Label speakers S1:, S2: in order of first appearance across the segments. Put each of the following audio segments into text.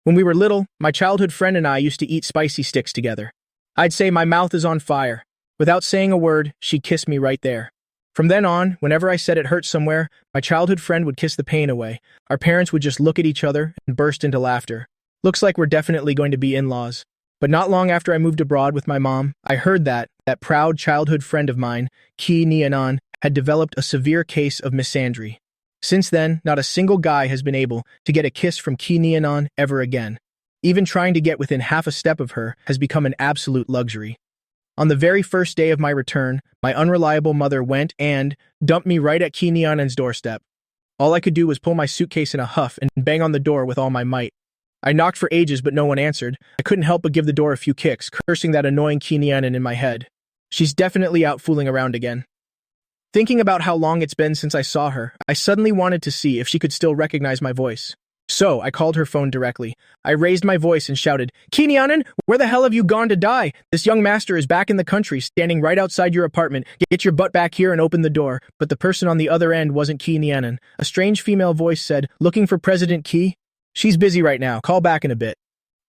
S1: When we were little, my childhood friend and I used to eat spicy sticks together. I'd say my mouth is on fire. Without saying a word, she'd kiss me right there. From then on, whenever I said it hurt somewhere, my childhood friend would kiss the pain away. Our parents would just look at each other and burst into laughter. Looks like we're definitely going to be in-laws. But not long after I moved abroad with my mom, I heard that proud childhood friend of mine, Ki Nianan, had developed a severe case of misandry. Since then, not a single guy has been able to get a kiss from Ki Nianan ever again. Even trying to get within half a step of her has become an absolute luxury. On the very first day of my return, my unreliable mother went and dumped me right at Ki Nianan's doorstep. All I could do was pull my suitcase in a huff and bang on the door with all my might. I knocked for ages, but no one answered. I couldn't help but give the door a few kicks, cursing that annoying Ki Nianan in my head. She's definitely out fooling around again. Thinking about how long it's been since I saw her, I suddenly wanted to see if she could still recognize my voice. So, I called her phone directly. I raised my voice and shouted, "Ki Nianan, where the hell have you gone to die? This young master is back in the country, standing right outside your apartment. Get your butt back here and open the door." But the person on the other end wasn't Ki Nianan. A strange female voice said, "Looking for President Ki? She's busy right now. Call back in a bit."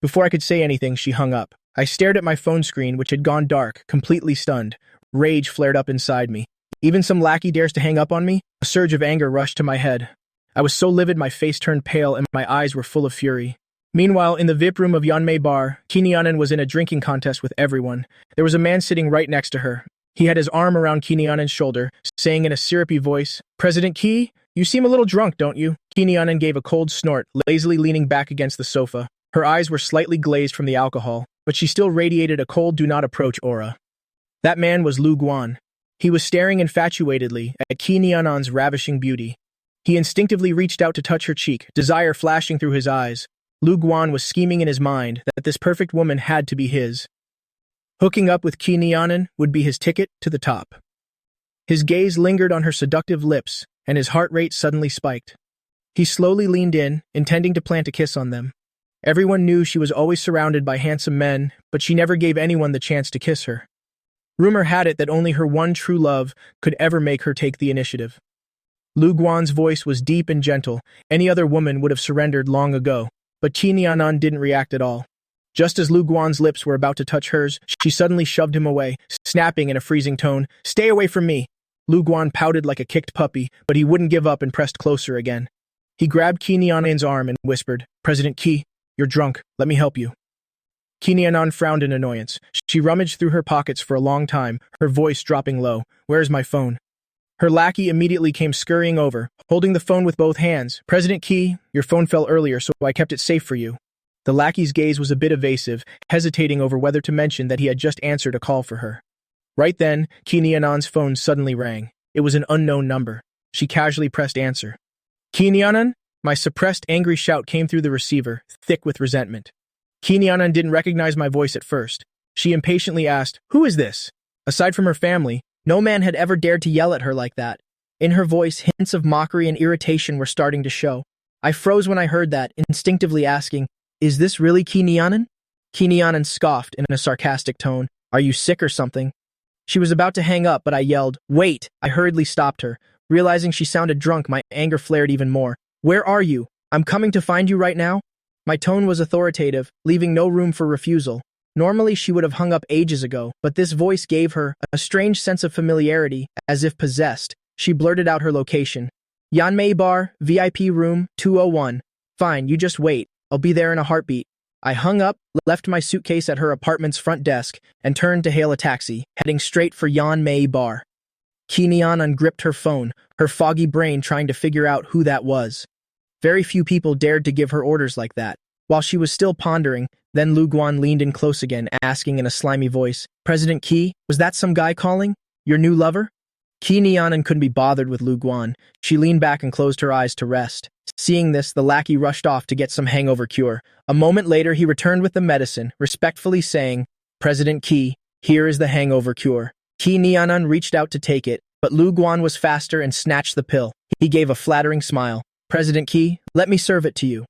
S1: Before I could say anything, she hung up. I stared at my phone screen, which had gone dark, completely stunned. Rage flared up inside me. Even some lackey dares to hang up on me? A surge of anger rushed to my head. I was so livid my face turned pale and my eyes were full of fury. Meanwhile, in the VIP room of Yeonmei Bar, Ki Nianan was in a drinking contest with everyone. There was a man sitting right next to her. He had his arm around Ki Nianan's shoulder, saying in a syrupy voice, "President Ki, you seem a little drunk, don't you?" Ki Nianan gave a cold snort, lazily leaning back against the sofa. Her eyes were slightly glazed from the alcohol, but she still radiated a cold do-not-approach aura. That man was Lu Guan. He was staring infatuatedly at Ki Nianan's ravishing beauty. He instinctively reached out to touch her cheek, desire flashing through his eyes. Lu Guan was scheming in his mind that this perfect woman had to be his. Hooking up with Ki Nianan would be his ticket to the top. His gaze lingered on her seductive lips, and his heart rate suddenly spiked. He slowly leaned in, intending to plant a kiss on them. Everyone knew she was always surrounded by handsome men, but she never gave anyone the chance to kiss her. Rumor had it that only her one true love could ever make her take the initiative. Lu Guan's voice was deep and gentle. Any other woman would have surrendered long ago, but Ki Nianan didn't react at all. Just as Lu Guan's lips were about to touch hers, she suddenly shoved him away, snapping in a freezing tone, "Stay away from me!" Lu Guan pouted like a kicked puppy, but he wouldn't give up and pressed closer again. He grabbed Ki Nianan's arm and whispered, "President Ki, you're drunk. Let me help you." Ki Nianan frowned in annoyance. She rummaged through her pockets for a long time, her voice dropping low. "Where's my phone?" Her lackey immediately came scurrying over, holding the phone with both hands. "President Ki, your phone fell earlier, so I kept it safe for you." The lackey's gaze was a bit evasive, hesitating over whether to mention that he had just answered a call for her. Right then, Ki Nianan's phone suddenly rang. It was an unknown number. She casually pressed answer. "Ki Nianan?" My suppressed, angry shout came through the receiver, thick with resentment. Ki Nianan didn't recognize my voice at first. She impatiently asked, "Who is this?" Aside from her family, no man had ever dared to yell at her like that. In her voice, hints of mockery and irritation were starting to show. I froze when I heard that, instinctively asking, "Is this really Ki Nianan?" Ki Nianan scoffed in a sarcastic tone, "Are you sick or something?" She was about to hang up, but I yelled, "Wait!" I hurriedly stopped her. Realizing she sounded drunk, my anger flared even more. "Where are you? I'm coming to find you right now." My tone was authoritative, leaving no room for refusal. Normally she would have hung up ages ago, but this voice gave her a strange sense of familiarity, as if possessed. She blurted out her location. "Yeonmei Bar, VIP room 201. Fine, you just wait. I'll be there in a heartbeat." I hung up, left my suitcase at her apartment's front desk, and turned to hail a taxi, heading straight for Yeonmei Bar. Ki Nianan gripped her phone, her foggy brain trying to figure out who that was. Very few people dared to give her orders like that. While she was still pondering, then Lu Guan leaned in close again, asking in a slimy voice, "President Ki, was that some guy calling? Your new lover?" Ki Nianan couldn't be bothered with Lu Guan. She leaned back and closed her eyes to rest. Seeing this, the lackey rushed off to get some hangover cure. A moment later, he returned with the medicine, respectfully saying, "President Ki, here is the hangover cure." Ki Nianan reached out to take it, but Lu Guan was faster and snatched the pill. He gave a flattering smile. "President Ki, let me serve it to you."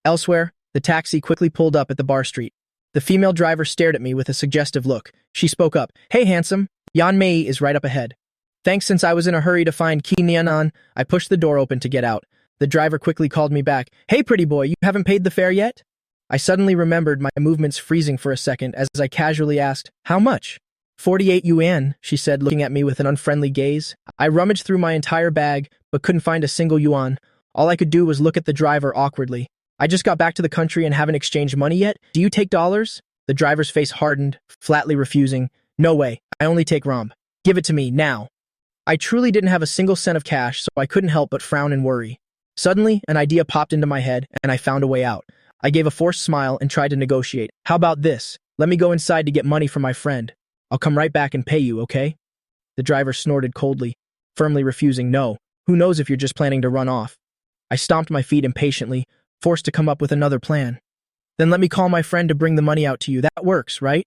S1: Elsewhere, the taxi quickly pulled up at the bar street. The female driver stared at me with a suggestive look. She spoke up, "Hey handsome, Yeonmei is right up ahead." Thanks, since I was in a hurry to find Ki Nianan, I pushed the door open to get out. The driver quickly called me back. "Hey pretty boy, you haven't paid the fare yet?" I suddenly remembered my movements freezing for a second as I casually asked, "How much?" 48 yuan, she said, looking at me with an unfriendly gaze. I rummaged through my entire bag, but couldn't find a single yuan. All I could do was look at the driver awkwardly. "I just got back to the country and haven't exchanged money yet. Do you take dollars?" The driver's face hardened, flatly refusing. "No way, I only take RMB. Give it to me, now." I truly didn't have a single cent of cash, so I couldn't help but frown and worry. Suddenly, an idea popped into my head, and I found a way out. I gave a forced smile and tried to negotiate. "How about this? Let me go inside to get money from my friend. I'll come right back and pay you, okay?" The driver snorted coldly, firmly refusing. "No, who knows if you're just planning to run off." I stomped my feet impatiently, forced to come up with another plan. "Then let me call my friend to bring the money out to you. That works, right?"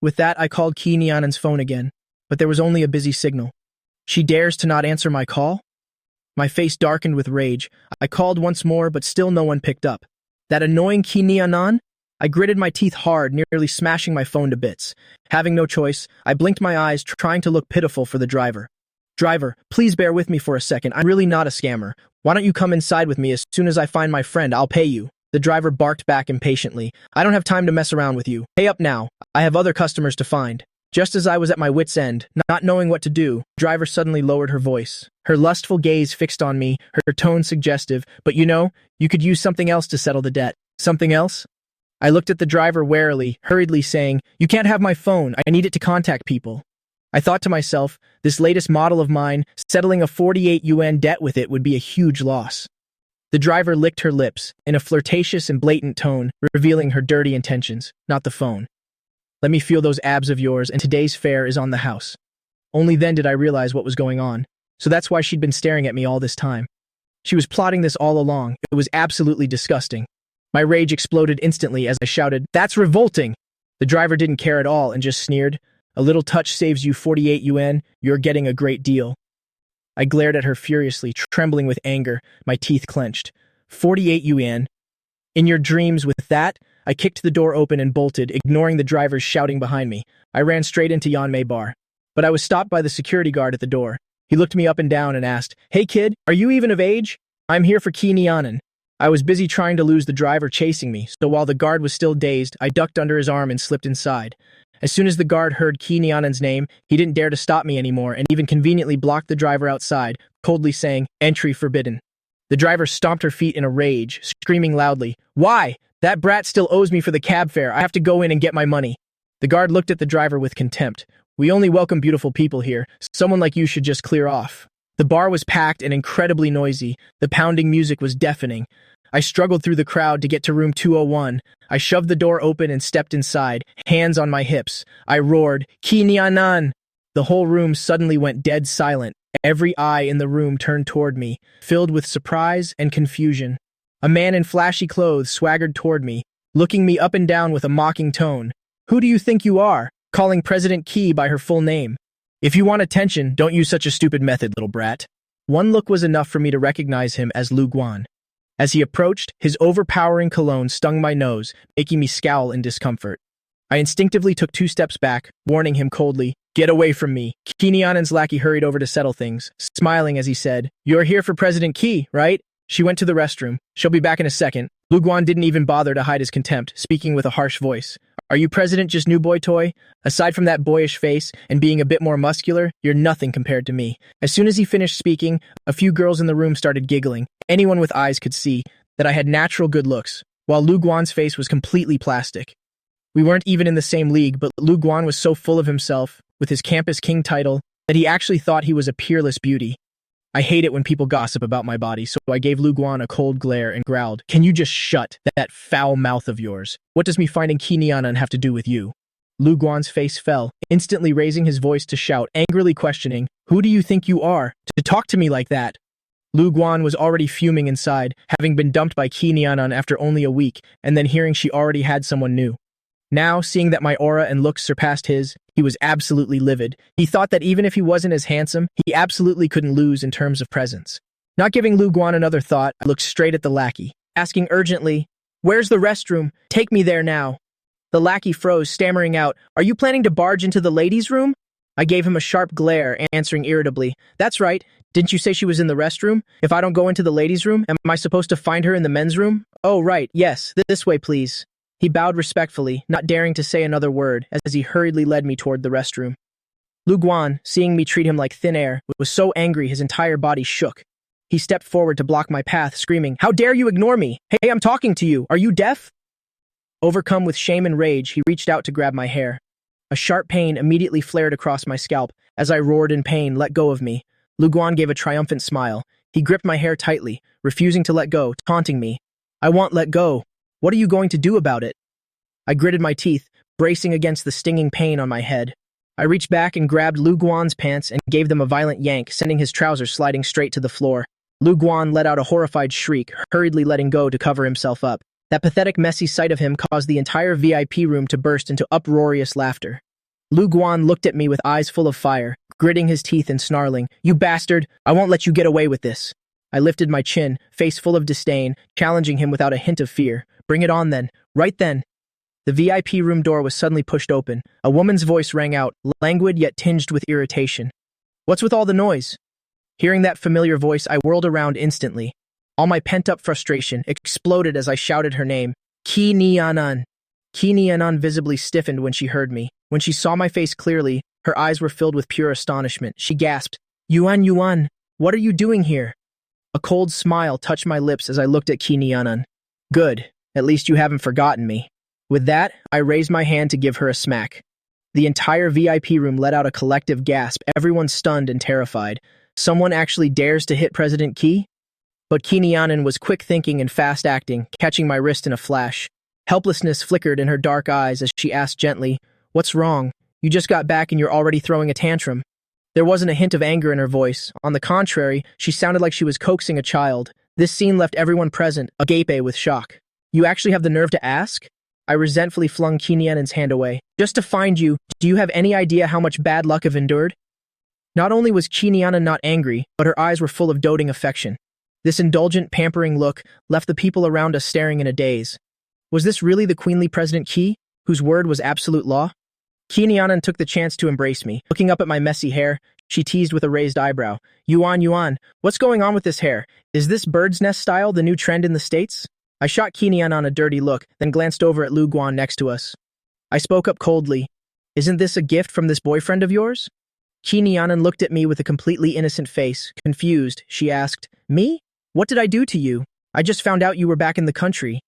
S1: With that, I called Ki Nianan's phone again, but there was only a busy signal. She dares to not answer my call? My face darkened with rage. I called once more, but still no one picked up. That annoying Ki Nianan? I gritted my teeth hard, nearly smashing my phone to bits. Having no choice, I blinked my eyes, trying to look pitiful for the driver. "Driver, please bear with me for a second. I'm really not a scammer. Why don't you come inside with me? As soon as I find my friend, I'll pay you." The driver barked back impatiently. "I don't have time to mess around with you. Pay up now. I have other customers to find." Just as I was at my wit's end, not knowing what to do, the driver suddenly lowered her voice. Her lustful gaze fixed on me, her tone suggestive. "But you could use something else to settle the debt." "Something else?" I looked at the driver warily, hurriedly saying, "You can't have my phone. I need it to contact people." I thought to myself, this latest model of mine, settling a 48 yuan debt with it would be a huge loss. The driver licked her lips, in a flirtatious and blatant tone, revealing her dirty intentions, not the phone. "Let me feel those abs of yours, and today's fare is on the house." Only then did I realize what was going on. So that's why she'd been staring at me all this time. She was plotting this all along. It was absolutely disgusting. My rage exploded instantly as I shouted, "That's revolting!" The driver didn't care at all and just sneered. "A little touch saves you 48 yuan. You're getting a great deal." I glared at her furiously, trembling with anger, my teeth clenched. 48 yuan? In your dreams with that? I kicked the door open and bolted, ignoring the driver's shouting behind me. I ran straight into Yanmei Bar. But I was stopped by the security guard at the door. He looked me up and down and asked, "Hey kid, are you even of age?" "I'm here for Ki Nianan." I was busy trying to lose the driver chasing me, so while the guard was still dazed, I ducked under his arm and slipped inside. As soon as the guard heard Ki Nianan's name, he didn't dare to stop me anymore and even conveniently blocked the driver outside, coldly saying, "Entry forbidden." The driver stomped her feet in a rage, screaming loudly, "Why? That brat still owes me for the cab fare. I have to go in and get my money." The guard looked at the driver with contempt. "We only welcome beautiful people here. Someone like you should just clear off." The bar was packed and incredibly noisy. The pounding music was deafening. I struggled through the crowd to get to room 201. I shoved the door open and stepped inside, hands on my hips. I roared, "Ki Nianan!" The whole room suddenly went dead silent. Every eye in the room turned toward me, filled with surprise and confusion. A man in flashy clothes swaggered toward me, looking me up and down with a mocking tone. "Who do you think you are?" Calling President Ki by her full name. "If you want attention, don't use such a stupid method, little brat." One look was enough for me to recognize him as Lu Guan. As he approached, his overpowering cologne stung my nose, making me scowl in discomfort. I instinctively took 2 steps back, warning him coldly, "Get away from me." Ki Nianan's lackey hurried over to settle things, smiling as he said, "You're here for President Ki, right?" She went to the restroom. "She'll be back in a second." Lu Guan didn't even bother to hide his contempt, speaking with a harsh voice. "Are you President just new boy toy? Aside from that boyish face and being a bit more muscular, you're nothing compared to me." As soon as he finished speaking, a few girls in the room started giggling. Anyone with eyes could see that I had natural good looks, while Lu Guan's face was completely plastic. We weren't even in the same league, but Lu Guan was so full of himself, with his campus king title, that he actually thought he was a peerless beauty. I hate it when people gossip about my body, so I gave Lu Guan a cold glare and growled, "Can you just shut that foul mouth of yours? What does me finding Ki Nianan have to do with you?" Lu Guan's face fell, instantly raising his voice to shout, angrily questioning, "Who do you think you are, to talk to me like that?" Lu Guan was already fuming inside, having been dumped by Ki Nianan after only a week, and then hearing she already had someone new. Now, seeing that my aura and looks surpassed his, he was absolutely livid. He thought that even if he wasn't as handsome, he absolutely couldn't lose in terms of presence. Not giving Lu Guan another thought, I looked straight at the lackey, asking urgently, "Where's the restroom? Take me there now." The lackey froze, stammering out, "Are you planning to barge into the ladies' room?" I gave him a sharp glare, answering irritably, "That's right. Didn't you say she was in the restroom? If I don't go into the ladies' room, am I supposed to find her in the men's room? Oh, right, yes, this way, please." He bowed respectfully, not daring to say another word, as he hurriedly led me toward the restroom. Lu Guan, seeing me treat him like thin air, was so angry his entire body shook. He stepped forward to block my path, screaming, "How dare you ignore me? Hey, I'm talking to you. Are you deaf?" Overcome with shame and rage, he reached out to grab my hair. A sharp pain immediately flared across my scalp. As I roared in pain, "Let go of me." Lu Guan gave a triumphant smile. He gripped my hair tightly, refusing to let go, taunting me. "I won't let go. What are you going to do about it?" I gritted my teeth, bracing against the stinging pain on my head. I reached back and grabbed Lu Guan's pants and gave them a violent yank, sending his trousers sliding straight to the floor. Lu Guan let out a horrified shriek, hurriedly letting go to cover himself up. That pathetic, messy sight of him caused the entire VIP room to burst into uproarious laughter. Lu Guan looked at me with eyes full of fire, gritting his teeth and snarling, "You bastard! I won't let you get away with this." I lifted my chin, face full of disdain, challenging him without a hint of fear. "Bring it on then." Right then, the VIP room door was suddenly pushed open. A woman's voice rang out, languid yet tinged with irritation. "What's with all the noise?" Hearing that familiar voice, I whirled around instantly. All my pent-up frustration exploded as I shouted her name, "Ki Nianan." Ki Nianan visibly stiffened when she heard me. When she saw my face clearly, her eyes were filled with pure astonishment. She gasped, "Yuan, Yuan, what are you doing here?" A cold smile touched my lips as I looked at Ki Nianan. "Good, at least you haven't forgotten me." With that, I raised my hand to give her a smack. The entire VIP room let out a collective gasp, everyone stunned and terrified. Someone actually dares to hit President Ki? But Ki Nianan was quick-thinking and fast-acting, catching my wrist in a flash. Helplessness flickered in her dark eyes as she asked gently, "What's wrong? You just got back and you're already throwing a tantrum." There wasn't a hint of anger in her voice. On the contrary, she sounded like she was coaxing a child. This scene left everyone present agape with shock. "You actually have the nerve to ask?" I resentfully flung Ki Nianan's hand away. "Just to find you, do you have any idea how much bad luck I've endured?" Not only was Ki Nianan not angry, but her eyes were full of doting affection. This indulgent, pampering look left the people around us staring in a daze. Was this really the queenly President Ki, whose word was absolute law? Ki Nianan took the chance to embrace me. Looking up at my messy hair, she teased with a raised eyebrow. "Yuan, Yuan, what's going on with this hair? Is this bird's nest style the new trend in the States?" I shot Ki Nianan a dirty look, then glanced over at Lu Guan next to us. I spoke up coldly. "Isn't this a gift from this boyfriend of yours?" Ki Nianan looked at me with a completely innocent face. Confused, she asked, "Me? What did I do to you? I just found out you were back in the country."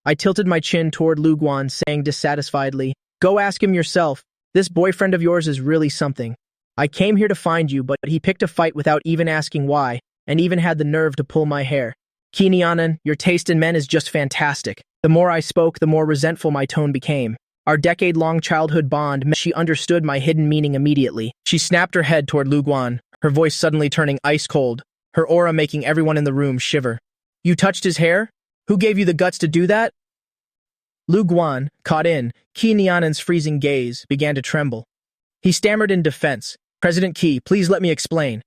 S1: I tilted my chin toward Lu Guan, saying dissatisfiedly, "Go ask him yourself. This boyfriend of yours is really something. I came here to find you, but he picked a fight without even asking why, and even had the nerve to pull my hair. Ki Nianan, your taste in men is just fantastic." The more I spoke, the more resentful my tone became. Our decade-long childhood bond meant she understood my hidden meaning immediately. She snapped her head toward Lu Guan, her voice suddenly turning ice-cold, her aura making everyone in the room shiver. "You touched his hair? Who gave you the guts to do that?" Lu Guan, caught in Ki Nianan's freezing gaze, began to tremble. He stammered in defense, "President Ki, please let me explain."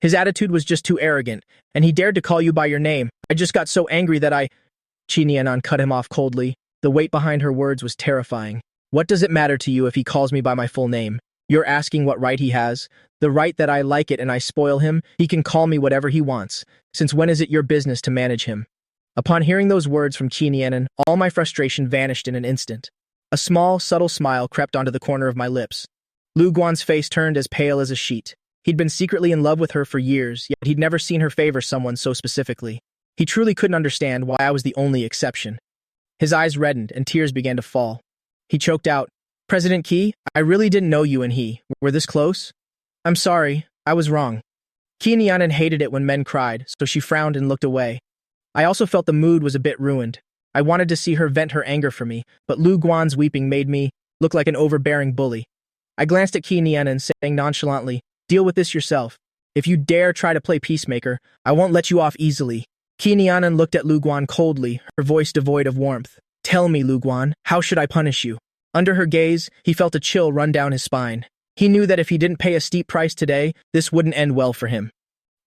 S1: His attitude was just too arrogant, and he dared to call you by your name. I just got so angry that Ki Nianan cut him off coldly. The weight behind her words was terrifying. "What does it matter to you if he calls me by my full name? You're asking what right he has. The right that I like it and I spoil him. He can call me whatever he wants. Since when is it your business to manage him?" Upon hearing those words from Ki Nianan, all my frustration vanished in an instant. A small, subtle smile crept onto the corner of my lips. Lu Guan's face turned as pale as a sheet. He'd been secretly in love with her for years, yet he'd never seen her favor someone so specifically. He truly couldn't understand why I was the only exception. His eyes reddened and tears began to fall. He choked out, "President Ki, I really didn't know you and he were this close. I'm sorry, I was wrong." Ki Nianan hated it when men cried, so she frowned and looked away. I also felt the mood was a bit ruined. I wanted to see her vent her anger for me, but Lu Guan's weeping made me look like an overbearing bully. I glanced at Ki Nianan, saying nonchalantly, "Deal with this yourself. If you dare try to play peacemaker, I won't let you off easily." Ki Nianan looked at Lu Guan coldly, her voice devoid of warmth. "Tell me, Lu Guan, how should I punish you?" Under her gaze, he felt a chill run down his spine. He knew that if he didn't pay a steep price today, this wouldn't end well for him.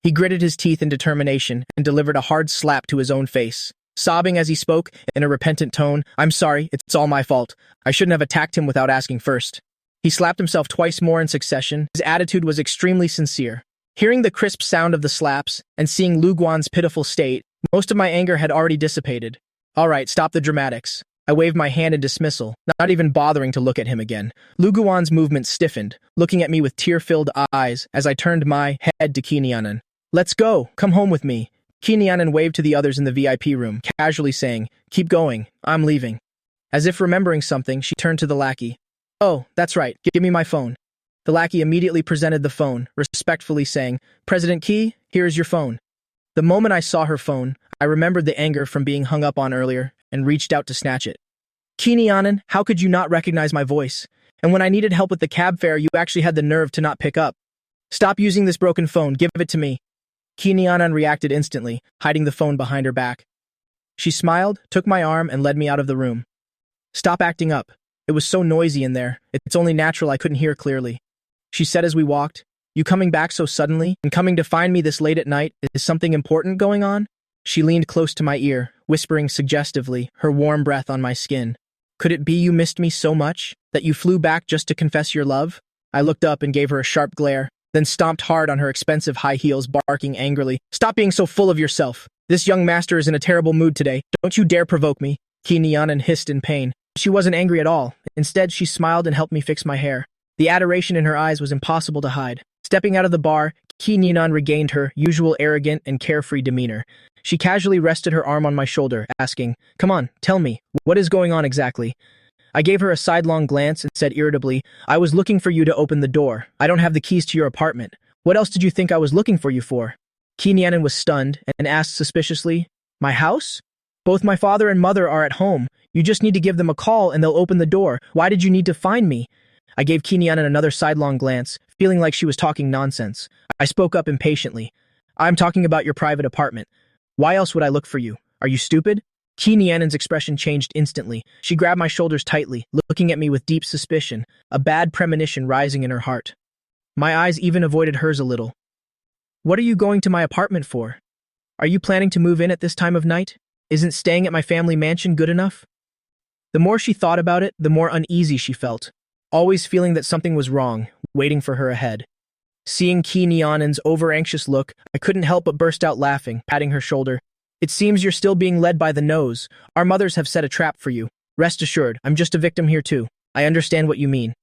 S1: He gritted his teeth in determination and delivered a hard slap to his own face. Sobbing as he spoke, in a repentant tone, "I'm sorry, it's all my fault. I shouldn't have attacked him without asking first." He slapped himself twice more in succession. His attitude was extremely sincere. Hearing the crisp sound of the slaps and seeing Lu Guan's pitiful state, most of my anger had already dissipated. All right, stop the dramatics. I waved my hand in dismissal, not even bothering to look at him again. Lu Guan's movement stiffened, looking at me with tear-filled eyes as I turned my head to Kinyanan. Let's go, come home with me. Kinyanan waved to the others in the VIP room, casually saying, keep going, I'm leaving. As if remembering something, she turned to the lackey. Oh, that's right, give me my phone. The lackey immediately presented the phone, respectfully saying, President Ki, here is your phone. The moment I saw her phone, I remembered the anger from being hung up on earlier and reached out to snatch it. Kinyanan, how could you not recognize my voice? And when I needed help with the cab fare, you actually had the nerve to not pick up. Stop using this broken phone, give it to me. Kinyanan reacted instantly, hiding the phone behind her back. She smiled, took my arm, and led me out of the room. Stop acting up. It was so noisy in there. It's only natural I couldn't hear clearly. She said as we walked, you coming back so suddenly and coming to find me this late at night, is something important going on? She leaned close to my ear, whispering suggestively, her warm breath on my skin. Could it be you missed me so much that you flew back just to confess your love? I looked up and gave her a sharp glare, then stomped hard on her expensive high heels, barking angrily. Stop being so full of yourself. This young master is in a terrible mood today. Don't you dare provoke me. Kinyanan hissed in pain. She wasn't angry at all. Instead, she smiled and helped me fix my hair. The adoration in her eyes was impossible to hide. Stepping out of the bar, Kinyanan regained her usual arrogant and carefree demeanor. She casually rested her arm on my shoulder, asking, Come on, tell me, what is going on exactly? I gave her a sidelong glance and said irritably, I was looking for you to open the door. I don't have the keys to your apartment. What else did you think I was looking for you for? Kinyanan was stunned and asked suspiciously, My house? Both my father and mother are at home. You just need to give them a call and they'll open the door. Why did you need to find me? I gave Kinyanan another sidelong glance, feeling like she was talking nonsense. I spoke up impatiently. I'm talking about your private apartment. Why else would I look for you? Are you stupid? Kinyanan's expression changed instantly. She grabbed my shoulders tightly, looking at me with deep suspicion, a bad premonition rising in her heart. My eyes even avoided hers a little. What are you going to my apartment for? Are you planning to move in at this time of night? Isn't staying at my family mansion good enough? The more she thought about it, the more uneasy she felt, always feeling that something was wrong, waiting for her ahead. Seeing Kinyanan's over-anxious look, I couldn't help but burst out laughing, patting her shoulder. It seems you're still being led by the nose. Our mothers have set a trap for you. Rest assured, I'm just a victim here too. I understand what you mean.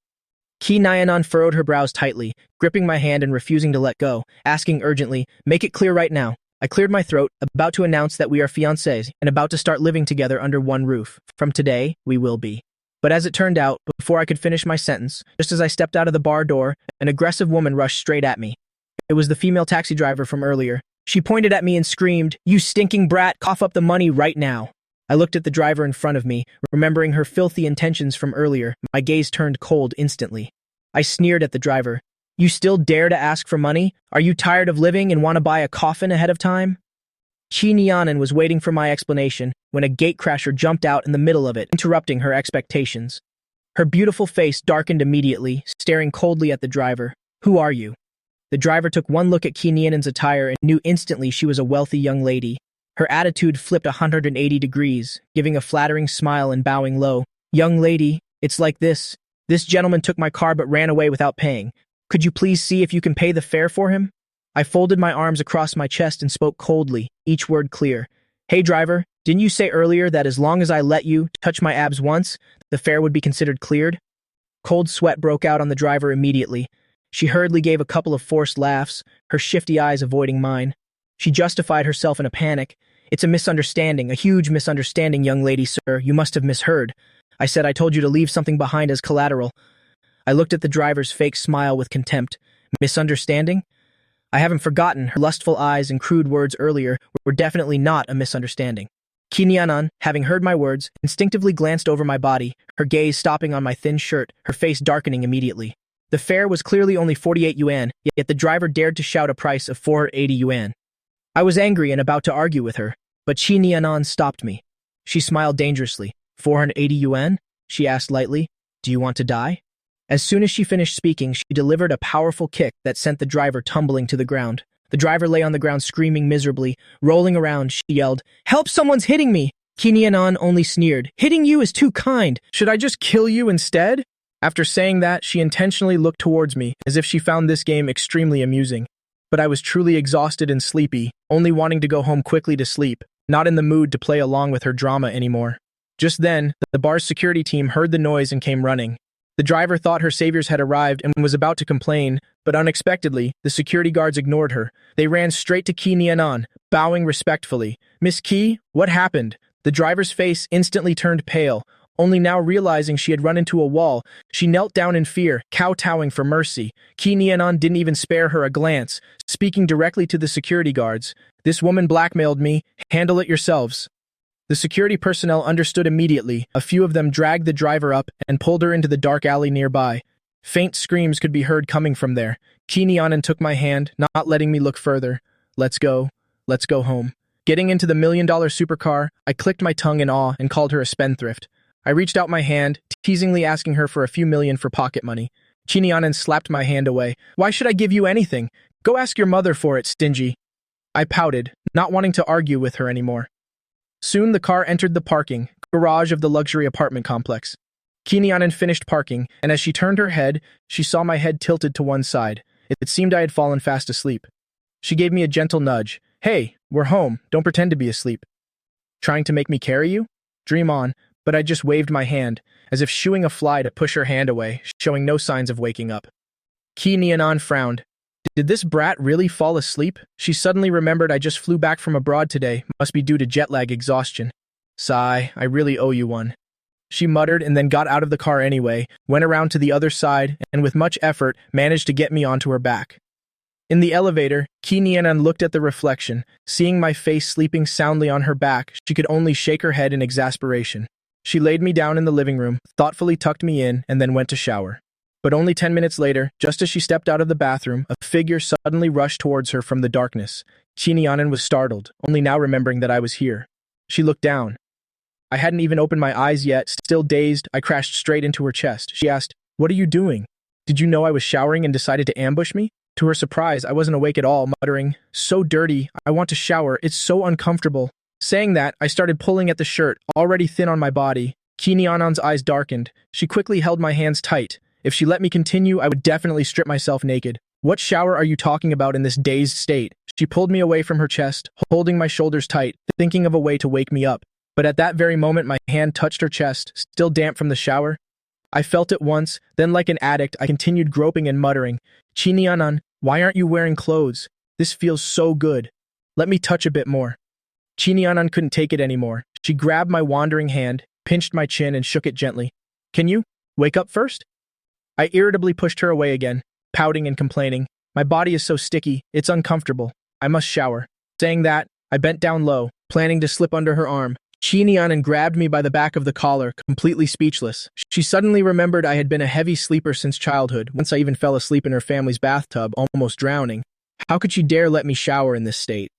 S1: Kinyanan furrowed her brows tightly, gripping my hand and refusing to let go, asking urgently, Make it clear right now. I cleared my throat, about to announce that we are fiancés and about to start living together under one roof. From today, we will be. But as it turned out, before I could finish my sentence, just as I stepped out of the bar door, an aggressive woman rushed straight at me. It was the female taxi driver from earlier. She pointed at me and screamed, You stinking brat, cough up the money right now. I looked at the driver in front of me, remembering her filthy intentions from earlier. My gaze turned cold instantly. I sneered at the driver. You still dare to ask for money? Are you tired of living and want to buy a coffin ahead of time? Kinyanan was waiting for my explanation when a gatecrasher jumped out in the middle of it, interrupting her expectations. Her beautiful face darkened immediately, staring coldly at the driver. Who are you? The driver took one look at Kinyanan's attire and knew instantly she was a wealthy young lady. Her attitude flipped 180 degrees, giving a flattering smile and bowing low. Young lady, it's like this. This gentleman took my car but ran away without paying. Could you please see if you can pay the fare for him? I folded my arms across my chest and spoke coldly, each word clear. Hey driver, didn't you say earlier that as long as I let you touch my abs once, the fare would be considered cleared? Cold sweat broke out on the driver immediately. She hurriedly gave a couple of forced laughs, her shifty eyes avoiding mine. She justified herself in a panic. It's a misunderstanding, a huge misunderstanding, young lady, sir. You must have misheard. I said I told you to leave something behind as collateral. I looked at the driver's fake smile with contempt. Misunderstanding? I haven't forgotten her lustful eyes and crude words earlier were definitely not a misunderstanding. Kinyanan, having heard my words, instinctively glanced over my body, her gaze stopping on my thin shirt, her face darkening immediately. The fare was clearly only 48 yuan, yet the driver dared to shout a price of 480 yuan. I was angry and about to argue with her, but Kinyanan stopped me. She smiled dangerously. 480 yuan? She asked lightly. Do you want to die? As soon as she finished speaking, she delivered a powerful kick that sent the driver tumbling to the ground. The driver lay on the ground screaming miserably. Rolling around, she yelled, Help, someone's hitting me! Kinyanan only sneered. Hitting you is too kind. Should I just kill you instead? After saying that, she intentionally looked towards me, as if she found this game extremely amusing. But I was truly exhausted and sleepy, only wanting to go home quickly to sleep, not in the mood to play along with her drama anymore. Just then, the bar's security team heard the noise and came running. The driver thought her saviors had arrived and was about to complain, but unexpectedly, the security guards ignored her. They ran straight to Ki Nianan, bowing respectfully. "Miss Ki, what happened?" The driver's face instantly turned pale. Only now realizing she had run into a wall, she knelt down in fear, kowtowing for mercy. Ki Nianan didn't even spare her a glance, speaking directly to the security guards. "This woman blackmailed me. Handle it yourselves." The security personnel understood immediately. A few of them dragged the driver up and pulled her into the dark alley nearby. Faint screams could be heard coming from there. Ki Nianan took my hand, not letting me look further. Let's go home." Getting into the $1,000,000 supercar, I clicked my tongue in awe and called her a spendthrift. I reached out my hand, teasingly asking her for a few million for pocket money. Ki Nianan slapped my hand away. "Why should I give you anything? Go ask your mother for it, stingy." I pouted, not wanting to argue with her anymore. Soon the car entered the parking garage of the luxury apartment complex. Ki Nianan finished parking, and as she turned her head, she saw my head tilted to one side. It seemed I had fallen fast asleep. She gave me a gentle nudge. "Hey, we're home. Don't pretend to be asleep." "Trying to make me carry you?" "Dream on," but I just waved my hand, as if shooing a fly to push her hand away, showing no signs of waking up. Ki Nianan frowned. Did this brat really fall asleep? She suddenly remembered I just flew back from abroad today, must be due to jet lag exhaustion. "Sigh, I really owe you one." She muttered and then got out of the car anyway, went around to the other side, and with much effort, managed to get me onto her back. In the elevator, Ki Nianan looked at the reflection. Seeing my face sleeping soundly on her back, she could only shake her head in exasperation. She laid me down in the living room, thoughtfully tucked me in, and then went to shower. But only 10 minutes later, just as she stepped out of the bathroom, a figure suddenly rushed towards her from the darkness. Ki Nianan was startled, only now remembering that I was here. She looked down. I hadn't even opened my eyes yet. Still dazed, I crashed straight into her chest. She asked, "What are you doing? Did you know I was showering and decided to ambush me?" To her surprise, I wasn't awake at all, muttering, "So dirty, I want to shower, it's so uncomfortable." Saying that, I started pulling at the shirt, already thin on my body. Ki Nianan's eyes darkened. She quickly held my hands tight. If she let me continue, I would definitely strip myself naked. "What shower are you talking about in this dazed state?" She pulled me away from her chest, holding my shoulders tight, thinking of a way to wake me up. But at that very moment, my hand touched her chest, still damp from the shower. I felt it once, then like an addict, I continued groping and muttering, "Ki Nianan, why aren't you wearing clothes? This feels so good. Let me touch a bit more." Ki Nianan couldn't take it anymore. She grabbed my wandering hand, pinched my chin, and shook it gently. "Can you wake up first?" I irritably pushed her away again, pouting and complaining. "My body is so sticky, it's uncomfortable. I must shower." Saying that, I bent down low, planning to slip under her arm. Ki Nianan grabbed me by the back of the collar, completely speechless. She suddenly remembered I had been a heavy sleeper since childhood. Once I even fell asleep in her family's bathtub, almost drowning. How could she dare let me shower in this state?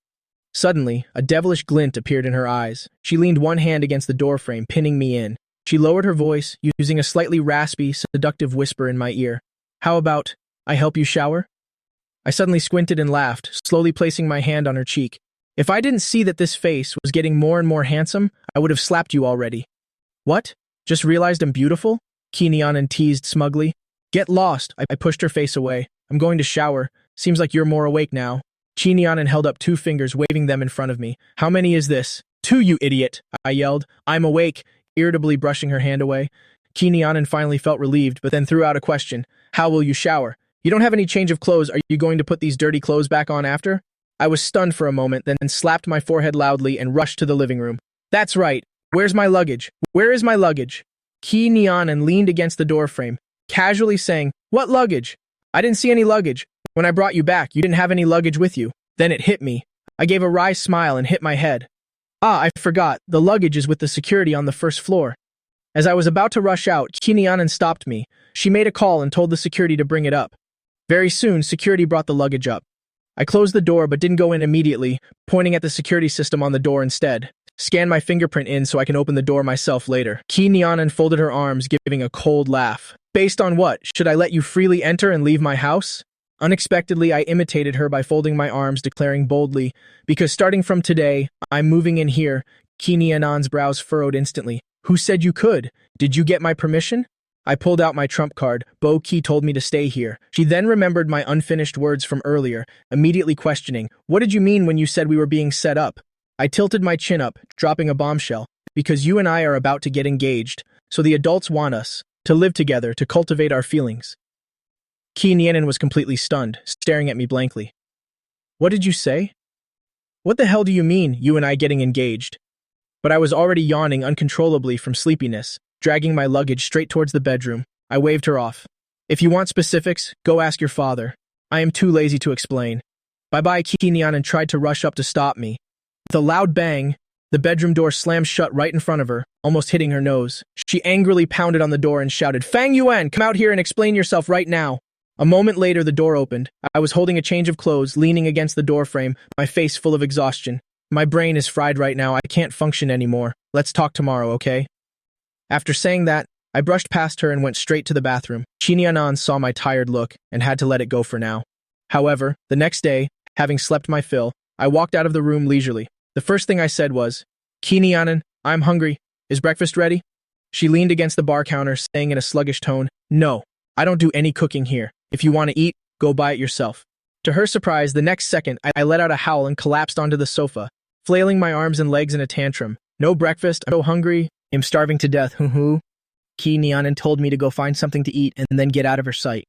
S1: Suddenly, a devilish glint appeared in her eyes. She leaned one hand against the doorframe, pinning me in. She lowered her voice, using a slightly raspy, seductive whisper in my ear. "How about, I help you shower?" I suddenly squinted and laughed, slowly placing my hand on her cheek. If I didn't see that this face was getting more and more handsome, I would have slapped you already. "What? Just realized I'm beautiful?" Ki Nianan teased smugly. "Get lost." I pushed her face away. "I'm going to shower. Seems like you're more awake now." Ki Nianan held up 2 fingers, waving them in front of me. "How many is this?" "2, you idiot," I yelled. "I'm awake," irritably brushing her hand away. Ki Nianan finally felt relieved, but then threw out a question. "How will you shower? You don't have any change of clothes. Are you going to put these dirty clothes back on after?" I was stunned for a moment, then slapped my forehead loudly and rushed to the living room. "That's right. Where's my luggage? Where is my luggage?" Ki Nianan leaned against the doorframe, casually saying, "What luggage? I didn't see any luggage. When I brought you back, you didn't have any luggage with you." Then it hit me. I gave a wry smile and hit my head. "Ah, I forgot. The luggage is with the security on the first floor." As I was about to rush out, Ki Nianan stopped me. She made a call and told the security to bring it up. Very soon, security brought the luggage up. I closed the door but didn't go in immediately, pointing at the security system on the door instead. "Scan my fingerprint in so I can open the door myself later." Ki Nianan folded her arms, giving a cold laugh. "Based on what? Should I let you freely enter and leave my house?" Unexpectedly, I imitated her by folding my arms, declaring boldly, "Because starting from today, I'm moving in here." Ki Nianan's brows furrowed instantly. "Who said you could? Did you get my permission?" I pulled out my trump card. Bo-Ki told me to stay here. She then remembered my unfinished words from earlier, immediately questioning, "What did you mean when you said we were being set up?" I tilted my chin up, dropping a bombshell. "Because you and I are about to get engaged, so the adults want us to live together, to cultivate our feelings." Ki Nianen was completely stunned, staring at me blankly. "What did you say? What the hell do you mean, you and I getting engaged?" But I was already yawning uncontrollably from sleepiness, dragging my luggage straight towards the bedroom. I waved her off. "If you want specifics, go ask your father. I am too lazy to explain." Bye-bye. Ki Nianen tried to rush up to stop me. With a loud bang, the bedroom door slammed shut right in front of her, almost hitting her nose. She angrily pounded on the door and shouted, "Fang Yuan, come out here and explain yourself right now." A moment later, the door opened. I was holding a change of clothes, leaning against the doorframe, my face full of exhaustion. "My brain is fried right now. I can't function anymore. Let's talk tomorrow, okay?" After saying that, I brushed past her and went straight to the bathroom. Ki Nianen saw my tired look and had to let it go for now. However, the next day, having slept my fill, I walked out of the room leisurely. The first thing I said was, "Ki Nianen, I'm hungry. Is breakfast ready?" She leaned against the bar counter, saying in a sluggish tone, "No, I don't do any cooking here. If you want to eat, go buy it yourself." To her surprise, the next second, I let out a howl and collapsed onto the sofa, flailing my arms and legs in a tantrum. "No breakfast, I'm so hungry. I'm starving to death, hoo-hoo." Ki Nianen told me to go find something to eat and then get out of her sight.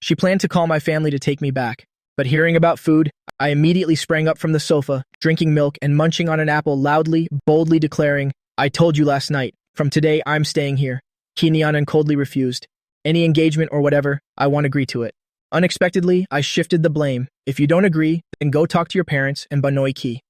S1: She planned to call my family to take me back, but hearing about food, I immediately sprang up from the sofa, drinking milk and munching on an apple loudly, boldly declaring, "I told you last night. From today, I'm staying here." Ki Nianen coldly refused. "Any engagement or whatever, I won't agree to it." Unexpectedly, I shifted the blame. "If you don't agree, then go talk to your parents and Banoi Ki."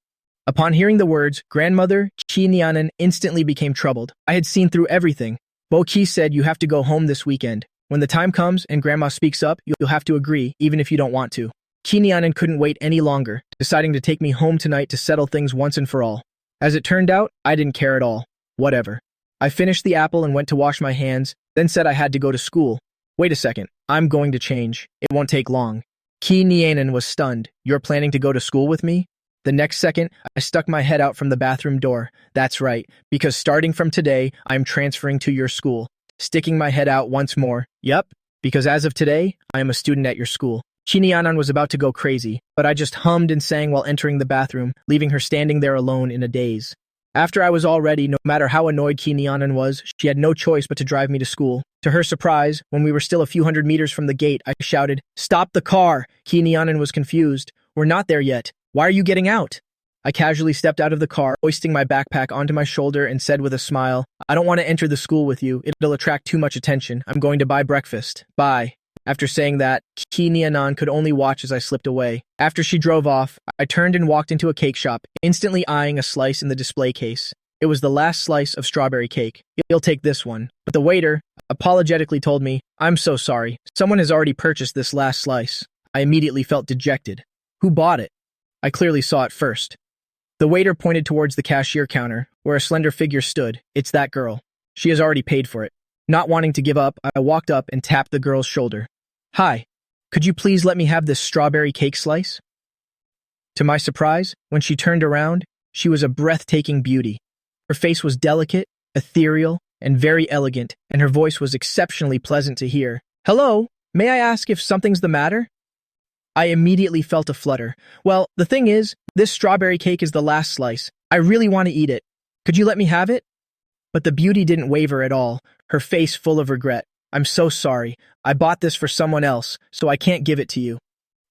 S1: Upon hearing the words, grandmother Ki Nianen instantly became troubled. I had seen through everything. Bo-Ki said you have to go home this weekend. When the time comes and grandma speaks up, you'll have to agree, even if you don't want to. Ki Nianen couldn't wait any longer, deciding to take me home tonight to settle things once and for all. As it turned out, I didn't care at all. Whatever. I finished the apple and went to wash my hands, then said I had to go to school. "Wait a second, I'm going to change. It won't take long." Ki Nianen was stunned. "You're planning to go to school with me?" The next second, I stuck my head out from the bathroom door. "That's right, because starting from today, I'm transferring to your school." Sticking my head out once more. "Yep, because as of today, I am a student at your school." Ki Nianen was about to go crazy, but I just hummed and sang while entering the bathroom, leaving her standing there alone in a daze. After I was all ready, no matter how annoyed Ki Nianen was, she had no choice but to drive me to school. To her surprise, when we were still a few hundred meters from the gate, I shouted, "Stop the car!" Ki Nianen was confused. "We're not there yet. Why are you getting out?" I casually stepped out of the car, hoisting my backpack onto my shoulder and said with a smile, "I don't want to enter the school with you. It'll attract too much attention. I'm going to buy breakfast. Bye." After saying that, Ki Nianen could only watch as I slipped away. After she drove off, I turned and walked into a cake shop, instantly eyeing a slice in the display case. It was the last slice of strawberry cake. "You'll take this one." But the waiter apologetically told me, "I'm so sorry. Someone has already purchased this last slice." I immediately felt dejected. Who bought it? I clearly saw it first. The waiter pointed towards the cashier counter, where a slender figure stood. "It's that girl. She has already paid for it." Not wanting to give up, I walked up and tapped the girl's shoulder. "Hi, could you please let me have this strawberry cake slice?" To my surprise, when she turned around, she was a breathtaking beauty. Her face was delicate, ethereal, and very elegant, and her voice was exceptionally pleasant to hear. "Hello, may I ask if something's the matter?" I immediately felt a flutter. "Well, the thing is, this strawberry cake is the last slice. I really want to eat it. Could you let me have it?" But the beauty didn't waver at all, her face full of regret. "I'm so sorry. I bought this for someone else, so I can't give it to you."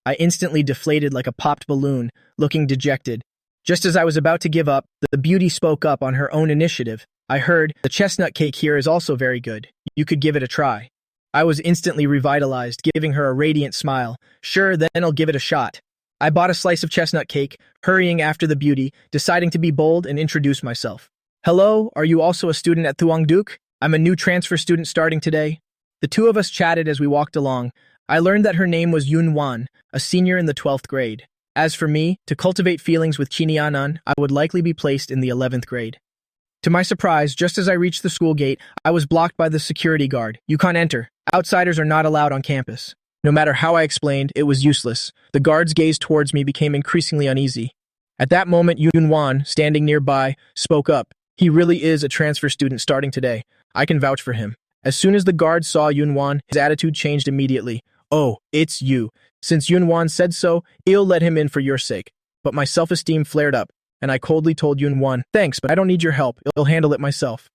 S1: I instantly deflated like a popped balloon, looking dejected. Just as I was about to give up, the beauty spoke up on her own initiative. "I heard the chestnut cake here is also very good. You could give it a try." I was instantly revitalized, giving her a radiant smile. "Sure, then I'll give it a shot." I bought a slice of chestnut cake, hurrying after the beauty, deciding to be bold and introduce myself. "Hello, are you also a student at Thuongduk? I'm a new transfer student starting today." The two of us chatted as we walked along. I learned that her name was Yun Wan, a senior in the 12th grade. As for me, to cultivate feelings with Ki Nianen, I would likely be placed in the 11th grade. To my surprise, just as I reached the school gate, I was blocked by the security guard. "You can't enter. Outsiders are not allowed on campus." No matter how I explained, it was useless. The guard's gaze towards me became increasingly uneasy. At that moment, Yun Wan, standing nearby, spoke up. "He really is a transfer student starting today. I can vouch for him." As soon as the guard saw Yunwan, his attitude changed immediately. "Oh, it's you. Since Yunwan said so, I'll let him in for your sake." But my self-esteem flared up, and I coldly told Yunwan, "Thanks, but I don't need your help. I'll handle it myself."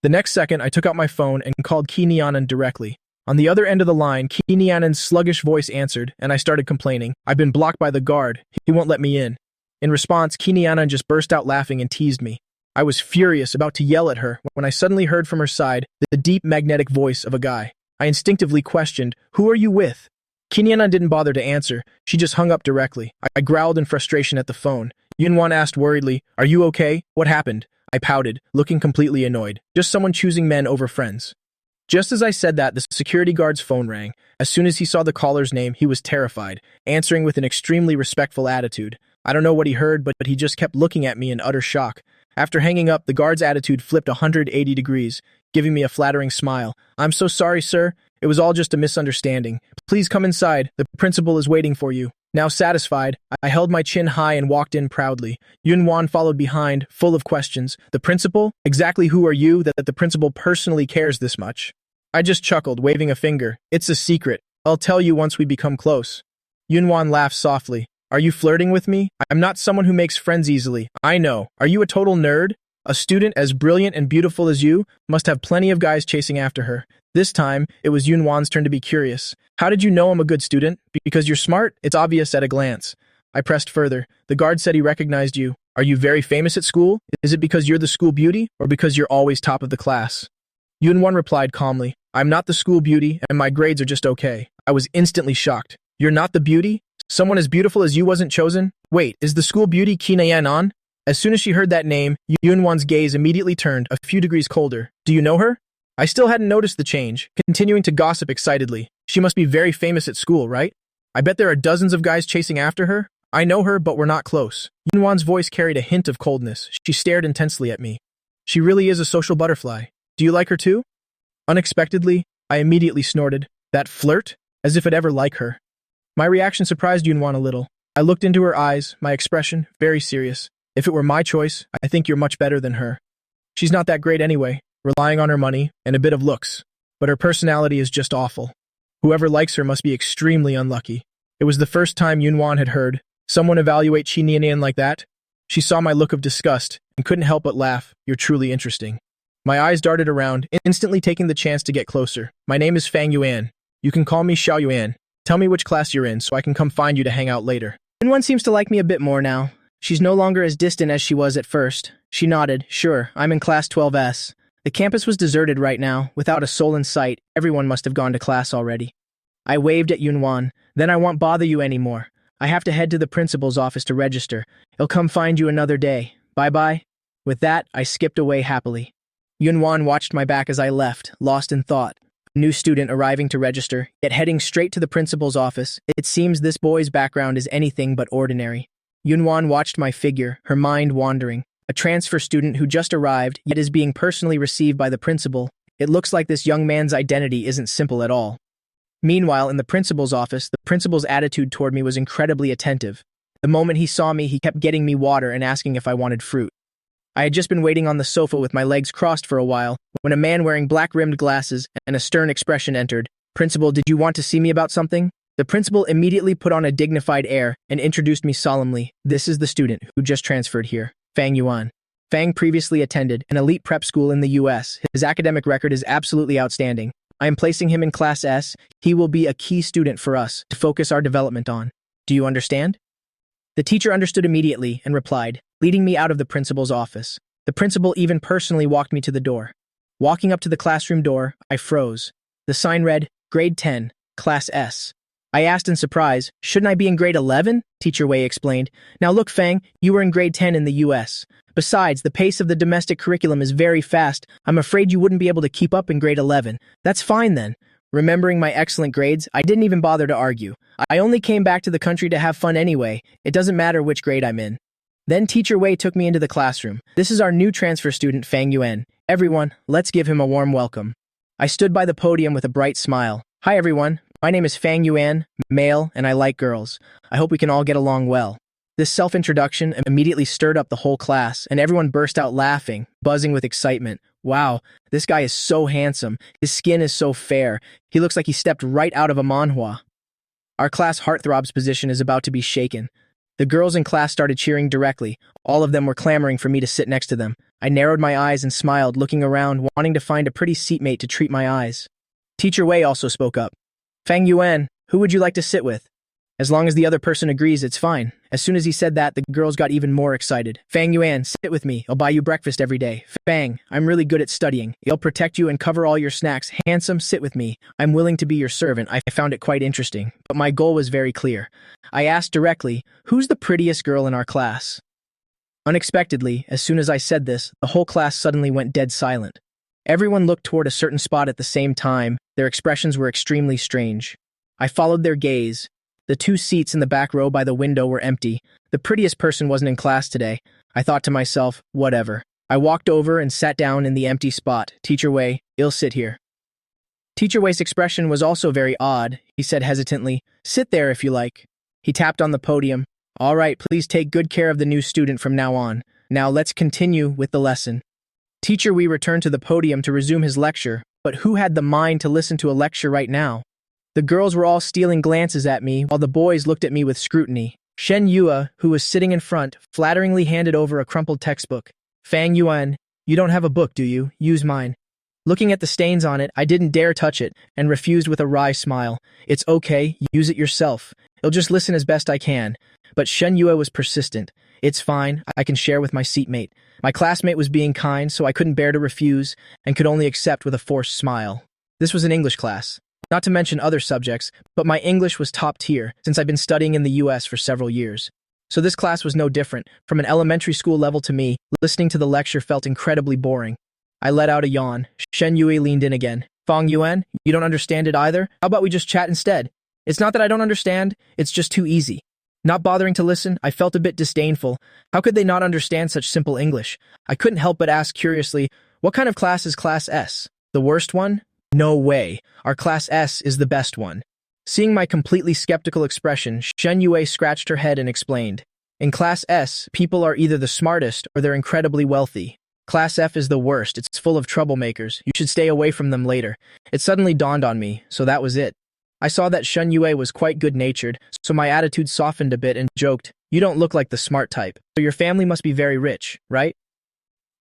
S1: The next second, I took out my phone and called Ki Nianan directly. On the other end of the line, Ki Nianan's sluggish voice answered, and I started complaining. "I've been blocked by the guard. He won't let me in." In response, Ki Nianan just burst out laughing and teased me. I was furious, about to yell at her, when I suddenly heard from her side the deep, magnetic voice of a guy. I instinctively questioned, "Who are you with?" Ki Nianan didn't bother to answer. She just hung up directly. I growled in frustration at the phone. Yunwan asked worriedly, "Are you okay? What happened?" I pouted, looking completely annoyed. Just someone choosing men over friends. Just as I said that, the security guard's phone rang. As soon as he saw the caller's name, he was terrified, answering with an extremely respectful attitude. I don't know what he heard, but he just kept looking at me in utter shock. After hanging up, the guard's attitude flipped 180 degrees, giving me a flattering smile. "I'm so sorry, sir. It was all just a misunderstanding. Please come inside. The principal is waiting for you." Now satisfied, I held my chin high and walked in proudly. Yunwan followed behind, full of questions. "The principal? Exactly who are you that the principal personally cares this much?" I just chuckled, waving a finger. "It's a secret. I'll tell you once we become close." Yunwan laughed softly. "Are you flirting with me? I'm not someone who makes friends easily. I know. Are you a total nerd? A student as brilliant and beautiful as you must have plenty of guys chasing after her." This time, it was Yunwan's turn to be curious. "How did you know I'm a good student? Because you're smart? It's obvious at a glance." I pressed further. "The guard said he recognized you. Are you very famous at school? Is it because you're the school beauty, or because you're always top of the class?" Yunwan replied calmly, "I'm not the school beauty, and my grades are just okay." I was instantly shocked. "You're not the beauty? Someone as beautiful as you wasn't chosen? Wait, is the school beauty Ki Nianan?" As soon as she heard that name, Yunwan's gaze immediately turned a few degrees colder. "Do you know her?" I still hadn't noticed the change, continuing to gossip excitedly. "She must be very famous at school, right? I bet there are dozens of guys chasing after her." "I know her, but we're not close." Yunwan's voice carried a hint of coldness. She stared intensely at me. "She really is a social butterfly. Do you like her too?" Unexpectedly, I immediately snorted. "That flirt? As if I'd ever like her." My reaction surprised Yunwan a little. I looked into her eyes, my expression very serious. "If it were my choice, I think you're much better than her. She's not that great anyway, relying on her money and a bit of looks. But her personality is just awful. Whoever likes her must be extremely unlucky." It was the first time Yunwan had heard someone evaluate Chi Nian like that. She saw my look of disgust and couldn't help but laugh. "You're truly interesting." My eyes darted around, instantly taking the chance to get closer. "My name is Fang Yuan. You can call me Xiao Yuan. Tell me which class you're in so I can come find you to hang out later." Yunwan seems to like me a bit more now. She's no longer as distant as she was at first. She nodded. "Sure, I'm in class 12S. The campus was deserted right now, without a soul in sight. Everyone must have gone to class already." I waved at Yunwan. "Then I won't bother you anymore. I have to head to the principal's office to register. He'll come find you another day. Bye-bye." With that, I skipped away happily. Yunwan watched my back as I left, lost in thought. A new student arriving to register, yet heading straight to the principal's office. It seems this boy's background is anything but ordinary. Yunwan watched my figure, her mind wandering. A transfer student who just arrived, yet is being personally received by the principal. It looks like this young man's identity isn't simple at all. Meanwhile, in the principal's office, the principal's attitude toward me was incredibly attentive. The moment he saw me, he kept getting me water and asking if I wanted fruit. I had just been waiting on the sofa with my legs crossed for a while, when a man wearing black-rimmed glasses and a stern expression entered. "Principal, did you want to see me about something?" The principal immediately put on a dignified air and introduced me solemnly. "This is the student who just transferred here, Fang Yuan. Fang previously attended an elite prep school in the US. His academic record is absolutely outstanding. I am placing him in Class S. He will be a key student for us to focus our development on. Do you understand?" The teacher understood immediately and replied, leading me out of the principal's office. The principal even personally walked me to the door. Walking up to the classroom door, I froze. The sign read, Grade 10, Class S. I asked in surprise, "Shouldn't I be in grade 11? Teacher Wei explained. "Now look, Fang, you were in grade 10 in the US. Besides, the pace of the domestic curriculum is very fast. I'm afraid you wouldn't be able to keep up in grade 11. That's fine then." Remembering my excellent grades, I didn't even bother to argue. I only came back to the country to have fun anyway. It doesn't matter which grade I'm in. Then Teacher Wei took me into the classroom. "This is our new transfer student, Fang Yuan. Everyone, let's give him a warm welcome." I stood by the podium with a bright smile. "Hi everyone, my name is Fang Yuan, male, and I like girls. I hope we can all get along well." This self-introduction immediately stirred up the whole class, and everyone burst out laughing, buzzing with excitement. Wow, this guy is so handsome. His skin is so fair. He looks like he stepped right out of a manhwa. Our class heartthrob's position is about to be shaken. The girls in class started cheering directly. All of them were clamoring for me to sit next to them. I narrowed my eyes and smiled, looking around, wanting to find a pretty seatmate to treat my eyes. Teacher Wei also spoke up. Fang Yuan, who would you like to sit with? As long as the other person agrees, it's fine. As soon as he said that, the girls got even more excited. Fang Yuan, sit with me. I'll buy you breakfast every day. Fang, I'm really good at studying. I'll protect you and cover all your snacks. Handsome, sit with me. I'm willing to be your servant. I found it quite interesting, but my goal was very clear. I asked directly, who's the prettiest girl in our class? Unexpectedly, as soon as I said this, the whole class suddenly went dead silent. Everyone looked toward a certain spot at the same time. Their expressions were extremely strange. I followed their gaze. The 2 seats in the back row by the window were empty. The prettiest person wasn't in class today. I thought to myself, whatever. I walked over and sat down in the empty spot. Teacher Wei, I'll sit here. Teacher Wei's expression was also very odd. He said hesitantly, sit there if you like. He tapped on the podium. All right, please take good care of the new student from now on. Now let's continue with the lesson. Teacher Wei returned to the podium to resume his lecture, but who had the mind to listen to a lecture right now? The girls were all stealing glances at me, while the boys looked at me with scrutiny. Shen Yue, who was sitting in front, flatteringly handed over a crumpled textbook. Fang Yuan, you don't have a book, do you? Use mine. Looking at the stains on it, I didn't dare touch it, and refused with a wry smile. It's okay, use it yourself. I'll just listen as best I can. But Shen Yue was persistent. It's fine, I can share with my seatmate. My classmate was being kind, so I couldn't bear to refuse, and could only accept with a forced smile. This was an English class. Not to mention other subjects, but my English was top tier since I've been studying in the US for several years. So this class was no different. From an elementary school level to me, listening to the lecture felt incredibly boring. I let out a yawn. Shen Yue leaned in again. Fang Yuan, you don't understand it either? How about we just chat instead? It's not that I don't understand, it's just too easy. Not bothering to listen, I felt a bit disdainful. How could they not understand such simple English? I couldn't help but ask curiously, what kind of class is Class S? The worst one? No way. Our Class S is the best one. Seeing my completely skeptical expression, Shen Yue scratched her head and explained. In Class S, people are either the smartest or they're incredibly wealthy. Class F is the worst. It's full of troublemakers. You should stay away from them later. It suddenly dawned on me, so that was it. I saw that Shen Yue was quite good-natured, so my attitude softened a bit and joked, you don't look like the smart type, so your family must be very rich, right?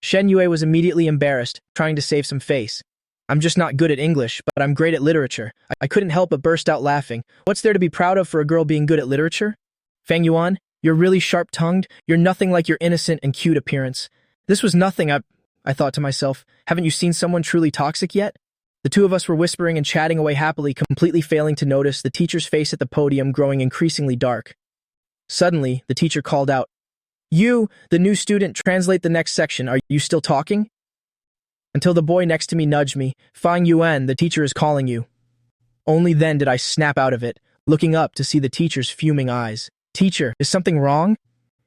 S1: Shen Yue was immediately embarrassed, trying to save some face. I'm just not good at English, but I'm great at literature. I couldn't help but burst out laughing. What's there to be proud of for a girl being good at literature? Fang Yuan, you're really sharp-tongued. You're nothing like your innocent and cute appearance. This was nothing, I thought to myself. Haven't you seen someone truly toxic yet? The 2 of us were whispering and chatting away happily, completely failing to notice the teacher's face at the podium growing increasingly dark. Suddenly, the teacher called out, You, the new student, translate the next section. Are you still talking? Until the boy next to me nudged me. Fang Yuan, the teacher is calling you. Only then did I snap out of it, looking up to see the teacher's fuming eyes. Teacher, is something wrong?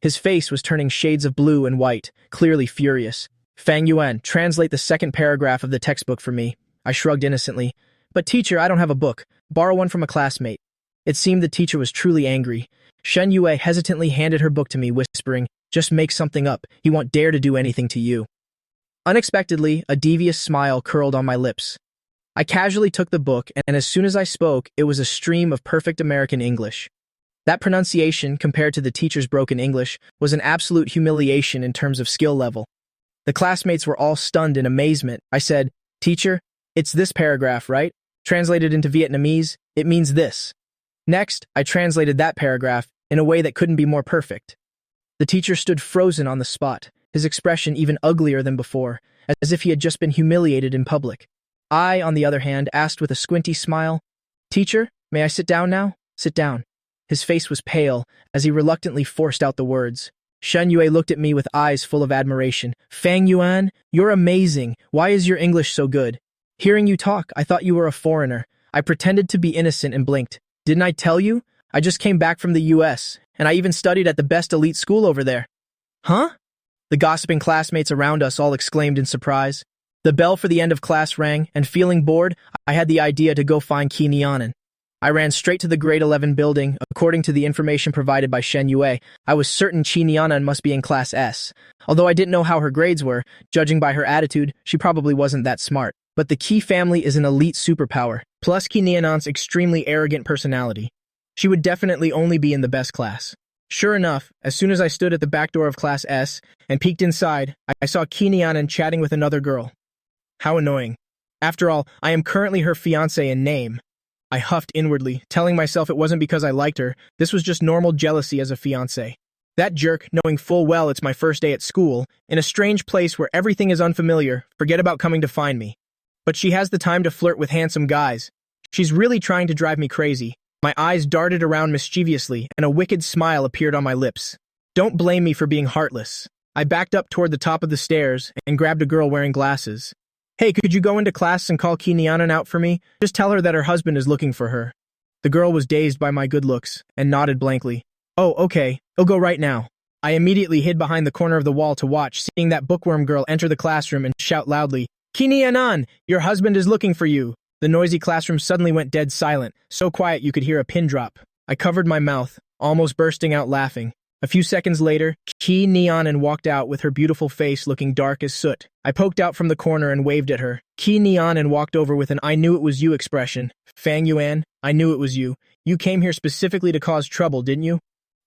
S1: His face was turning shades of blue and white, clearly furious. Fang Yuan, translate the second paragraph of the textbook for me. I shrugged innocently. But teacher, I don't have a book. Borrow one from a classmate. It seemed the teacher was truly angry. Shen Yue hesitantly handed her book to me, whispering, Just make something up. He won't dare to do anything to you. Unexpectedly, a devious smile curled on my lips. I casually took the book, and as soon as I spoke, it was a stream of perfect American English. That pronunciation, compared to the teacher's broken English, was an absolute humiliation in terms of skill level. The classmates were all stunned in amazement. I said, Teacher, it's this paragraph, right? Translated into Vietnamese, it means this. Next, I translated that paragraph in a way that couldn't be more perfect. The teacher stood frozen on the spot, his expression even uglier than before, as if he had just been humiliated in public. I, on the other hand, asked with a squinty smile, Teacher, may I sit down now? Sit down. His face was pale, as he reluctantly forced out the words. Shen Yue looked at me with eyes full of admiration. Fang Yuan, you're amazing. Why is your English so good? Hearing you talk, I thought you were a foreigner. I pretended to be innocent and blinked. Didn't I tell you? I just came back from the US, and I even studied at the best elite school over there. Huh? The gossiping classmates around us all exclaimed in surprise. The bell for the end of class rang, and feeling bored, I had the idea to go find Ki Nianen. I ran straight to the grade 11 building. According to the information provided by Shen Yue, I was certain Qi Nianan must be in Class S. Although I didn't know how her grades were, judging by her attitude, she probably wasn't that smart. But the Qi family is an elite superpower, plus Qi Nianan's extremely arrogant personality. She would definitely only be in the best class. Sure enough, as soon as I stood at the back door of Class S and peeked inside, I saw Qi Nianan chatting with another girl. How annoying. After all, I am currently her fiancé in name. I huffed inwardly, telling myself it wasn't because I liked her, this was just normal jealousy as a fiancé. That jerk, knowing full well it's my first day at school, in a strange place where everything is unfamiliar, forget about coming to find me. But she has the time to flirt with handsome guys. She's really trying to drive me crazy. My eyes darted around mischievously, and a wicked smile appeared on my lips. Don't blame me for being heartless. I backed up toward the top of the stairs and grabbed a girl wearing glasses. Hey, could you go into class and call Qi Nianan out for me? Just tell her that her husband is looking for her. The girl was dazed by my good looks and nodded blankly. Oh, okay, I'll go right now. I immediately hid behind the corner of the wall to watch, seeing that bookworm girl enter the classroom and shout loudly, Qi Nianan, your husband is looking for you. The noisy classroom suddenly went dead silent, so quiet you could hear a pin drop. I covered my mouth, almost bursting out laughing. A few seconds later, Qi Nianan walked out with her beautiful face looking dark as soot. I poked out from the corner and waved at her. Qi Nianan walked over with an I knew it was you expression. Fang Yuan, I knew it was you. You came here specifically to cause trouble, didn't you?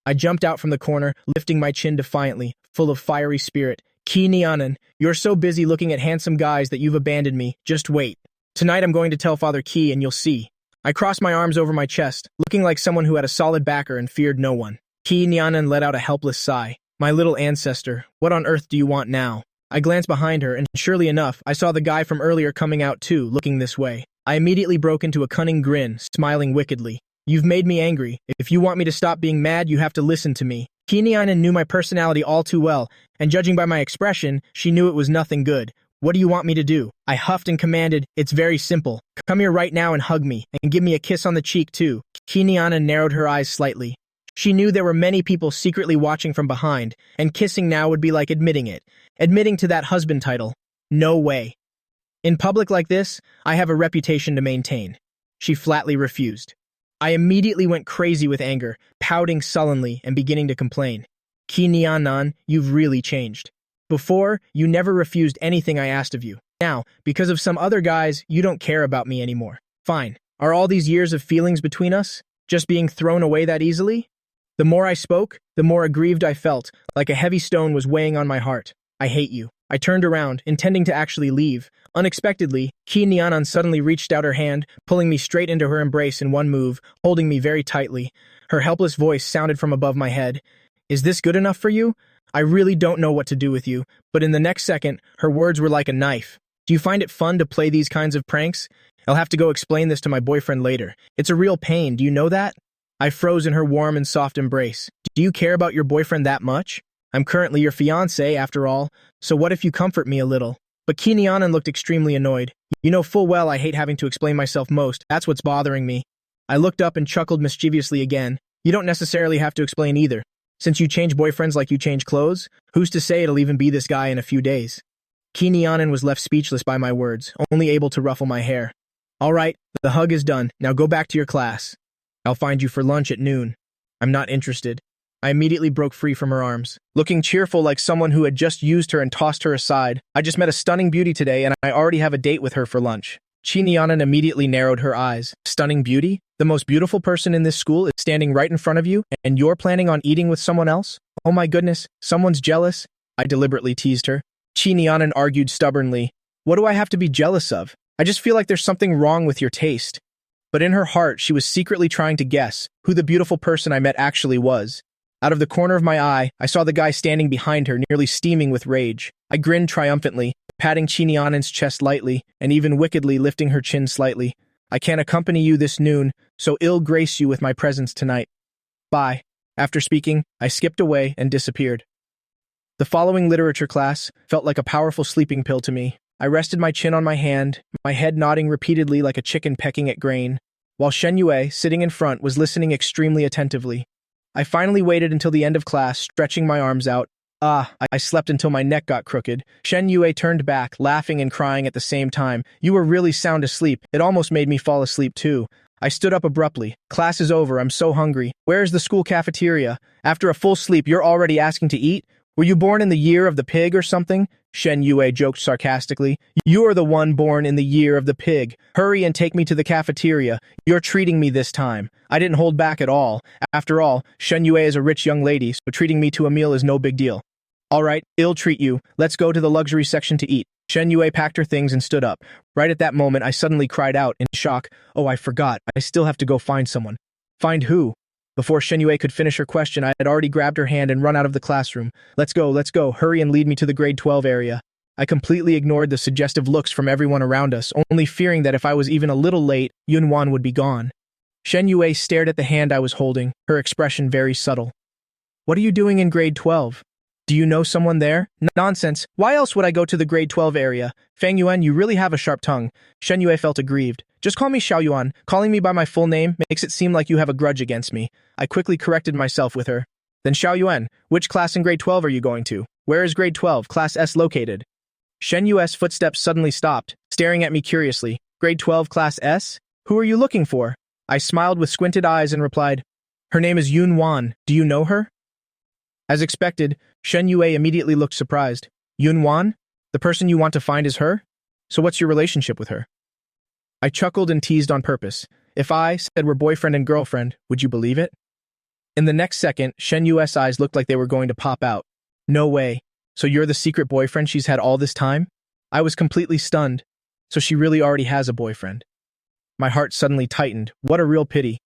S1: I jumped out from the corner, lifting my chin defiantly, full of fiery spirit. Qi Nianan, you're so busy looking at handsome guys that you've abandoned me. Just wait. Tonight I'm going to tell Father Qi and you'll see. I crossed my arms over my chest, looking like someone who had a solid backer and feared no one. Qi Nianan let out a helpless sigh. My little ancestor, what on earth do you want now? I glanced behind her and surely enough, I saw the guy from earlier coming out too, looking this way. I immediately broke into a cunning grin, smiling wickedly. You've made me angry. If you want me to stop being mad, you have to listen to me. Qi Nianan knew my personality all too well, and judging by my expression, she knew it was nothing good. What do you want me to do? I huffed and commanded, it's very simple. Come here right now and hug me, and give me a kiss on the cheek too. Qi Nianan narrowed her eyes slightly. She knew there were many people secretly watching from behind, and kissing now would be like admitting it. Admitting to that husband title. No way. In public like this, I have a reputation to maintain. She flatly refused. I immediately went crazy with anger, pouting sullenly and beginning to complain. Qi Nianan, you've really changed. Before, you never refused anything I asked of you. Now, because of some other guys, you don't care about me anymore. Fine. Are all these years of feelings between us just being thrown away that easily? The more I spoke, the more aggrieved I felt, like a heavy stone was weighing on my heart. I hate you. I turned around, intending to actually leave. Unexpectedly, Qi Nianan suddenly reached out her hand, pulling me straight into her embrace in one move, holding me very tightly. Her helpless voice sounded from above my head. Is this good enough for you? I really don't know what to do with you, but in the next second, her words were like a knife. Do you find it fun to play these kinds of pranks? I'll have to go explain this to my boyfriend later. It's a real pain, do you know that? I froze in her warm and soft embrace. Do you care about your boyfriend that much? I'm currently your fiancé, after all, so what if you comfort me a little? But Qi Nianan looked extremely annoyed. You know full well I hate having to explain myself most, that's what's bothering me. I looked up and chuckled mischievously again. You don't necessarily have to explain either. Since you change boyfriends like you change clothes, who's to say it'll even be this guy in a few days? Qi Nianan was left speechless by my words, only able to ruffle my hair. All right, the hug is done, now go back to your class. I'll find you for lunch at noon. I'm not interested. I immediately broke free from her arms. Looking cheerful like someone who had just used her and tossed her aside, I just met a stunning beauty today and I already have a date with her for lunch. Qi Nianan immediately narrowed her eyes. Stunning beauty? The most beautiful person in this school is standing right in front of you, and you're planning on eating with someone else? Oh my goodness, someone's jealous? I deliberately teased her. Qi Nianan argued stubbornly. What do I have to be jealous of? I just feel like there's something wrong with your taste. But in her heart, she was secretly trying to guess who the beautiful person I met actually was. Out of the corner of my eye, I saw the guy standing behind her, nearly steaming with rage. I grinned triumphantly, patting Qi Nianan's chest lightly, and even wickedly lifting her chin slightly. I can't accompany you this noon, so ill-grace you with my presence tonight. Bye. After speaking, I skipped away and disappeared. The following literature class felt like a powerful sleeping pill to me. I rested my chin on my hand, my head nodding repeatedly like a chicken pecking at grain, while Shen Yue, sitting in front, was listening extremely attentively. I finally waited until the end of class, stretching my arms out. I slept until my neck got crooked. Shen Yue turned back, laughing and crying at the same time. You were really sound asleep. It almost made me fall asleep too. I stood up abruptly. Class is over, I'm so hungry. Where is the school cafeteria? After a full sleep, you're already asking to eat? Were you born in the year of the pig or something? Shen Yue joked sarcastically. You are the one born in the year of the pig. Hurry and take me to the cafeteria. You're treating me this time. I didn't hold back at all. After all, Shen Yue is a rich young lady, so treating me to a meal is no big deal. All right, I'll treat you. Let's go to the luxury section to eat. Shen Yue packed her things and stood up. Right at that moment, I suddenly cried out in shock. Oh, I forgot. I still have to go find someone. Find who? Before Shen Yue could finish her question, I had already grabbed her hand and run out of the classroom. Let's go, hurry and lead me to the grade 12 area. I completely ignored the suggestive looks from everyone around us, only fearing that if I was even a little late, Yunwan would be gone. Shen Yue stared at the hand I was holding, her expression very subtle. What are you doing in grade 12? Do you know someone there? Nonsense. Why else would I go to the grade 12 area? Fang Yuan, you really have a sharp tongue. Shen Yue felt aggrieved. Just call me Xiao Yuan. Calling me by my full name makes it seem like you have a grudge against me. I quickly corrected myself with her. Then Xiao Yuan, which class in grade 12 are you going to? Where is grade 12, class S located? Shen Yue's footsteps suddenly stopped, staring at me curiously. Grade 12, class S? Who are you looking for? I smiled with squinted eyes and replied, her name is Yun Wan. Do you know her? As expected, Shen Yue immediately looked surprised. Yun Wan? The person you want to find is her? So what's your relationship with her? I chuckled and teased on purpose. If I said we're boyfriend and girlfriend, would you believe it? In the next second, Shen Yue's eyes looked like they were going to pop out. No way. So you're the secret boyfriend she's had all this time? I was completely stunned. So she really already has a boyfriend. My heart suddenly tightened. What a real pity.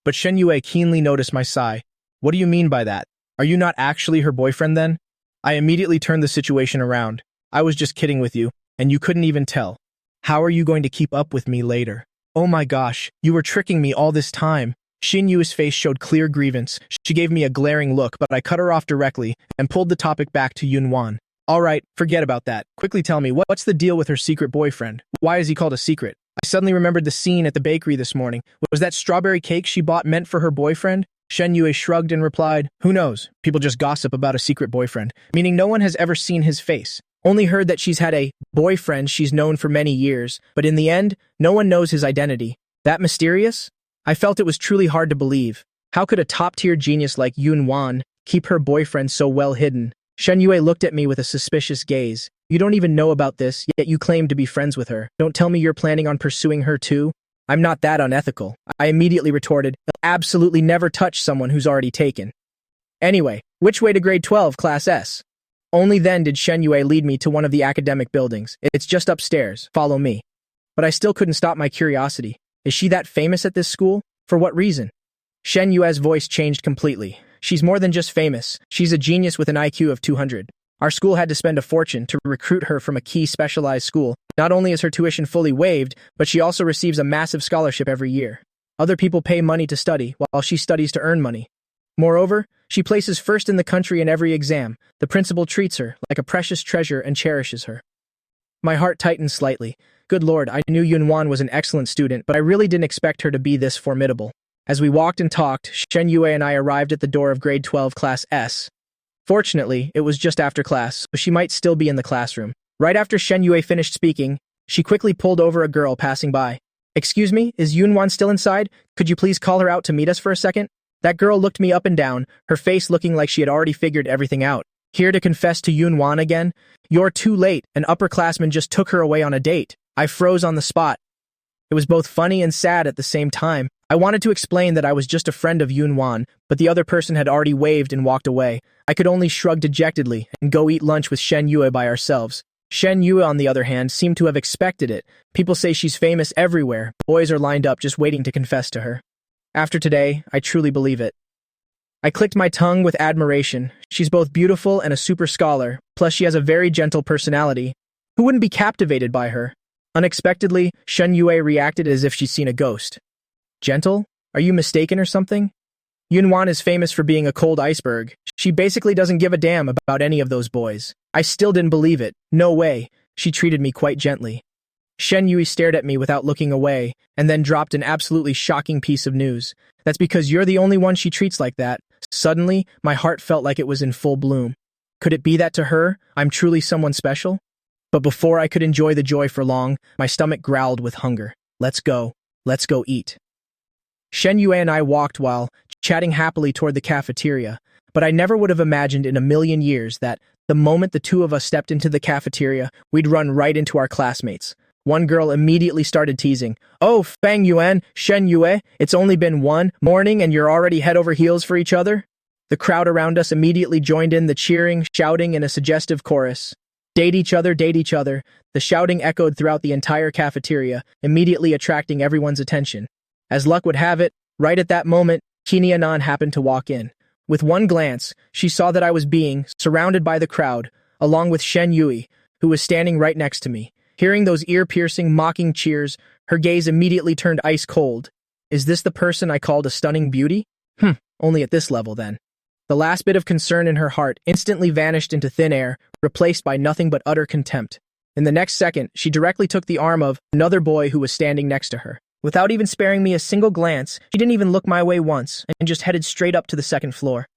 S1: But Shen Yue keenly noticed my sigh. What do you mean by that? Are you not actually her boyfriend then? I immediately turned the situation around. I was just kidding with you, and you couldn't even tell. How are you going to keep up with me later? Oh my gosh, you were tricking me all this time. Shen Yue's face showed clear grievance. She gave me a glaring look, but I cut her off directly and pulled the topic back to Yun Wan. All right, forget about that. Quickly tell me, what's the deal with her secret boyfriend? Why is he called a secret? I suddenly remembered the scene at the bakery this morning. Was that strawberry cake she bought meant for her boyfriend? Shen Yue shrugged and replied, who knows? People just gossip about a secret boyfriend, meaning no one has ever seen his face. Only heard that she's had a boyfriend she's known for many years, but in the end, no one knows his identity. That mysterious? I felt it was truly hard to believe. How could a top-tier genius like Yun Wan keep her boyfriend so well hidden? Shen Yue looked at me with a suspicious gaze. You don't even know about this, yet you claim to be friends with her. Don't tell me you're planning on pursuing her too? I'm not that unethical. I immediately retorted, I'll absolutely never touch someone who's already taken. Anyway, which way to grade 12, class S? Only then did Shen Yue lead me to one of the academic buildings. It's just upstairs. Follow me. But I still couldn't stop my curiosity. Is she that famous at this school? For what reason? Shen Yue's voice changed completely. She's more than just famous. She's a genius with an IQ of 200. Our school had to spend a fortune to recruit her from a key specialized school. Not only is her tuition fully waived, but she also receives a massive scholarship every year. Other people pay money to study, while she studies to earn money. Moreover, she places first in the country in every exam. The principal treats her like a precious treasure and cherishes her. My heart tightened slightly. Good Lord, I knew Yun Wan was an excellent student, but I really didn't expect her to be this formidable. As we walked and talked, Shen Yue and I arrived at the door of grade 12 class S. Fortunately, it was just after class, so she might still be in the classroom. Right after Shen Yue finished speaking, she quickly pulled over a girl passing by. Excuse me, is Yun Wan still inside? Could you please call her out to meet us for a second? That girl looked me up and down, her face looking like she had already figured everything out. Here to confess to Yun Wan again? You're too late, an upperclassman just took her away on a date. I froze on the spot. It was both funny and sad at the same time. I wanted to explain that I was just a friend of Yun Wan, but the other person had already waved and walked away. I could only shrug dejectedly and go eat lunch with Shen Yue by ourselves. Shen Yue, on the other hand, seemed to have expected it. People say she's famous everywhere. Boys are lined up just waiting to confess to her. After today, I truly believe it. I clicked my tongue with admiration. She's both beautiful and a super scholar, plus she has a very gentle personality. Who wouldn't be captivated by her? Unexpectedly, Shen Yue reacted as if she'd seen a ghost. Gentle? Are you mistaken or something? Yun Wan is famous for being a cold iceberg. She basically doesn't give a damn about any of those boys. I still didn't believe it. No way. She treated me quite gently. Shen Yue stared at me without looking away, and then dropped an absolutely shocking piece of news. That's because you're the only one she treats like that. Suddenly, my heart felt like it was in full bloom. Could it be that to her, I'm truly someone special? But before I could enjoy the joy for long, my stomach growled with hunger. Let's go eat. Shen Yue and I walked while chatting happily toward the cafeteria, but I never would have imagined in a million years that the moment the two of us stepped into the cafeteria, we'd run right into our classmates. One girl immediately started teasing. "Oh, Fang Yuan, Shen Yue, it's only been one morning and you're already head over heels for each other?" The crowd around us immediately joined in the cheering, shouting in a suggestive chorus. Date each other, date each other. The shouting echoed throughout the entire cafeteria, immediately attracting everyone's attention. As luck would have it, right at that moment, Qinianan happened to walk in. With one glance, she saw that I was being surrounded by the crowd, along with Shen Yue, who was standing right next to me. Hearing those ear-piercing, mocking cheers, her gaze immediately turned ice-cold. Is this the person I called a stunning beauty? Only at this level, then. The last bit of concern in her heart instantly vanished into thin air, replaced by nothing but utter contempt. In the next second, she directly took the arm of another boy who was standing next to her. Without even sparing me a single glance, she didn't even look my way once, and just headed straight up to the second floor.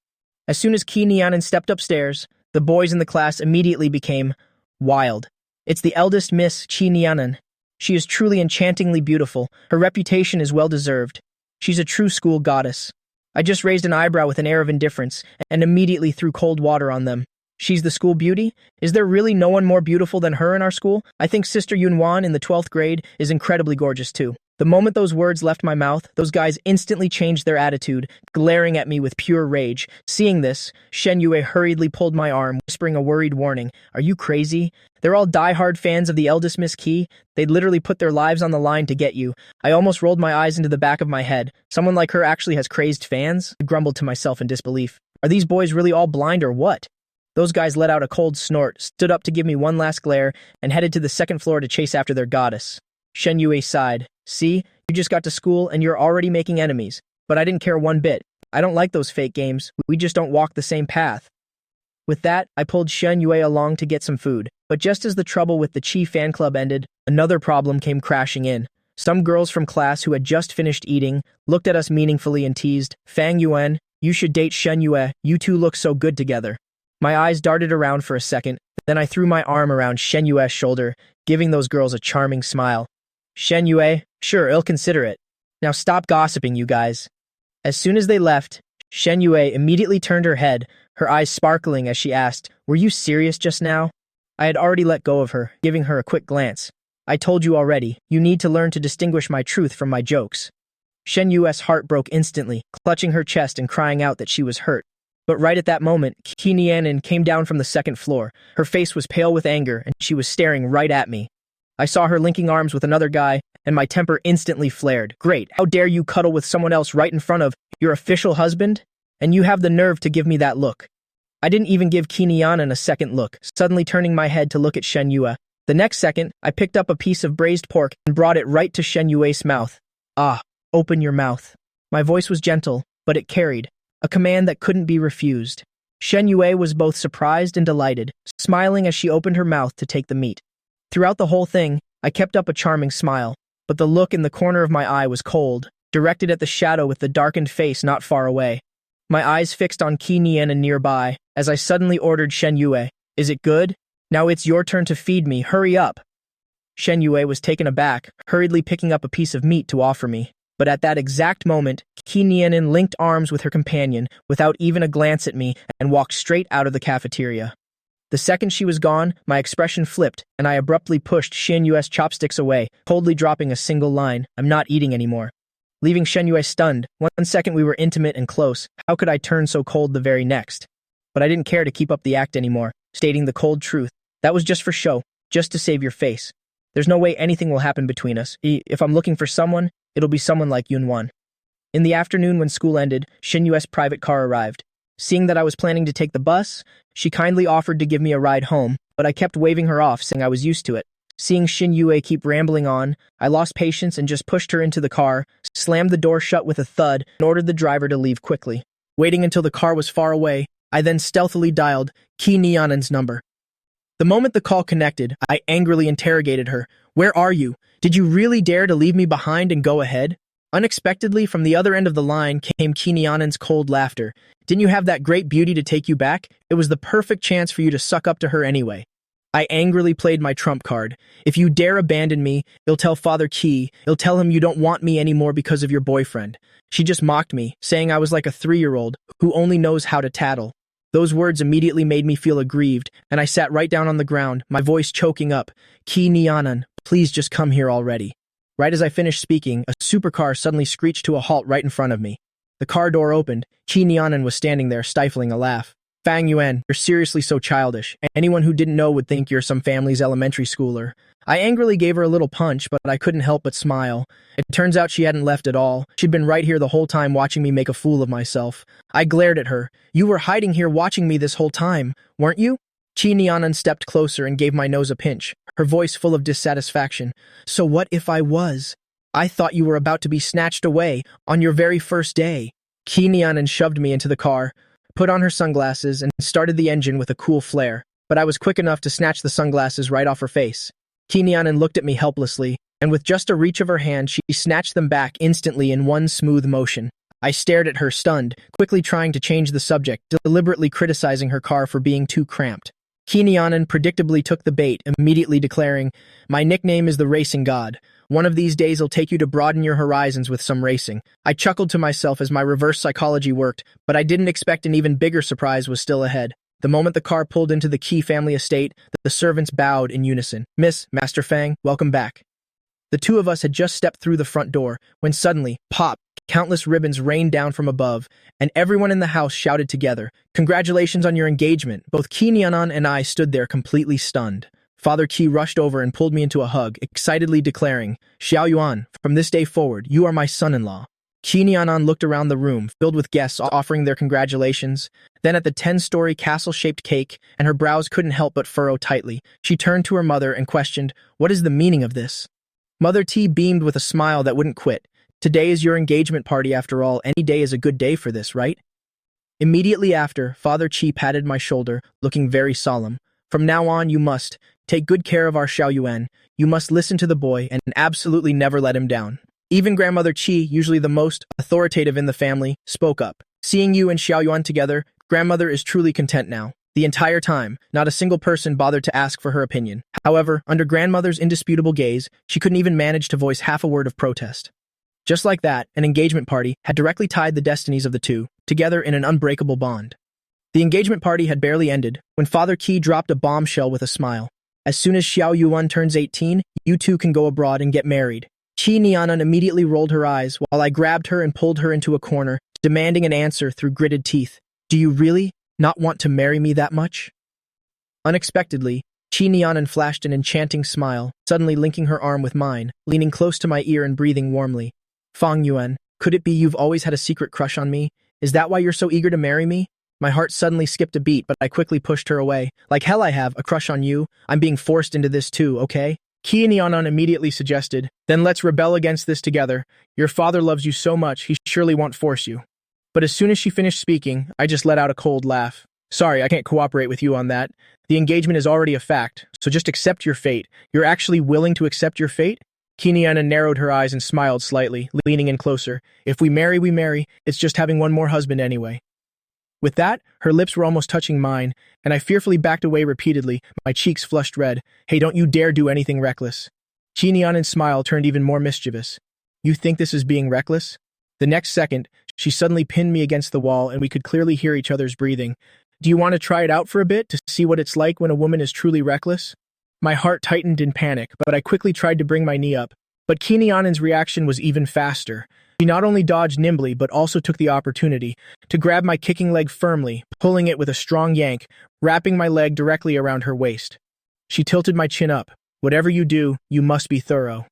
S1: As soon as Qinianan stepped upstairs, the boys in the class immediately became wild. It's the eldest Miss Qinianan. She is truly enchantingly beautiful. Her reputation is well-deserved. She's a true school goddess. I just raised an eyebrow with an air of indifference and immediately threw cold water on them. She's the school beauty? Is there really no one more beautiful than her in our school? I think Sister Yunwan in the 12th grade is incredibly gorgeous too. The moment those words left my mouth, those guys instantly changed their attitude, glaring at me with pure rage. Seeing this, Shen Yue hurriedly pulled my arm, whispering a worried warning. Are you crazy? They're all die-hard fans of the eldest Miss Qi. They'd literally put their lives on the line to get you. I almost rolled my eyes into the back of my head. Someone like her actually has crazed fans? I grumbled to myself in disbelief. Are these boys really all blind or what? Those guys let out a cold snort, stood up to give me one last glare, and headed to the second floor to chase after their goddess. Shen Yue sighed. See, you just got to school and you're already making enemies. But I didn't care one bit. I don't like those fake games. We just don't walk the same path. With that, I pulled Shen Yue along to get some food. But just as the trouble with the Qi fan club ended, another problem came crashing in. Some girls from class who had just finished eating looked at us meaningfully and teased, Fang Yuan, you should date Shen Yue. You two look so good together. My eyes darted around for a second, then I threw my arm around Shen Yue's shoulder, giving those girls a charming smile. Shen Yue, sure, I'll consider it. Now stop gossiping, you guys. As soon as they left, Shen Yue immediately turned her head, her eyes sparkling as she asked, were you serious just now? I had already let go of her, giving her a quick glance. I told you already, you need to learn to distinguish my truth from my jokes. Shen Yue's heart broke instantly, clutching her chest and crying out that she was hurt. But right at that moment, Qinianan came down from the second floor. Her face was pale with anger, and she was staring right at me. I saw her linking arms with another guy, and my temper instantly flared. Great, how dare you cuddle with someone else right in front of your official husband? And you have the nerve to give me that look. I didn't even give Qinianan a second look, suddenly turning my head to look at Shen Yue. The next second, I picked up a piece of braised pork and brought it right to Shen Yue's mouth. Ah, open your mouth. My voice was gentle, but it carried. A command that couldn't be refused. Shen Yue was both surprised and delighted, smiling as she opened her mouth to take the meat. Throughout the whole thing, I kept up a charming smile, but the look in the corner of my eye was cold, directed at the shadow with the darkened face not far away. My eyes fixed on Qinianan nearby, as I suddenly ordered Shen Yue, is it good? Now it's your turn to feed me, hurry up. Shen Yue was taken aback, hurriedly picking up a piece of meat to offer me. But at that exact moment, Qinianan linked arms with her companion without even a glance at me and walked straight out of the cafeteria. The second she was gone, my expression flipped, and I abruptly pushed Shen Yue's chopsticks away, coldly dropping a single line, I'm not eating anymore. Leaving Shen Yue stunned. 1 second we were intimate and close, how could I turn so cold the very next? But I didn't care to keep up the act anymore, stating the cold truth. That was just for show, just to save your face. There's no way anything will happen between us. If I'm looking for someone, it'll be someone like Yunwan. In the afternoon when school ended, Shen Yue's private car arrived. Seeing that I was planning to take the bus, she kindly offered to give me a ride home, but I kept waving her off, saying I was used to it. Seeing Shen Yue keep rambling on, I lost patience and just pushed her into the car, slammed the door shut with a thud, and ordered the driver to leave quickly. Waiting until the car was far away, I then stealthily dialed Qinianan's number. The moment the call connected, I angrily interrogated her. Where are you? Did you really dare to leave me behind and go ahead? Unexpectedly, from the other end of the line came Qinianan's cold laughter. Didn't you have that great beauty to take you back? It was the perfect chance for you to suck up to her anyway. I angrily played my trump card. If you dare abandon me, you'll tell Father Key, you'll tell him you don't want me anymore because of your boyfriend. She just mocked me, saying I was like a 3-year-old who only knows how to tattle. Those words immediately made me feel aggrieved, and I sat right down on the ground, my voice choking up. Ki Nyanan, please just come here already. Right as I finished speaking, a supercar suddenly screeched to a halt right in front of me. The car door opened. Ki Nyanan was standing there, stifling a laugh. Fang Yuan, you're seriously so childish. Anyone who didn't know would think you're some family's elementary schooler. I angrily gave her a little punch, but I couldn't help but smile. It turns out she hadn't left at all. She'd been right here the whole time watching me make a fool of myself. I glared at her. You were hiding here watching me this whole time, weren't you? Chi Nyanan stepped closer and gave my nose a pinch, her voice full of dissatisfaction. So what if I was? I thought you were about to be snatched away on your very first day. Chi Nyanan shoved me into the car, put on her sunglasses, and started the engine with a cool flare, but I was quick enough to snatch the sunglasses right off her face. Ki Nyanan looked at me helplessly, and with just a reach of her hand, she snatched them back instantly in one smooth motion. I stared at her, stunned, quickly trying to change the subject, deliberately criticizing her car for being too cramped. Ki Nyanan predictably took the bait, immediately declaring, "My nickname is the Racing God. One of these days I'll take you to broaden your horizons with some racing." I chuckled to myself as my reverse psychology worked, but I didn't expect an even bigger surprise was still ahead. The moment the car pulled into the Key family estate, the servants bowed in unison. "Miss, Master Fang, welcome back." The two of us had just stepped through the front door, when suddenly, pop, countless ribbons rained down from above, and everyone in the house shouted together, "Congratulations on your engagement." Both Ki Nyanan and I stood there completely stunned. Father Ki rushed over and pulled me into a hug, excitedly declaring, "Xiao Yuan, from this day forward, you are my son-in-law." Ki Nyanan looked around the room, filled with guests offering their congratulations, then at the 10-story castle-shaped cake, and her brows couldn't help but furrow tightly. She turned to her mother and questioned, "What is the meaning of this?" Mother T beamed with a smile that wouldn't quit. "Today is your engagement party after all. Any day is a good day for this, right?" Immediately after, Father Chi patted my shoulder, looking very solemn. "From now on, you must take good care of our Xiao Yuan. You must listen to the boy and absolutely never let him down." Even Grandmother Chi, usually the most authoritative in the family, spoke up. "Seeing you and Xiao Yuan together, Grandmother is truly content now." The entire time, not a single person bothered to ask for her opinion. However, under Grandmother's indisputable gaze, she couldn't even manage to voice half a word of protest. Just like that, an engagement party had directly tied the destinies of the two, together in an unbreakable bond. The engagement party had barely ended, when Father Ki dropped a bombshell with a smile. "As soon as Xiao Yuan turns 18, you two can go abroad and get married." Chi Nyanan immediately rolled her eyes while I grabbed her and pulled her into a corner, demanding an answer through gritted teeth. "Do you really not want to marry me that much?" Unexpectedly, Chi Nyanan flashed an enchanting smile, suddenly linking her arm with mine, leaning close to my ear and breathing warmly. "Fang Yuan, could it be you've always had a secret crush on me? Is that why you're so eager to marry me?" My heart suddenly skipped a beat, but I quickly pushed her away. "Like hell I have, a crush on you. I'm being forced into this too, okay?" Ki Nyanan immediately suggested, "Then let's rebel against this together. Your father loves you so much, he surely won't force you." But as soon as she finished speaking, I just let out a cold laugh. "Sorry, I can't cooperate with you on that. The engagement is already a fact, so just accept your fate. You're actually willing to accept your fate?" Ki Nyanan narrowed her eyes and smiled slightly, leaning in closer. "If we marry, we marry. It's just having one more husband anyway." With that, her lips were almost touching mine, and I fearfully backed away repeatedly, my cheeks flushed red. "Hey, don't you dare do anything reckless." Chi Nyanan's smile turned even more mischievous. "You think this is being reckless?" The next second, she suddenly pinned me against the wall and we could clearly hear each other's breathing. "Do you want to try it out for a bit to see what it's like when a woman is truly reckless?" My heart tightened in panic, but I quickly tried to bring my knee up. But Ki Nyanan's reaction was even faster. She not only dodged nimbly, but also took the opportunity to grab my kicking leg firmly, pulling it with a strong yank, wrapping my leg directly around her waist. She tilted my chin up. "Whatever you do, you must be thorough.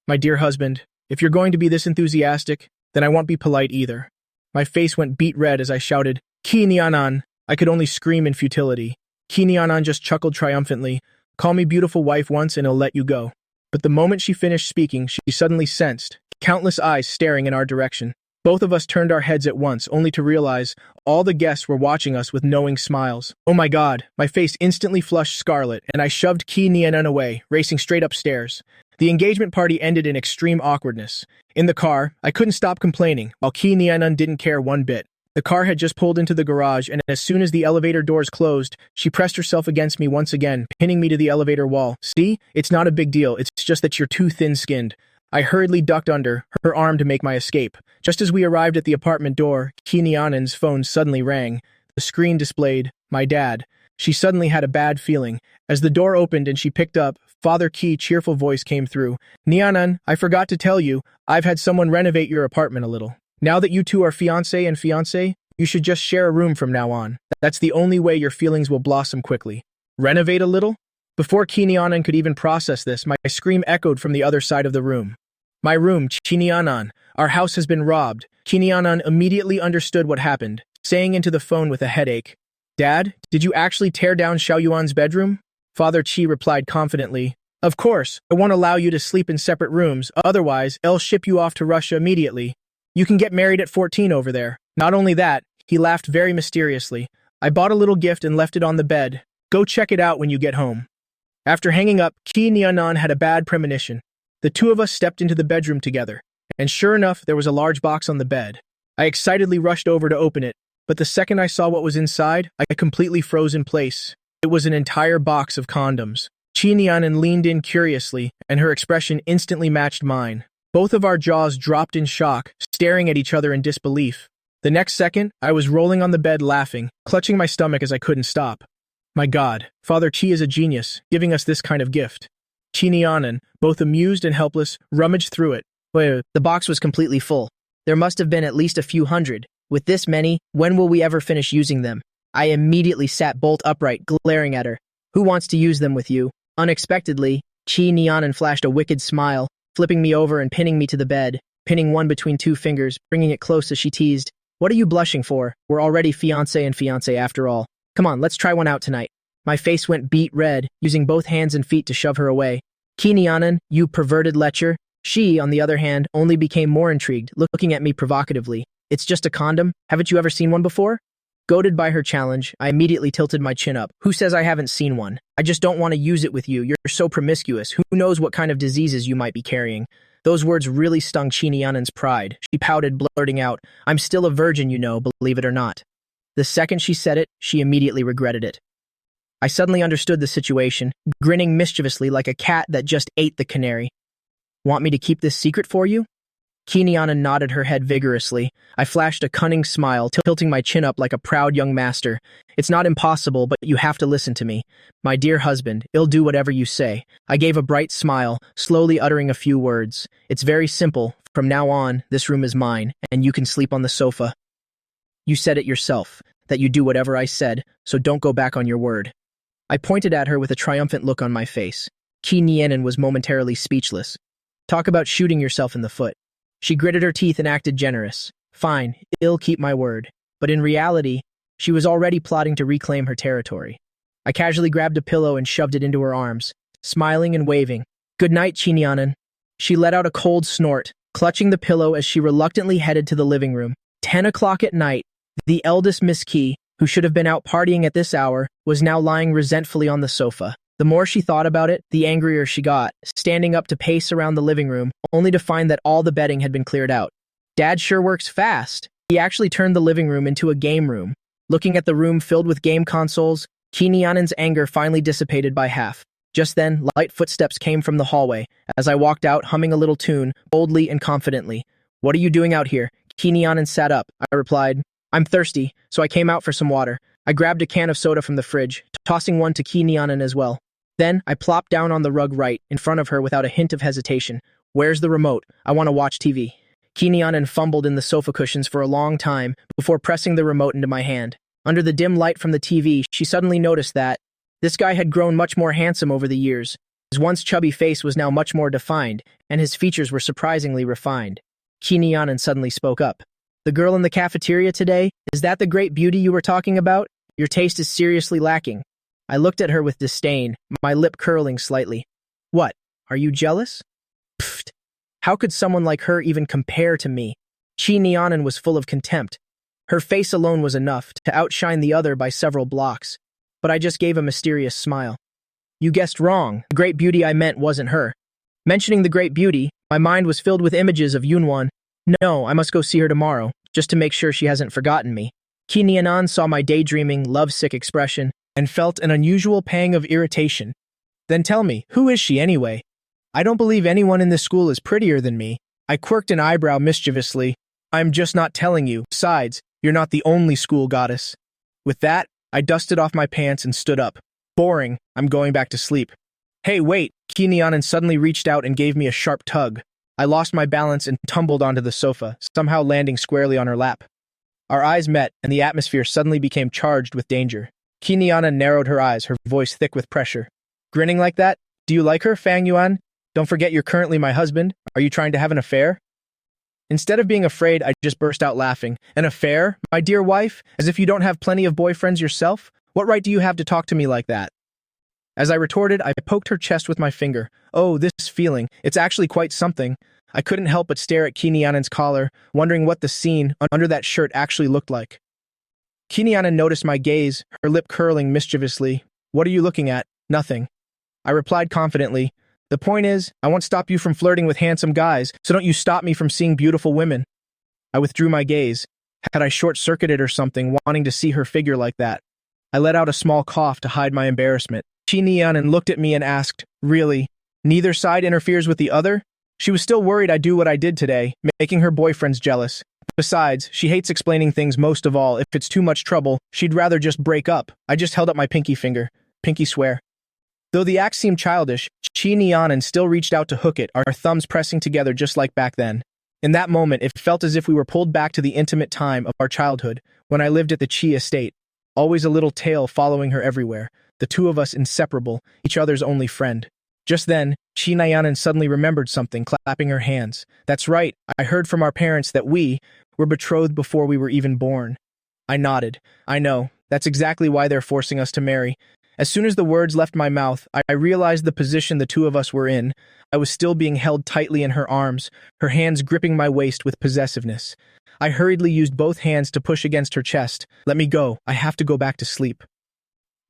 S1: My dear husband, if you're going to be this enthusiastic, then I won't be polite either." My face went beet red as I shouted, "Ki Nyanan!" I could only scream in futility. Ki Nyanan just chuckled triumphantly. "Call me beautiful wife once and I'll let you go." But the moment she finished speaking, she suddenly sensed countless eyes staring in our direction. Both of us turned our heads at once, only to realize all the guests were watching us with knowing smiles. Oh my God, my face instantly flushed scarlet, and I shoved Ki Nyanan away, racing straight upstairs. The engagement party ended in extreme awkwardness. In the car, I couldn't stop complaining, while Ki Nyanan didn't care one bit. The car had just pulled into the garage, and as soon as the elevator doors closed, she pressed herself against me once again, pinning me to the elevator wall. See? It's not a big deal, it's just that you're too thin-skinned. I hurriedly ducked under her arm to make my escape. Just as we arrived at the apartment door, Kinianen's phone suddenly rang. The screen displayed, "My dad." She suddenly had a bad feeling. As the door opened and she picked up, Father Ki's cheerful voice came through. "Nianan, I forgot to tell you, I've had someone renovate your apartment a little. Now that you two are fiancé and fiancée, you should just share a room from now on. That's the only way your feelings will blossom quickly." Renovate a little? Before Kinianan could even process this, my scream echoed from the other side of the room. "My room, Kinianan. Our house has been robbed." Kinianan immediately understood what happened, saying into the phone with a headache, "Dad, did you actually tear down Xiaoyuan's bedroom?" Father Qi replied confidently, "Of course, I won't allow you to sleep in separate rooms, otherwise I'll ship you off to Russia immediately. You can get married at 14 over there." Not only that, he laughed very mysteriously. "I bought a little gift and left it on the bed. Go check it out when you get home." After hanging up, Kinianan had a bad premonition. The two of us stepped into the bedroom together, and sure enough, there was a large box on the bed. I excitedly rushed over to open it, but the second I saw what was inside, I completely froze in place. It was an entire box of condoms. Kinianan leaned in curiously, and her expression instantly matched mine. Both of our jaws dropped in shock, staring at each other in disbelief. The next second, I was rolling on the bed laughing, clutching my stomach as I couldn't stop. My God, Father Qi is a genius, giving us this kind of gift. Kinianan, both amused and helpless, rummaged through it.
S2: The box was completely full. There must have been at least a few hundred. With this many, when will we ever finish using them? I immediately sat bolt upright, glaring at her. "Who wants to use them with you?" Unexpectedly, Kinianan flashed a wicked smile, flipping me over and pinning me to the bed, pinning one between two fingers, bringing it close as she teased. "What are you blushing for? We're already fiancé and fiancée after all. Come on, let's try one out tonight." My face went beet red, using both hands and feet to shove her away. "Kinianan, you perverted lecher." She, on the other hand, only became more intrigued, looking at me provocatively. "It's just a condom? Haven't you ever seen one before?" Goaded by her challenge, I immediately tilted my chin up. "Who says I haven't seen one? I just don't want to use it with you. You're so promiscuous. Who knows what kind of diseases you might be carrying?" Those words really stung Kinianan's pride. She pouted, blurting out, "I'm still a virgin, you know, believe it or not." The second she said it, she immediately regretted it. I suddenly understood the situation, grinning mischievously like a cat that just ate the canary. "Want me to keep this secret for you?" Kinianan nodded her head vigorously. I flashed a cunning smile, tilting my chin up like a proud young master. "It's not impossible, but you have to listen to me. My dear husband, I'll do whatever you say." I gave a bright smile, slowly uttering a few words. "It's very simple. From now on, this room is mine, and you can sleep on the sofa. You said it yourself, that you do whatever I said, so don't go back on your word." I pointed at her with a triumphant look on my face. Kinianan was momentarily speechless. Talk about shooting yourself in the foot. She gritted her teeth and acted generous. "Fine, I'll keep my word." But in reality, she was already plotting to reclaim her territory. I casually grabbed a pillow and shoved it into her arms, smiling and waving. "Good night, Kinianan." She let out a cold snort, clutching the pillow as she reluctantly headed to the living room. 10 o'clock at night, the eldest Miss Qi, who should have been out partying at this hour, was now lying resentfully on the sofa. The more she thought about it, the angrier she got, standing up to pace around the living room, only to find that all the bedding had been cleared out. Dad sure works fast. He actually turned the living room into a game room. Looking at the room filled with game consoles, Kinianan's anger finally dissipated by half. Just then, light footsteps came from the hallway, as I walked out humming a little tune, boldly and confidently. "What are you doing out here?" Kinianan sat up. I replied, "I'm thirsty, so I came out for some water." I grabbed a can of soda from the fridge, tossing one to Kinianan as well. Then, I plopped down on the rug right in front of her without a hint of hesitation. "Where's the remote? I want to watch TV." Kinianan fumbled in the sofa cushions for a long time before pressing the remote into my hand. Under the dim light from the TV, she suddenly noticed that this guy had grown much more handsome over the years. His once chubby face was now much more defined, and his features were surprisingly refined. Kinianan suddenly spoke up. "The girl in the cafeteria today, is that the great beauty you were talking about? Your taste is seriously lacking." I looked at her with disdain, my lip curling slightly. "What, are you jealous?" "Pfft. How could someone like her even compare to me?" Kinianan was full of contempt. Her face alone was enough to outshine the other by several blocks. But I just gave a mysterious smile. "You guessed wrong. The great beauty I meant wasn't her." Mentioning the great beauty, my mind was filled with images of Yunwan. "No, I must go see her tomorrow. just to make sure she hasn't forgotten me. Ki Nianan saw my daydreaming, lovesick expression
S1: and felt an unusual pang of irritation. Then tell me, who is she anyway? I don't believe anyone in this school is prettier than me. I quirked an eyebrow mischievously. I'm just not telling you. Besides, you're not the only school goddess. With that, I dusted off my pants and stood up. Boring. I'm going back to sleep. Hey, wait! Ki Nianan suddenly reached out and gave me a sharp tug. I lost my balance and tumbled onto the sofa, somehow landing squarely on her lap. Our eyes met, and the atmosphere suddenly became charged with danger. Ki Nianan narrowed her eyes, her voice thick with pressure. Grinning like that? Do you like her, Fang Yuan? Don't forget you're currently my husband. Are you trying to have an affair? Instead of being afraid, I just burst out laughing. An affair? My dear wife? As if you don't have plenty of boyfriends yourself? What right do you have to talk to me like that? As I retorted, I poked her chest with my finger. Oh, this feeling. It's actually quite something. I couldn't help but stare at Ki Nianan's collar, wondering what the scene under that shirt actually looked like. Ki Nianan noticed my gaze, her lip curling mischievously. What are you looking at? Nothing. I replied confidently. The point is, I won't stop you from flirting with handsome guys, so don't you stop me from seeing beautiful women. I withdrew my gaze. Had I short-circuited or something, wanting to see her figure like that? I let out a small cough to hide my embarrassment. Ki Nianan looked at me and asked, Really? Neither side interferes with the other? She was still worried I'd do what I did today, making her boyfriends jealous. Besides, she hates explaining things most of all. If it's too much trouble, she'd rather just break up. I just held up my pinky finger. Pinky swear. Though the act seemed childish, Ki Nianan still reached out to hook it, our thumbs pressing together just like back then. In that moment, it felt as if we were pulled back to the intimate time of our childhood, when I lived at the Chi estate. Always a little tail following her everywhere. The two of us inseparable, each other's only friend. Just then, Ki Nianan suddenly remembered something, clapping her hands. That's right, I heard from our parents that we were betrothed before we were even born. I nodded. I know, that's exactly why they're forcing us to marry. As soon as the words left my mouth, I realized the position the two of us were in. I was still being held tightly in her arms, her hands gripping my waist with possessiveness. I hurriedly used both hands to push against her chest. Let me go, I have to go back to sleep.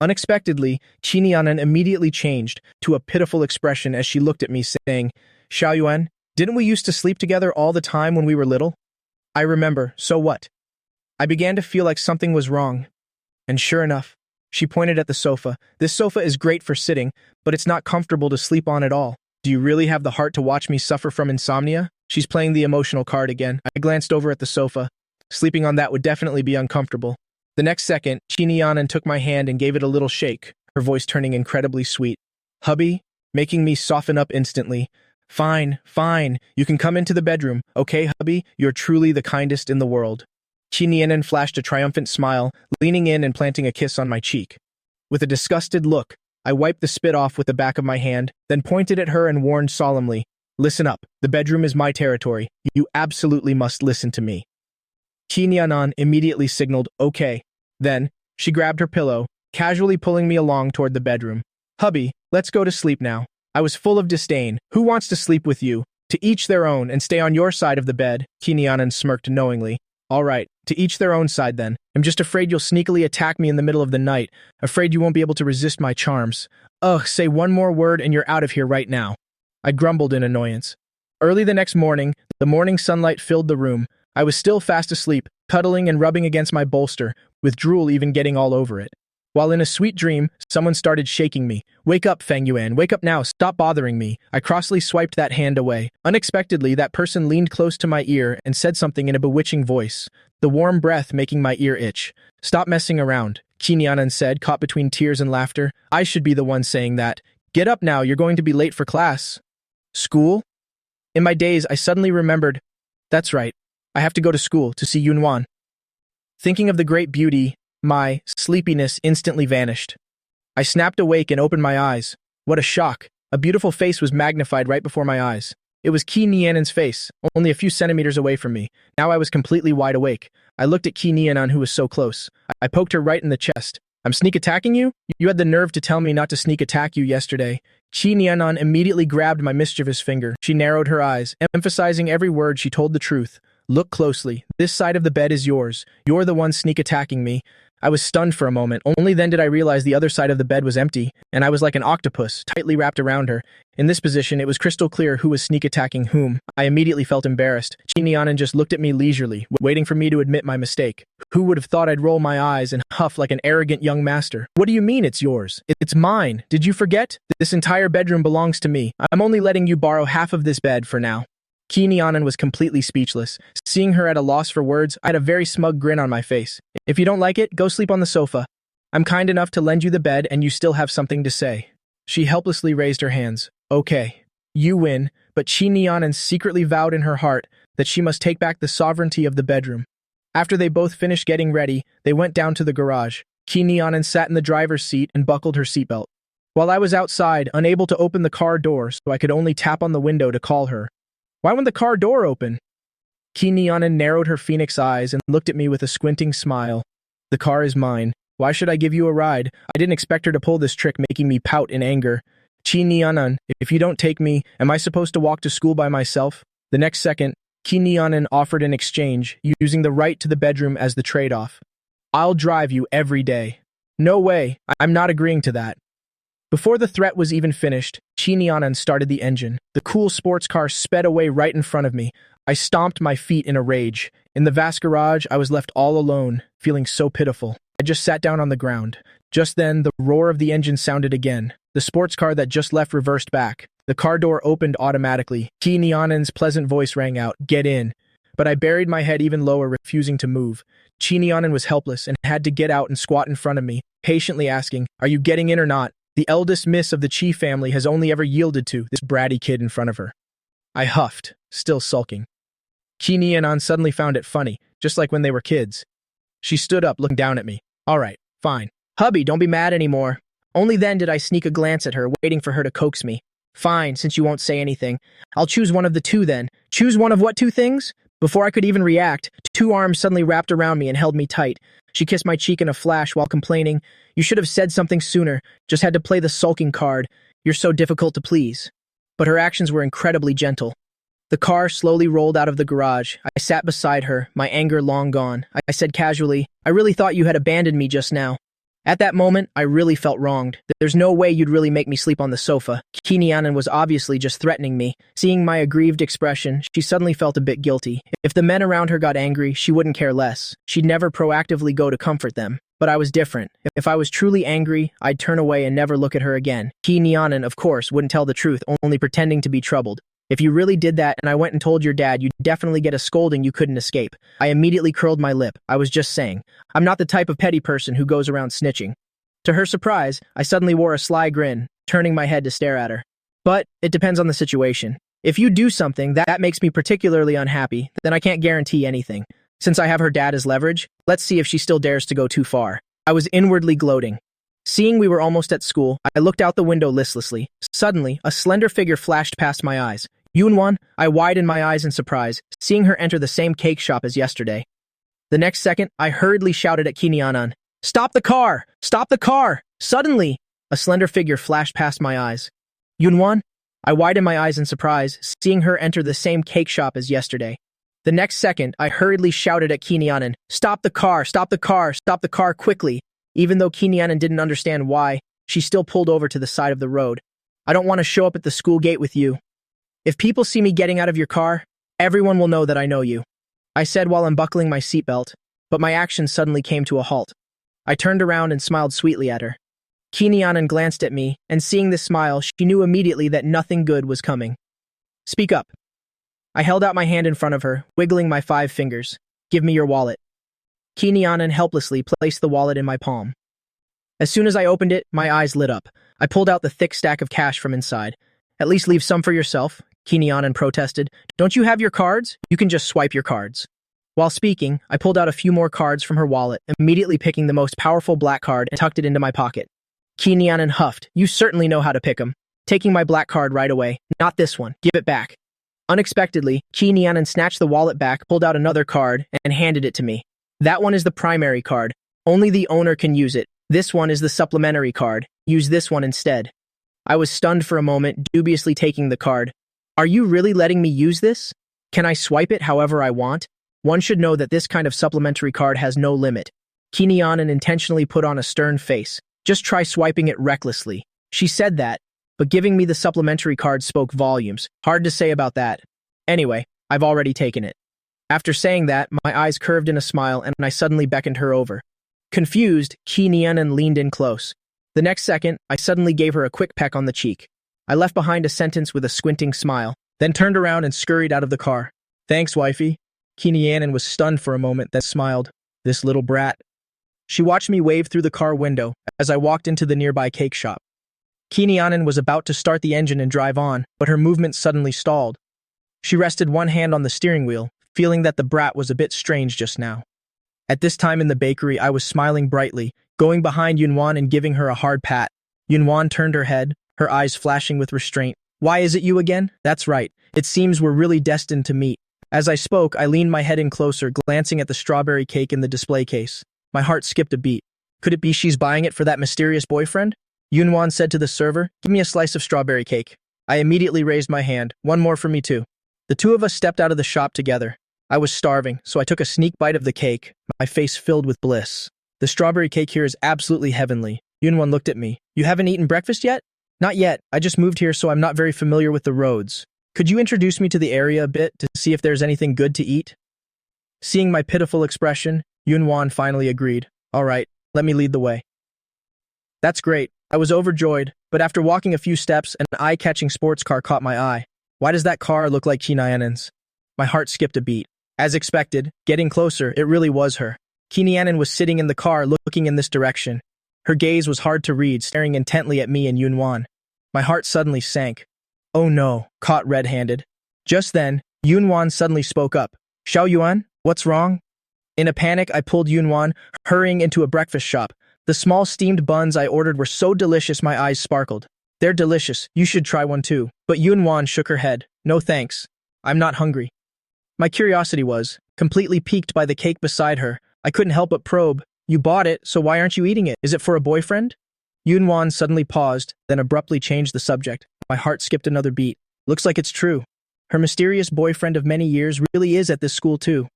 S1: Unexpectedly, Ki Nianan immediately changed to a pitiful expression as she looked at me, saying, Xiaoyuan, didn't we used to sleep together all the time when we were little? I remember, so what? I began to feel like something was wrong. And sure enough, she pointed at the sofa. This sofa is great for sitting, but it's not comfortable to sleep on at all. Do you really have the heart to watch me suffer from insomnia? She's playing the emotional card again. I glanced over at the sofa. Sleeping on that would definitely be uncomfortable. The next second, Ki Nianan took my hand and gave it a little shake, her voice turning incredibly sweet. Hubby, making me soften up instantly. Fine, fine, you can come into the bedroom, okay, hubby? You're truly the kindest in the world. Ki Nianan flashed a triumphant smile, leaning in and planting a kiss on my cheek. With a disgusted look, I wiped the spit off with the back of my hand, then pointed at her and warned solemnly, Listen up, the bedroom is my territory. You absolutely must listen to me. Ki Nianan immediately signaled, okay. Then, she grabbed her pillow, casually pulling me along toward the bedroom. Hubby, let's go to sleep now. I was full of disdain. Who wants to sleep with you? To each their own and stay on your side of the bed, Ki Nianan smirked knowingly. All right, to each their own side then. I'm just afraid you'll sneakily attack me in the middle of the night. Afraid you won't be able to resist my charms. Ugh, say one more word and you're out of here right now. I grumbled in annoyance. Early the next morning, the morning sunlight filled the room. I was still fast asleep, cuddling and rubbing against my bolster, with drool even getting all over it. While in a sweet dream, someone started shaking me. Wake up, Feng Yuan, wake up now, stop bothering me. I crossly swiped that hand away. Unexpectedly, that person leaned close to my ear and said something in a bewitching voice, the warm breath making my ear itch. Stop messing around, Ki Nianan said, caught between tears and laughter. I should be the one saying that. Get up now, you're going to be late for class. School? In my daze, I suddenly remembered. That's right, I have to go to school to see Yunwan. Thinking of the great beauty, my sleepiness instantly vanished. I snapped awake and opened my eyes. What a shock. A beautiful face was magnified right before my eyes. It was Ki Nianan's face, only a few centimeters away from me. Now I was completely wide awake. I looked at Ki Nianan, who was so close. I poked her right in the chest. I'm sneak attacking you? You had the nerve to tell me not to sneak attack you yesterday. Ki Nianan immediately grabbed my mischievous finger. She narrowed her eyes, emphasizing every word she told the truth. Look closely. This side of the bed is yours. You're the one sneak attacking me. I was stunned for a moment. Only then did I realize the other side of the bed was empty, and I was like an octopus, tightly wrapped around her. In this position, it was crystal clear who was sneak attacking whom. I immediately felt embarrassed. Chinyanan just looked at me leisurely, waiting for me to admit my mistake. Who would have thought I'd roll my eyes and huff like an arrogant young master? What do you mean it's yours? It's mine. Did you forget? This entire bedroom belongs to me. I'm only letting you borrow half of this bed for now. Kinyanan was completely speechless. Seeing her at a loss for words, I had a very smug grin on my face. If you don't like it, go sleep on the sofa. I'm kind enough to lend you the bed and you still have something to say. She helplessly raised her hands. Okay, you win, but Kinyanan secretly vowed in her heart that she must take back the sovereignty of the bedroom. After they both finished getting ready, they went down to the garage. Kinyanan sat in the driver's seat and buckled her seatbelt. While I was outside, unable to open the car door, so I could only tap on the window to call her. Why wouldn't the car door open? Kinyanan narrowed her phoenix eyes and looked at me with a squinting smile. The car is mine. Why should I give you a ride? I didn't expect her to pull this trick, making me pout in anger. Kinyanan, if you don't take me, am I supposed to walk to school by myself? The next second, Kinyanan offered an exchange, using the right to the bedroom as the trade-off. I'll drive you every day. No way, I'm not agreeing to that. Before the threat was even finished, Kinyanan started the engine. The cool sports car sped away right in front of me. I stomped my feet in a rage. In the vast garage, I was left all alone, feeling so pitiful. I just sat down on the ground. Just then, the roar of the engine sounded again. The sports car that just left reversed back. The car door opened automatically. Kinyanan's pleasant voice rang out, "Get in." But I buried my head even lower, refusing to move. Kinyanan was helpless and had to get out and squat in front of me, patiently asking, "Are you getting in or not?" The eldest miss of the Chi family has only ever yielded to this bratty kid in front of her. I huffed, still sulking. Kinyanan suddenly found it funny, just like when they were kids. She stood up, looking down at me. All right, fine. Hubby, don't be mad anymore. Only then did I sneak a glance at her, waiting for her to coax me. Fine, since you won't say anything. I'll choose one of the two then. Choose one of what two things? Before I could even react, two arms suddenly wrapped around me and held me tight. She kissed my cheek in a flash while complaining, "You should have said something sooner. Just had to play the sulking card. You're so difficult to please." But her actions were incredibly gentle. The car slowly rolled out of the garage. I sat beside her, my anger long gone. I said casually, "I really thought you had abandoned me just now." At that moment, I really felt wronged. There's no way you'd really make me sleep on the sofa. Kinyanan was obviously just threatening me. Seeing my aggrieved expression, she suddenly felt a bit guilty. If the men around her got angry, she wouldn't care less. She'd never proactively go to comfort them. But I was different. If I was truly angry, I'd turn away and never look at her again. Kinyanan, of course, wouldn't tell the truth, only pretending to be troubled. If you really did that and I went and told your dad, you'd definitely get a scolding you couldn't escape. I immediately curled my lip. I was just saying. I'm not the type of petty person who goes around snitching. To her surprise, I suddenly wore a sly grin, turning my head to stare at her. But it depends on the situation. If you do something that makes me particularly unhappy, then I can't guarantee anything. Since I have her dad as leverage, let's see if she still dares to go too far. I was inwardly gloating. Seeing we were almost at school, I looked out the window listlessly. Suddenly, a slender figure flashed past my eyes. Yoonwon, I widened my eyes in surprise, seeing her enter the same cake shop as yesterday. The next second, I hurriedly shouted at Kinyanan, "Stop the car! Stop the car!" Suddenly, a slender figure flashed past my eyes. Yoonwon, I widened my eyes in surprise, seeing her enter the same cake shop as yesterday. The next second, I hurriedly shouted at Kinyanan, "Stop the car! Stop the car! Stop the car quickly!" Even though Kinyanan didn't understand why, she still pulled over to the side of the road. "I don't want to show up at the school gate with you. If people see me getting out of your car, everyone will know that I know you," I said while unbuckling my seatbelt, but my actions suddenly came to a halt. I turned around and smiled sweetly at her. Kinyanan glanced at me, and seeing this smile, she knew immediately that nothing good was coming. "Speak up." I held out my hand in front of her, wiggling my 5 fingers. "Give me your wallet." Kinyanan helplessly placed the wallet in my palm. As soon as I opened it, my eyes lit up. I pulled out the thick stack of cash from inside. "At least leave some for yourself," Kinyanan protested. "Don't you have your cards? You can just swipe your cards." While speaking, I pulled out a few more cards from her wallet, immediately picking the most powerful black card and tucked it into my pocket. Kinyanan huffed. "You certainly know how to pick 'em." Taking my black card right away. "Not this one. Give it back." Unexpectedly, Kinyanan snatched the wallet back, pulled out another card, and handed it to me. "That one is the primary card. Only the owner can use it. This one is the supplementary card. Use this one instead." I was stunned for a moment, dubiously taking the card. "Are you really letting me use this? Can I swipe it however I want?"
S2: One should know that this kind of supplementary card has no limit. Kinyanan intentionally put on a stern face. Just try swiping it recklessly. She said that, but giving me the supplementary card spoke volumes. Hard to say about that. Anyway, I've already taken it. After saying that, my eyes curved in a smile and I suddenly beckoned her over. Confused, Kinyanan leaned in close. The next second, I suddenly gave her a quick peck on the cheek. I left behind a sentence with a squinting smile, then turned around and scurried out of the car. Thanks, wifey. Kinyanan was stunned for a moment, then smiled. This little brat. She watched me wave through the car window as I walked into the nearby cake shop. Kinyanan was about to start the engine and drive on, but her movement suddenly stalled. She rested one hand on the steering wheel, feeling that the brat was a bit strange just now. At this time in the bakery, I was smiling brightly, going behind Yunwan and giving her a hard pat. Yunwan turned her head, her eyes flashing with restraint. Why is it you again? That's right. It seems we're really destined to meet. As I spoke, I leaned my head in closer, glancing at the strawberry cake in the display case. My heart skipped a beat. Could it be she's buying it for that mysterious boyfriend? Yunwan said to the server, give me a slice of strawberry cake. I immediately raised my hand. One more for me too. The two of us stepped out of the shop together. I was starving, so I took a sneak bite of the cake, my face filled with bliss. The strawberry cake here is absolutely heavenly. Yunwan looked at me. You haven't eaten breakfast yet? Not yet. I just moved here, so I'm not very familiar with the roads. Could you introduce me to the area a bit to see if there's anything good to eat? Seeing my pitiful expression, Yunwan finally agreed. All right, let me lead the way. That's great. I was overjoyed, but after walking a few steps, an eye-catching sports car caught my eye. Why does that car look like Kinyanan's? My heart skipped a beat. As expected, getting closer, it really was her. Kinyanan was sitting in the car looking in this direction. Her gaze was hard to read, staring intently at me and Yunwan. My heart suddenly sank. Oh no, caught red-handed. Just then, Yunwan suddenly spoke up. Xiao Yuan, what's wrong? In a panic, I pulled Yunwan, hurrying into a breakfast shop. The small steamed buns I ordered were so delicious my eyes sparkled. They're delicious, you should try one too. But Yunwan shook her head. No thanks. I'm not hungry. My curiosity was, completely piqued by the cake beside her. I couldn't help but probe. You bought it, so why aren't you eating it? Is it for a boyfriend? Yunwan suddenly paused, then abruptly changed the subject. My heart skipped another beat. Looks like it's true. Her mysterious boyfriend of many years really is at this school too.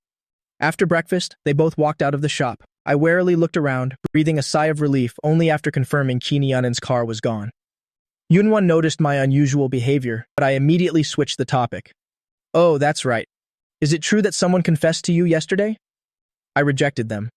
S2: After breakfast, they both walked out of the shop. I warily looked around, breathing a sigh of relief only after confirming Kinyanan's car was gone. Yunwan noticed my unusual behavior, but I immediately switched the topic. Oh, that's right. Is it true that someone confessed to you yesterday? I rejected them.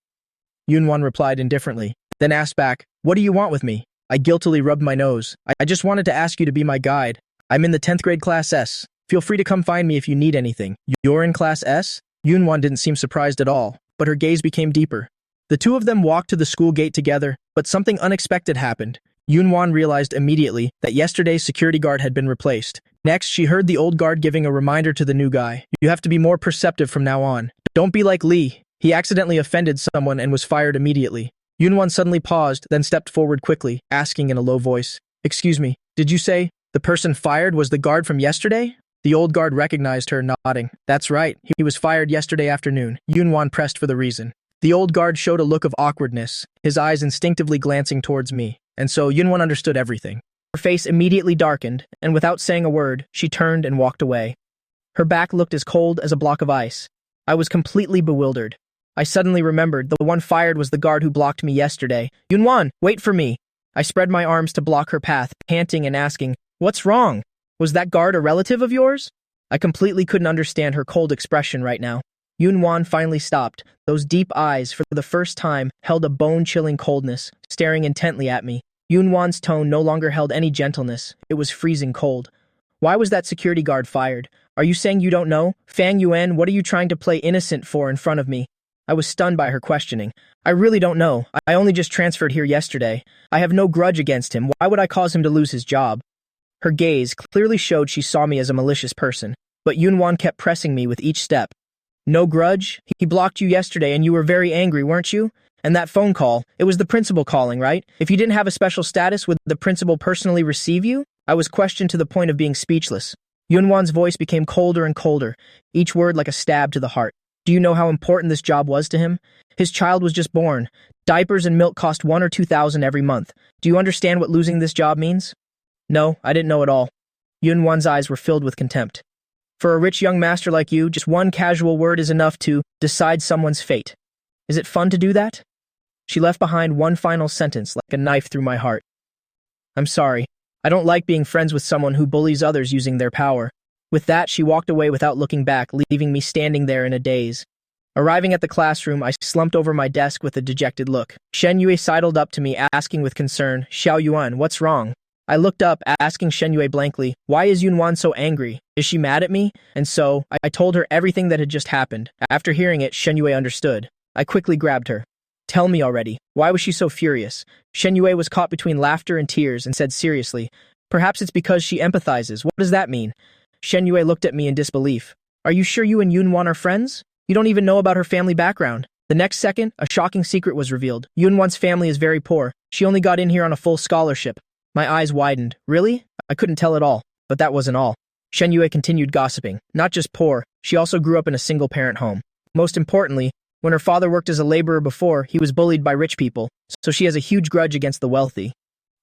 S2: Yunwan replied indifferently, then asked back, what do you want with me? I guiltily rubbed my nose. I just wanted to ask you to be my guide. I'm in the 10th grade class S. Feel free to come find me if you need anything. You're in class S? Yunwan didn't seem surprised at all, but her gaze became deeper. The two of them walked to the school gate together, but something unexpected happened. Yunwan realized immediately that yesterday's security guard had been replaced. Next, she heard the old guard giving a reminder to the new guy. You have to be more perceptive from now on. Don't be like Lee. He accidentally offended someone and was fired immediately. Yunwan suddenly paused, then stepped forward quickly, asking in a low voice, excuse me, did you say the person fired was the guard from yesterday? The old guard recognized her, nodding. That's right, he was fired yesterday afternoon. Yunwan pressed for the reason. The old guard showed a look of awkwardness, his eyes instinctively glancing towards me, and so Yunwan understood everything. Her face immediately darkened, and without saying a word, she turned and walked away. Her back looked as cold as a block of ice. I was completely bewildered. I suddenly remembered the one fired was the guard who blocked me yesterday. Yunwan, wait for me. I spread my arms to block her path, panting and asking, what's wrong? Was that guard a relative of yours? I completely couldn't understand her cold expression right now. Yunwan finally stopped. Those deep eyes, for the first time, held a bone-chilling coldness, staring intently at me. Yunwan's tone no longer held any gentleness. It was freezing cold. Why was that security guard fired? Are you saying you don't know? Fang Yuan, what are you trying to play innocent for in front of me? I was stunned by her questioning. I really don't know. I only just transferred here yesterday. I have no grudge against him. Why would I cause him to lose his job? Her gaze clearly showed she saw me as a malicious person, but Yunwan kept pressing me with each step. No grudge? He blocked you yesterday and you were very angry, weren't you? And that phone call, it was the principal calling, right? If you didn't have a special status, would the principal personally receive you? I was questioned to the point of being speechless. Yunwan's voice became colder and colder, each word like a stab to the heart. Do you know how important this job was to him? His child was just born. Diapers and milk cost 1,000 or 2,000 every month. Do you understand what losing this job means? No, I didn't know at all. Yunwan's eyes were filled with contempt. For a rich young master like you, just one casual word is enough to decide someone's fate. Is it fun to do that? She left behind one final sentence like a knife through my heart. I'm sorry. I don't like being friends with someone who bullies others using their power. With that, she walked away without looking back, leaving me standing there in a daze. Arriving at the classroom, I slumped over my desk with a dejected look. Shen Yue sidled up to me, asking with concern, Xiao Yuan, what's wrong? I looked up, asking Shen Yue blankly, why is Yunwan so angry? Is she mad at me? And so, I told her everything that had just happened. After hearing it, Shen Yue understood. I quickly grabbed her. Tell me already, why was she so furious? Shen Yue was caught between laughter and tears and said seriously, perhaps it's because she empathizes. What does that mean? Shen Yue looked at me in disbelief. Are you sure you and Yunwan are friends? You don't even know about her family background. The next second, a shocking secret was revealed. Yunwan's family is very poor. She only got in here on a full scholarship. My eyes widened. Really? I couldn't tell at all. But that wasn't all. Shen Yue continued gossiping. Not just poor, she also grew up in a single-parent home. Most importantly, when her father worked as a laborer before, he was bullied by rich people, so she has a huge grudge against the wealthy.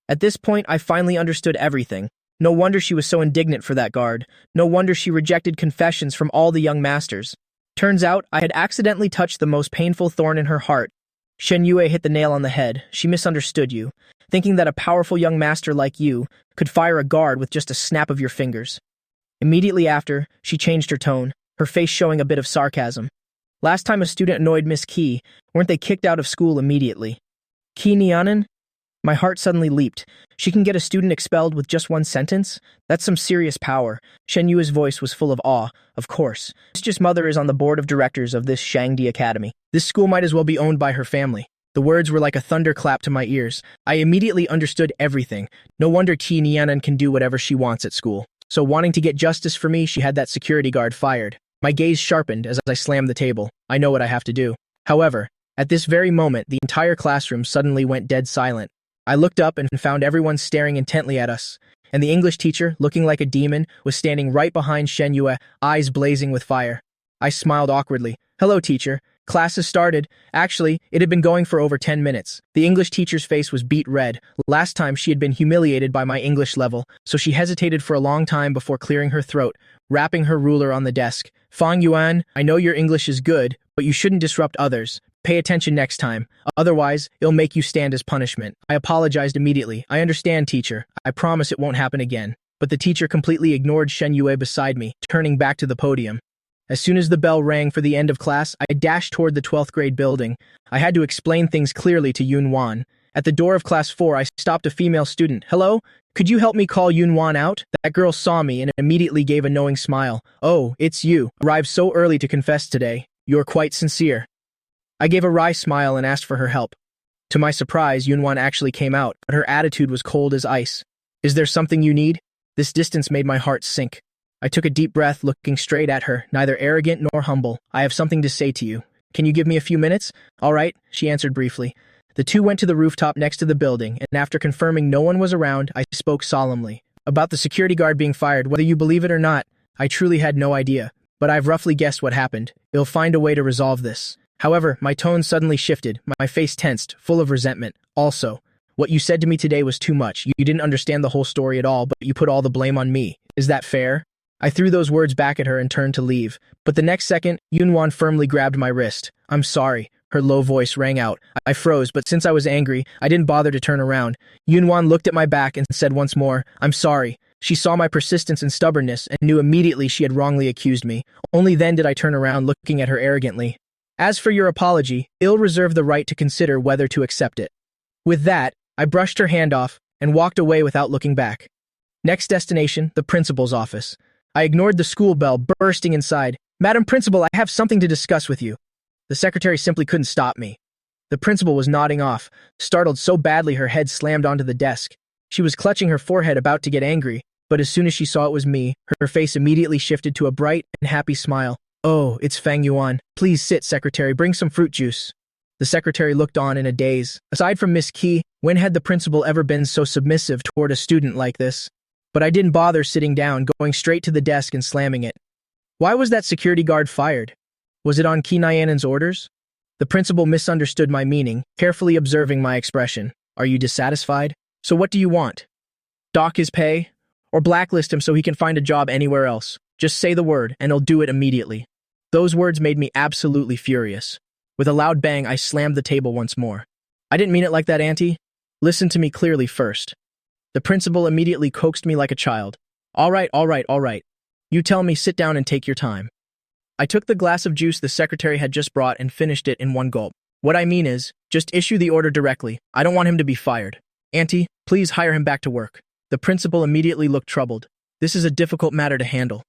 S2: At this point, I finally understood everything. No wonder she was so indignant for that guard. No wonder she rejected confessions from all the young masters. Turns out, I had accidentally touched the most painful thorn in her heart. Shen Yue hit the nail on the head. She misunderstood you, thinking that a powerful young master like you could fire a guard with just a snap of your fingers. Immediately after, she changed her tone, her face showing a bit of sarcasm. Last time a student annoyed Miss Qi, weren't they kicked out of school immediately? Qi Nianen? My heart suddenly leaped. She can get a student expelled with just one sentence? That's some serious power. Shen Yue's voice was full of awe. Of course. Miss Ji's mother is on the board of directors of this Shangdi Academy. This school might as well be owned by her family. The words were like a thunderclap to my ears. I immediately understood everything. No wonder Qi Nianen can do whatever she wants at school. So wanting to get justice for me, she had that security guard fired. My gaze sharpened as I slammed the table. I know what I have to do. However, at this very moment, the entire classroom suddenly went dead silent. I looked up and found everyone staring intently at us, and the English teacher, looking like a demon, was standing right behind Shen Yue, eyes blazing with fire. I smiled awkwardly. Hello, teacher. Class has started. Actually, it had been going for over 10 minutes. The English teacher's face was beet red. Last time she had been humiliated by my English level, so she hesitated for a long time before clearing her throat, rapping her ruler on the desk. Fang Yuan, I know your English is good, but you shouldn't disrupt others. Pay attention next time. Otherwise, it'll make you stand as punishment. I apologized immediately. I understand, teacher. I promise it won't happen again. But the teacher completely ignored Shen Yue beside me, turning back to the podium. As soon as the bell rang for the end of class, I dashed toward the 12th grade building. I had to explain things clearly to Yunwan. At the door of class 4, I stopped a female student. Hello? Could you help me call Yunwan out? That girl saw me and immediately gave a knowing smile. Oh, it's you. Arrived so early to confess today. You're quite sincere. I gave a wry smile and asked for her help. To my surprise, Yunwan actually came out, but her attitude was cold as ice. Is there something you need? This distance made my heart sink. I took a deep breath, looking straight at her, neither arrogant nor humble. I have something to say to you. Can you give me a few minutes? All right, she answered briefly. The two went to the rooftop next to the building, and after confirming no one was around, I spoke solemnly. About the security guard being fired, whether you believe it or not, I truly had no idea, but I've roughly guessed what happened. You'll find a way to resolve this. However, my tone suddenly shifted, my face tensed, full of resentment. Also, what you said to me today was too much. You didn't understand the whole story at all, but you put all the blame on me. Is that fair? I threw those words back at her and turned to leave. But the next second, Yunwan firmly grabbed my wrist. I'm sorry. Her low voice rang out. I froze, but since I was angry, I didn't bother to turn around. Yunwan looked at my back and said once more, I'm sorry. She saw my persistence and stubbornness and knew immediately she had wrongly accused me. Only then did I turn around, looking at her arrogantly. As for your apology, I'll reserve the right to consider whether to accept it. With that, I brushed her hand off and walked away without looking back. Next destination, the principal's office. I ignored the school bell, bursting inside. Madam Principal, I have something to discuss with you. The secretary simply couldn't stop me. The principal was nodding off, startled so badly her head slammed onto the desk. She was clutching her forehead, about to get angry, but as soon as she saw it was me, her face immediately shifted to a bright and happy smile. Oh, it's Fang Yuan. Please sit, secretary. Bring some fruit juice. The secretary looked on in a daze. Aside from Miss Qi, when had the principal ever been so submissive toward a student like this? But I didn't bother sitting down, going straight to the desk and slamming it. Why was that security guard fired? Was it on Qi Nianen's orders? The principal misunderstood my meaning, carefully observing my expression. Are you dissatisfied? So what do you want? Dock his pay? Or blacklist him so he can find a job anywhere else?
S1: Just say the word, and he'll do it immediately. Those words made me absolutely furious. With a loud bang, I slammed the table once more. I didn't mean it like that, Auntie. Listen to me clearly first. The principal immediately coaxed me like a child. All right, all right, all right. You tell me, sit down and take your time. I took the glass of juice the secretary had just brought and finished it in one gulp. What I mean is, just issue the order directly. I don't want him to be fired. Auntie, please hire him back to work. The principal immediately looked troubled. This is a difficult matter to handle.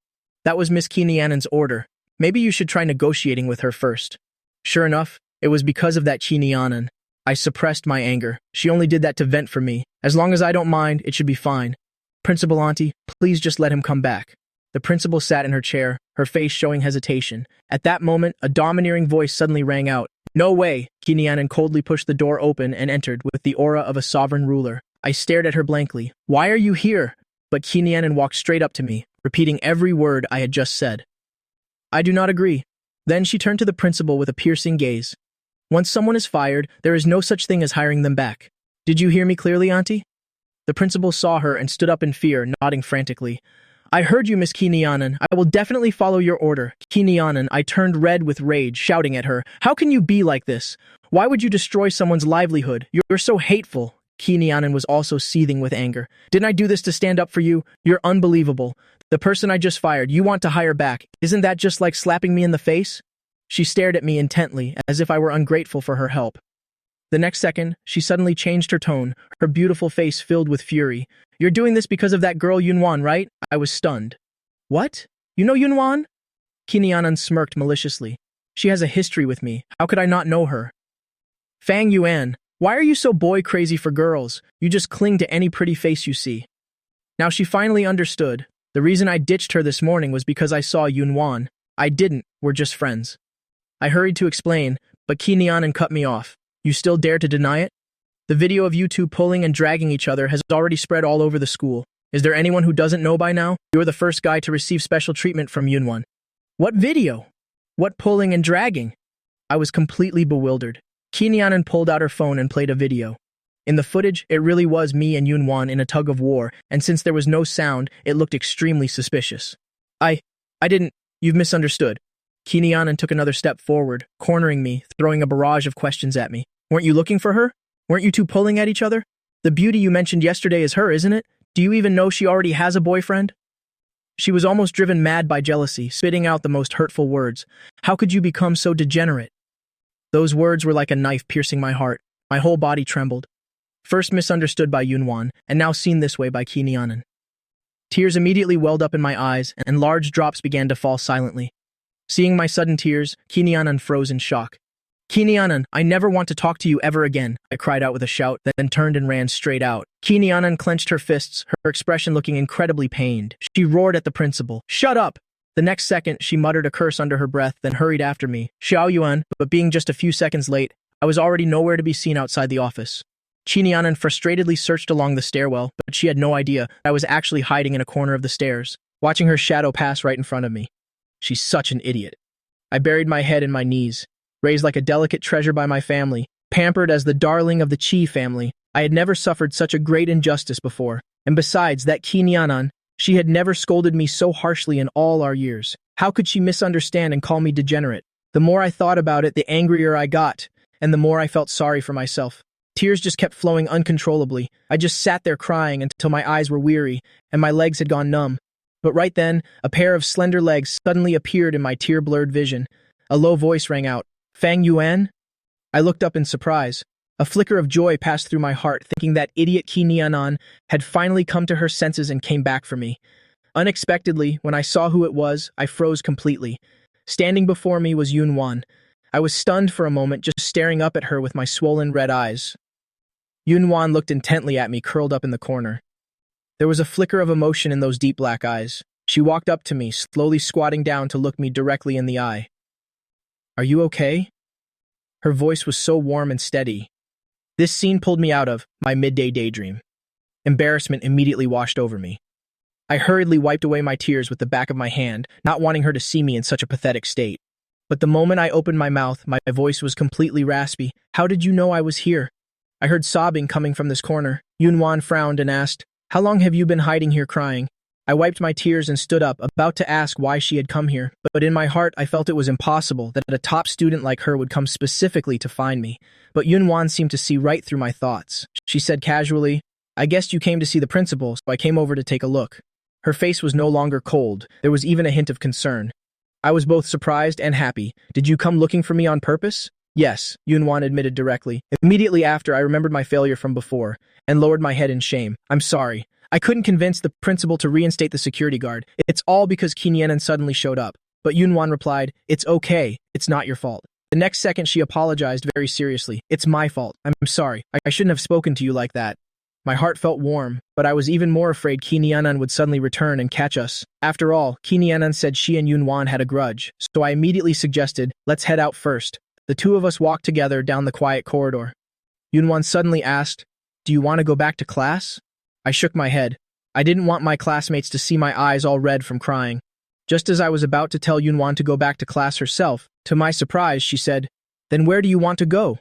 S1: That was Miss Kinianan's order. Maybe you should try negotiating with her first. Sure enough, it was because of that Kinianan. I suppressed my anger. She only did that to vent for me. As long as I don't mind, it should be fine. Principal Auntie, please just let him come back. The principal sat in her chair, her face showing hesitation. At that moment, a domineering voice suddenly rang out. No way! Kinianan coldly pushed the door open and entered with the aura of a sovereign ruler. I stared at her blankly. Why are you here? But Kinianan walked straight up to me, repeating every word I had just said. I do not agree. Then she turned to the principal with a piercing gaze. Once someone is fired, there is no such thing as hiring them back. Did you hear me clearly, Auntie? The principal saw her and stood up in fear, nodding frantically. I heard you, Miss Kinianan. I will definitely follow your order. Kinianan, I turned red with rage, shouting at her. How can you be like this? Why would you destroy someone's livelihood? You're so hateful. Kinianan was also seething with anger. Didn't I do this to stand up for you? You're unbelievable. The person I just fired, you want to hire back. Isn't that just like slapping me in the face? She stared at me intently, as if I were ungrateful for her help. The next second, she suddenly changed her tone, her beautiful face filled with fury. You're doing this because of that girl Yunwan, right? I was stunned. What? You know Yunwan? Kinianan smirked maliciously. She has a history with me. How could I not know her? Fang Yuan, why are you so boy-crazy for girls? You just cling to any pretty face you see. Now she finally understood. The reason I ditched her this morning was because I saw Yunwan. I didn't. We're just friends. I hurried to explain, but Kinianan cut me off. You still dare to deny it? The video of you two pulling and dragging each other has already spread all over the school. Is there anyone who doesn't know by now? You're the first guy to receive special treatment from Yunwan. What video? What pulling and dragging? I was completely bewildered. Kinianan pulled out her phone and played a video. In the footage, it really was me and Yunwan in a tug of war, and since there was no sound, it looked extremely suspicious. I didn't. You've misunderstood. Kinianan took another step forward, cornering me, throwing a barrage of questions at me. Weren't you looking for her? Weren't you two pulling at each other? The beauty you mentioned yesterday is her, isn't it? Do you even know she already has a boyfriend? She was almost driven mad by jealousy, spitting out the most hurtful words. How could you become so degenerate? Those words were like a knife piercing my heart. My whole body trembled. First misunderstood by Yunwan, and now seen this way by Kinianan. Tears immediately welled up in my eyes, and large drops began to fall silently. Seeing my sudden tears, Kinianan froze in shock. Kinianan, I never want to talk to you ever again, I cried out with a shout, then turned and ran straight out. Kinianan clenched her fists, her expression looking incredibly pained. She roared at the principal. Shut up! The next second, she muttered a curse under her breath, then hurried after me. Xiao Yuan, but being just a few seconds late, I was already nowhere to be seen outside the office. Kinianan frustratedly searched along the stairwell, but she had no idea I was actually hiding in a corner of the stairs, watching her shadow pass right in front of me. She's such an idiot. I buried my head in my knees. Raised like a delicate treasure by my family, pampered as the darling of the Qi family, I had never suffered such a great injustice before. And besides, that Kinianan, she had never scolded me so harshly in all our years. How could she misunderstand and call me degenerate? The more I thought about it, the angrier I got, and the more I felt sorry for myself. Tears just kept flowing uncontrollably. I just sat there crying until my eyes were weary, and my legs had gone numb. But right then, a pair of slender legs suddenly appeared in my tear-blurred vision. A low voice rang out. Fang Yuan? I looked up in surprise. A flicker of joy passed through my heart, thinking that idiot Kinianan had finally come to her senses and came back for me. Unexpectedly, when I saw who it was, I froze completely. Standing before me was Yunwan. I was stunned for a moment, just staring up at her with my swollen red eyes. Yunwan looked intently at me, curled up in the corner. There was a flicker of emotion in those deep black eyes. She walked up to me, slowly squatting down to look me directly in the eye. Are you okay? Her voice was so warm and steady. This scene pulled me out of my midday daydream. Embarrassment immediately washed over me. I hurriedly wiped away my tears with the back of my hand, not wanting her to see me in such a pathetic state. But the moment I opened my mouth, my voice was completely raspy. How did you know I was here? I heard sobbing coming from this corner. Yunwan frowned and asked, How long have you been hiding here crying? I wiped my tears and stood up, about to ask why she had come here, but in my heart I felt it was impossible that a top student like her would come specifically to find me. But Yunwan seemed to see right through my thoughts. She said casually, "I guessed you came to see the principal, so I came over to take a look." Her face was no longer cold, there was even a hint of concern. I was both surprised and happy. "Did you come looking for me on purpose?" "Yes," Yunwan admitted directly. Immediately after, I remembered my failure from before, and lowered my head in shame. "I'm sorry. I couldn't convince the principal to reinstate the security guard. It's all because Kinyanan suddenly showed up." But Yunwan replied, "It's okay. It's not your fault." The next second she apologized very seriously. "It's my fault. I'm sorry. I shouldn't have spoken to you like that." My heart felt warm, but I was even more afraid Kinyanan would suddenly return and catch us. After all, Kinyanan said she and Yunwan had a grudge, so I immediately suggested, "Let's head out first." The two of us walked together down the quiet corridor. Yunwan suddenly asked, "Do you want to go back to class?" I shook my head. I didn't want my classmates to see my eyes all red from crying. Just as I was about to tell Yunwan to go back to class herself, to my surprise, she said, "Then where do you want to go?"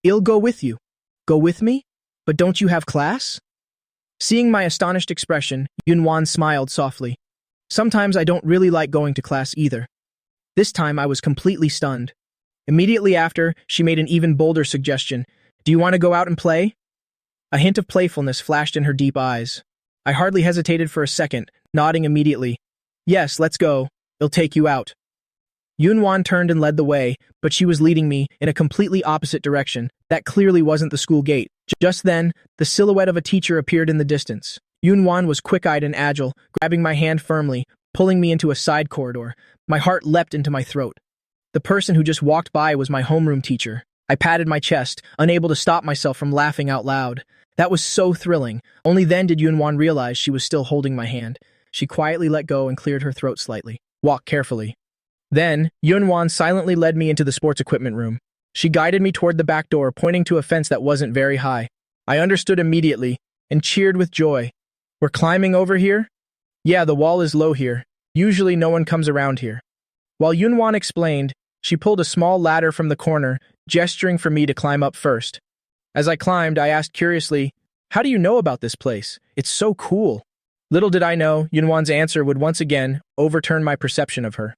S1: "I'll go with you." "Go with me? But don't you have class?" Seeing my astonished expression, Yunwan smiled softly. "Sometimes I don't really like going to class either." This time I was completely stunned. Immediately after, she made an even bolder suggestion. "Do you want to go out and play?" A hint of playfulness flashed in her deep eyes. I hardly hesitated for a second, nodding immediately. "Yes, let's go. I'll take you out." Yunwan turned and led the way, but she was leading me in a completely opposite direction. That clearly wasn't the school gate. Just then, the silhouette of a teacher appeared in the distance. Yunwan was quick-eyed and agile, grabbing my hand firmly, pulling me into a side corridor. My heart leapt into my throat. The person who just walked by was my homeroom teacher. I patted my chest, unable to stop myself from laughing out loud. That was so thrilling. Only then did Yunwan realize she was still holding my hand. She quietly let go and cleared her throat slightly. "Walk carefully." Then, Yunwan silently led me into the sports equipment room. She guided me toward the back door, pointing to a fence that wasn't very high. I understood immediately, and cheered with joy. "We're climbing over here?" "Yeah, the wall is low here. Usually no one comes around here." While Yunwan explained, she pulled a small ladder from the corner, gesturing for me to climb up first. As I climbed, I asked curiously, "How do you know about this place? It's so cool." Little did I know, Yunwan's answer would once again overturn my perception of her.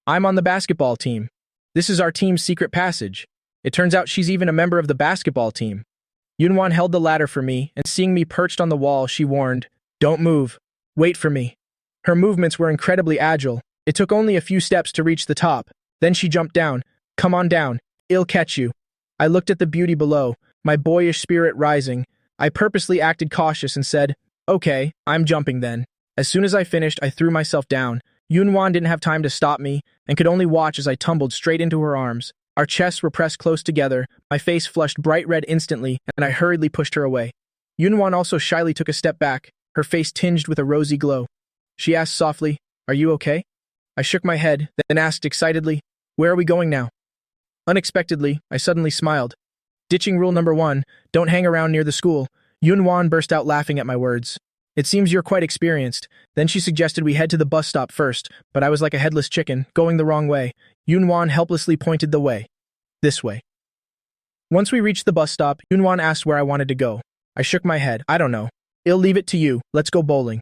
S1: "I'm on the basketball team. This is our team's secret passage." It turns out she's even a member of the basketball team. Yunwan held the ladder for me, and seeing me perched on the wall, she warned, "Don't move. Wait for me." Her movements were incredibly agile. It took only a few steps to reach the top. Then she jumped down. "Come on down. I'll catch you." I looked at the beauty below, my boyish spirit rising. I purposely acted cautious and said, "Okay, I'm jumping then." As soon as I finished, I threw myself down. Yunwan didn't have time to stop me, and could only watch as I tumbled straight into her arms. Our chests were pressed close together, my face flushed bright red instantly, and I hurriedly pushed her away. Yunwan also shyly took a step back, her face tinged with a rosy glow. She asked softly, "Are you okay?" I shook my head, then asked excitedly, "Where are we going now?" Unexpectedly, I suddenly smiled. "Ditching rule number 1, don't hang around near the school." Yunwan burst out laughing at my words. "It seems you're quite experienced." Then she suggested we head to the bus stop first, but I was like a headless chicken, going the wrong way. Yunwan helplessly pointed the way. "This way." Once we reached the bus stop, Yunwan asked where I wanted to go. I shook my head. "I don't know. I'll leave it to you. Let's go bowling."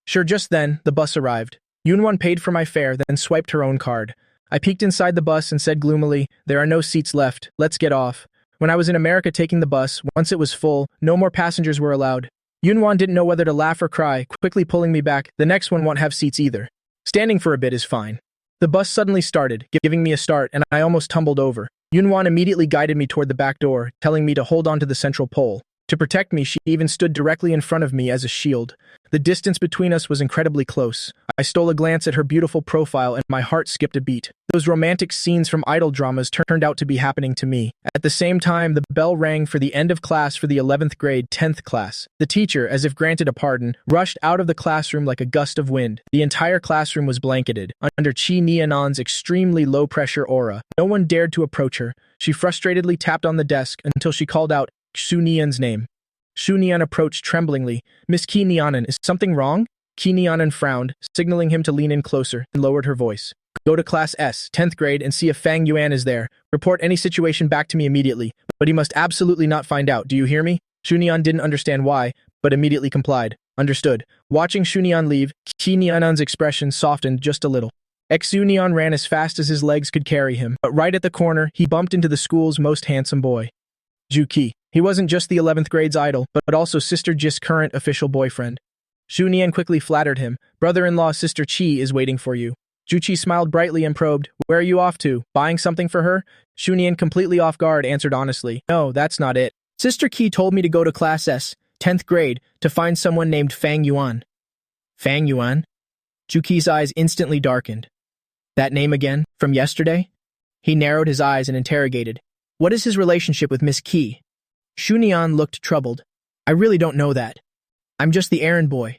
S1: Sure, just then, the bus arrived. Yunwan paid for my fare, then swiped her own card. I peeked inside the bus and said gloomily, "There are no seats left. Let's get off." When I was in America taking the bus, once it was full, no more passengers were allowed. Yunwan didn't know whether to laugh or cry, quickly pulling me back. "The next one won't have seats either. Standing for a bit is fine." The bus suddenly started, giving me a start, and I almost tumbled over. Yunwan immediately guided me toward the back door, telling me to hold on to the central pole. To protect me, she even stood directly in front of me as a shield. The distance between us was incredibly close. I stole a glance at her beautiful profile and my heart skipped a beat. Those romantic scenes from idol dramas turned out to be happening to me. At the same time, the bell rang for the end of class for the 11th grade 10th class. The teacher, as if granted a pardon, rushed out of the classroom like a gust of wind. The entire classroom was blanketed under Chi Nianan's extremely low-pressure aura. No one dared to approach her. She frustratedly tapped on the desk until she called out Xu Nian's name. Xu Nian approached tremblingly. "Miss Qi Nianan, is something wrong?" Qi Nianan frowned, signaling him to lean in closer, and lowered her voice. "Go to Class S, 10th grade, and see if Fang Yuan is there. Report any situation back to me immediately, but he must absolutely not find out, do you hear me?" Xu Nian didn't understand why, but immediately complied. Understood. Watching Shunian leave, Qi Nianan's expression softened just a little. Xunian ran as fast as his legs could carry him, but right at the corner, he bumped into the school's most handsome boy, Juki. He wasn't just the 11th grade's idol, but also Sister Ji's current official boyfriend. Shunian quickly flattered him. Brother-in-law Sister Qi is waiting for you. Juchi smiled brightly and probed, "Where are you off to? Buying something for her?" Shunian, completely off guard, answered honestly, "No, that's not it. Sister Qi told me to go to Class S, 10th grade, to find someone named Fang Yuan." Fang Yuan? Juki's eyes instantly darkened. That name again? From yesterday? He narrowed his eyes and interrogated, "What is his relationship with Miss Qi?" Shunian looked troubled. "I really don't know that. I'm just the errand boy."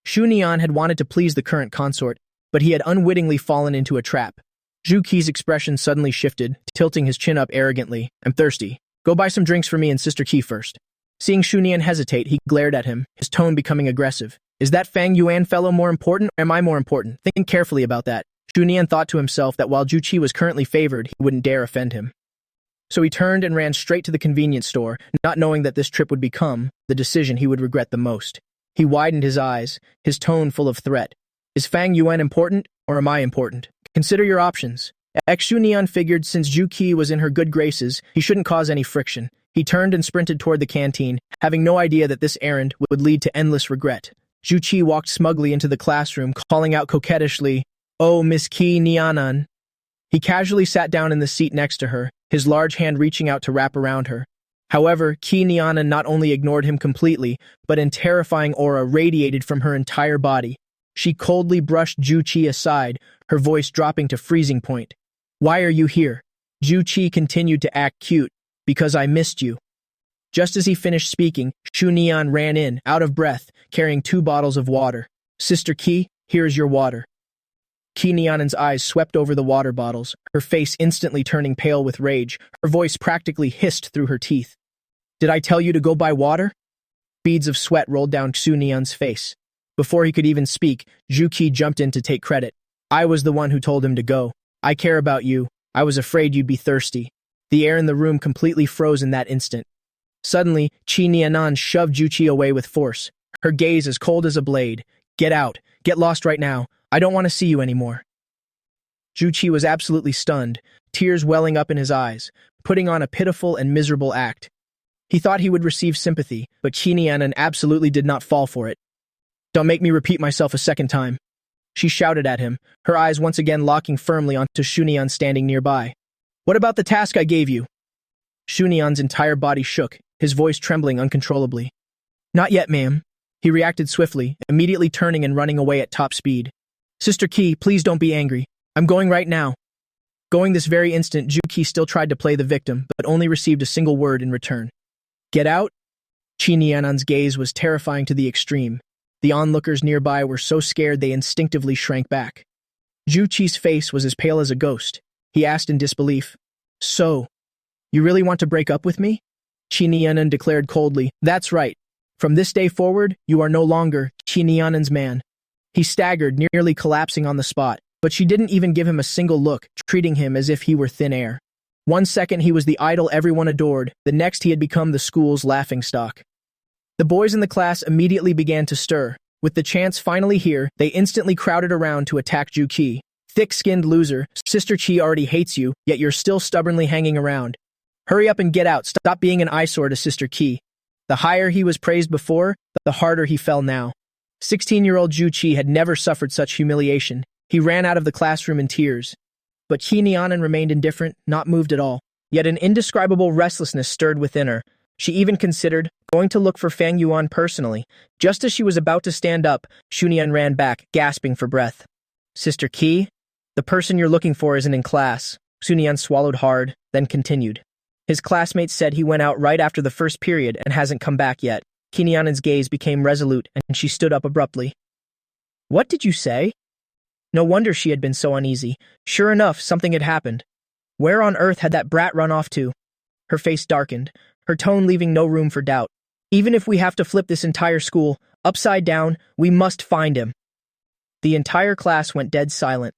S1: Shunian had wanted to please the current consort, but he had unwittingly fallen into a trap. Juki's expression suddenly shifted, tilting his chin up arrogantly. "I'm thirsty. Go buy some drinks for me and Sister Qi first." Seeing Shunian hesitate, he glared at him, his tone becoming aggressive. "Is that Fang Yuan fellow more important, or am I more important? Think carefully about that." Shunian thought to himself that while Juchi was currently favored, he wouldn't dare offend him. So he turned and ran straight to the convenience store, not knowing that this trip would become the decision he would regret the most. He widened his eyes, his tone full of threat. "Is Fang Yuan important, or am I important? Consider your options." Xunian figured since Juki was in her good graces, he shouldn't cause any friction. He turned and sprinted toward the canteen, having no idea that this errand would lead to endless regret. Juchi walked smugly into the classroom, calling out coquettishly, "Oh, Miss Qi Nianan." He casually sat down in the seat next to her, his large hand reaching out to wrap around her. However, Qi Nianan not only ignored him completely, but an terrifying aura radiated from her entire body. She coldly brushed Juchi aside, her voice dropping to freezing point. "Why are you here?" Juchi continued to act cute. "Because I missed you." Just as he finished speaking, Shunian ran in, out of breath, carrying 2 bottles of water. "Sister Qi, here is your water." Qi Nianan's eyes swept over the water bottles, her face instantly turning pale with rage, her voice practically hissed through her teeth. "Did I tell you to go buy water?" Beads of sweat rolled down Xunian's face. Before he could even speak, Juki jumped in to take credit. "I was the one who told him to go. I care about you. I was afraid you'd be thirsty." The air in the room completely froze in that instant. Suddenly, Qi Nianan shoved Juchi away with force, her gaze as cold as a blade. "Get out. Get lost right now. I don't want to see you anymore." Juchi was absolutely stunned, tears welling up in his eyes, putting on a pitiful and miserable act. He thought he would receive sympathy, but Qi Nianan absolutely did not fall for it. "Don't make me repeat myself a second time," she shouted at him, her eyes once again locking firmly onto Shunian standing nearby. "What about the task I gave you?" Shunian's entire body shook, his voice trembling uncontrollably. "Not yet, ma'am." He reacted swiftly, immediately turning and running away at top speed. "Sister Qi, please don't be angry. I'm going right now." Going this very instant, Juki still tried to play the victim, but only received a single word in return. "Get out?" Qi Nianan's gaze was terrifying to the extreme. The onlookers nearby were so scared they instinctively shrank back. Juchi's face was as pale as a ghost. He asked in disbelief, "So, you really want to break up with me?" Qi Nianan declared coldly, "That's right. From this day forward, you are no longer Qi Nianan's man." He staggered, nearly collapsing on the spot, but she didn't even give him a single look, treating him as if he were thin air. One second he was the idol everyone adored, the next he had become the school's laughingstock. The boys in the class immediately began to stir. With the chance finally here, they instantly crowded around to attack Juki. "Thick-skinned loser, Sister Qi already hates you, yet you're still stubbornly hanging around. Hurry up and get out, stop being an eyesore to Sister Qi." The higher he was praised before, the harder he fell now. 16-year-old Juchi had never suffered such humiliation. He ran out of the classroom in tears. But Qi Nianan remained indifferent, not moved at all. Yet an indescribable restlessness stirred within her. She even considered going to look for Fang Yuan personally. Just as she was about to stand up, Shunian ran back, gasping for breath. "Sister Qi? The person you're looking for isn't in class." Shunian swallowed hard, then continued. "His classmates said he went out right after the first period and hasn't come back yet." Qi Nianan's gaze became resolute, and she stood up abruptly. "What did you say?" No wonder she had been so uneasy. Sure enough, something had happened. Where on earth had that brat run off to? Her face darkened, her tone leaving no room for doubt. "Even if we have to flip this entire school, upside down, we must find him." The entire class went dead silent.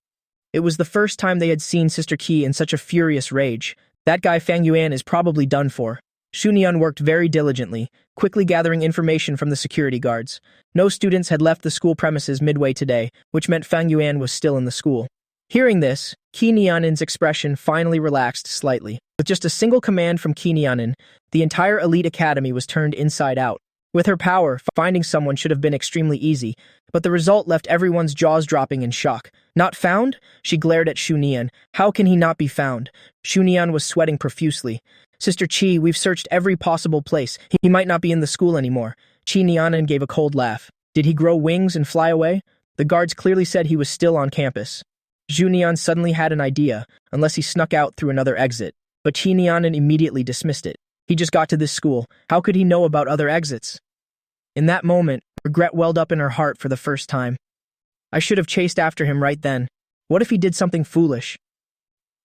S1: It was the first time they had seen Sister Qi in such a furious rage. That guy Fang Yuan is probably done for.
S2: Shunian worked very diligently, quickly gathering information from the security guards. No students had left the school premises midway today, which meant Fang Yuan was still in the school. Hearing this, Qi Nianen's expression finally relaxed slightly. With just a single command from Qi Nianen, the entire elite academy was turned inside out. With her power, finding someone should have been extremely easy, but the result left everyone's jaws dropping in shock. Not found? She glared at Shu Nian. How can he not be found? Shu Nian was sweating profusely. Sister Qi, we've searched every possible place. He might not be in the school anymore. Qi Nianen gave a cold laugh. Did he grow wings and fly away? The guards clearly said he was still on campus. Zhu Nian suddenly had an idea, unless he snuck out through another exit. But Qi Nianen immediately dismissed it. He just got to this school. How could he know about other exits? In that moment, regret welled up in her heart for the first time. I should have chased after him right then. What if he did something foolish?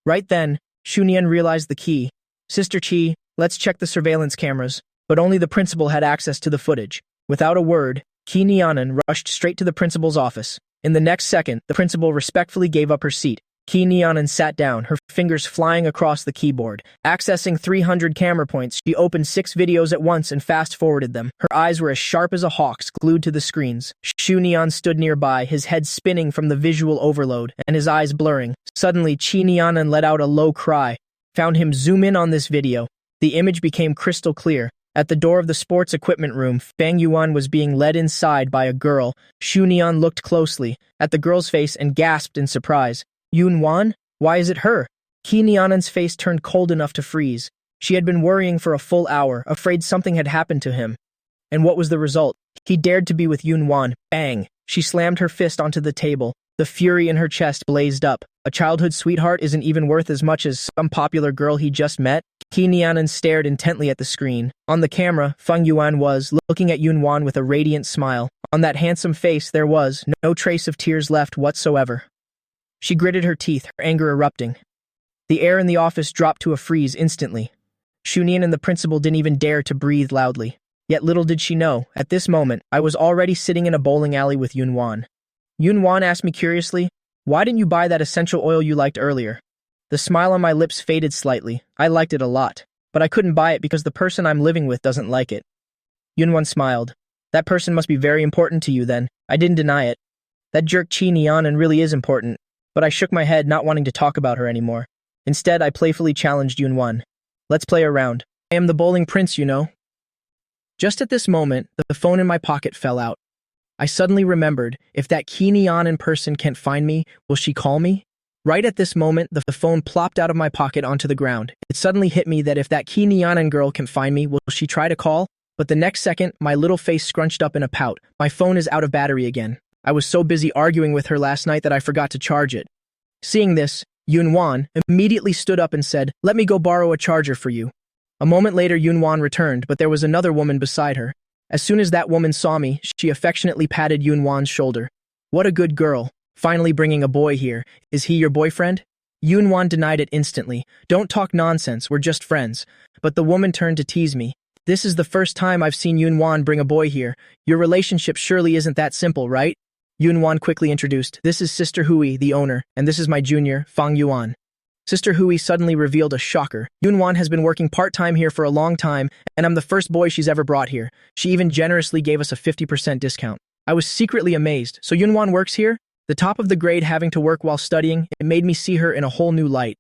S2: Right then, Shu Nian realized the key. Sister Qi, let's check the surveillance cameras. But only the principal had access to the footage. Without a word, Qi Nianen rushed straight to the principal's office. In the next second, the principal respectfully gave up her seat. Qi Nianen sat down, her fingers flying across the keyboard. Accessing 300 camera points, she opened 6 videos at once and fast-forwarded them. Her eyes were as sharp as a hawk's, glued to the screens. Shu Nian stood nearby, his head spinning from the visual overload, and his eyes blurring. Suddenly, Qi Nianen let out a low cry. Found him zoom in on this video. The image became crystal clear. At the door of the sports equipment room, Fang Yuan was being led inside by a girl. Shu Nian looked closely at the girl's face and gasped in surprise. Yun Wan? Why is it her? Qi Nianen's face turned cold enough to freeze. She had been worrying for a full hour, afraid something had happened to him. And what was the result? He dared to be with Yun Wan. Bang! She slammed her fist onto the table. The fury in her chest blazed up. A childhood sweetheart isn't even worth as much as some popular girl he just met. Qi Nianen stared intently at the screen. On the camera, Feng Yuan was looking at Yun Wan with a radiant smile. On that handsome face there was no trace of tears left whatsoever. She gritted her teeth, her anger erupting. The air in the office dropped to a freeze instantly. Shu Nian and the principal didn't even dare to breathe loudly. Yet little did she know, at this moment, I was already sitting in a bowling alley with Yun Wan. Yun Wan asked me curiously, "Why didn't you buy that essential oil you liked earlier?" The smile on my lips faded slightly. I liked it a lot, but I couldn't buy it because the person I'm living with doesn't like it. Yun Wan smiled. That person must be very important to you then. I didn't deny it. That jerk Qi Nianen really is important. But I shook my head, not wanting to talk about her anymore. Instead, I playfully challenged Yun Wan. Let's play a round. I am the bowling prince, you know. Just at this moment, the phone in my pocket fell out. I suddenly remembered, if that Qi Nianen person can't find me, will she call me? Right at this moment, the phone plopped out of my pocket onto the ground. It suddenly hit me that if that Qi Nianen girl can find me, will she try to call? But the next second, my little face scrunched up in a pout. My phone is out of battery again. I was so busy arguing with her last night that I forgot to charge it. Seeing this, Yun Wan immediately stood up and said, "Let me go borrow a charger for you." A moment later, Yun Wan returned, but there was another woman beside her. As soon as that woman saw me, she affectionately patted Yun Wan's shoulder. "What a good girl. Finally bringing a boy here. Is he your boyfriend?" Yun Wan denied it instantly. "Don't talk nonsense, we're just friends." But the woman turned to tease me. "This is the first time I've seen Yun Wan bring a boy here. Your relationship surely isn't that simple, right?" Yun Wan quickly introduced, "This is Sister Hui, the owner, and this is my junior, Fang Yuan." Sister Hui suddenly revealed a shocker. Yun Wan has been working part-time here for a long time, and I'm the first boy she's ever brought here. She even generously gave us a 50% discount. I was secretly amazed. So Yun Wan works here? The top of the grade having to work while studying, it made me see her in a whole new light.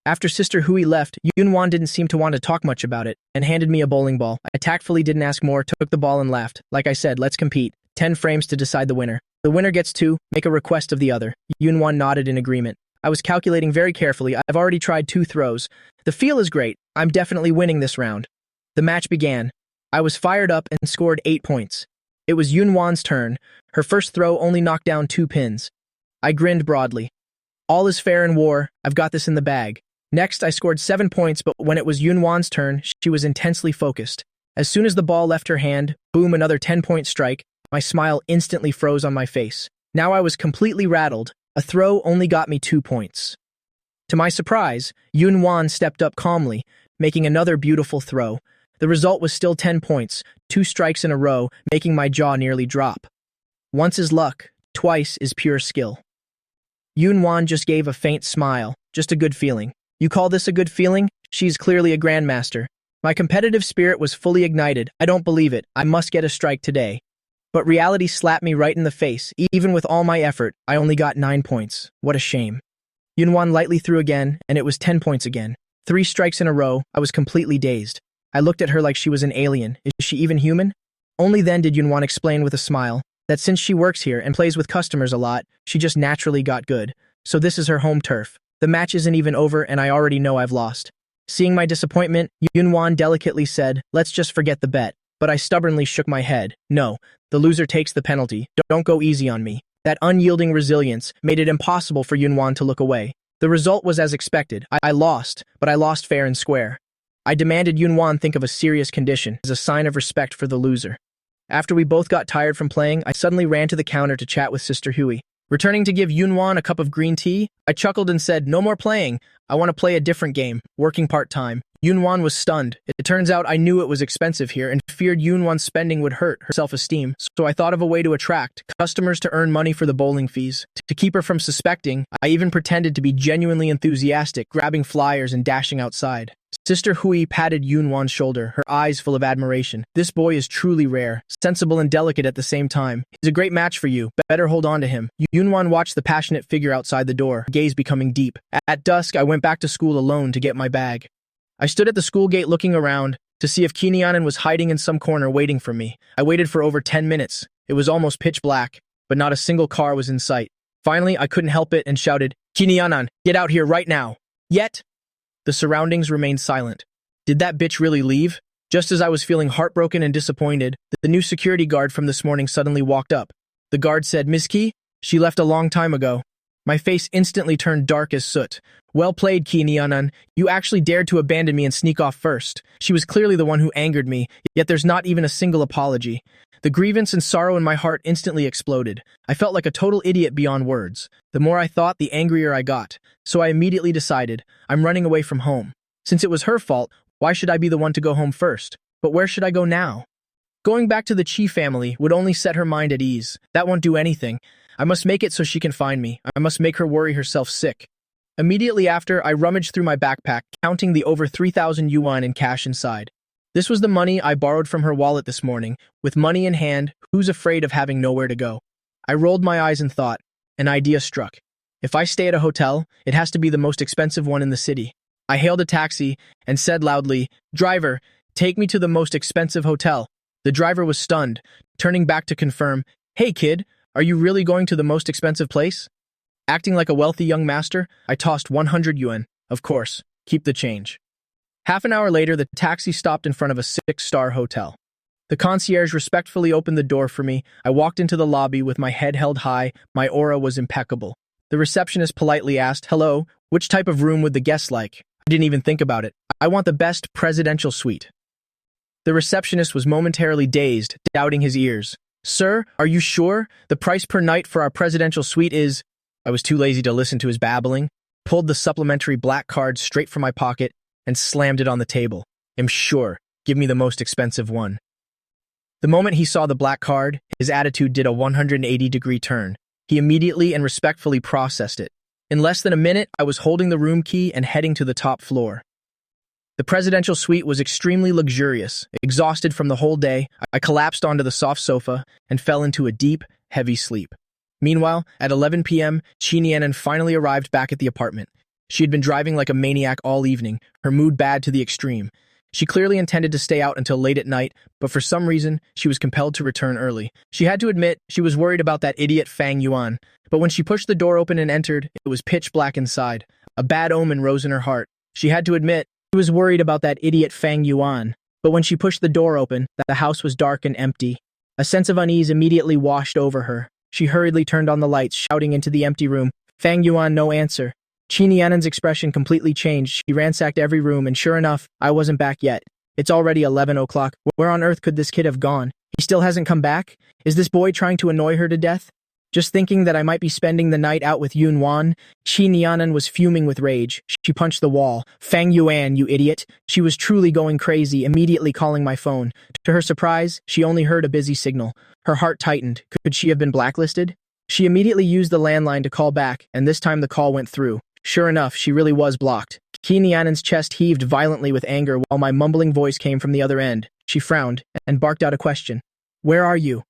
S2: After Sister Hui left, Yun Wan didn't seem to want to talk much about it, and handed me a bowling ball. I tactfully didn't ask more, took the ball and laughed. Like I said, let's compete. 10 frames to decide the winner. The winner gets 2, make a request of the other. Yun Wan nodded in agreement. I was calculating very carefully. I've already tried 2 throws. The feel is great. I'm definitely winning this round. The match began. I was fired up and scored 8 points. It was Yun Wan's turn. Her first throw only knocked down 2 pins. I grinned broadly. All is fair in war. I've got this in the bag. Next, I scored 7 points, but when it was Yun Wan's turn, she was intensely focused. As soon as the ball left her hand, boom, another 10-point strike. My smile instantly froze on my face. Now I was completely rattled. A throw only got me 2 points. To my surprise, Yun Wan stepped up calmly, making another beautiful throw. The result was still 10 points, 2 strikes in a row, making my jaw nearly drop. Once is luck, twice is pure skill. Yun Wan just gave a faint smile, just a good feeling. You call this a good feeling? She's clearly a grandmaster. My competitive spirit was fully ignited. I don't believe it. I must get a strike today. But reality slapped me right in the face. Even with all my effort, I only got 9 points. What a shame. Yunwan lightly threw again, and it was 10 points again. 3 strikes in a row. I was completely dazed. I looked at her like she was an alien. Is she even human? Only then did Yunwan explain with a smile that since she works here and plays with customers a lot, she just naturally got good. So this is her home turf. The match isn't even over and I already know I've lost. Seeing my disappointment, Yunwan delicately said, let's just forget the bet. But I stubbornly shook my head. No, the loser takes the penalty. Don't go easy on me. That unyielding resilience made it impossible for Yunwan to look away. The result was as expected. I lost, but I lost fair and square. I demanded Yunwan think of a serious condition as a sign of respect for the loser. After we both got tired from playing, I suddenly ran to the counter to chat with Sister Hui. Returning to give Yunwan a cup of green tea, I chuckled and said, no more playing. I want to play a different game, working part-time. Yunwan was stunned. It turns out I knew it was expensive here and feared Yunwan's spending would hurt her self-esteem, so I thought of a way to attract customers to earn money for the bowling fees. To keep her from suspecting, I even pretended to be genuinely enthusiastic, grabbing flyers and dashing outside. Sister Hui patted Yunwan's shoulder, her eyes full of admiration. This boy is truly rare, sensible and delicate at the same time. He's a great match for you. Better hold on to him. Yunwan watched the passionate figure outside the door, her gaze becoming deep. At dusk, I went back to school alone to get my bag. I stood at the school gate looking around to see if Kinyanan was hiding in some corner waiting for me. I waited for over 10 minutes. It was almost pitch black, but not a single car was in sight. Finally, I couldn't help it and shouted, Kinyanan, get out here right now. Yet, the surroundings remained silent. Did that bitch really leave? Just as I was feeling heartbroken and disappointed, the new security guard from this morning suddenly walked up. The guard said, Miss Ki, she left a long time ago. My face instantly turned dark as soot. Well played, Kinyanan. You actually dared to abandon me and sneak off first. She was clearly the one who angered me, yet there's not even a single apology. The grievance and sorrow in my heart instantly exploded. I felt like a total idiot beyond words. The more I thought, the angrier I got. So I immediately decided, I'm running away from home. Since it was her fault, why should I be the one to go home first? But where should I go now? Going back to the Chi family would only set her mind at ease. That won't do anything. I must make it so she can find me. I must make her worry herself sick. Immediately after, I rummaged through my backpack, counting the over 3,000 yuan in cash inside. This was the money I borrowed from her wallet this morning. With money in hand, who's afraid of having nowhere to go? I rolled my eyes and thought. An idea struck. If I stay at a hotel, it has to be the most expensive one in the city. I hailed a taxi and said loudly, Driver, take me to the most expensive hotel. The driver was stunned, turning back to confirm, Hey kid, are you really going to the most expensive place? Acting like a wealthy young master, I tossed 100 yuan. Of course, keep the change. Half an hour later, the taxi stopped in front of a 6-star hotel. The concierge respectfully opened the door for me. I walked into the lobby with my head held high. My aura was impeccable. The receptionist politely asked, Hello, which type of room would the guests like? I didn't even think about it. I want the best presidential suite. The receptionist was momentarily dazed, doubting his ears. Sir, are you sure? The price per night for our presidential suite is... I was too lazy to listen to his babbling, pulled the supplementary black card straight from my pocket, and slammed it on the table. I'm sure. Give me the most expensive one. The moment he saw the black card, his attitude did a 180-degree turn. He immediately and respectfully processed it. In less than a minute, I was holding the room key and heading to the top floor. The presidential suite was extremely luxurious. Exhausted from the whole day, I collapsed onto the soft sofa and fell into a deep, heavy sleep. Meanwhile, at 11 p.m., Qinianan finally arrived back at the apartment. She had been driving like a maniac all evening, her mood bad to the extreme. She clearly intended to stay out until late at night, but for some reason, she was compelled to return early. She had to admit she was worried about that idiot Fang Yuan, but when she pushed the door open and entered, it was pitch black inside. A bad omen rose in her heart. She had to admit she was worried about that idiot Fang Yuan, but when she pushed the door open, the house was dark and empty. A sense of unease immediately washed over her. She hurriedly turned on the lights, shouting into the empty room. Fang Yuan, no answer. Qinianan's expression completely changed. She ransacked every room, and sure enough, I wasn't back yet. It's already 11 o'clock. Where on earth could this kid have gone? He still hasn't come back? Is this boy trying to annoy her to death? Just thinking that I might be spending the night out with Yun Wan, Qinianan was fuming with rage. She punched the wall. Fang Yuan, you idiot. She was truly going crazy, immediately calling my phone. To her surprise, she only heard a busy signal. Her heart tightened. Could she have been blacklisted? She immediately used the landline to call back, and this time the call went through. Sure enough, she really was blocked. Nianan's chest heaved violently with anger while my mumbling voice came from the other end. She frowned and barked out a question. Where are you?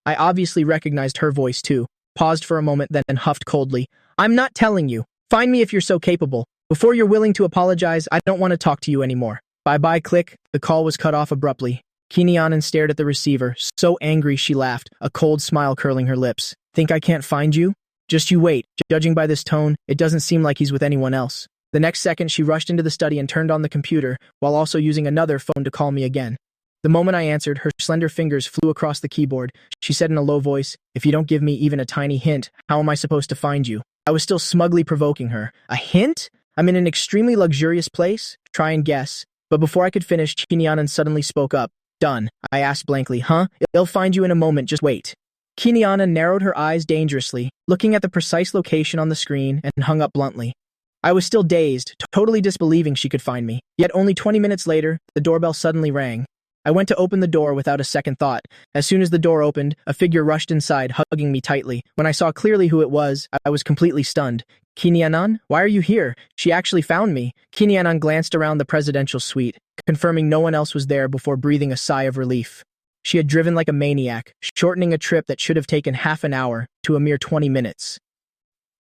S2: I obviously recognized her voice too, paused for a moment, then huffed coldly. I'm not telling you. Find me if you're so capable. Before you're willing to apologize, I don't want to talk to you anymore. Bye-bye, click. The call was cut off abruptly. Nianan stared at the receiver, so angry she laughed, a cold smile curling her lips. Think I can't find you? Just you wait. Judging by this tone, it doesn't seem like he's with anyone else. The next second, she rushed into the study and turned on the computer, while also using another phone to call me again. The moment I answered, her slender fingers flew across the keyboard. She said in a low voice, if you don't give me even a tiny hint, how am I supposed to find you? I was still smugly provoking her. A hint? I'm in an extremely luxurious place? Try and guess. But before I could finish, Nianan suddenly spoke up. Done. I asked blankly, huh? I'll find you in a moment, just wait. Nianan narrowed her eyes dangerously, looking at the precise location on the screen, and hung up bluntly. I was still dazed, totally disbelieving she could find me. Yet only 20 minutes later, the doorbell suddenly rang. I went to open the door without a second thought. As soon as the door opened, a figure rushed inside, hugging me tightly. When I saw clearly who it was, I was completely stunned. Nianan, why are you here? She actually found me. Nianan glanced around the presidential suite, confirming no one else was there before breathing a sigh of relief. She had driven like a maniac, shortening a trip that should have taken half an hour to a mere 20 minutes.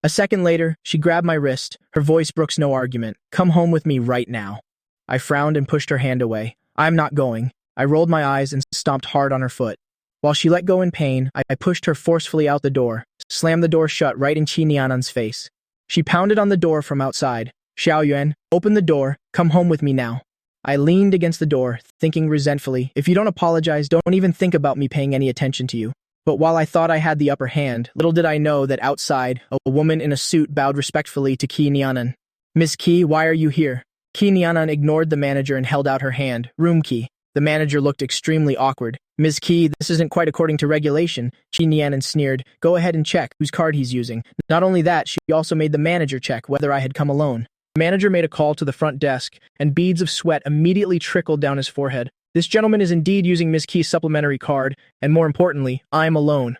S2: A second later, she grabbed my wrist. Her voice brooks no argument. Come home with me right now. I frowned and pushed her hand away. I'm not going. I rolled my eyes and stomped hard on her foot. While she let go in pain, I pushed her forcefully out the door, slammed the door shut right in Nianan's face. She pounded on the door from outside. Xiaoyuan, open the door. Come home with me now. I leaned against the door, thinking resentfully, if you don't apologize, don't even think about me paying any attention to you. But while I thought I had the upper hand, little did I know that outside, a woman in a suit bowed respectfully to Nianan. Miss Qi, why are you here? Nianan ignored the manager and held out her hand. Room key. The manager looked extremely awkward. Ms. Qi, this isn't quite according to regulation. Nianan sneered. Go ahead and check whose card he's using. Not only that, she also made the manager check whether I had come alone. The manager made a call to the front desk, and beads of sweat immediately trickled down his forehead. This gentleman is indeed using Ms. Qi's supplementary card, and more importantly, I'm alone.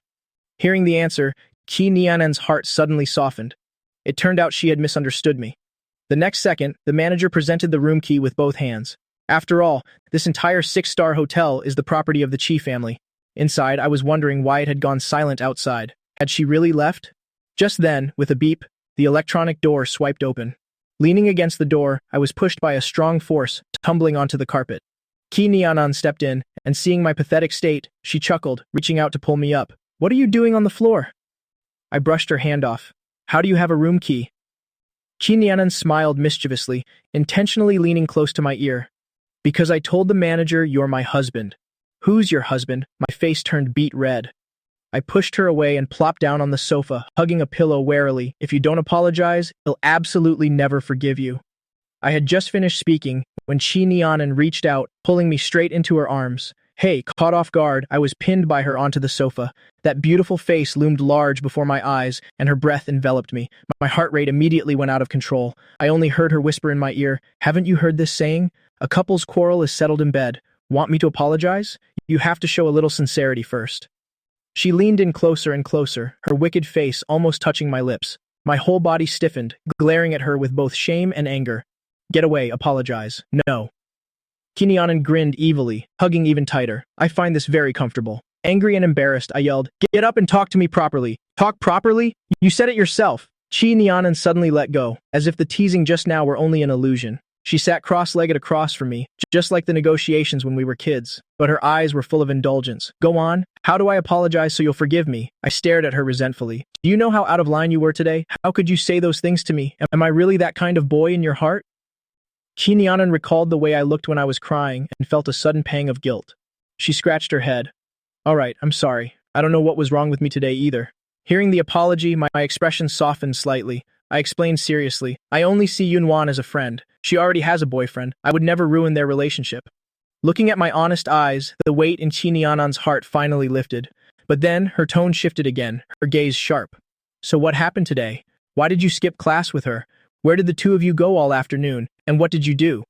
S2: Hearing the answer, Nianan's heart suddenly softened. It turned out she had misunderstood me. The next second, the manager presented the room key with both hands. After all, this entire 6-star hotel is the property of the Qi family. Inside, I was wondering why it had gone silent outside. Had she really left? Just then, with a beep, the electronic door swiped open. Leaning against the door, I was pushed by a strong force, tumbling onto the carpet. Nianan stepped in, and seeing my pathetic state, she chuckled, reaching out to pull me up. What are you doing on the floor? I brushed her hand off. How do you have a room key? Nianan smiled mischievously, intentionally leaning close to my ear. Because I told the manager you're my husband. Who's your husband? My face turned beet red. I pushed her away and plopped down on the sofa, hugging a pillow warily. If you don't apologize, he'll absolutely never forgive you. I had just finished speaking when Nianan reached out, pulling me straight into her arms. Hey, caught off guard, I was pinned by her onto the sofa. That beautiful face loomed large before my eyes, and her breath enveloped me. My heart rate immediately went out of control. I only heard her whisper in my ear, haven't you heard this saying? A couple's quarrel is settled in bed. Want me to apologize? You have to show a little sincerity first. She leaned in closer and closer, her wicked face almost touching my lips. My whole body stiffened, glaring at her with both shame and anger. Get away, apologize. No. Nianan grinned evilly, hugging even tighter. I find this very comfortable. Angry and embarrassed, I yelled, get up and talk to me properly. Talk properly? You said it yourself. Nianan suddenly let go, as if the teasing just now were only an illusion. She sat cross-legged across from me, just like the negotiations when we were kids, but her eyes were full of indulgence. Go on. How do I apologize so you'll forgive me? I stared at her resentfully. Do you know how out of line you were today? How could you say those things to me? Am I really that kind of boy in your heart? Nianan recalled the way I looked when I was crying and felt a sudden pang of guilt. She scratched her head. All right, I'm sorry. I don't know what was wrong with me today either. Hearing the apology, my expression softened slightly. I explained seriously. I only see Yunwan as a friend. She already has a boyfriend. I would never ruin their relationship. Looking at my honest eyes, the weight in Nianan's heart finally lifted. But then, her tone shifted again, her gaze sharp. So what happened today? Why did you skip class with her? Where did the two of you go all afternoon? And what did you do?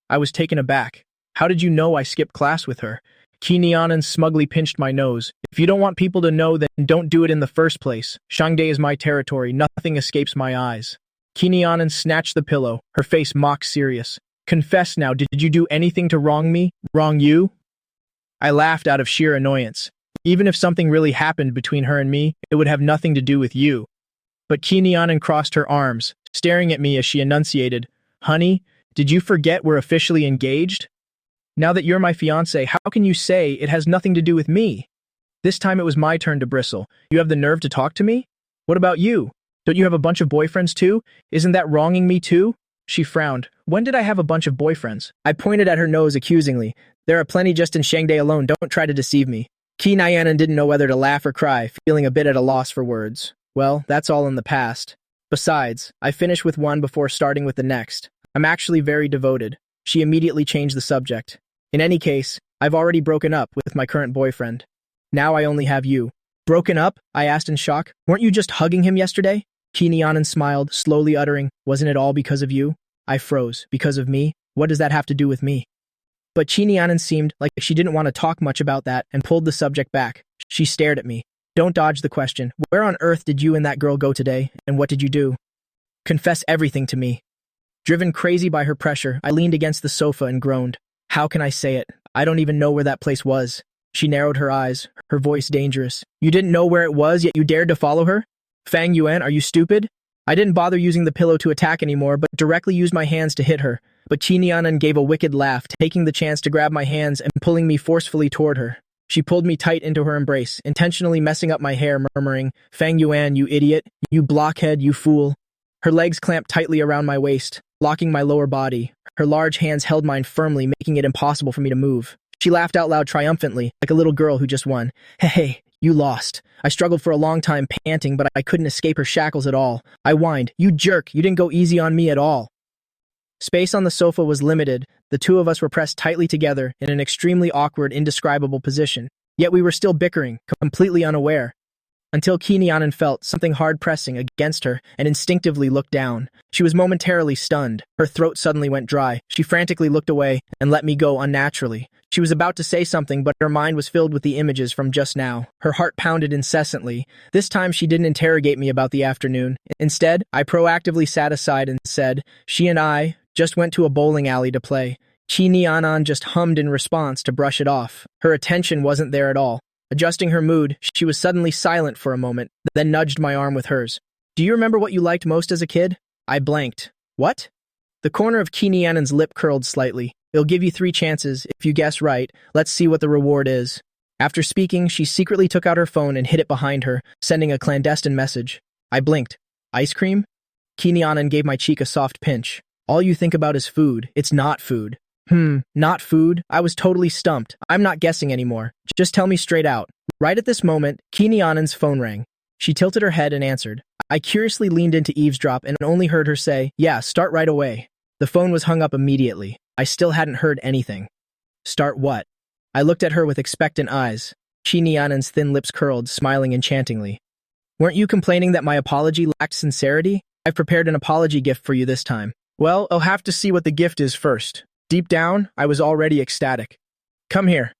S2: I was taken aback. How did you know I skipped class with her? Nianan smugly pinched my nose. If you don't want people to know, then don't do it in the first place. Shangde is my territory. Nothing escapes my eyes.
S1: Kinyanan snatched the pillow, her face mock serious. Confess now, did you do anything to wrong me? Wrong you? I laughed out of sheer annoyance. Even if something really happened between her and me, it would have nothing to do with you. But Kinyanan crossed her arms, staring at me as she enunciated, Honey, did you forget we're officially engaged? Now that you're my fiancé, how can you say it has nothing to do with me? This time it was my turn to bristle. You have the nerve to talk to me? What about you? Don't you have a bunch of boyfriends too? Isn't that wronging me too? She frowned. When did I have a bunch of boyfriends? I pointed at her nose accusingly. There are plenty just in Shangdae alone, don't try to deceive me. Kinyanan didn't know whether to laugh or cry, feeling a bit at a loss for words. Well, that's all in the past. Besides, I finished with one before starting with the next. I'm actually very devoted. She immediately changed the subject. In any case, I've already broken up with my current boyfriend. Now I only have you. Broken up? I asked in shock. Weren't you just hugging him yesterday? Kinyanan smiled, slowly uttering, Wasn't it all because of you? I froze. Because of me? What does that have to do with me? But Kinyanan seemed like she didn't want to talk much about that and pulled the subject back. She stared at me. Don't dodge the question. Where on earth did you and that girl go today, and what did you do? Confess everything to me. Driven crazy by her pressure, I leaned against the sofa and groaned. How can I say it? I don't even know where that place was. She narrowed her eyes, her voice dangerous. You didn't know where it was, yet you dared to follow her? Fang Yuan, are you stupid? I didn't bother using the pillow to attack anymore, but directly used my hands to hit her. But Kinyanan gave a wicked laugh, taking the chance to grab my hands and pulling me forcefully toward her. She pulled me tight into her embrace, intentionally messing up my hair, murmuring, Fang Yuan, you idiot, you blockhead, you fool. Her legs clamped tightly around my waist, locking my lower body. Her large hands held mine firmly, making it impossible for me to move. She laughed out loud triumphantly, like a little girl who just won. Hey, you lost. I struggled for a long time, panting, but I couldn't escape her shackles at all. I whined, You jerk, you didn't go easy on me at all. Space on the sofa was limited. The two of us were pressed tightly together in an extremely awkward, indescribable position. Yet we were still bickering, completely unaware. Until Kinyanan felt something hard pressing against her and instinctively looked down. She was momentarily stunned. Her throat suddenly went dry. She frantically looked away and let me go unnaturally. She was about to say something, but her mind was filled with the images from just now. Her heart pounded incessantly. This time she didn't interrogate me about the afternoon. Instead, I proactively sat aside and said, She and I just went to a bowling alley to play. Kinyanan just hummed in response to brush it off. Her attention wasn't there at all. Adjusting her mood, she was suddenly silent for a moment, then nudged my arm with hers. Do you remember what you liked most as a kid? I blanked. What? The corner of Kinyanan's lip curled slightly. It'll give you 3 chances. If you guess right, let's see what the reward is. After speaking, she secretly took out her phone and hid it behind her, sending a clandestine message. I blinked. Ice cream? Kinyanan gave my cheek a soft pinch. All you think about is food. It's not food. Not food? I was totally stumped. I'm not guessing anymore. Just tell me straight out. Right at this moment, Kinyanan's phone rang. She tilted her head and answered. I curiously leaned in to eavesdrop and only heard her say, Yeah, start right away. The phone was hung up immediately. I still hadn't heard anything. Start what? I looked at her with expectant eyes. Kinyanan's thin lips curled, smiling enchantingly. Weren't you complaining that my apology lacked sincerity? I've prepared an apology gift for you this time. Well, I'll have to see what the gift is first. Deep down, I was already ecstatic. Come here.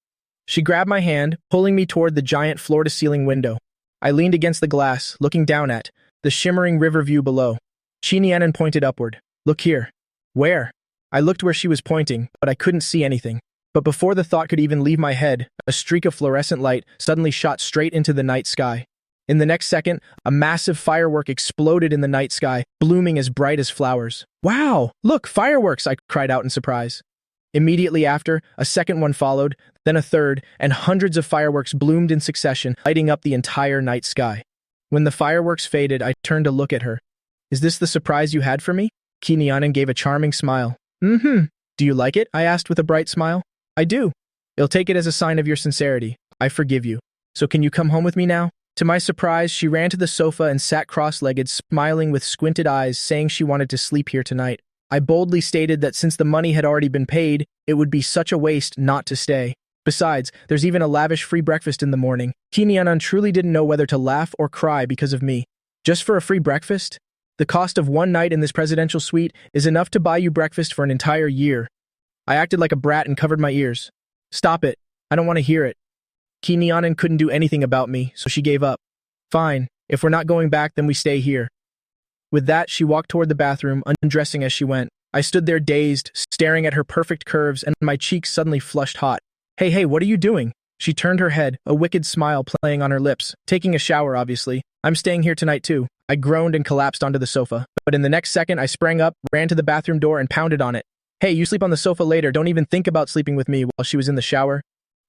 S1: She grabbed my hand, pulling me toward the giant floor-to-ceiling window. I leaned against the glass, looking down at the shimmering river view below. Kinyanan pointed upward. Look here. Where? I looked where she was pointing, but I couldn't see anything. But before the thought could even leave my head, a streak of fluorescent light suddenly shot straight into the night sky. In the next second, a massive firework exploded in the night sky, blooming as bright as flowers. Wow! Look, fireworks! I cried out in surprise. Immediately after, a second one followed, then a third, and hundreds of fireworks bloomed in succession, lighting up the entire night sky. When the fireworks faded, I turned to look at her. Is this the surprise you had for me? Kinyanan gave a charming smile. Do you like it? I asked with a bright smile. I do. I'll take it as a sign of your sincerity. I forgive you. So can you come home with me now? To my surprise, she ran to the sofa and sat cross-legged, smiling with squinted eyes, saying she wanted to sleep here tonight. I boldly stated that since the money had already been paid, it would be such a waste not to stay. Besides, there's even a lavish free breakfast in the morning. Kinyanan truly didn't know whether to laugh or cry because of me. Just for a free breakfast? The cost of one night in this presidential suite is enough to buy you breakfast for an entire year. I acted like a brat and covered my ears. Stop it. I don't want to hear it. Kinyanan couldn't do anything about me, so she gave up. Fine. If we're not going back, then we stay here. With that, she walked toward the bathroom, undressing as she went. I stood there dazed, staring at her perfect curves, and my cheeks suddenly flushed hot. Hey, what are you doing? She turned her head, a wicked smile playing on her lips. Taking a shower, obviously. I'm staying here tonight too. I groaned and collapsed onto the sofa. But in the next second, I sprang up, ran to the bathroom door, and pounded on it. Hey, you sleep on the sofa later. Don't even think about sleeping with me while she was in the shower.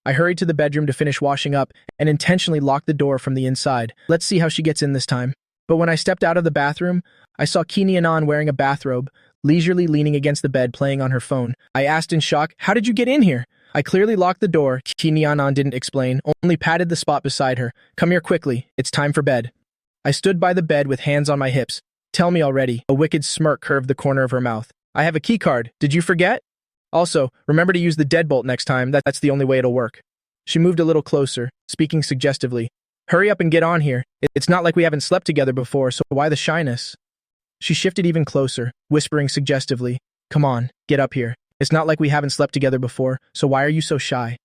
S1: I hurried to the bedroom to finish washing up and intentionally locked the door from the inside. Let's see how she gets in this time. But when I stepped out of the bathroom, I saw Kini-anon wearing a bathrobe, leisurely leaning against the bed playing on her phone. I asked in shock, how did you get in here? I clearly locked the door. Kini-anon didn't explain, only patted the spot beside her. Come here quickly. It's time for bed. I stood by the bed with hands on my hips. Tell me already. A wicked smirk curved the corner of her mouth. I have a key card. Did you forget? Also, remember to use the deadbolt next time. That's the only way it'll work. She moved a little closer, speaking suggestively. Hurry up and get on here. It's not like we haven't slept together before, so why the shyness? She shifted even closer, whispering suggestively. Come on, get up here. It's not like we haven't slept together before, so why are you so shy?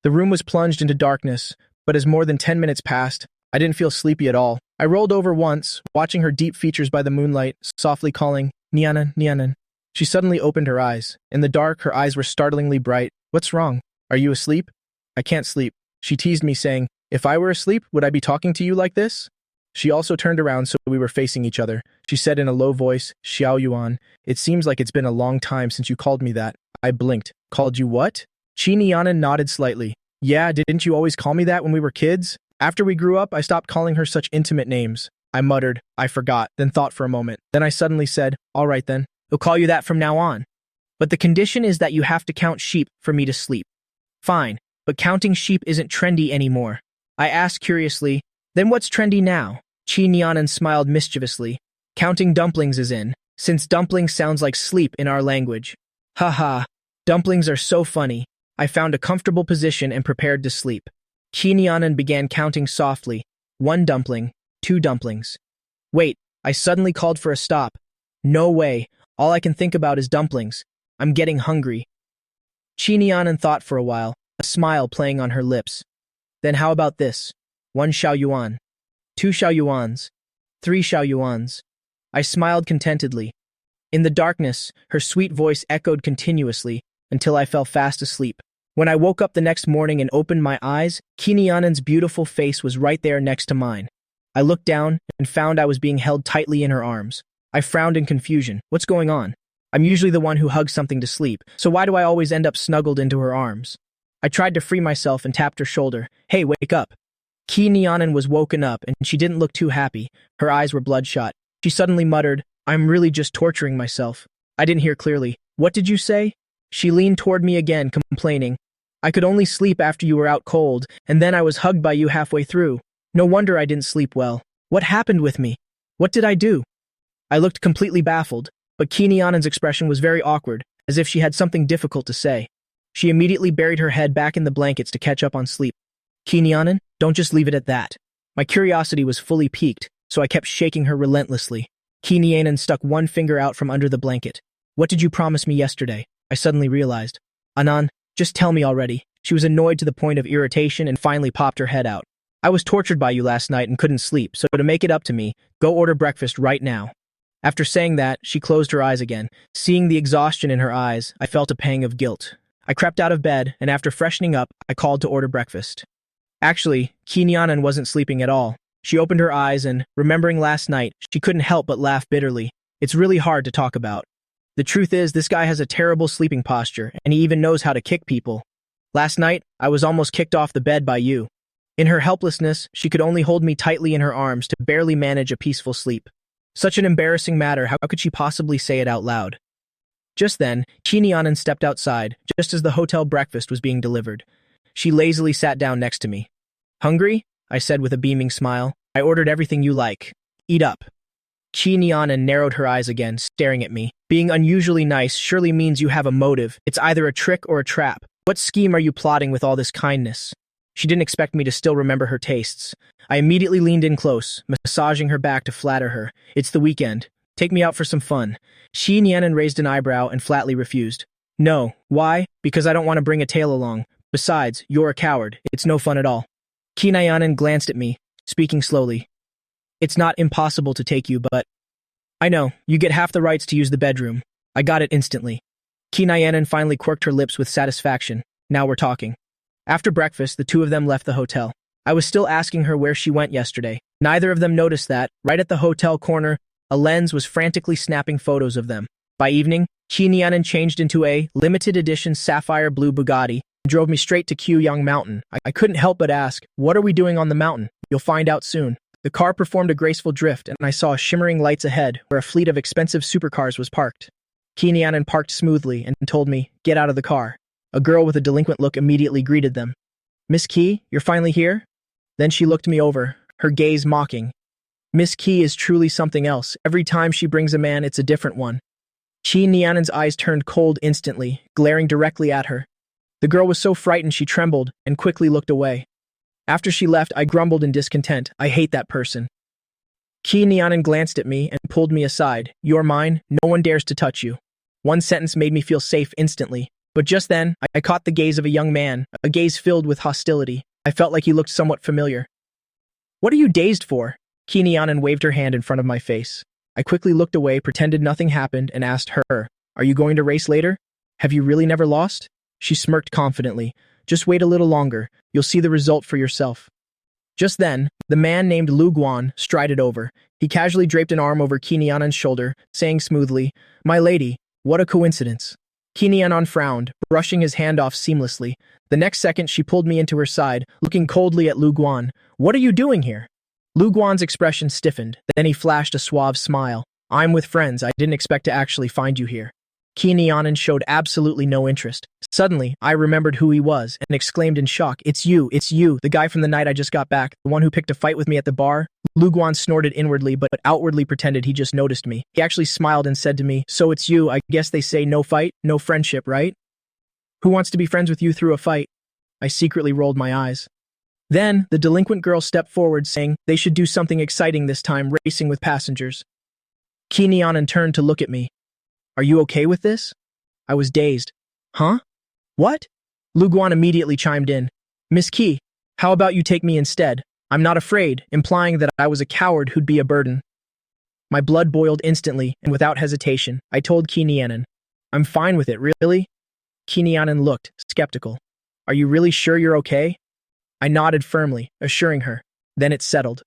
S1: The room was plunged into darkness, but as more than 10 minutes passed, I didn't feel sleepy at all. I rolled over once, watching her deep features by the moonlight, softly calling, Nyanan, Nyanan. She suddenly opened her eyes. In the dark, her eyes were startlingly bright. What's wrong? Are you asleep? I can't sleep. She teased me, saying, if I were asleep, would I be talking to you like this? She also turned around so we were facing each other. She said in a low voice, Xiao Yuan, it seems like it's been a long time since you called me that. I blinked. Called you what? Qi nodded slightly. Yeah, didn't you always call me that when we were kids? After we grew up, I stopped calling her such intimate names. I muttered, I forgot, then thought for a moment. Then I suddenly said, all right then, I'll call you that from now on. But the condition is that you have to count sheep for me to sleep. Fine, but counting sheep isn't trendy anymore. I asked curiously, then what's trendy now? Qi Nianan smiled mischievously. Counting dumplings is in, since dumplings sounds like sleep in our language. Haha, dumplings are so funny. I found a comfortable position and prepared to sleep. Qi Nianan began counting softly. 1 dumpling, 2 dumplings. Wait, I suddenly called for a stop. No way, all I can think about is dumplings. I'm getting hungry. Qi Nianan thought for a while, a smile playing on her lips. Then how about this? 1 xiao yuan, 2 xiao yuans, 3 xiao yuans. I smiled contentedly. In the darkness, her sweet voice echoed continuously until I fell fast asleep. When I woke up the next morning and opened my eyes, Kinianan's beautiful face was right there next to mine. I looked down and found I was being held tightly in her arms. I frowned in confusion. What's going on? I'm usually the one who hugs something to sleep, so why do I always end up snuggled into her arms? I tried to free myself and tapped her shoulder. Hey, wake up. Ki Nianan was woken up, and she didn't look too happy. Her eyes were bloodshot. She suddenly muttered, I'm really just torturing myself. I didn't hear clearly. What did you say? She leaned toward me again, complaining. I could only sleep after you were out cold, and then I was hugged by you halfway through. No wonder I didn't sleep well. What happened with me? What did I do? I looked completely baffled, but Ki Nianan's expression was very awkward, as if she had something difficult to say. She immediately buried her head back in the blankets to catch up on sleep. Ki Nianan, don't just leave it at that. My curiosity was fully piqued, so I kept shaking her relentlessly. Ki Nianan stuck one finger out from under the blanket. What did you promise me yesterday? I suddenly realized. Anan, just tell me already. She was annoyed to the point of irritation and finally popped her head out. I was tortured by you last night and couldn't sleep, so to make it up to me, go order breakfast right now. After saying that, she closed her eyes again. Seeing the exhaustion in her eyes, I felt a pang of guilt. I crept out of bed, and after freshening up, I called to order breakfast. Actually, Ki Nianan wasn't sleeping at all. She opened her eyes and, remembering last night, she couldn't help but laugh bitterly. It's really hard to talk about. The truth is, this guy has a terrible sleeping posture, and he even knows how to kick people. Last night, I was almost kicked off the bed by you. In her helplessness, she could only hold me tightly in her arms to barely manage a peaceful sleep. Such an embarrassing matter, how could she possibly say it out loud? Just then, Qi Nianan stepped outside, just as the hotel breakfast was being delivered. She lazily sat down next to me. Hungry? I said with a beaming smile. I ordered everything you like. Eat up. Qi Nianan narrowed her eyes again, staring at me. Being unusually nice surely means you have a motive. It's either a trick or a trap. What scheme are you plotting with all this kindness? She didn't expect me to still remember her tastes. I immediately leaned in close, massaging her back to flatter her. It's the weekend. Take me out for some fun. Qi Nianan raised an eyebrow and flatly refused. No. Why? Because I don't want to bring a tail along. Besides, you're a coward. It's no fun at all. Qi Nianan glanced at me, speaking slowly.
S2: It's not impossible to take you, but... I know, you get half the rights to use the bedroom. I got it instantly. Kinayanan finally quirked her lips with satisfaction. Now we're talking. After breakfast, the two of them left the hotel. I was still asking her where she went yesterday. Neither of them noticed that, right at the hotel corner, a lens was frantically snapping photos of them. By evening, Kinayanan changed into a limited edition sapphire blue Bugatti and drove me straight to Quyang Mountain. I couldn't help but ask, what are we doing on the mountain? You'll find out soon. The car performed a graceful drift, and I saw shimmering lights ahead where a fleet of expensive supercars was parked. Kinayanan parked smoothly and told me, get out of the car. A girl with a delinquent look immediately greeted them. Miss Key, you're finally here? Then she looked me over, her gaze mocking. Miss Key is truly something else. Every time she brings a man, it's a different one. Kinayanan's eyes turned cold instantly, glaring directly at her. The girl was so frightened she trembled and quickly looked away. After she left, I grumbled in discontent. I hate that person. Kinayanan glanced at me and pulled me aside. You're mine. No one dares to touch you. One sentence made me feel safe instantly. But just then, I caught the gaze of a young man, a gaze filled with hostility. I felt like he looked somewhat familiar. What are you dazed for? Kinayanan waved her hand in front of my face. I quickly looked away, pretended nothing happened, and asked her, are you going to race later? Have you really never lost? She smirked confidently. Just wait a little longer. You'll see the result for yourself. Just then, the man named Lu Guan strided over. He casually draped an arm over Kinayanan's shoulder, saying smoothly, my lady, what a coincidence. Kinayanan frowned, brushing his hand off seamlessly. The next second, she pulled me into her side, looking coldly at Lu Guan. What are you doing here? Lu Guan's expression stiffened. Then he flashed a suave smile. I'm with friends. I didn't expect to actually find you here. Kinayanan showed absolutely no interest. Suddenly, I remembered who he was and exclaimed in shock, it's you, the guy from the night I just got back, the one who picked a fight with me at the bar. Lu Guan snorted inwardly but outwardly pretended he just noticed me. He actually smiled and said to me, so it's you. I guess they say no fight, no friendship, right? Who wants to be friends with you through a fight? I secretly rolled my eyes. Then, the delinquent girl stepped forward saying they should do something exciting this time, racing with passengers. Kinayanan turned to look at me. Are you okay with this? I was dazed. Huh? What? Lu Guan immediately chimed in. Miss Key, how about you take me instead? I'm not afraid, implying that I was a coward who'd be a burden. My blood boiled instantly, and without hesitation, I told Kinayanan. I'm fine with it, really? Kinayanan looked skeptical. Are you really sure you're okay? I nodded firmly, assuring her. Then it settled.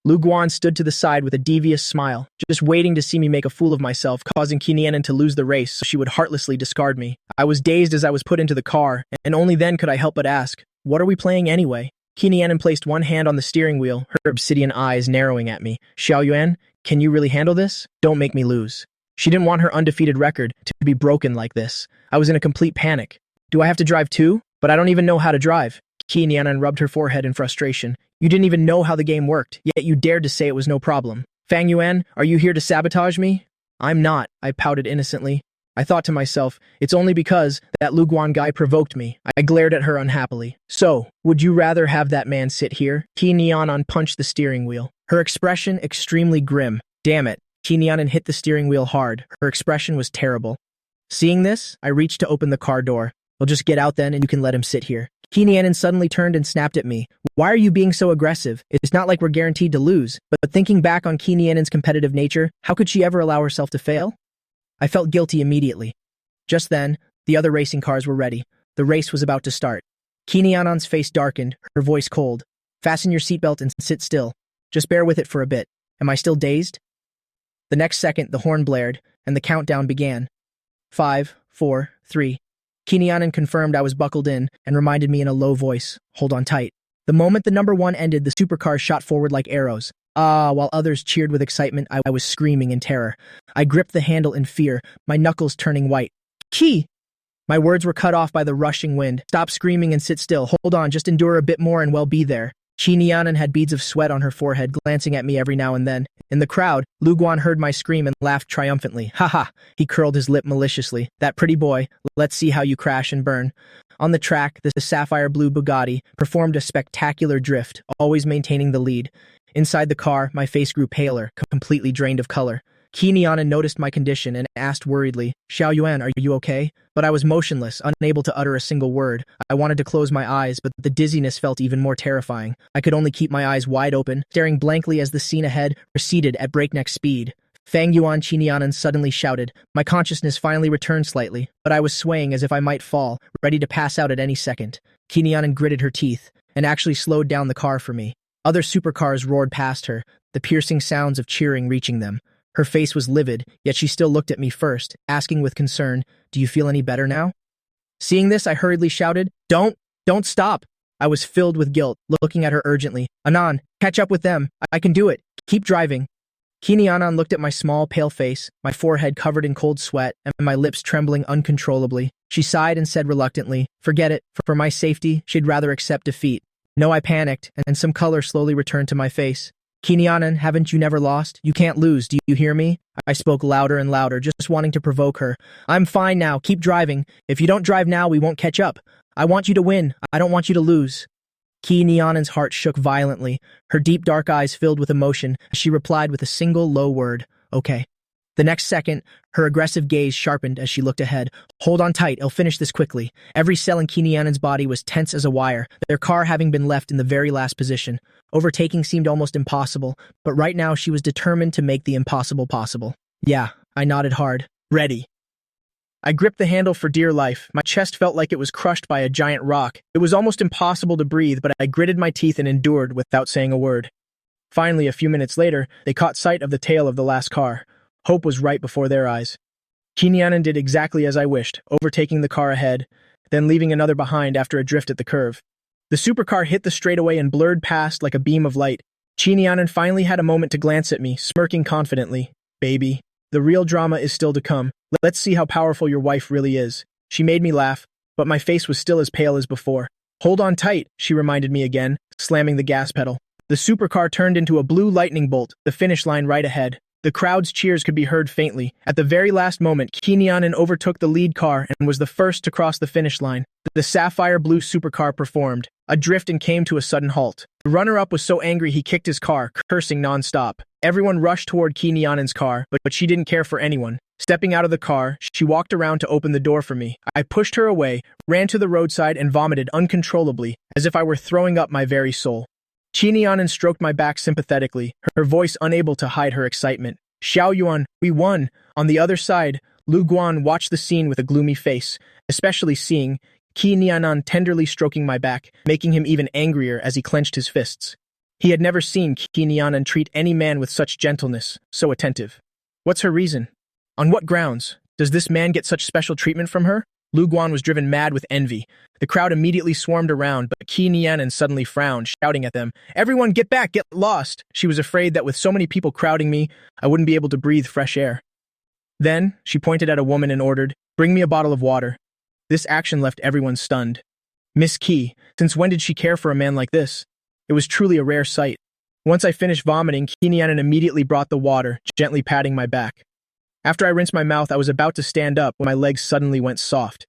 S2: Lu Guan stood to the side with a devious smile, just waiting to see me make a fool of myself, causing Kinayanan to lose the race so she would heartlessly discard me. I was dazed as I was put into the car, and only then could I help but ask, what are we playing anyway? Kinayanan placed one hand on the steering wheel, her obsidian eyes narrowing at me. Xiaoyuan, can you really handle this? Don't make me lose. She didn't want her undefeated record to be broken like this. I was in a complete panic. Do I have to drive too? But I don't even know how to drive. Kinayanan rubbed her forehead in frustration. You didn't even know how the game worked, yet you dared to say it was no problem. Fang Yuan, are you here to sabotage me? I'm not, I pouted innocently. I thought to myself, it's only because that Lu Guan guy provoked me. I glared at her unhappily. So, would you rather have that man sit here? Kinayanan punched the steering wheel, her expression extremely grim. Damn it. Kinayanan hit the steering wheel hard. Her expression was terrible. Seeing this, I reached to open the car door. Well, just get out then and you can let him sit here. Kinayanan suddenly turned and snapped at me. Why are you being so aggressive? It's not like we're guaranteed to lose. But thinking back on Kinayanan's competitive nature, how could she ever allow herself to fail? I felt guilty immediately. Just then, the other racing cars were ready. The race was about to start. Kinayanan's face darkened, her voice cold. Fasten your seatbelt and sit still. Just bear with it for a bit. Am I still dazed? The next second, the horn blared, and the countdown began. 5, 4, 3. Kinayanan confirmed I was buckled in and reminded me in a low voice, hold on tight. The moment the number 1 ended, the supercars shot forward like arrows. While others cheered with excitement, I was screaming in terror. I gripped the handle in fear, my knuckles turning white. Key! My words were cut off by the rushing wind. Stop screaming and sit still. Hold on, just endure a bit more and we'll be there. Kinayanan had beads of sweat on her forehead, glancing at me every now and then. In the crowd, Lu Guan heard my scream and laughed triumphantly. Ha ha! He curled his lip maliciously. That pretty boy. Let's see how you crash and burn. On the track, the sapphire blue Bugatti performed a spectacular drift, always maintaining the lead. Inside the car, my face grew paler, completely drained of color. Nianan noticed my condition and asked worriedly, Xiao Yuan, are you okay? But I was motionless, unable to utter a single word. I wanted to close my eyes, but the dizziness felt even more terrifying. I could only keep my eyes wide open, staring blankly as the scene ahead receded at breakneck speed. Fang Yuan Nianan suddenly shouted. My consciousness finally returned slightly, but I was swaying as if I might fall, ready to pass out at any second. Nianan gritted her teeth and actually slowed down the car for me. Other supercars roared past her, the piercing sounds of cheering reaching them. Her face was livid, yet she still looked at me first, asking with concern, do you feel any better now? Seeing this, I hurriedly shouted, Don't stop. I was filled with guilt, looking at her urgently. Anan, catch up with them. I can do it. Keep driving. Nianan looked at my small, pale face, my forehead covered in cold sweat, and my lips trembling uncontrollably. She sighed and said reluctantly, forget it. For my safety, she'd rather accept defeat. No, I panicked, and some color slowly returned to my face. Nianan, haven't you never lost? You can't lose, do you hear me? I spoke louder and louder, just wanting to provoke her. I'm fine now, keep driving. If you don't drive now, we won't catch up. I want you to win, I don't want you to lose. Nianan's heart shook violently, her deep dark eyes filled with emotion, as she replied with a single low word, okay. The next second, her aggressive gaze sharpened as she looked ahead. Hold on tight, I'll finish this quickly. Every cell in Nianan's body was tense as a wire, their car having been left in the very last position. Overtaking seemed almost impossible, but right now she was determined to make the impossible possible. Yeah, I nodded hard. Ready. I gripped the handle for dear life. My chest felt like it was crushed by a giant rock. It was almost impossible to breathe, but I gritted my teeth and endured without saying a word. Finally, a few minutes later, they caught sight of the tail of the last car. Hope was right before their eyes. Nianan did exactly as I wished, overtaking the car ahead, then leaving another behind after a drift at the curve. The supercar hit the straightaway and blurred past like a beam of light. Nianan finally had a moment to glance at me, smirking confidently. Baby, the real drama is still to come. Let's see how powerful your wife really is. She made me laugh, but my face was still as pale as before. Hold on tight, she reminded me again, slamming the gas pedal. The supercar turned into a blue lightning bolt, the finish line right ahead. The crowd's cheers could be heard faintly. At the very last moment, Nianan overtook the lead car and was the first to cross the finish line. The sapphire blue supercar performed, adrift and came to a sudden halt. The runner-up was so angry he kicked his car, cursing non-stop. Everyone rushed toward Nianan's car, but she didn't care for anyone. Stepping out of the car, she walked around to open the door for me. I pushed her away, ran to the roadside and vomited uncontrollably, as if I were throwing up my very soul. Nianan stroked my back sympathetically, her voice unable to hide her excitement. Xiao Yuan, we won. On the other side, Lu Guan watched the scene with a gloomy face, especially seeing Nianan tenderly stroking my back, making him even angrier as he clenched his fists. He had never seen Nianan treat any man with such gentleness, so attentive. What's her reason? On what grounds? Does this man get such special treatment from her? Lu Guan was driven mad with envy. The crowd immediately swarmed around, but Nianan suddenly frowned, shouting at them, Everyone get back, get lost! She was afraid that with so many people crowding me, I wouldn't be able to breathe fresh air. Then, she pointed at a woman and ordered, Bring me a bottle of water. This action left everyone stunned. Miss Qi, since when did she care for a man like this? It was truly a rare sight. Once I finished vomiting, Nianan immediately brought the water, gently patting my back. After I rinsed my mouth, I was about to stand up when my legs suddenly went soft.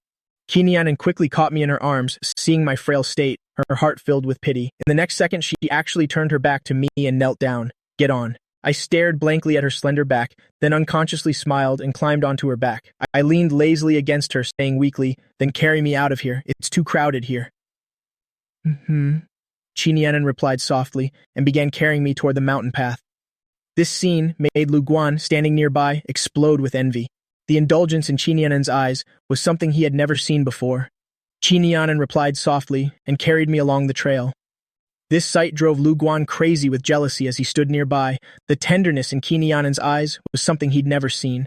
S2: Nianan quickly caught me in her arms, seeing my frail state, her heart filled with pity. In the next second, she actually turned her back to me and knelt down. Get on. I stared blankly at her slender back, then unconsciously smiled and climbed onto her back. I leaned lazily against her, saying weakly, Then carry me out of here. It's too crowded here. Nianan replied softly and began carrying me toward the mountain path. This scene made Lu Guan, standing nearby, explode with envy. The indulgence in Nianan's eyes was something he had never seen before. Nianan replied softly and carried me along the trail. This sight drove Lu Guan crazy with jealousy as he stood nearby. The tenderness in Nianan's eyes was something he'd never seen.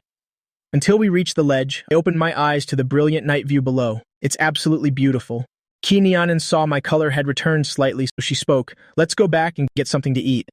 S2: Until we reached the ledge, I opened my eyes to the brilliant night view below. It's absolutely beautiful. Nianan saw my color had returned slightly, so she spoke, Let's go back and get something to eat.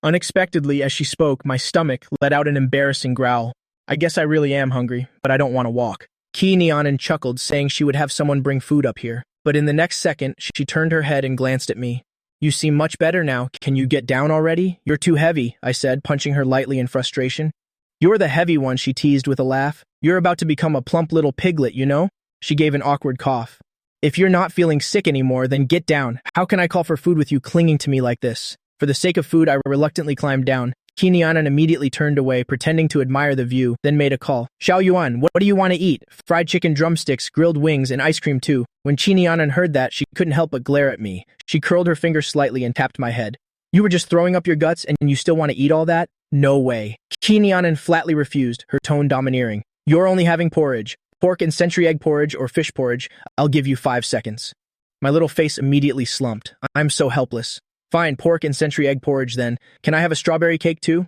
S2: Unexpectedly, as she spoke, my stomach let out an embarrassing growl. I guess I really am hungry, but I don't want to walk. Nianan chuckled, saying she would have someone bring food up here. But in the next second, she turned her head and glanced at me. You seem much better now. Can you get down already? You're too heavy, I said, punching her lightly in frustration. You're the heavy one, she teased with a laugh. You're about to become a plump little piglet, you know? She gave an awkward cough. If you're not feeling sick anymore, then get down. How can I call for food with you clinging to me like this? For the sake of food, I reluctantly climbed down.
S1: Kinianan immediately turned away, pretending to admire the view, then made a call. Xiao Yuan, what do you want to eat? Fried chicken drumsticks, grilled wings, and ice cream too. When Kinianan heard that, she couldn't help but glare at me. She curled her finger slightly and tapped my head. You were just throwing up your guts and you still want to eat all that? No way. Kinianan flatly refused, her tone domineering. You're only having porridge. Pork and century egg porridge or fish porridge. I'll give you 5 seconds. My little face immediately slumped. I'm so helpless. Fine, pork and century egg porridge then. Can I have a strawberry cake too?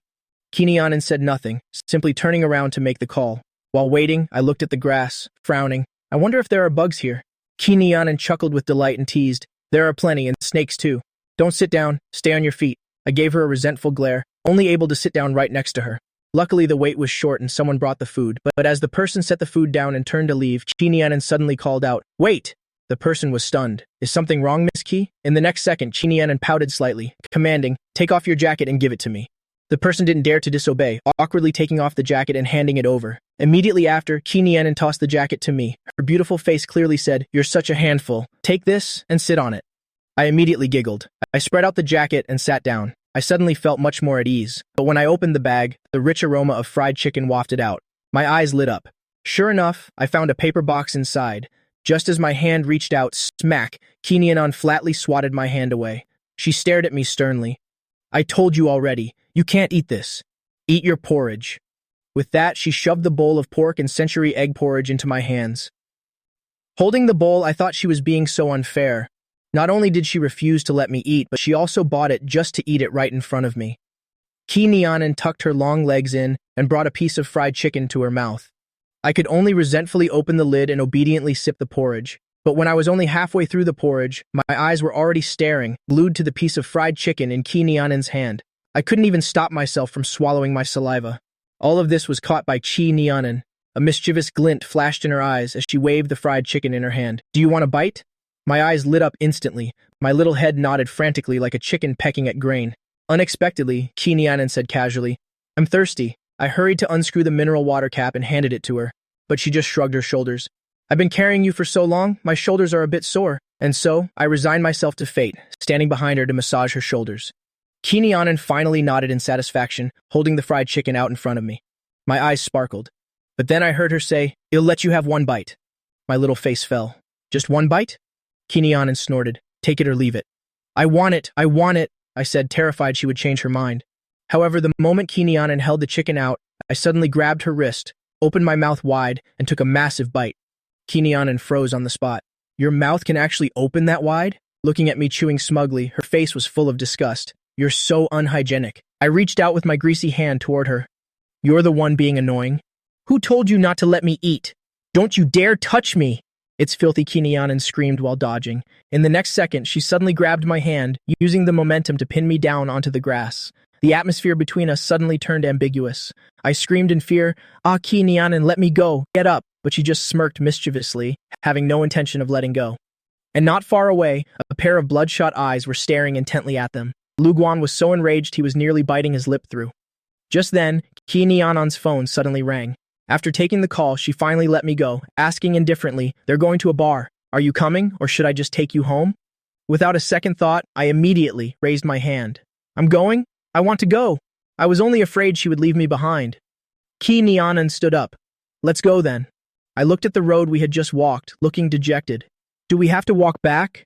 S1: Kinianan said nothing, simply turning around to make the call. While waiting, I looked at the grass, frowning. I wonder if there are bugs here. Kinianan chuckled with delight and teased. There are plenty, and snakes too. Don't sit down, stay on your feet. I gave her a resentful glare, only able to sit down right next to her. Luckily, the wait was short and someone brought the food, but as the person set the food down and turned to leave, Kinianan suddenly called out, "Wait!" The person was stunned. Is something wrong, Miss Ki? In the next second, Kinianan pouted slightly, commanding, "Take off your jacket and give it to me." The person didn't dare to disobey, awkwardly taking off the jacket and handing it over. Immediately after, Kinianan tossed the jacket to me. Her beautiful face clearly said, "You're such a handful. Take this and sit on it." I immediately giggled. I spread out the jacket and sat down. I suddenly felt much more at ease, but when I opened the bag, the rich aroma of fried chicken wafted out. My eyes lit up. Sure enough, I found a paper box inside. Just as my hand reached out, smack, Kinianan flatly swatted my hand away. She stared at me sternly. "I told you already, you can't eat this. Eat your porridge." With that, she shoved the bowl of pork and century egg porridge into my hands. Holding the bowl, I thought she was being so unfair. Not only did she refuse to let me eat, but she also bought it just to eat it right in front of me. Kinianan tucked her long legs in and brought a piece of fried chicken to her mouth. I could only resentfully open the lid and obediently sip the porridge. But when I was only halfway through the porridge, my eyes were already staring, glued to the piece of fried chicken in Kinianan's hand. I couldn't even stop myself from swallowing my saliva. All of this was caught by Kinianan. A mischievous glint flashed in her eyes as she waved the fried chicken in her hand. "Do you want a bite?" My eyes lit up instantly. My little head nodded frantically like a chicken pecking at grain. Unexpectedly, Kinianan said casually, "I'm thirsty." I hurried to unscrew the mineral water cap and handed it to her, but she just shrugged her shoulders. "I've been carrying you for so long, my shoulders are a bit sore." And so, I resigned myself to fate, standing behind her to massage her shoulders. Kinianan finally nodded in satisfaction, holding the fried chicken out in front of me. My eyes sparkled. But then I heard her say, "I'll let you have one bite." My little face fell. "Just one bite?" Kinianan snorted, "Take it or leave it." I want it, I said, terrified she would change her mind. However, the moment Kinianan held the chicken out, I suddenly grabbed her wrist, opened my mouth wide, and took a massive bite. Kinianan froze on the spot. "Your mouth can actually open that wide?" Looking at me chewing smugly, her face was full of disgust. "You're so unhygienic." I reached out with my greasy hand toward her. "You're the one being annoying. Who told you not to let me eat? Don't you dare touch me!" It's filthy, Kinianan screamed while dodging. In the next second, she suddenly grabbed my hand, using the momentum to pin me down onto the grass. The atmosphere between us suddenly turned ambiguous. I screamed in fear, "Ah, Kinianan, let me go, get up," but she just smirked mischievously, having no intention of letting go. And not far away, a pair of bloodshot eyes were staring intently at them. Luguan was so enraged he was nearly biting his lip through. Just then, Kinianan's phone suddenly rang. After taking the call, she finally let me go, asking indifferently, "They're going to a bar. Are you coming, or should I just take you home?" Without a second thought, I immediately raised my hand. "I'm going. I want to go." I was only afraid she would leave me behind. Kinianan stood up. "Let's go then." I looked at the road we had just walked, looking dejected. "Do we have to walk back?"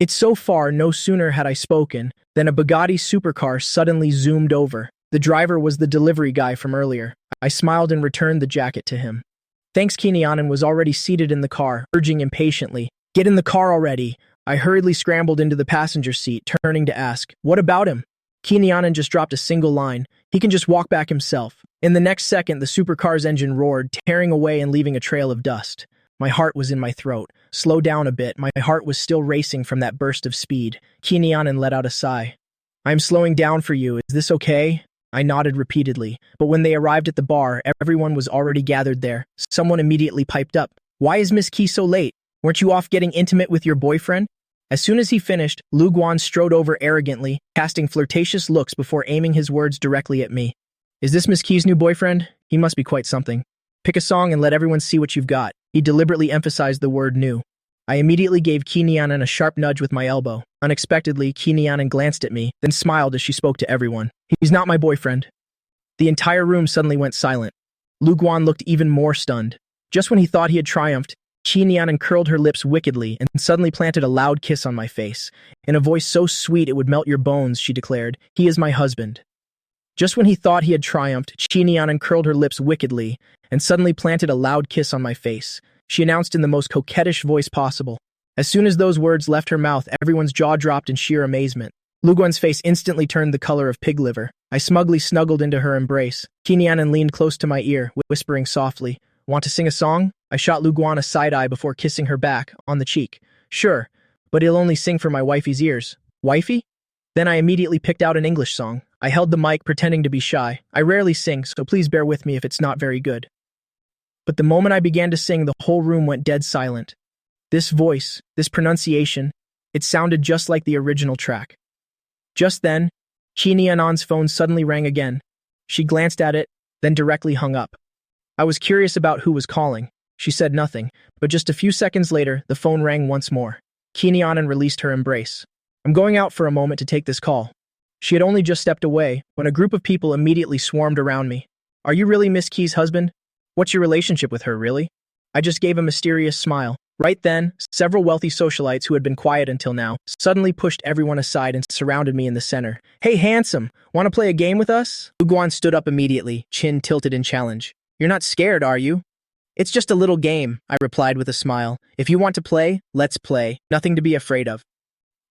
S1: It's so far. No sooner had I spoken than a Bugatti supercar suddenly zoomed over. The driver was the delivery guy from earlier. I smiled and returned the jacket to him. Thanks. Kinianan was already seated in the car, urging impatiently, "Get in the car already." I hurriedly scrambled into the passenger seat, turning to ask, "What about him?" Kinianan just dropped a single line, "He can just walk back himself." In the next second, the supercar's engine roared, tearing away and leaving a trail of dust. My heart was in my throat. "Slow down a bit." My heart was still racing from that burst of speed. Kinianan let out a sigh. "I'm slowing down for you. Is this okay?" I nodded repeatedly, but when they arrived at the bar, everyone was already gathered there. Someone immediately piped up, "Why is Miss Ki so late? Weren't you off getting intimate with your boyfriend?" As soon as he finished, Luguan strode over arrogantly, casting flirtatious looks before aiming his words directly at me. "Is this Miss Ki's new boyfriend? He must be quite something. Pick a song and let everyone see what you've got." He deliberately emphasized the word new. I immediately gave Kinyanan a sharp nudge with my elbow. Unexpectedly, Kinyanan glanced at me, then smiled as she spoke to everyone. He's not my boyfriend. The entire room suddenly went silent. Lu Guan looked even more stunned. Just when he thought he had triumphed, Kinyanan curled her lips wickedly and suddenly planted a loud kiss on my face. In a voice so sweet it would melt your bones, she declared, "He is my husband." Just when he thought he had triumphed, Kinyanan curled her lips wickedly and suddenly planted a loud kiss on my face. She announced in the most coquettish voice possible. As soon as those words left her mouth, everyone's jaw dropped in sheer amazement. Lu Guan's face instantly turned the color of pig liver. I smugly snuggled into her embrace. Kinyanan leaned close to my ear, whispering softly, "Want to sing a song?" I shot Lu Guan a side-eye before kissing her back, on the cheek. "Sure, but he'll only sing for my wifey's ears." "Wifey?" Then I immediately picked out an English song. I held the mic, pretending to be shy. I rarely sing, so please bear with me if it's not very good. But the moment I began to sing, the whole room went dead silent. This voice, this pronunciation, it sounded just like the original track. Just then, Kinyanan's phone suddenly rang again. She glanced at it, then directly hung up. I was curious about who was calling. She said nothing, but just a few seconds later, the phone rang once more. Kinyanan released her embrace. "I'm going out for a moment to take this call." She had only just stepped away when a group of people immediately swarmed around me. "Are you really Miss Key's husband? What's your relationship with her, really?" I just gave a mysterious smile. Right then, several wealthy socialites who had been quiet until now suddenly pushed everyone aside and surrounded me in the center. "Hey, handsome, want to play a game with us?" Lu Guan stood up immediately, chin tilted in challenge. "You're not scared, are you?" "It's just a little game," I replied with a smile. "If you want to play, let's play. Nothing to be afraid of."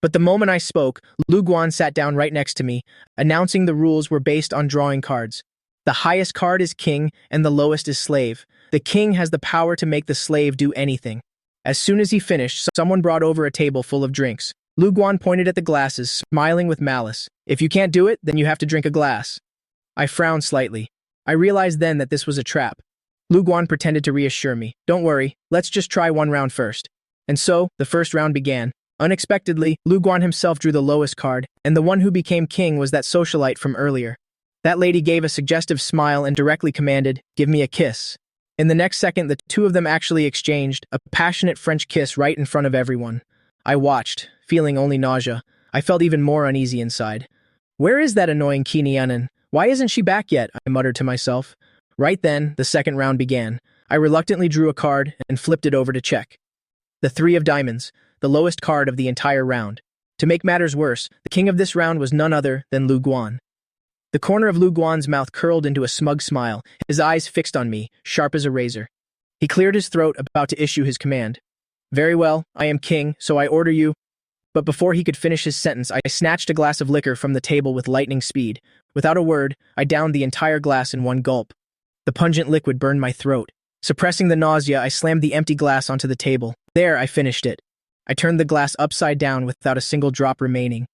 S1: But the moment I spoke, Lu Guan sat down right next to me, announcing the rules were based on drawing cards. The highest card is king, and the lowest is slave. The king has the power to make the slave do anything. As soon as he finished, someone brought over a table full of drinks. Lu Guan pointed at the glasses, smiling with malice. "If you can't do it, then you have to drink a glass." I frowned slightly. I realized then that this was a trap. Lu Guan pretended to reassure me. "Don't worry, let's just try one round first." And so, the first round began. Unexpectedly, Lu Guan himself drew the lowest card, and the one who became king was that socialite from earlier. That lady gave a suggestive smile and directly commanded, "Give me a kiss." In the next second, the two of them actually exchanged a passionate French kiss right in front of everyone. I watched, feeling only nausea. I felt even more uneasy inside. "Where is that annoying Kinyanan? Why isn't she back yet?" I muttered to myself. Right then, the second round began. I reluctantly drew a card and flipped it over to check. The three of diamonds, the lowest card of the entire round. To make matters worse, the king of this round was none other than Lu Guan. The corner of Lu Guan's mouth curled into a smug smile, his eyes fixed on me, sharp as a razor. He cleared his throat, about to issue his command. "Very well, I am king, so I order you." But before he could finish his sentence, I snatched a glass of liquor from the table with lightning speed. Without a word, I downed the entire glass in one gulp. The pungent liquid burned my throat. Suppressing the nausea, I slammed the empty glass onto the table. There, I finished it. I turned the glass upside down without a single drop remaining.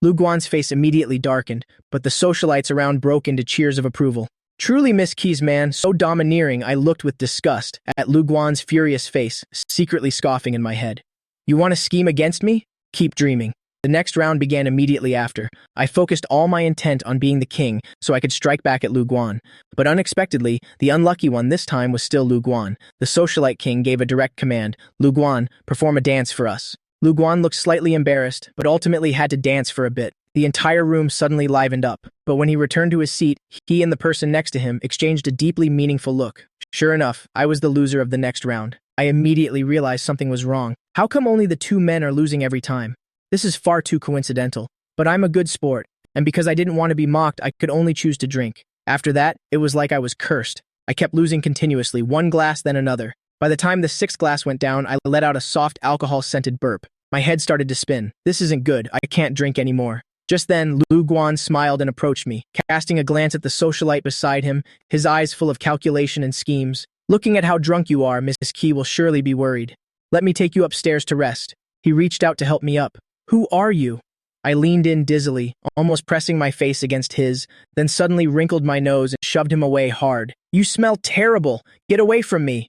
S1: Lu Guan's face immediately darkened, but the socialites around broke into cheers of approval. Truly Miss Key's man, so domineering I looked with disgust at Lu Guan's furious face, secretly scoffing in my head. "You want to scheme against me? Keep dreaming." The next round began immediately after. I focused all my intent on being the king so I could strike back at Lu Guan. But unexpectedly, the unlucky one this time was still Lu Guan. The socialite king gave a direct command. "Lu Guan, perform a dance for us." Lu Guan looked slightly embarrassed, but ultimately had to dance for a bit. The entire room suddenly livened up. But when he returned to his seat, he and the person next to him exchanged a deeply meaningful look. Sure enough, I was the loser of the next round. I immediately realized something was wrong. How come only the two men are losing every time? This is far too coincidental. But I'm a good sport, and because I didn't want to be mocked, I could only choose to drink. After that, it was like I was cursed. I kept losing continuously, one glass then another. By the time the sixth glass went down, I let out a soft alcohol-scented burp. My head started to spin. This isn't good. I can't drink anymore. Just then, Lu Guan smiled and approached me, casting a glance at the socialite beside him, his eyes full of calculation and schemes. "Looking at how drunk you are, Mrs. Key will surely be worried. Let me take you upstairs to rest." He reached out to help me up. "Who are you?" I leaned in dizzily, almost pressing my face against his, then suddenly wrinkled my nose and shoved him away hard. "You smell terrible! Get away from me!"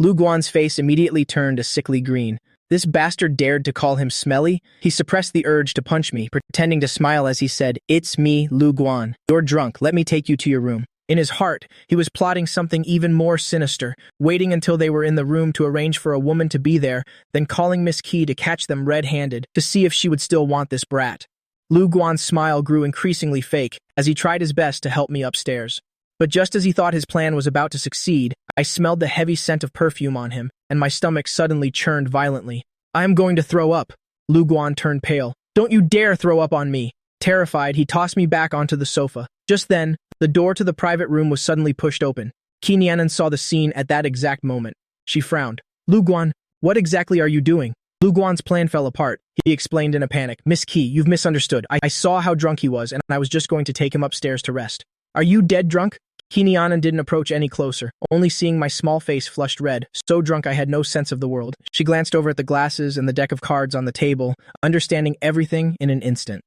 S1: Lu Guan's face immediately turned a sickly green. This bastard dared to call him smelly? He suppressed the urge to punch me, pretending to smile as he said, "It's me, Lu Guan. You're drunk, let me take you to your room." In his heart, he was plotting something even more sinister, waiting until they were in the room to arrange for a woman to be there, then calling Miss Key to catch them red-handed to see if she would still want this brat. Lu Guan's smile grew increasingly fake as he tried his best to help me upstairs. But just as he thought his plan was about to succeed, I smelled the heavy scent of perfume on him, and my stomach suddenly churned violently. "I am going to throw up." Lu Guan turned pale. "Don't you dare throw up on me." Terrified, he tossed me back onto the sofa. Just then, the door to the private room was suddenly pushed open. Qi Nianan saw the scene at that exact moment. She frowned. "Lu Guan, what exactly are you doing?" Lu Guan's plan fell apart. He explained in a panic. "Miss Qi, you've misunderstood. I saw how drunk he was, and I was just going to take him upstairs to rest." "Are you dead drunk?" Qi Nianan didn't approach any closer, only seeing my small face flushed red, so drunk I had no sense of the world. She glanced over at the glasses and the deck of cards on the table, understanding everything in an instant.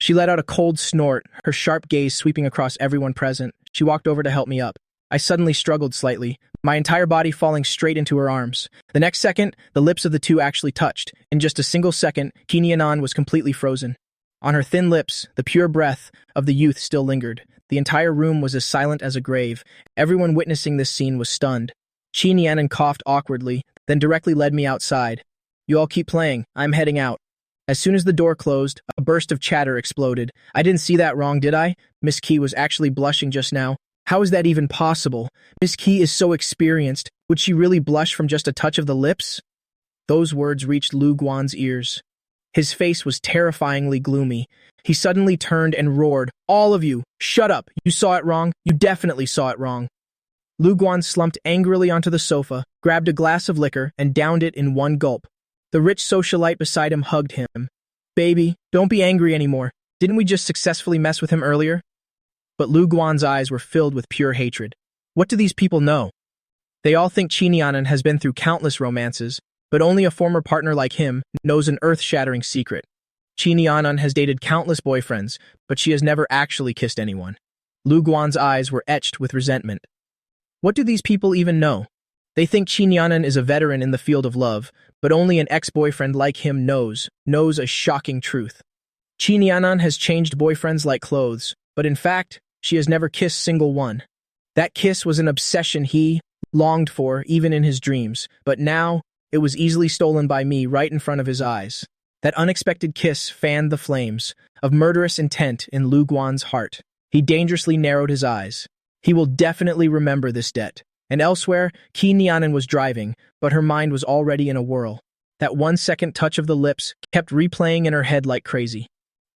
S1: She let out a cold snort, her sharp gaze sweeping across everyone present. She walked over to help me up. I suddenly struggled slightly, my entire body falling straight into her arms. The next second, the lips of the two actually touched. In just a single second, Qi Nianan was completely frozen. On her thin lips, the pure breath of the youth still lingered. The entire room was as silent as a grave. Everyone witnessing this scene was stunned. Qi Nianan coughed awkwardly, then directly led me outside. "You all keep playing. I'm heading out." As soon as the door closed, a burst of chatter exploded. "I didn't see that wrong, did I?" Miss Key was actually blushing just now. "How is that even possible? Miss Key is so experienced. Would she really blush from just a touch of the lips?" Those words reached Lu Guan's ears. His face was terrifyingly gloomy. He suddenly turned and roared, "All of you, shut up! You saw it wrong. You definitely saw it wrong." Lu Guan slumped angrily onto the sofa, grabbed a glass of liquor, and downed it in one gulp. The rich socialite beside him hugged him. "Baby, don't be angry anymore. Didn't we just successfully mess with him earlier?" But Lu Guan's eyes were filled with pure hatred. What do these people know? They all think Qi Nianan has been through countless romances, but only a former partner like him knows an earth-shattering secret. Qi Nianan has dated countless boyfriends, but she has never actually kissed anyone. Lu Guan's eyes were etched with resentment. What do these people even know? They think Qi Nianan is a veteran in the field of love, but only an ex-boyfriend like him knows a shocking truth. Qi Nianan has changed boyfriends like clothes, but in fact, she has never kissed single one. That kiss was an obsession he longed for, even in his dreams, but now it was easily stolen by me right in front of his eyes. That unexpected kiss fanned the flames of murderous intent in Lu Guan's heart. He dangerously narrowed his eyes. He will definitely remember this debt. And elsewhere, Qi Nianan was driving, but her mind was already in a whirl. That 1-second touch of the lips kept replaying in her head like crazy.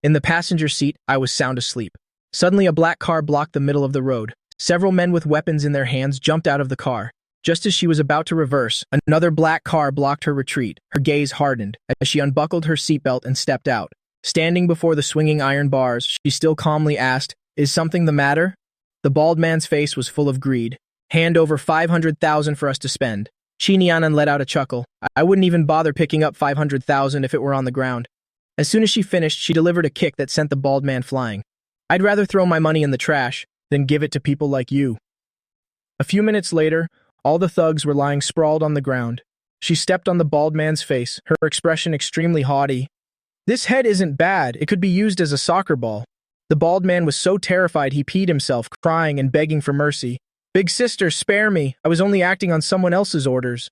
S1: In the passenger seat, I was sound asleep. Suddenly, a black car blocked the middle of the road. Several men with weapons in their hands jumped out of the car. Just as she was about to reverse, another black car blocked her retreat. Her gaze hardened as she unbuckled her seatbelt and stepped out. Standing before the swinging iron bars, she still calmly asked, "Is something the matter?" The bald man's face was full of greed. "Hand over 500,000 for us to spend." Qi Nianan let out a chuckle. "I wouldn't even bother picking up 500,000 if it were on the ground." As soon as she finished, she delivered a kick that sent the bald man flying. "I'd rather throw my money in the trash than give it to people like you." A few minutes later, all the thugs were lying sprawled on the ground. She stepped on the bald man's face, her expression extremely haughty. "This head isn't bad. It could be used as a soccer ball." The bald man was so terrified he peed himself, crying and begging for mercy. "Big sister, spare me. I was only acting on someone else's orders."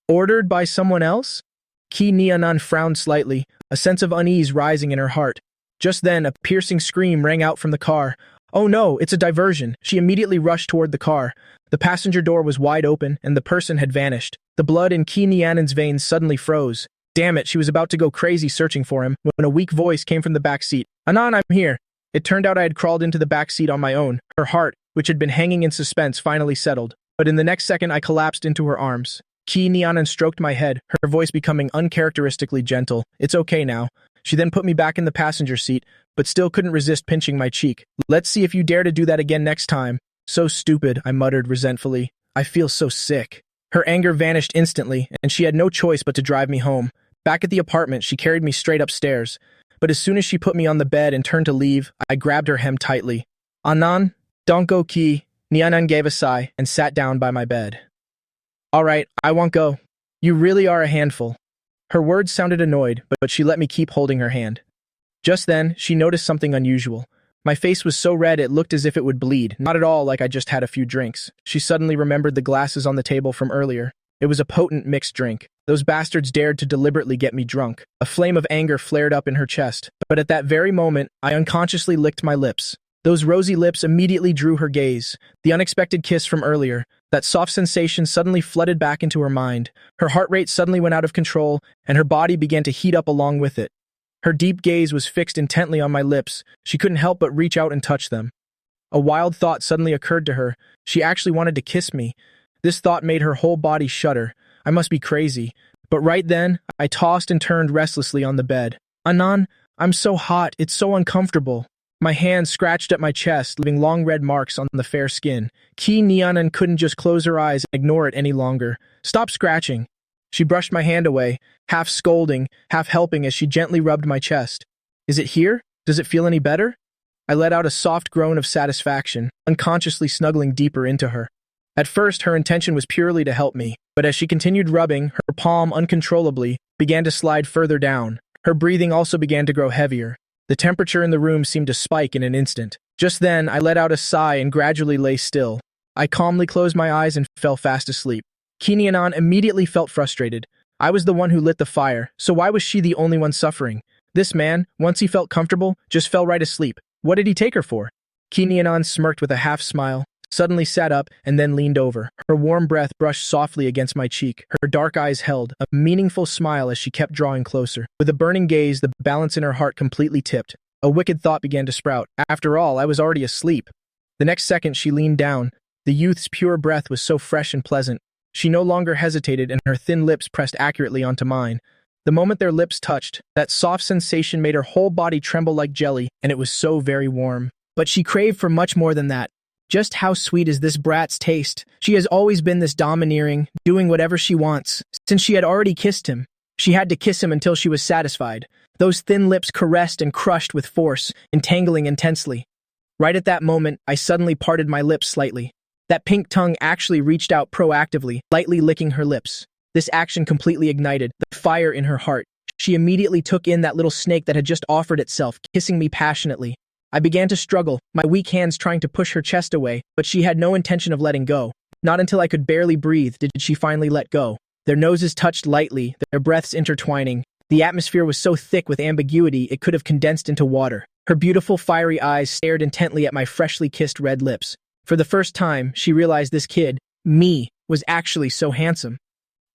S1: "Ordered by someone else?" Qi Nianan frowned slightly, a sense of unease rising in her heart. Just then, a piercing scream rang out from the car. "Oh no, it's a diversion." She immediately rushed toward the car. The passenger door was wide open, and the person had vanished. The blood in Qi Nianan's veins suddenly froze. Damn it, she was about to go crazy searching for him when a weak voice came from the back seat. "Anan, I'm here." It turned out I had crawled into the back seat on my own. Her heart, which had been hanging in suspense, finally settled. But in the next second, I collapsed into her arms. Qi Nianan stroked my head, her voice becoming uncharacteristically gentle. "It's okay now." She then put me back in the passenger seat, but still couldn't resist pinching my cheek. "Let's see if you dare to do that again next time." "So stupid," I muttered resentfully. "I feel so sick." Her anger vanished instantly, and she had no choice but to drive me home. Back at the apartment, she carried me straight upstairs. But as soon as she put me on the bed and turned to leave, I grabbed her hem tightly. "Anan, don't go, Qi." Nianan gave a sigh and sat down by my bed. "All right, I won't go. You really are a handful." Her words sounded annoyed, but she let me keep holding her hand. Just then, she noticed something unusual. My face was so red it looked as if it would bleed, not at all like I just had a few drinks. She suddenly remembered the glasses on the table from earlier. It was a potent mixed drink. Those bastards dared to deliberately get me drunk. A flame of anger flared up in her chest, but at that very moment, I unconsciously licked my lips. Those rosy lips immediately drew her gaze. The unexpected kiss from earlier, that soft sensation suddenly flooded back into her mind. Her heart rate suddenly went out of control, and her body began to heat up along with it. Her deep gaze was fixed intently on my lips. She couldn't help but reach out and touch them. A wild thought suddenly occurred to her. She actually wanted to kiss me. This thought made her whole body shudder. I must be crazy. But right then, I tossed and turned restlessly on the bed. Anan, I'm so hot, it's so uncomfortable. My hand scratched at my chest, leaving long red marks on the fair skin. Ki Nyanan couldn't just close her eyes and ignore it any longer. Stop scratching. She brushed my hand away, half scolding, half helping as she gently rubbed my chest. Is it here? Does it feel any better? I let out a soft groan of satisfaction, unconsciously snuggling deeper into her. At first, her intention was purely to help me, but as she continued rubbing, her palm uncontrollably began to slide further down. Her breathing also began to grow heavier. The temperature in the room seemed to spike in an instant. Just then, I let out a sigh and gradually lay still. I calmly closed my eyes and fell fast asleep. Kinyanan immediately felt frustrated. I was the one who lit the fire, so why was she the only one suffering? This man, once he felt comfortable, just fell right asleep. What did he take her for? Kinyanan smirked with a half smile, suddenly sat up, and then leaned over. Her warm breath brushed softly against my cheek. Her dark eyes held a meaningful smile as she kept drawing closer. With a burning gaze, the balance in her heart completely tipped. A wicked thought began to sprout. After all, I was already asleep. The next second, she leaned down. The youth's pure breath was so fresh and pleasant. She no longer hesitated, and her thin lips pressed accurately onto mine. The moment their lips touched, that soft sensation made her whole body tremble like jelly, and it was so very warm. But she craved for much more than that. Just how sweet is this brat's taste? She has always been this domineering, doing whatever she wants. Since she had already kissed him, she had to kiss him until she was satisfied. Those thin lips caressed and crushed with force, entangling intensely. Right at that moment, I suddenly parted my lips slightly. That pink tongue actually reached out proactively, lightly licking her lips. This action completely ignited the fire in her heart. She immediately took in that little snake that had just offered itself, kissing me passionately. I began to struggle, my weak hands trying to push her chest away, but she had no intention of letting go. Not until I could barely breathe did she finally let go. Their noses touched lightly, their breaths intertwining. The atmosphere was so thick with ambiguity it could have condensed into water. Her beautiful fiery eyes stared intently at my freshly kissed red lips. For the first time, she realized this kid, me, was actually so handsome.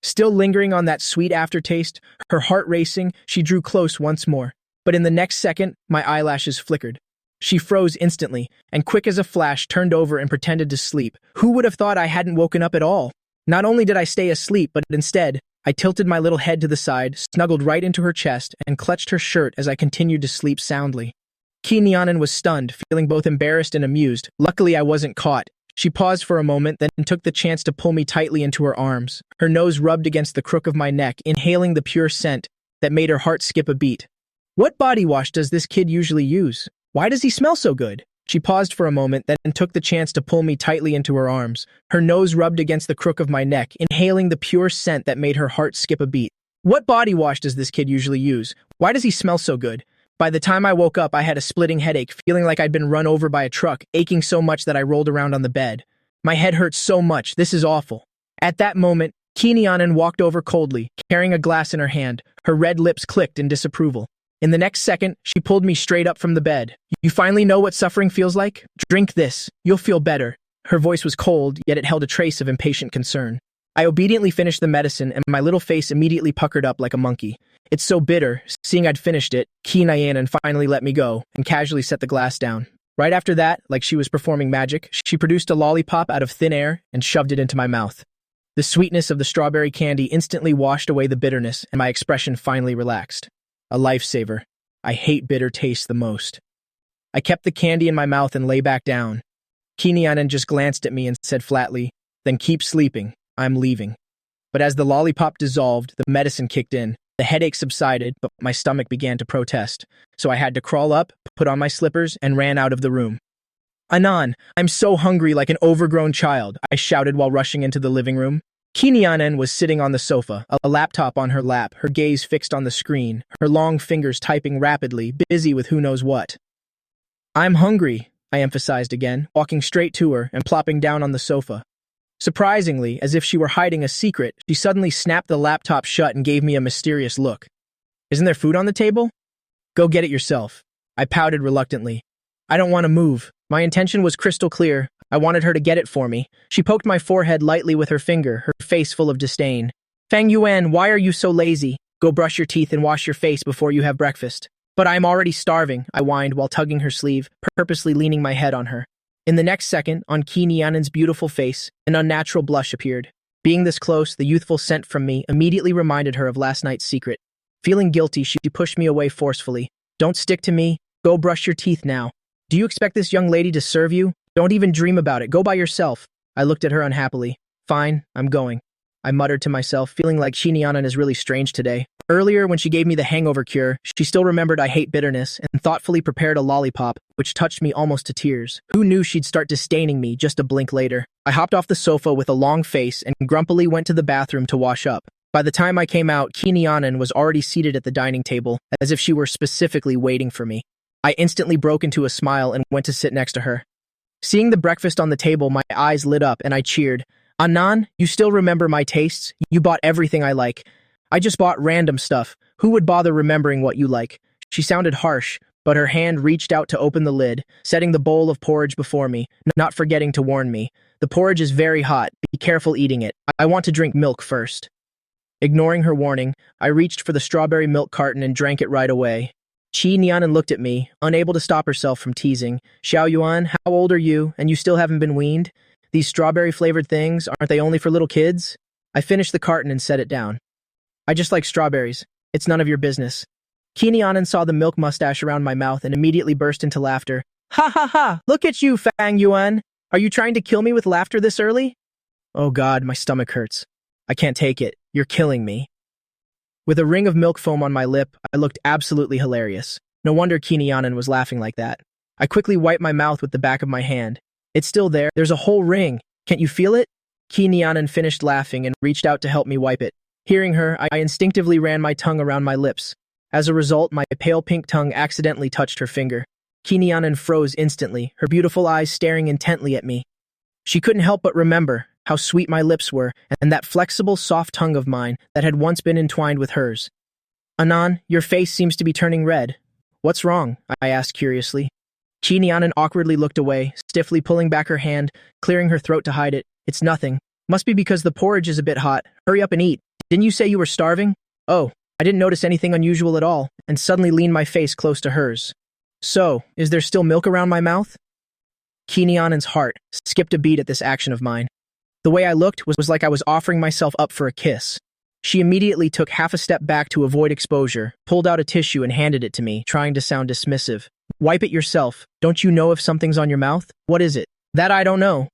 S1: Still lingering on that sweet aftertaste, her heart racing, she drew close once more. But in the next second, my eyelashes flickered. She froze instantly, and quick as a flash turned over and pretended to sleep. Who would have thought I hadn't woken up at all? Not only did I stay asleep, but instead, I tilted my little head to the side, snuggled right into her chest, and clutched her shirt as I continued to sleep soundly. Ki Nyanan was stunned, feeling both embarrassed and amused. Luckily, I wasn't caught. She paused for a moment, then took the chance to pull me tightly into her arms. Her nose rubbed against the crook of my neck, inhaling the pure scent that made her heart skip a beat. What body wash does this kid usually use? Why does he smell so good? She paused for a moment, then took the chance to pull me tightly into her arms. Her nose rubbed against the crook of my neck, inhaling the pure scent that made her heart skip a beat. What body wash does this kid usually use? Why does he smell so good? By the time I woke up, I had a splitting headache, feeling like I'd been run over by a truck, aching so much that I rolled around on the bed. My head hurt so much, this is awful. At that moment, Kinyanan walked over coldly, carrying a glass in her hand. Her red lips clicked in disapproval. In the next second, she pulled me straight up from the bed. You finally know what suffering feels like? Drink this. You'll feel better. Her voice was cold, yet it held a trace of impatient concern. I obediently finished the medicine, and my little face immediately puckered up like a monkey. It's so bitter. Seeing I'd finished it, Kinyanan finally let me go, and casually set the glass down. Right after that, like she was performing magic, she produced a lollipop out of thin air and shoved it into my mouth. The sweetness of the strawberry candy instantly washed away the bitterness, and my expression finally relaxed. A lifesaver. I hate bitter tastes the most. I kept the candy in my mouth and lay back down. Kinyanan just glanced at me and said flatly, "Then keep sleeping. I'm leaving." But as the lollipop dissolved, the medicine kicked in. The headache subsided, but my stomach began to protest. So I had to crawl up, put on my slippers, and ran out of the room. "Anan, I'm so hungry like an overgrown child," I shouted while rushing into the living room. Kinyanan was sitting on the sofa, a laptop on her lap, her gaze fixed on the screen, her long fingers typing rapidly, busy with who knows what. I'm hungry, I emphasized again, walking straight to her and plopping down on the sofa. Surprisingly, as if she were hiding a secret, she suddenly snapped the laptop shut and gave me a mysterious look. Isn't there food on the table? Go get it yourself. I pouted reluctantly. I don't want to move. My intention was crystal clear. I wanted her to get it for me. She poked my forehead lightly with her finger, her face full of disdain. Fang Yuan, why are you so lazy? Go brush your teeth and wash your face before you have breakfast. But I'm already starving, I whined while tugging her sleeve, purposely leaning my head on her. In the next second, on Nianen's beautiful face, an unnatural blush appeared. Being this close, the youthful scent from me immediately reminded her of last night's secret. Feeling guilty, she pushed me away forcefully. Don't stick to me. Go brush your teeth now. Do you expect this young lady to serve you? Don't even dream about it. Go by yourself. I looked at her unhappily. Fine, I'm going. I muttered to myself, feeling like Nianen is really strange today. Earlier, when she gave me the hangover cure, she still remembered I hate bitterness and thoughtfully prepared a lollipop, which touched me almost to tears. Who knew she'd start disdaining me just a blink later? I hopped off the sofa with a long face and grumpily went to the bathroom to wash up. By the time I came out, Nianen was already seated at the dining table, as if she were specifically waiting for me. I instantly broke into a smile and went to sit next to her. Seeing the breakfast on the table, my eyes lit up and I cheered. Anan, you still remember my tastes? You bought everything I like. I just bought random stuff. Who would bother remembering what you like? She sounded harsh, but her hand reached out to open the lid, setting the bowl of porridge before me, not forgetting to warn me. The porridge is very hot. Be careful eating it. I want to drink milk first. Ignoring her warning, I reached for the strawberry milk carton and drank it right away. Nianen looked at me, unable to stop herself from teasing. Xiao Yuan, how old are you, and you still haven't been weaned? These strawberry-flavored things, aren't they only for little kids? I finished the carton and set it down. I just like strawberries. It's none of your business. Nianen saw the milk mustache around my mouth and immediately burst into laughter. Ha ha ha! Look at you, Fang Yuan! Are you trying to kill me with laughter this early? Oh God, my stomach hurts. I can't take it. You're killing me. With a ring of milk foam on my lip, I looked absolutely hilarious. No wonder Nianen was laughing like that. I quickly wiped my mouth with the back of my hand. It's still there. There's a whole ring. Can't you feel it? Nianen finished laughing and reached out to help me wipe it. Hearing her, I instinctively ran my tongue around my lips. As a result, my pale pink tongue accidentally touched her finger. Nianen froze instantly, her beautiful eyes staring intently at me. She couldn't help but remember how sweet my lips were and that flexible, soft tongue of mine that had once been entwined with hers. Anan, your face seems to be turning red. What's wrong? I asked curiously. Nianen awkwardly looked away, stiffly pulling back her hand, clearing her throat to hide it. It's nothing. Must be because the porridge is a bit hot. Hurry up and eat. Didn't you say you were starving? Oh, I didn't notice anything unusual at all, and suddenly leaned my face close to hers. So, is there still milk around my mouth? Nianen's heart skipped a beat at this action of mine. The way I looked was like I was offering myself up for a kiss. She immediately took half a step back to avoid exposure, pulled out a tissue and handed it to me, trying to sound dismissive. Wipe it yourself. Don't you know if something's on your mouth? What is it? That I don't know.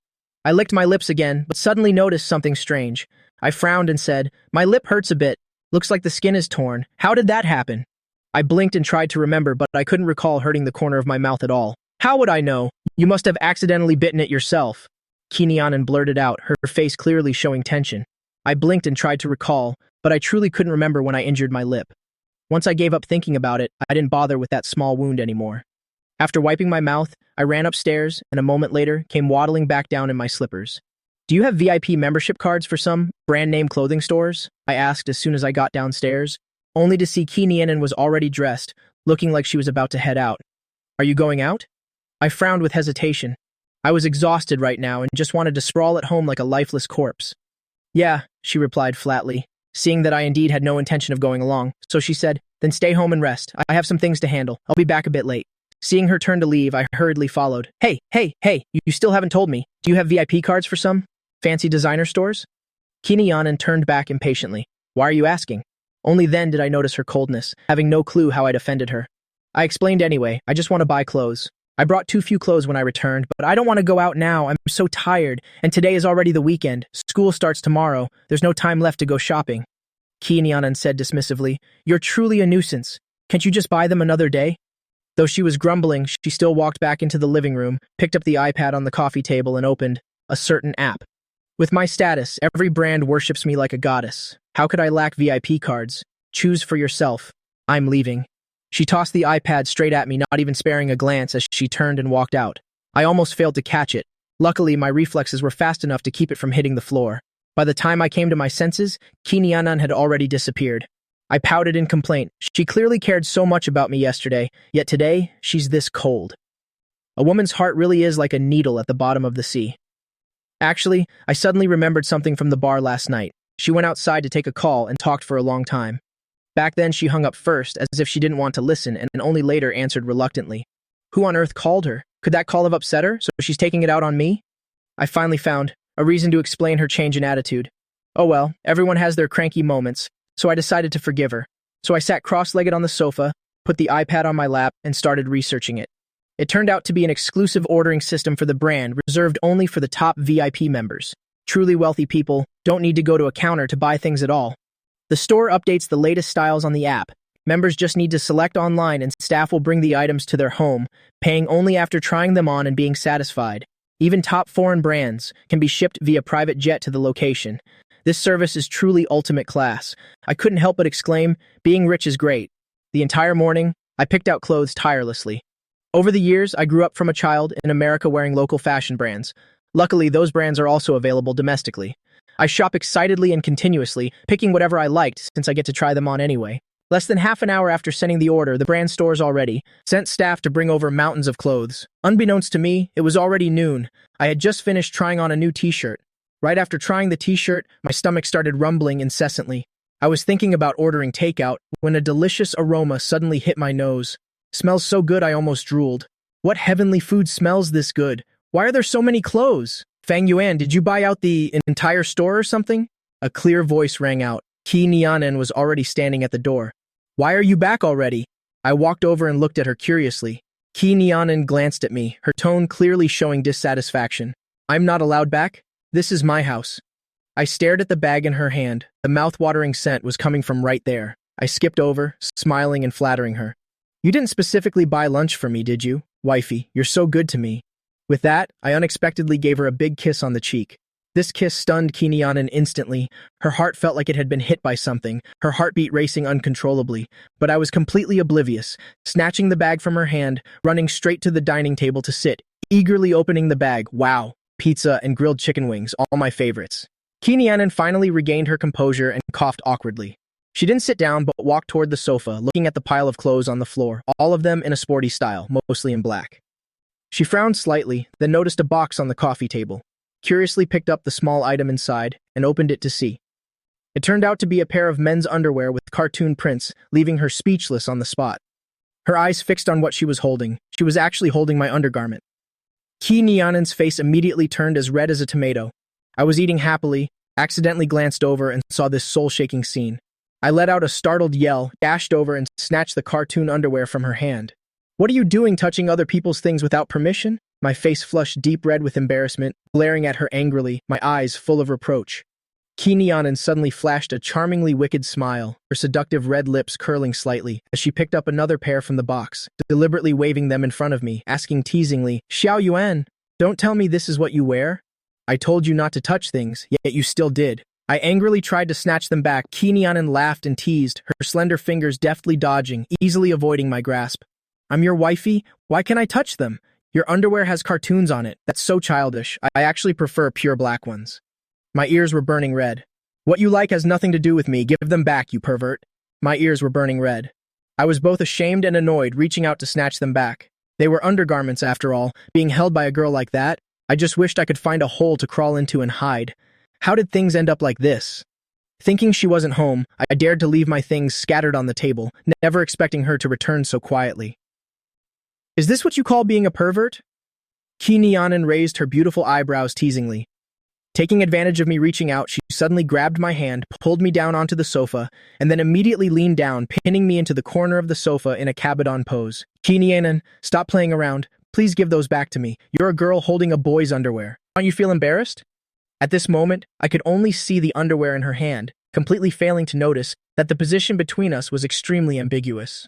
S1: I licked my lips again, but suddenly noticed something strange. I frowned and said, my lip hurts a bit. Looks like the skin is torn. How did that happen? I blinked and tried to remember, but I couldn't recall hurting the corner of my mouth at all. How would I know? You must have accidentally bitten it yourself. Nianen blurted out, her face clearly showing tension. I blinked and tried to recall, but I truly couldn't remember when I injured my lip. Once I gave up thinking about it, I didn't bother with that small wound anymore. After wiping my mouth, I ran upstairs and a moment later came waddling back down in my slippers. Do you have VIP membership cards for some brand-name clothing stores? I asked as soon as I got downstairs, only to see Nianen was already dressed, looking like she was about to head out. Are you going out? I frowned with hesitation. I was exhausted right now and just wanted to sprawl at home like a lifeless corpse. Yeah, she replied flatly, seeing that I indeed had no intention of going along, so she said, then stay home and rest. I have some things to handle. I'll be back a bit late. Seeing her turn to leave, I hurriedly followed. Hey, you still haven't told me. Do you have VIP cards for some fancy designer stores? Nianen turned back impatiently. Why are you asking? Only then did I notice her coldness, having no clue how I'd offended her. I explained anyway, I just want to buy clothes. I brought too few clothes when I returned, but I don't want to go out now. I'm so tired, and today is already the weekend. School starts tomorrow. There's no time left to go shopping. Nianen said dismissively, You're truly a nuisance. Can't you just buy them another day? Though she was grumbling, she still walked back into the living room, picked up the iPad on the coffee table and opened a certain app. With my status, every brand worships me like a goddess. How could I lack VIP cards? Choose for yourself. I'm leaving.
S2: She tossed the iPad straight at me, not even sparing a glance as she turned and walked out. I almost failed to catch it. Luckily, my reflexes were fast enough to keep it from hitting the floor. By the time I came to my senses, Kinyanan had already disappeared. I pouted in complaint. She clearly cared so much about me yesterday, yet today, she's this cold. A woman's heart really is like a needle at the bottom of the sea. Actually, I suddenly remembered something from the bar last night. She went outside to take a call and talked for a long time. Back then, she hung up first, as if she didn't want to listen, and only later answered reluctantly. Who on earth called her? Could that call have upset her, so she's taking it out on me? I finally found a reason to explain her change in attitude. Oh well, everyone has their cranky moments, so I decided to forgive her. So I sat cross-legged on the sofa, put the iPad on my lap, and started researching it. It turned out to be an exclusive ordering system for the brand, reserved only for the top VIP members. Truly wealthy people don't need to go to a counter to buy things at all. The store updates the latest styles on the app. Members just need to select online and staff will bring the items to their home, paying only after trying them on and being satisfied. Even top foreign brands can be shipped via private jet to the location. This service is truly ultimate class. I couldn't help but exclaim, being rich is great. The entire morning, I picked out clothes tirelessly. Over the years, I grew up from a child in America wearing local fashion brands. Luckily, those brands are also available domestically. I shop excitedly and continuously, picking whatever I liked since I get to try them on anyway. Less than half an hour after sending the order, the brand stores already sent staff to bring over mountains of clothes. Unbeknownst to me, it was already noon. I had just finished trying on a new t-shirt. Right after trying the t-shirt, my stomach started rumbling incessantly. I was thinking about ordering takeout when a delicious aroma suddenly hit my nose. Smells so good I almost drooled. What heavenly food smells this good? Why are there so many clothes? Fang Yuan, did you buy out the entire store or something? A clear voice rang out. Qi Nianen was already standing at the door. Why are you back already? I walked over and looked at her curiously. Qi Nianen glanced at me, her tone clearly showing dissatisfaction. I'm not allowed back? This is my house. I stared at the bag in her hand. The mouth-watering scent was coming from right there. I skipped over, smiling and flattering her. You didn't specifically buy lunch for me, did you? Wifey, you're so good to me. With that, I unexpectedly gave her a big kiss on the cheek. This kiss stunned Kinyanan instantly. Her heart felt like it had been hit by something, her heartbeat racing uncontrollably. But I was completely oblivious, snatching the bag from her hand, running straight to the dining table to sit, eagerly opening the bag. Wow, pizza and grilled chicken wings, all my favorites. Kinyanan finally regained her composure and coughed awkwardly. She didn't sit down but walked toward the sofa, looking at the pile of clothes on the floor, all of them in a sporty style, mostly in black. She frowned slightly, then noticed a box on the coffee table, curiously picked up the small item inside, and opened it to see. It turned out to be a pair of men's underwear with cartoon prints, leaving her speechless on the spot. Her eyes fixed on what she was holding. She was actually holding my undergarment. Qi Nianen's face immediately turned as red as a tomato. I was eating happily, accidentally glanced over and saw this soul-shaking scene. I let out a startled yell, dashed over and snatched the cartoon underwear from her hand. What are you doing touching other people's things without permission? My face flushed deep red with embarrassment, glaring at her angrily, my eyes full of reproach. Qi Nianen suddenly flashed a charmingly wicked smile, her seductive red lips curling slightly, as she picked up another pair from the box, deliberately waving them in front of me, asking teasingly, Xiao Yuan, don't tell me this is what you wear? I told you not to touch things, yet you still did. I angrily tried to snatch them back. Qi Nianen laughed and teased, her slender fingers deftly dodging, easily avoiding my grasp. I'm your wifey? Why can't I touch them? Your underwear has cartoons on it. That's so childish. I actually prefer pure black ones. My ears were burning red. What you like has nothing to do with me. Give them back, you pervert. My ears were burning red. I was both ashamed and annoyed, reaching out to snatch them back. They were undergarments, after all. Being held by a girl like that, I just wished I could find a hole to crawl into and hide. How did things end up like this? Thinking she wasn't home, I dared to leave my things scattered on the table, never expecting her to return so quietly. Is this what you call being a pervert? Qi Nianen raised her beautiful eyebrows teasingly. Taking advantage of me reaching out, she suddenly grabbed my hand, pulled me down onto the sofa, and then immediately leaned down, pinning me into the corner of the sofa in a caboton pose. Qi Nianen, stop playing around. Please give those back to me. You're a girl holding a boy's underwear. Don't you feel embarrassed? At this moment, I could only see the underwear in her hand, completely failing to notice that the position between us was extremely ambiguous.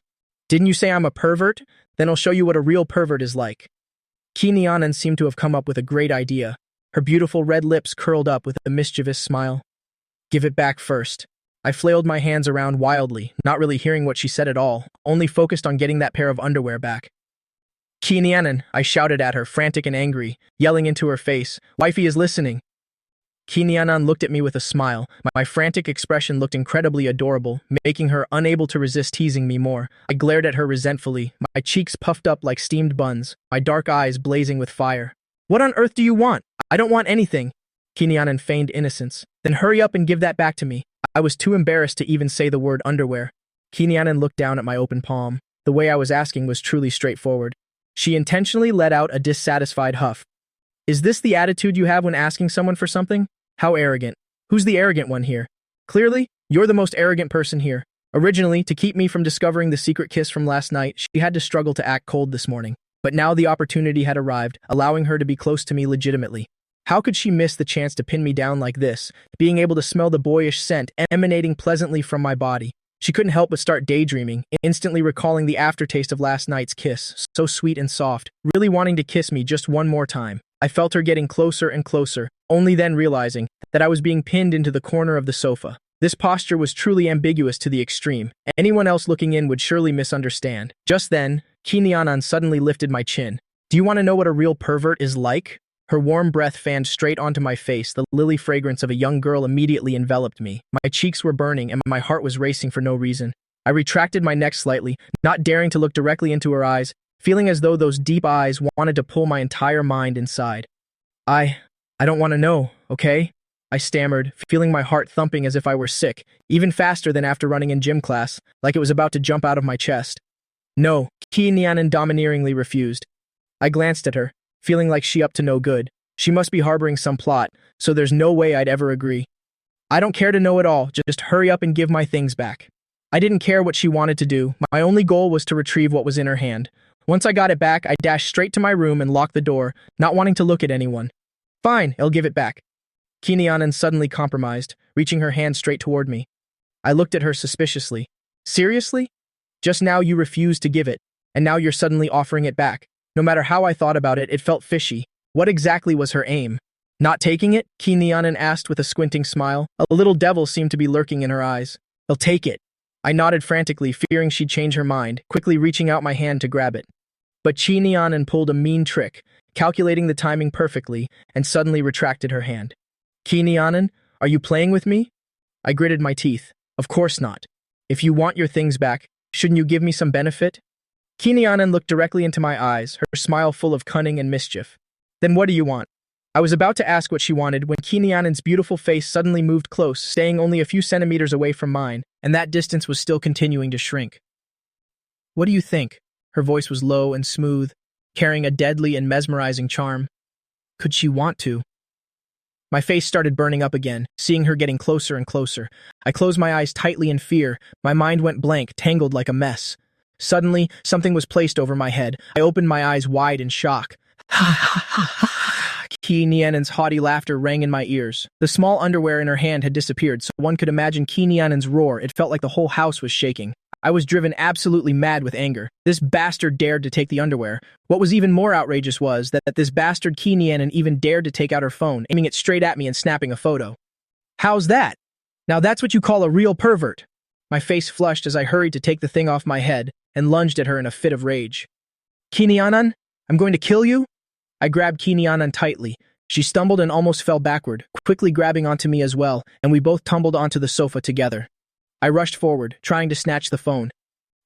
S2: Didn't you say I'm a pervert? Then I'll show you what a real pervert is like. Qi Nianen seemed to have come up with a great idea. Her beautiful red lips curled up with a mischievous smile. Give it back first.
S1: I flailed my hands around wildly, not really hearing what she said at all, only focused on getting that pair of underwear back. Kinianan, I shouted at her, frantic and angry, yelling into her face, "Wifey is listening." Kinianan looked at me with a smile. My frantic expression looked incredibly adorable, making her unable to resist teasing me more. I glared at her resentfully, my cheeks puffed up like steamed buns, my dark eyes blazing with fire. "What on earth do you want? I don't want anything." Kinianan feigned innocence. "Then hurry up and give that back to me." I was too embarrassed to even say the word underwear. Kinianan looked down at my open palm. The way I was asking was truly straightforward. She intentionally let out a dissatisfied huff. "Is this the attitude you have when asking someone for something? How arrogant. Who's the arrogant one here? Clearly, you're the most arrogant person here. Originally, to keep me from discovering the secret kiss from last night, she had to struggle to act cold this morning. But now the opportunity had arrived, allowing her to be close to me legitimately. How could she miss the chance to pin me down like this, being able to smell the boyish scent emanating pleasantly from my body? She couldn't help but start daydreaming, instantly recalling the aftertaste of last night's kiss, so sweet and soft, really wanting to kiss me just one more time. I felt her getting closer and closer, only then realizing that I was being pinned into the corner of the sofa. This posture was truly ambiguous to the extreme. Anyone else looking in would surely misunderstand. Just then, Kinianan suddenly lifted my chin. "Do you want to know what a real pervert is like?" Her warm breath fanned straight onto my face. The lily fragrance of a young girl immediately enveloped me. My cheeks were burning and my heart was racing for no reason. I retracted my neck slightly, not daring to look directly into her eyes, feeling as though those deep eyes wanted to pull my entire mind inside. I don't want to know, okay?" I stammered, feeling my heart thumping as if I were sick, even faster than after running in gym class, like it was about to jump out of my chest. "No," Kinianan domineeringly refused. I glanced at her, feeling like she up to no good. She must be harboring some plot, so there's no way I'd ever agree. "I don't care to know at all, just hurry up and give my things back." I didn't care what she wanted to do. My only goal was to retrieve what was in her hand. Once I got it back, I dashed straight to my room and locked the door, not wanting to look at anyone. "Fine, I'll give it back." Kinianan suddenly compromised, reaching her hand straight toward me. I looked at her suspiciously. "Seriously? Just now you refused to give it, and now you're suddenly offering it back. No matter how I thought about it, it felt fishy. What exactly was her aim? Not taking it?" Kinianan asked with a squinting smile. A little devil seemed to be lurking in her eyes. "I'll take it." I nodded frantically, fearing she'd change her mind, quickly reaching out my hand to grab it. But Kinianan pulled a mean trick, calculating the timing perfectly, and suddenly retracted her hand. "Kinianan, are you playing with me?" I gritted my teeth. "Of course not. If you want your things back, shouldn't you give me some benefit?" Kinianan looked directly into my eyes, her smile full of cunning and mischief. "Then what do you want?" I was about to ask what she wanted when Kinianan's beautiful face suddenly moved close, staying only a few centimeters away from mine, and that distance was still continuing to shrink. "What do you think?" Her voice was low and smooth, carrying a deadly and mesmerizing charm. Could she want to? My face started burning up again, seeing her getting closer and closer. I closed my eyes tightly in fear. My mind went blank, tangled like a mess. Suddenly, something was placed over my head. I opened my eyes wide in shock. Ha ha ha ha! Kinianan's haughty laughter rang in my ears. The small underwear in her hand had disappeared, so one could imagine Kinianan's roar. It felt like the whole house was shaking. I was driven absolutely mad with anger. This bastard dared to take the underwear. What was even more outrageous was that this bastard Kinianan even dared to take out her phone, aiming it straight at me and snapping a photo. "How's that? Now that's what you call a real pervert." My face flushed as I hurried to take the thing off my head and lunged at her in a fit of rage. "Kinianan, I'm going to kill you?" I grabbed Kinianan tightly. She stumbled and almost fell backward, quickly grabbing onto me as well, and we both tumbled onto the sofa together. I rushed forward, trying to snatch the phone.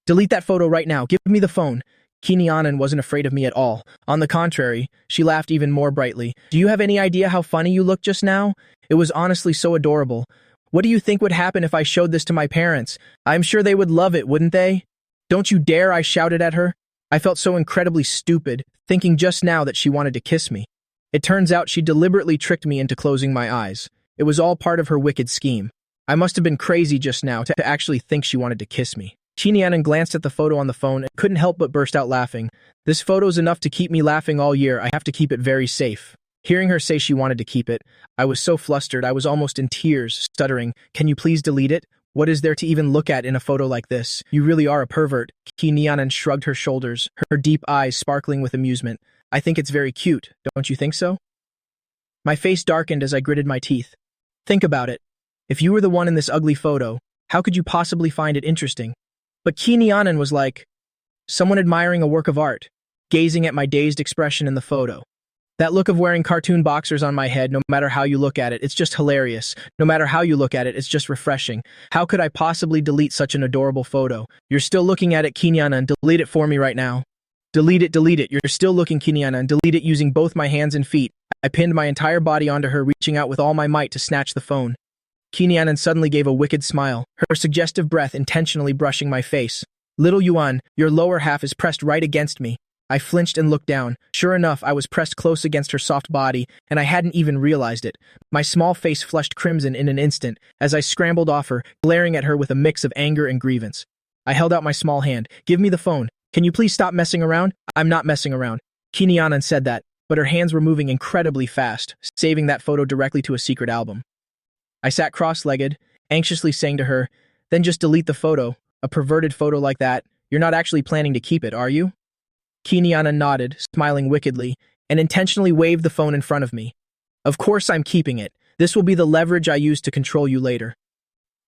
S1: "Delete that photo right now. Give me the phone." Kinianan wasn't afraid of me at all. On the contrary, she laughed even more brightly. "Do you have any idea how funny you looked just now? It was honestly so adorable. What do you think would happen if I showed this to my parents? I'm sure they would love it, wouldn't they?" "Don't you dare," I shouted at her. I felt so incredibly stupid, thinking just now that she wanted to kiss me. It turns out she deliberately tricked me into closing my eyes. It was all part of her wicked scheme. I must have been crazy just now to actually think she wanted to kiss me. Kinianan glanced at the photo on the phone and couldn't help but burst out laughing. "This photo's enough to keep me laughing all year. I have to keep it very safe." Hearing her say she wanted to keep it, I was so flustered I was almost in tears, stuttering, "Can you please delete it? What is there to even look at in a photo like this? You really are a pervert." Kinianan shrugged her shoulders, her deep eyes sparkling with amusement. "I think it's very cute, don't you think so?" My face darkened as I gritted my teeth. Think about it. If you were the one in this ugly photo, How could you possibly find it interesting? But Kinyanan was like someone admiring a work of art, gazing at my dazed expression in the photo. That look of wearing cartoon boxers on my head, no matter how you look at it, it's just hilarious. No matter how you look at it, it's just refreshing. How could I possibly delete such an adorable photo? You're still looking at it, Kinyanan. Delete it for me right now. Delete it, delete it. You're still looking, Kinyanan. Delete it using both my hands and feet. I pinned my entire body onto her, reaching out with all my might to snatch the phone. Kinyanan suddenly gave a wicked smile, her suggestive breath intentionally brushing my face. Little Yuan, your lower half is pressed right against me. I flinched and looked down. Sure enough, I was pressed close against her soft body, and I hadn't even realized it. My small face flushed crimson in an instant as I scrambled off her, glaring at her with a mix of anger and grievance. I held out my small hand. Give me the phone. Can you please stop messing around? I'm not messing around. Kinyanan said that, but her hands were moving incredibly fast, saving that photo directly to a secret album. I sat cross-legged, anxiously saying to her, then just delete the photo. A perverted photo like that, you're not actually planning to keep it, are you? Kinyanan nodded, smiling wickedly, and intentionally waved the phone in front of me. Of course I'm keeping it. This will be the leverage I use to control you later.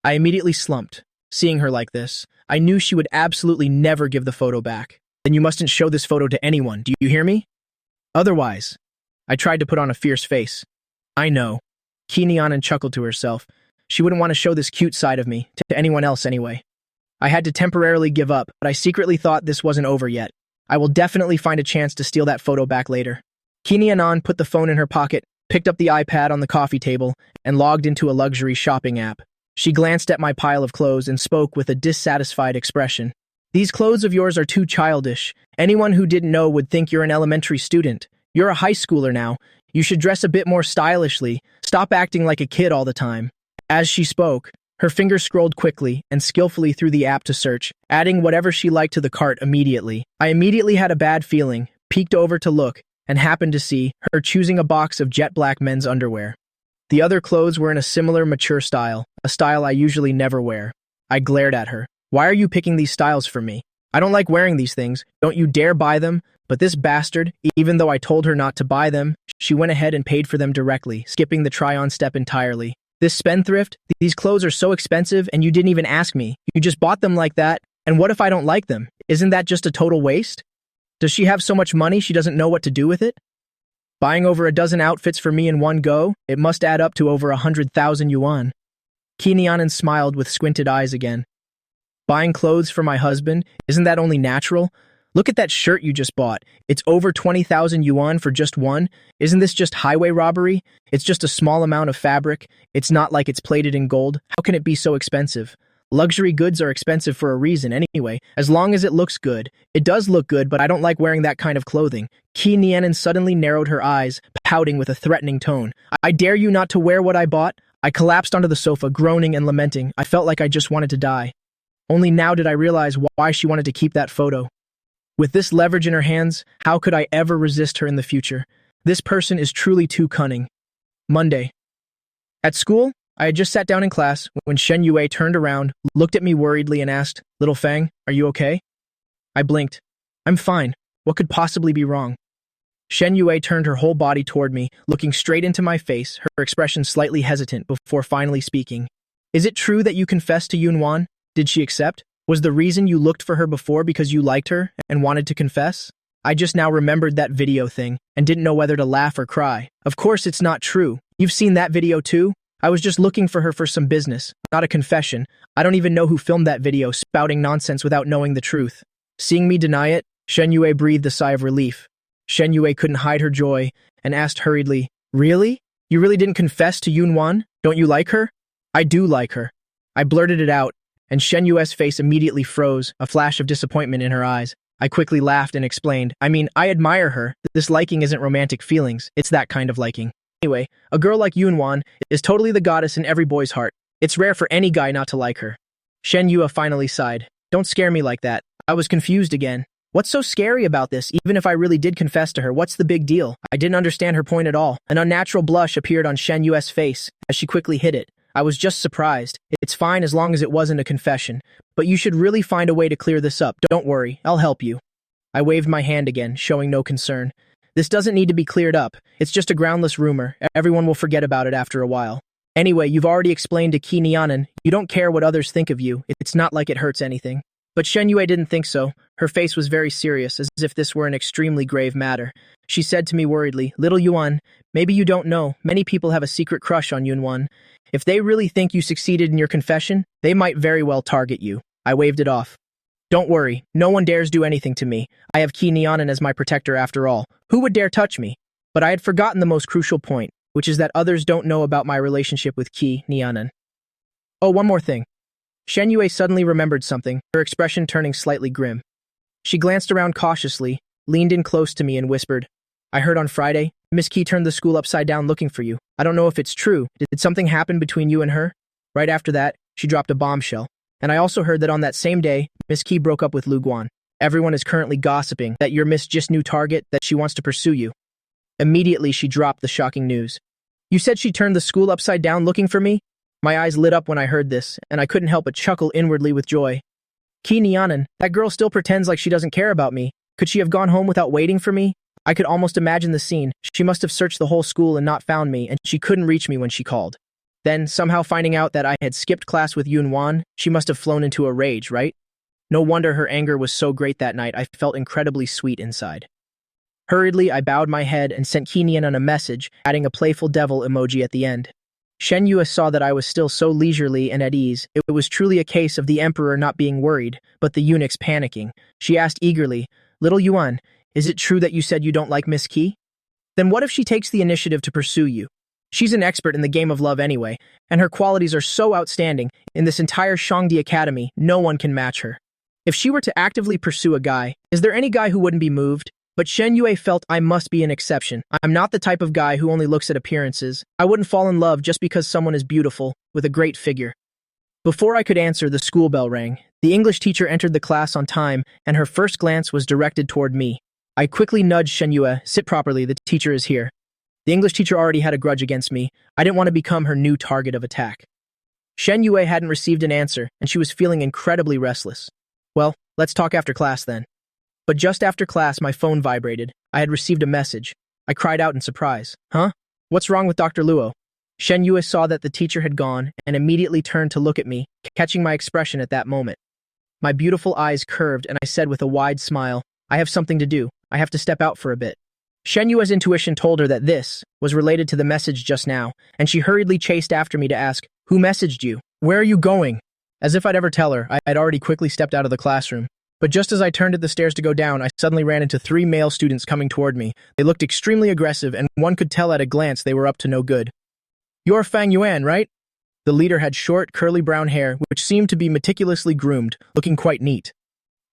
S1: I immediately slumped. Seeing her like this, I knew she would absolutely never give the photo back. Then you mustn't show this photo to anyone, do you hear me? Otherwise, I tried to put on a fierce face. I know. Kinyanan chuckled to herself. She wouldn't want to show this cute side of me to anyone else anyway. I had to temporarily give up, but I secretly thought this wasn't over yet. I will definitely find a chance to steal that photo back later. Kinyanan put the phone in her pocket, picked up the iPad on the coffee table, and logged into a luxury shopping app. She glanced at my pile of clothes and spoke with a dissatisfied expression. These clothes of yours are too childish. Anyone who didn't know would think you're an elementary student. You're a high schooler now. You should dress a bit more stylishly. Stop acting like a kid all the time. As she spoke, her fingers scrolled quickly and skillfully through the app to search, adding whatever she liked to the cart immediately. I immediately had a bad feeling, peeked over to look, and happened to see her choosing a box of jet black men's underwear. The other clothes were in a similar mature style, a style I usually never wear. I glared at her. Why are you picking these styles for me? I don't like wearing these things. Don't you dare buy them. But this bastard, even though I told her not to buy them, she went ahead and paid for them directly, skipping the try-on step entirely. This spendthrift, these clothes are so expensive and you didn't even ask me. You just bought them like that, and what if I don't like them? Isn't that just a total waste? Does she have so much money she doesn't know what to do with it? Buying over a dozen outfits for me in one go, it must add up to over 100,000 yuan. Kinyanan smiled with squinted eyes again. Buying clothes for my husband, isn't that only natural? Look at that shirt you just bought. It's over 20,000 yuan for just one. Isn't this just highway robbery? It's just a small amount of fabric. It's not like it's plated in gold. How can it be so expensive? Luxury goods are expensive for a reason anyway, as long as it looks good. It does look good, but I don't like wearing that kind of clothing. Kinyanan suddenly narrowed her eyes, pouting with a threatening tone. I dare you not to wear what I bought? I collapsed onto the sofa, groaning and lamenting. I felt like I just wanted to die. Only now did I realize why she wanted to keep that photo. With this leverage in her hands, how could I ever resist her in the future? This person is truly too cunning. Monday. At school, I had just sat down in class when Shen Yue turned around, looked at me worriedly and asked, Little Fang, are you okay? I blinked. I'm fine. What could possibly be wrong? Shen Yue turned her whole body toward me, looking straight into my face, her expression slightly hesitant before finally speaking. Is it true that you confessed to Yunwan? Did she accept? Was the reason you looked for her before because you liked her and wanted to confess? I just now remembered that video thing and didn't know whether to laugh or cry. Of course it's not true. You've seen that video too? I was just looking for her for some business, not a confession. I don't even know who filmed that video, spouting nonsense without knowing the truth. Seeing me deny it, Shen Yue breathed a sigh of relief. Shen Yue couldn't hide her joy and asked hurriedly, Really? You really didn't confess to Yunwan? Don't you like her? I do like her. I blurted it out, and Shen Yue's face immediately froze, a flash of disappointment in her eyes. I quickly laughed and explained, I admire her. This liking isn't romantic feelings, it's that kind of liking. Anyway, a girl like Yunwan is totally the goddess in every boy's heart. It's rare for any guy not to like her. Shen Yue finally sighed. Don't scare me like that. I was confused again. What's so scary about this? Even if I really did confess to her, what's the big deal? I didn't understand her point at all. An unnatural blush appeared on Shen Yue's face as she quickly hid it. I was just surprised. It's fine as long as it wasn't a confession. But you should really find a way to clear this up. Don't worry, I'll help you. I waved my hand again, showing no concern. This doesn't need to be cleared up. It's just a groundless rumor. Everyone will forget about it after a while.
S2: Anyway, you've already explained to Ki Nianan, you don't care what others think of you. It's not like it hurts anything. But Shen Yue didn't think so. Her face was very serious, as if this were an extremely grave matter. She said to me worriedly, "Little Yuan, maybe you don't know, many people have a secret crush on Yunwan. If they really think you succeeded in your confession, they might very well target you." I waved it off. "Don't worry, no one dares do anything to me. I have Ki Nianan as my protector after all. Who would dare touch me?" But I had forgotten the most crucial point, which is that others don't know about my relationship with Ki Nianan. Oh, one more thing. Shen Yue suddenly remembered something, her expression turning slightly grim. She glanced around cautiously, leaned in close to me and whispered, "I heard on Friday, Miss Ki turned the school upside down looking for you. I don't know if it's true. Did something happen between you and her?" Right after that, she dropped a bombshell. "And I also heard that on that same day, Miss Ki broke up with Lu Guan. Everyone is currently gossiping that you're Miss Just new target, that she wants to pursue you." Immediately, she dropped the shocking news. "You said she turned the school upside down looking for me?" My eyes lit up when I heard this, and I couldn't help but chuckle inwardly with joy. Ki Nianan, that girl still pretends like she doesn't care about me. Could she have gone home without waiting for me? I could almost imagine the scene. She must have searched the whole school and not found me, and she couldn't reach me when she called. Then, somehow finding out that I had skipped class with Yun Wan, she must have flown into a rage, right? No wonder her anger was so great that night. I felt incredibly sweet inside. Hurriedly, I bowed my head and sent Ki Nianan a message, adding a playful devil emoji at the end. Shen Yue saw that I was still so leisurely and at ease. It was truly a case of the emperor not being worried, but the eunuchs panicking. She asked eagerly, "Little Yuan, is it true that you said you don't like Miss Ki? Then what if she takes the initiative to pursue you? She's an expert in the game of love anyway, and her qualities are so outstanding. In this entire Shangdi Academy, no one can match her. If she were to actively pursue a guy, is there any guy who wouldn't be moved?" But Shen Yue felt I must be an exception. I'm not the type of guy who only looks at appearances. I wouldn't fall in love just because someone is beautiful, with a great figure. Before I could answer, the school bell rang. The English teacher entered the class on time, and her first glance was directed toward me. I quickly nudged Shen Yue, "Sit properly, the teacher is here." The English teacher already had a grudge against me. I didn't want to become her new target of attack. Shen Yue hadn't received an answer, and she was feeling incredibly restless. "Well, let's talk after class then." But just after class, my phone vibrated. I had received a message. I cried out in surprise. "Huh? What's wrong with Dr. Luo?" Shen Yue saw that the teacher had gone and immediately turned to look at me, catching my expression at that moment. My beautiful eyes curved, and I said with a wide smile, "I have something to do. I have to step out for a bit." Shen Yue's intuition told her that this was related to the message just now, and she hurriedly chased after me to ask, "Who messaged you? Where are you going?" As if I'd ever tell her, I'd already quickly stepped out of the classroom. But just as I turned at the stairs to go down, I suddenly ran into 3 male students coming toward me. They looked extremely aggressive, and one could tell at a glance they were up to no good. "You're Fang Yuan, right?" The leader had short, curly brown hair, which seemed to be meticulously groomed, looking quite neat.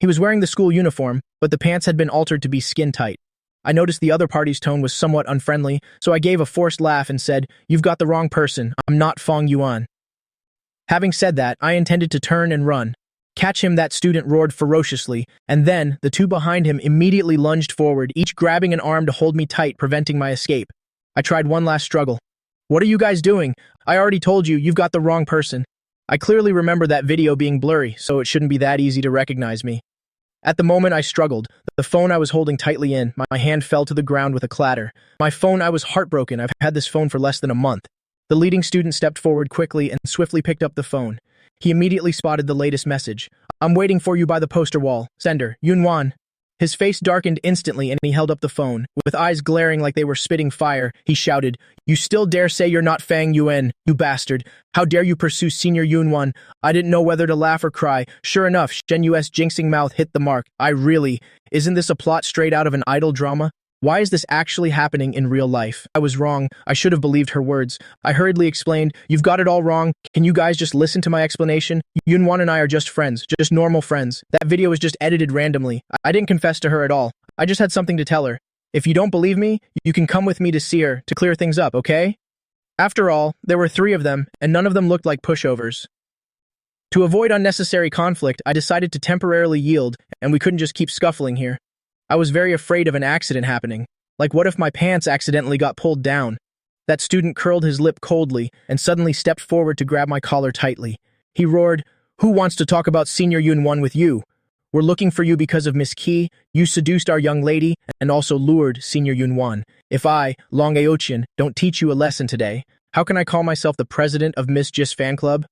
S2: He was wearing the school uniform, but the pants had been altered to be skin-tight. I noticed the other party's tone was somewhat unfriendly, so I gave a forced laugh and said, "You've got the wrong person. I'm not Fang Yuan." Having said that, I intended to turn and run. "Catch him," that student roared ferociously, and then the 2 behind him immediately lunged forward, each grabbing an arm to hold me tight, preventing my escape. I tried one last struggle. "What are you guys doing? I already told you, you've got the wrong person." I clearly remember that video being blurry, so it shouldn't be that easy to recognize me. At the moment I struggled, the phone I was holding tightly in, my hand fell to the ground with a clatter. My phone, I was heartbroken. I've had this phone for less than a month. The leading student stepped forward quickly and swiftly picked up the phone. He immediately spotted the latest message. "I'm waiting for you by the poster wall. Sender, Yun Wan." His face darkened instantly and he held up the phone. With eyes glaring like they were spitting fire, he shouted, "You still dare say you're not Fang Yuan, you bastard. How dare you pursue Senior Yun Wan?" I didn't know whether to laugh or cry. Sure enough, Shen Yue's jinxing mouth hit the mark. Isn't this a plot straight out of an idol drama? Why is this actually happening in real life? I was wrong. I should have believed her words. I hurriedly explained, "You've got it all wrong. Can you guys just listen to my explanation? Yunwan and I are just friends, just normal friends. That video was just edited randomly. I didn't confess to her at all. I just had something to tell her. If you don't believe me, you can come with me to see her to clear things up, okay?" After all, there were 3 of them, and none of them looked like pushovers. To avoid unnecessary conflict, I decided to temporarily yield, and we couldn't just keep scuffling here. I was very afraid of an accident happening. Like, what if my pants accidentally got pulled down? That student curled his lip coldly and suddenly stepped forward to grab my collar tightly. He roared, "Who wants to talk about Senior Yun-Wan with you? We're looking for you because of Miss Ki. You seduced our young lady and also lured Senior Yun-Wan. If I, Long Aochian, don't teach you a lesson today,
S1: How can I call myself the president of Miss Jis fan club?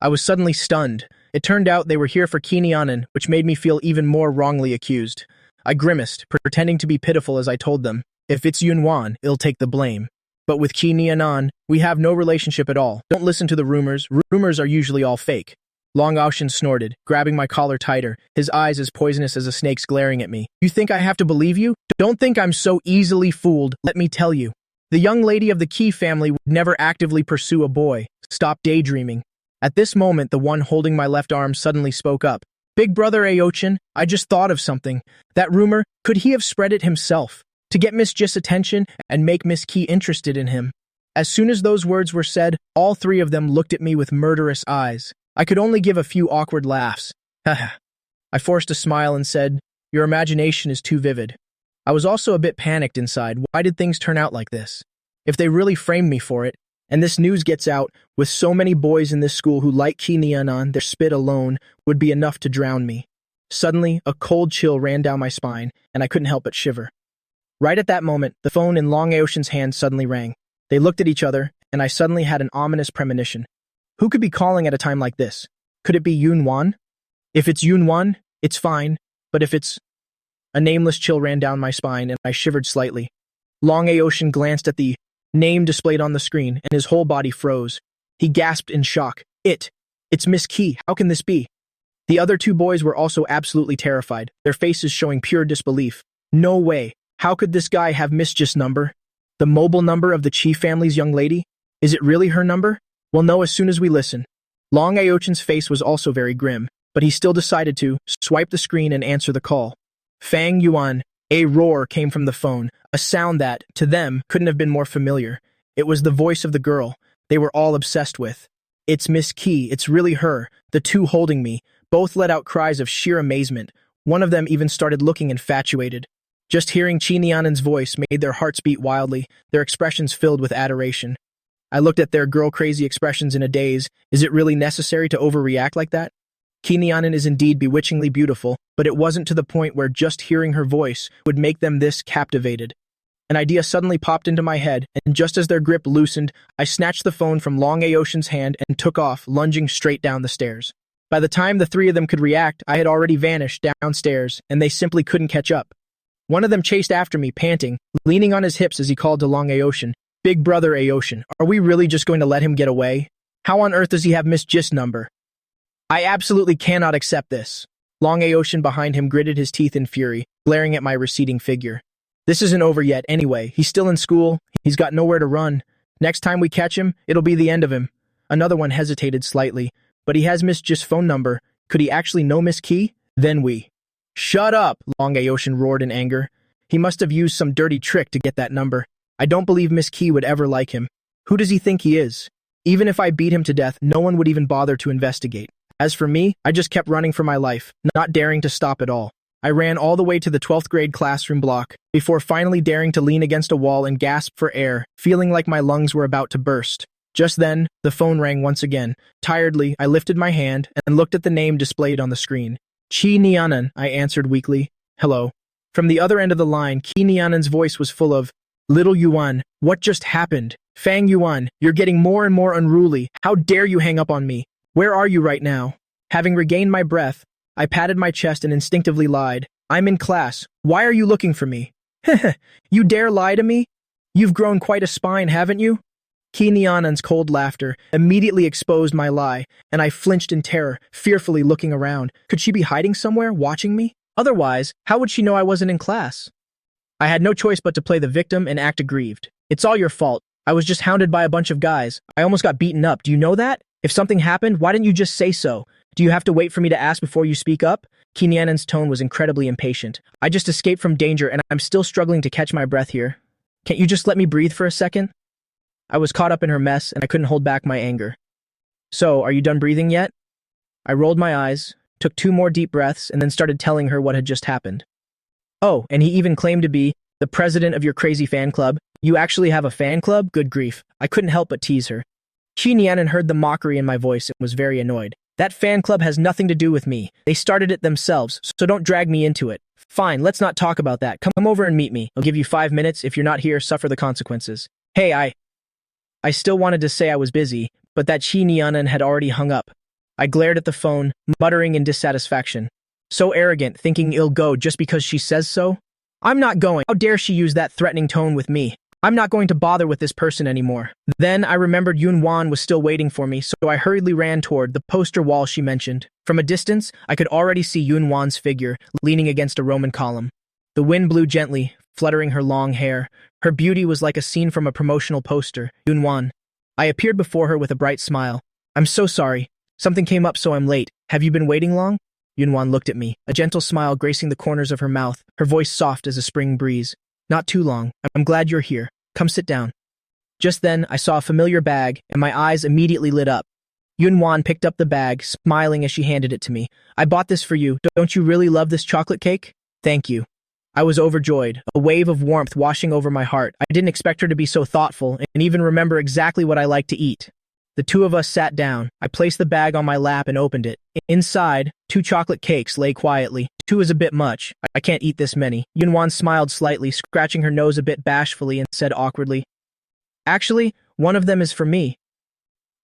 S1: I was suddenly stunned. It turned out they were here for Kinyanan, which made me feel even more wrongly accused. I grimaced, pretending to be pitiful as I told them, if it's Yunwan, it'll take the blame. But with Kinyanan, we have no relationship at all. Don't listen to the rumors. Rumors are usually all fake. Long Aoshin snorted, grabbing my collar tighter, his eyes as poisonous as a snake's glaring at me. You think I have to believe you? Don't think I'm so easily fooled, let me tell you. The young lady of the Qi family would never actively pursue a boy. Stop daydreaming. At this moment, the one holding my left arm suddenly spoke up. Big brother Aochin, I just thought of something. That rumor, could he have spread it himself? To get Miss Jis' attention and make Miss Qi interested in him. As soon as those words were said, all three of them looked at me with murderous eyes. I could only give a few awkward laughs. Haha. I forced a smile and said, your imagination is too vivid. I was also a bit panicked inside. Why did things turn out like this? If they really framed me for it, and this news gets out, with so many boys in this school who like Kinyanan, their spit alone would be enough to drown me. Suddenly, a cold chill ran down my spine, and I couldn't help but shiver. Right at that moment, the phone in Long Aoshin's hand suddenly rang. They looked at each other, and I suddenly had an ominous premonition. Who could be calling at a time like this? Could it be Yunwan? If it's Yunwan, it's fine, but if it's... A nameless chill ran down my spine, and I shivered slightly. Long Aoshin glanced at the name displayed on the screen, and his whole body froze. He gasped in shock. It's Miss Qi. How can this be? The other two boys were also absolutely terrified, their faces showing pure disbelief. No way. How could this guy have Miss Jis' number? The mobile number of the Qi family's young lady? Is it really her number? We'll know as soon as we listen. Long Aochin's face was also very grim, but he still decided to swipe the screen and answer the call. Fang Yuan. A roar came from the phone, a sound that, to them, couldn't have been more familiar. It was the voice of the girl they were all obsessed with. It's Miss Qi, it's really her. The two holding me, both let out cries of sheer amazement. One of them even started looking infatuated. Just hearing Kinyanan's voice made their hearts beat wildly, their expressions filled with adoration. I looked at their girl-crazy expressions in a daze. Is it really necessary to overreact like that? Kinyanan is indeed bewitchingly beautiful, but it wasn't to the point where just hearing her voice would make them this captivated. An idea suddenly popped into my head, and just as their grip loosened, I snatched the phone from Long Aoshin's hand and took off, lunging straight down the stairs. By the time the three of them could react, I had already vanished downstairs, and they simply couldn't catch up. One of them chased after me, panting, leaning on his hips as he called to Long Aoshin. Big brother Aoshin, are we really just going to let him get away? How on earth does he have Miss Jis' number? I absolutely cannot accept this. Long Aoshin behind him gritted his teeth in fury, glaring at my receding figure. This isn't over yet anyway. He's still in school. He's got nowhere to run. Next time we catch him, it'll be the end of him. Another one hesitated slightly, but he has Miss Jis' phone number. Could he actually know Miss Qi? Then we... Shut up, Long Aoshin roared in anger. He must have used some dirty trick to get that number. I don't believe Miss Qi would ever like him. Who does he think he is? Even if I beat him to death, no one would even bother to investigate. As for me, I just kept running for my life, not daring to stop at all. I ran all the way to the 12th grade classroom block, before finally daring to lean against a wall and gasp for air, feeling like my lungs were about to burst. Just then, the phone rang once again. Tiredly, I lifted my hand and looked at the name displayed on the screen. Kinyanan, I answered weakly. Hello. From the other end of the line, Kinyanan's voice was full of, Little Yuan, what just happened? Fang Yuan, you're getting more and more unruly. How dare you hang up on me? Where are you right now? Having regained my breath, I patted my chest and instinctively lied. I'm in class. Why are you looking for me? Heh, you dare lie to me? You've grown quite a spine, haven't you? Kinyanan's cold laughter immediately exposed my lie, and I flinched in terror, fearfully looking around. Could she be hiding somewhere, watching me? Otherwise, how would she know I wasn't in class? I had no choice but to play the victim and act aggrieved. It's all your fault. I was just hounded by a bunch of guys. I almost got beaten up. Do you know that? If something happened, why didn't you just say so? Do you have to wait for me to ask before you speak up? Kinyanan's tone was incredibly impatient. I just escaped from danger and I'm still struggling to catch my breath here. Can't you just let me breathe for a second? I was caught up in her mess and I couldn't hold back my anger. So, are you done breathing yet? I rolled my eyes, took 2 more deep breaths, and then started telling her what had just happened. Oh, and he even claimed to be the president of your crazy fan club. You actually have a fan club? Good grief. I couldn't help but tease her. Kinyanan heard the mockery in my voice and was very annoyed. That fan club has nothing to do with me. They started it themselves, so don't drag me into it. Fine, let's not talk about that. Come over and meet me. I'll give you 5 minutes. If you're not here, suffer the consequences. Hey,
S2: I still wanted to say I was busy, but that Chi Nianan had already hung up. I glared at the phone, muttering in dissatisfaction. So arrogant, thinking it'll go just because she says so? I'm not going. How dare she use that threatening tone with me? I'm not going to bother with this person anymore. Then I remembered Yun Wan was still waiting for me, so I hurriedly ran toward the poster wall she mentioned. From a distance, I could already see Yun Wan's figure, leaning against a Roman column. The wind blew gently, fluttering her long hair. Her beauty was like a scene from a promotional poster. Yun Wan. I appeared before her with a bright smile. I'm so sorry. Something came up, so I'm late. Have you been waiting long? Yun Wan looked at me, a gentle smile gracing the corners of her mouth, her voice soft as a spring breeze. Not too long. I'm glad you're here. Come sit down. Just then, I saw a familiar bag, and my eyes immediately lit up. Yun Wan picked up the bag, smiling as she handed it to me. I bought this for you. Don't you really love this chocolate cake? Thank you. I was overjoyed, a wave of warmth washing over my heart. I didn't expect her to be so thoughtful and even remember exactly what I like to eat. The two of us sat down. I placed the bag on my lap and opened it. Inside, 2 chocolate cakes lay quietly. 2 is a bit much. I can't eat this many. Yun Wan smiled slightly, scratching her nose a bit bashfully, and said awkwardly, Actually, one of them is for me.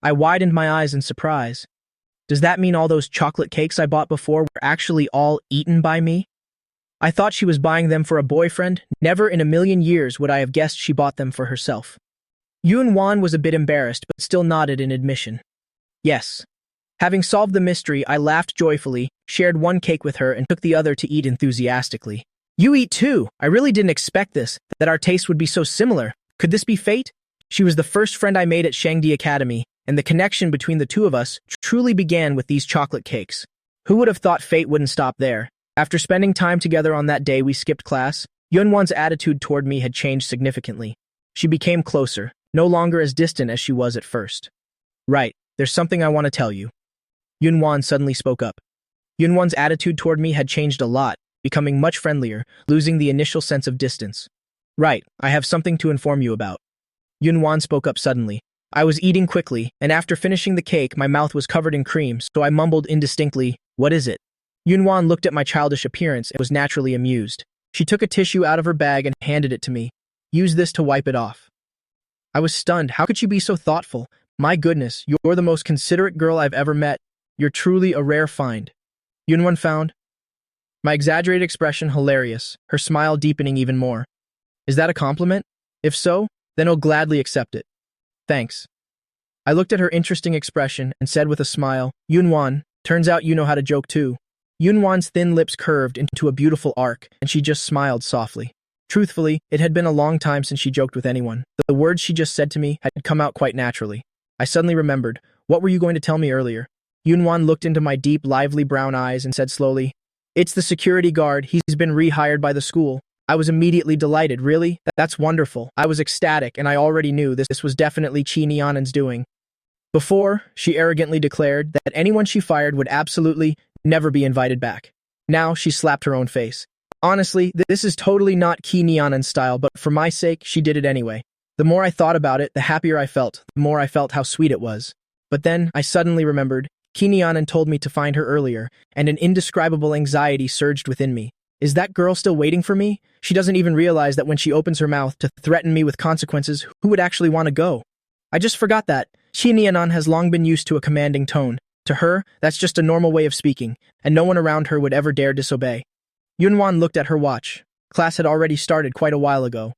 S2: I widened my eyes in surprise. Does that mean all those chocolate cakes I bought before were actually all eaten by me? I thought she was buying them for a boyfriend. Never in a million years would I have guessed she bought them for herself. Yun Wan was a bit embarrassed, but still nodded in admission. Yes. Having solved the mystery, I laughed joyfully, shared 1 cake with her, and took the other to eat enthusiastically. You eat too! I really didn't expect this, that our tastes would be so similar. Could this be fate? She was the first friend I made at Shangdi Academy, and the connection between the two of us truly began with these chocolate cakes. Who would have thought fate wouldn't stop there? After spending time together on that day we skipped class, Yun Wan's attitude toward me had changed significantly. She became closer, no longer as distant as she was at first. Right, there's something I want to tell you. Yun Wan suddenly spoke up. Yun Wan's attitude toward me had changed a lot, becoming much friendlier, losing the initial sense of distance. Right, I have something to inform you about. Yun Wan spoke up suddenly. I was eating quickly, and after finishing the cake, my mouth was covered in cream, so I mumbled indistinctly, What is it? Yun Wan looked at my childish appearance and was naturally amused. She took a tissue out of her bag and handed it to me. Use this to wipe it off. I was stunned. How could you be so thoughtful? My goodness, you're the most considerate girl I've ever met. You're truly a rare find. Yun Wan found my exaggerated expression hilarious, her smile deepening even more. Is that a compliment? If so, then I'll gladly accept it. Thanks. I looked at her interesting expression and said with a smile, Yun Wan, turns out you know how to joke too. Yun Wan's thin lips curved into a beautiful arc, and she just smiled softly. Truthfully, it had been a long time since she joked with anyone. The words she just said to me had come out quite naturally. I suddenly remembered. What were you going to tell me earlier? Yun Wan looked into my deep, lively brown eyes and said slowly, It's the security guard. He's been rehired by the school. I was immediately delighted. Really? That's wonderful. I was ecstatic, and I already knew this was definitely Chi Nianan's doing. Before, she arrogantly declared that anyone she fired would absolutely never be invited back. Now, she slapped her own face. Honestly, this is totally not Chi Nianan's style, but for my sake, she did it anyway. The more I thought about it, the happier I felt, the more I felt how sweet it was. But then, I suddenly remembered, Chi Nianan told me to find her earlier, and an indescribable anxiety surged within me. Is that girl still waiting for me? She doesn't even realize that when she opens her mouth to threaten me with consequences, who would actually want to go? I just forgot that. Chi Nianan has long been used to a commanding tone. To her, that's just a normal way of speaking, and no one around her would ever dare disobey. Yun Wan looked at her watch. Class had already started quite a while ago.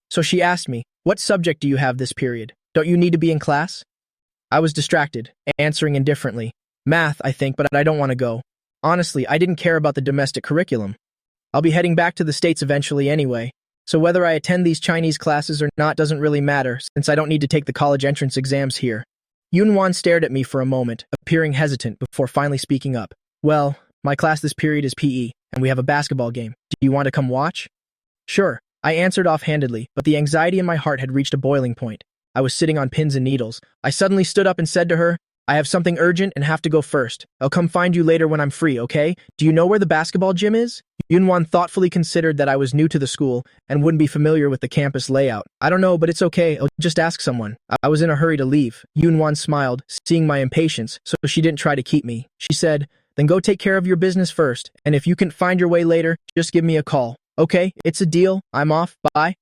S2: So she asked me, What subject do you have this period? Don't you need to be in class? I was distracted, answering indifferently. Math, I think, but I don't want to go. Honestly, I didn't care about the domestic curriculum. I'll be heading back to the States eventually anyway, so whether I attend these Chinese classes or not doesn't really matter, since I don't need to take the college entrance exams here. Yun Wan stared at me for a moment, appearing hesitant before finally speaking up. Well, my class this period is PE, and we have a basketball game. Do you want to come watch? Sure, I answered offhandedly, but the anxiety in my heart had reached a boiling point. I was sitting on pins and needles. I suddenly stood up and said to her, I have something urgent and have to go first. I'll come find you later when I'm free, okay? Do you know where the basketball gym is? Yun Wan thoughtfully considered that I was new to the school and wouldn't be familiar with the campus layout. I don't know, but it's okay. I'll just ask someone. I was in a hurry to leave. Yun Wan smiled, seeing my impatience, so she didn't try to keep me. She said, Then go take care of your business first, and if you can find your way later, just give me a call. Okay, it's a deal. I'm off. Bye.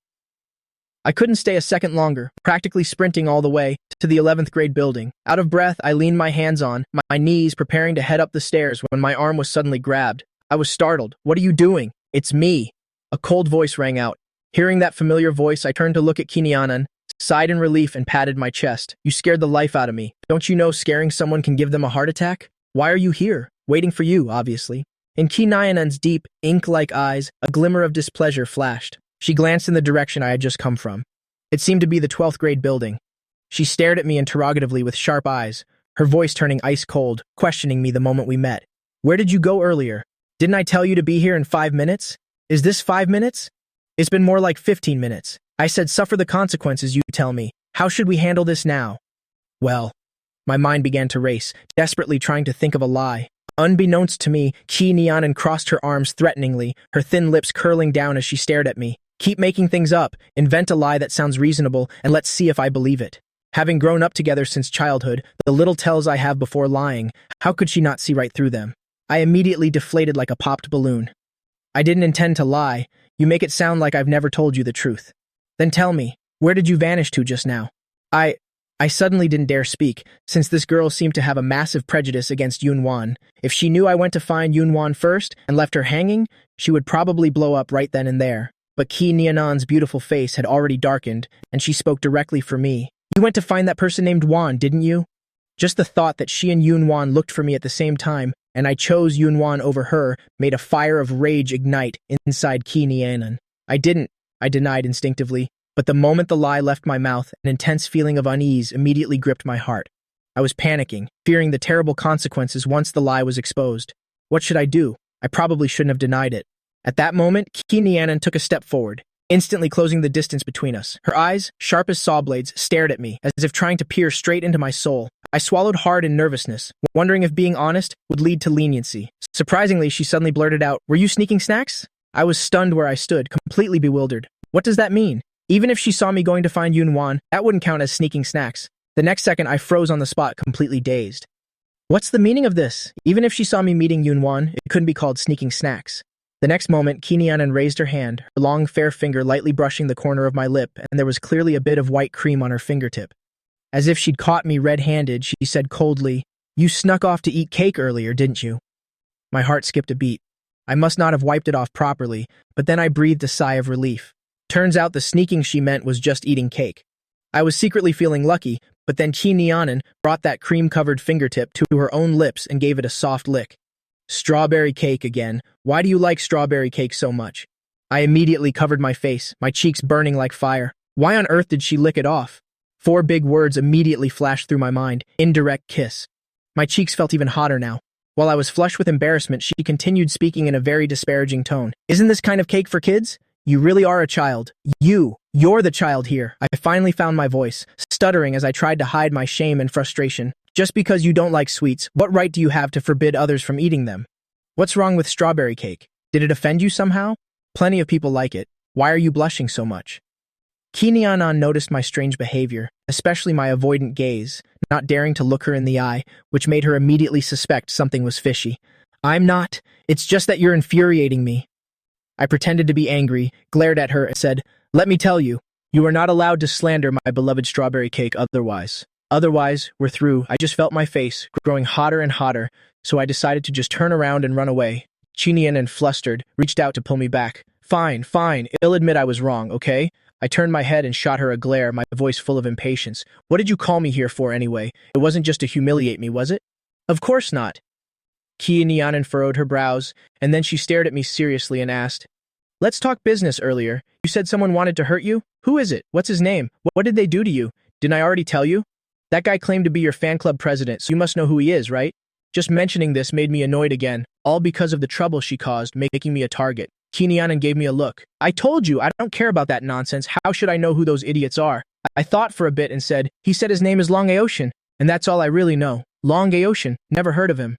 S1: I couldn't stay a second longer, practically sprinting all the way to the 11th grade building. Out of breath, I leaned my hands on my knees, preparing to head up the stairs when my arm was suddenly grabbed. I was startled. "What are you doing?" "It's me." A cold voice rang out. Hearing that familiar voice, I turned to look at Kinyanan, sighed in relief, and patted my chest. "You scared the life out of me. Don't you know scaring someone can give them a heart attack? Why are you here?" "Waiting for you, obviously." In Kinyanan's deep, ink-like eyes, a glimmer of displeasure flashed. She glanced in the direction I had just come from. It seemed to be the 12th grade building. She stared at me interrogatively with sharp eyes, her voice turning ice cold, questioning me the moment we met. "Where did you go earlier? Didn't I tell you to be here in 5 minutes? Is this 5 minutes? It's been more like 15 minutes. I said suffer the consequences, you tell me. How should we handle this now?" Well, my mind began to race, desperately trying to think of a lie. Unbeknownst to me, Ki Nianan crossed her arms threateningly, her thin lips curling down as she stared at me. "Keep making things up, invent a lie that sounds reasonable, and let's see if I believe it." Having grown up together since childhood, the little tells I have before lying, how could she not see right through them? I immediately deflated like a popped balloon. "I didn't intend to lie. You make it sound like I've never told you the truth." "Then tell me, where did you vanish to just now?" I suddenly didn't dare speak, since this girl seemed to have a massive prejudice against Yunwan. If she knew I went to find Yunwan first and left her hanging, she would probably blow up right then and there. But Ki Nianan's beautiful face had already darkened, and she spoke directly for me. "You went to find that person named Wan, didn't you?" Just the thought that she and Yunwan looked for me at the same time, and I chose Yunwan over her, made a fire of rage ignite inside Ki Nianan. I didn't, I denied instinctively, but the moment the lie left my mouth, an intense feeling of unease immediately gripped my heart. I was panicking, fearing the terrible consequences once the lie was exposed. What should I do? I probably shouldn't have denied it. At that moment, Ki Nianan took a step forward, instantly closing the distance between us. Her eyes, sharp as saw blades, stared at me, as if trying to peer straight into my soul. I swallowed hard in nervousness, wondering if being honest would lead to leniency. Surprisingly, she suddenly blurted out, "Were you sneaking snacks?" I was stunned where I stood, completely bewildered. What does that mean? Even if she saw me going to find Yunwan, that wouldn't count as sneaking snacks. The next second, I froze on the spot, completely dazed. What's the meaning of this? Even if she saw me meeting Yunwan, it couldn't be called sneaking snacks. The next moment, Ki Nianan raised her hand, her long, fair finger lightly brushing the corner of my lip, and there was clearly a bit of white cream on her fingertip. As if she'd caught me red-handed, she said coldly, "You snuck off to eat cake earlier, didn't you?" My heart skipped a beat. I must not have wiped it off properly, but then I breathed a sigh of relief. Turns out the sneaking she meant was just eating cake. I was secretly feeling lucky, but then Ki Nianan brought that cream-covered fingertip to her own lips and gave it a soft lick. Strawberry cake again. Why do you like strawberry cake so much? I immediately covered my face, my cheeks burning like fire. Why on earth did she lick it off? 4 big words immediately flashed through my mind. Indirect kiss. My cheeks felt even hotter now. While I was flushed with embarrassment, she continued speaking in a very disparaging tone. "Isn't this kind of cake for kids? You really are a child. You're the child here." I finally found my voice, stuttering as I tried to hide my shame and frustration. "Just because you don't like sweets, what right do you have to forbid others from eating them? What's wrong with strawberry cake? Did it offend you somehow? Plenty of people like it. Why are you blushing so much?" Ki Nianan noticed my strange behavior, especially my avoidant gaze, not daring to look her in the eye, which made her immediately suspect something was fishy. "I'm not. It's just that you're infuriating me." I pretended to be angry, glared at her, and said, "Let me tell you, you are not allowed to slander my beloved strawberry cake otherwise. Otherwise, we're through." I just felt my face growing hotter and hotter, so I decided to just turn around and run away. Ki Nianan, flustered, reached out to pull me back. Fine, I'll admit I was wrong, okay?" I turned my head and shot her a glare, my voice full of impatience. "What did you call me here for anyway? It wasn't just to humiliate me, was it?" "Of course not." Ki Nianan furrowed her brows, and then she stared at me seriously and asked, "Let's talk business earlier. You said someone wanted to hurt you? Who is it? What's his name? What did they do to you? Didn't I already tell you? That guy claimed to be your fan club president, so you must know who he is, right?" Just mentioning this made me annoyed again, all because of the trouble she caused, making me a target. Ki Nianan gave me a look. "I told you, I don't care about that nonsense. How should I know who those idiots are?" I thought for a bit and said, "He said his name is Long Aocean, and that's all I really know. Long Aocean, never heard of him."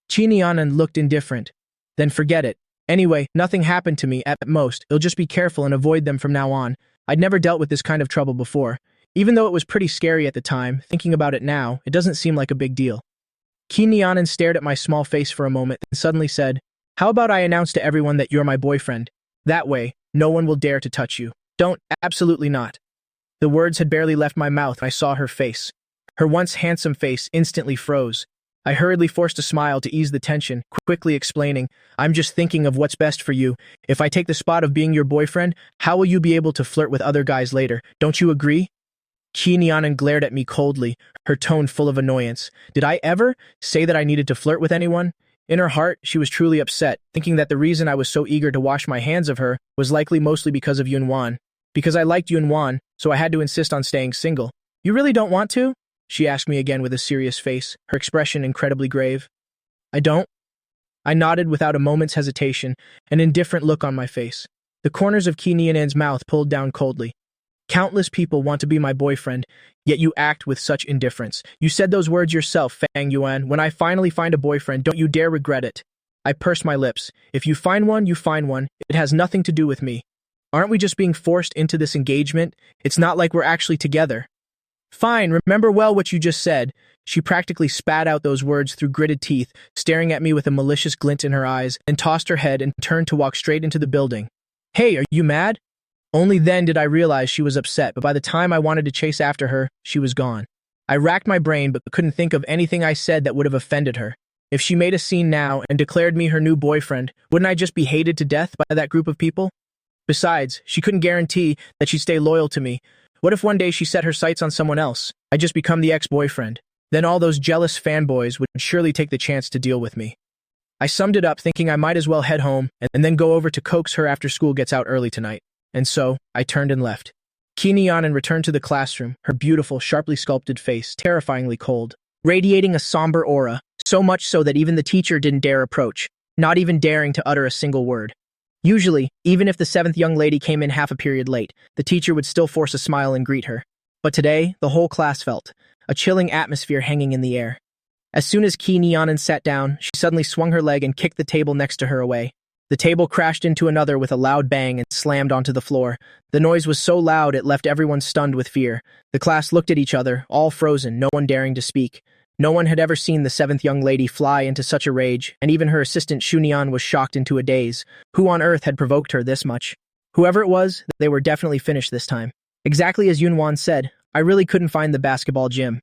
S1: Ki Nianan looked indifferent. "Then forget it. Anyway, nothing happened to me at most. I'll just be careful and avoid them from now on. I'd never dealt with this kind of trouble before. Even though it was pretty scary at the time, thinking about it now, it doesn't seem like a big deal." Ki Nianan stared at my small face for a moment and suddenly said, "How about I announce to everyone that you're my boyfriend? That way, no one will dare to touch you." Don't, absolutely not. The words had barely left my mouth when I saw her face. Her once handsome face instantly froze. I hurriedly forced a smile to ease the tension, quickly explaining, I'm just thinking of what's best for you. If I take the spot of being your boyfriend, how will you be able to flirt with other guys later? Don't you agree? Kinyanan glared at me coldly, her tone full of annoyance. Did I ever say that I needed to flirt with anyone? In her heart, she was truly upset, thinking that the reason I was so eager to wash my hands of her was likely mostly because of Yunwan. Because I liked Yunwan, so I had to insist on staying single. You really don't want to? She asked me again with a serious face, her expression incredibly grave. I don't. I nodded without a moment's hesitation, an indifferent look on my face. The corners of Kinyanan's mouth pulled down coldly. Countless people want to be my boyfriend, yet you act with such indifference. You said those words yourself, Fang Yuan. When I finally find a boyfriend, don't you dare regret it. I pursed my lips. If you find one, you find one. It has nothing to do with me. Aren't we just being forced into this engagement? It's not like we're actually together. Fine, remember well what you just said. She practically spat out those words through gritted teeth, staring at me with a malicious glint in her eyes, and tossed her head and turned to walk straight into the building. Hey, are you mad? Only then did I realize she was upset, but by the time I wanted to chase after her, she was gone. I racked my brain but couldn't think of anything I said that would have offended her. If she made a scene now and declared me her new boyfriend, wouldn't I just be hated to death by that group of people? Besides, she couldn't guarantee that she'd stay loyal to me. What if one day she set her sights on someone else? I'd just become the ex-boyfriend. Then all those jealous fanboys would surely take the chance to deal with me. I summed it up thinking I might as well head home and then go over to coax her after school gets out early tonight. And so, I turned and left. Kinyanan returned to the classroom, her beautiful, sharply sculpted face terrifyingly cold, radiating a somber aura, so much so that even the teacher didn't dare approach, not even daring to utter a single word. Usually, even if the seventh young lady came in half a period late, the teacher would still force a smile and greet her. But today, the whole class felt a chilling atmosphere hanging in the air. As soon as Kinyanan sat down, she suddenly swung her leg and kicked the table next to her away. The table crashed into another with a loud bang and slammed onto the floor. The noise was so loud it left everyone stunned with fear. The class looked at each other, all frozen, no one daring to speak. No one had ever seen the seventh young lady fly into such a rage, and even her assistant Shunyan was shocked into a daze. Who on earth had provoked her this much? Whoever it was, they were definitely finished this time. Exactly as Yunwan said, I really couldn't find the basketball gym.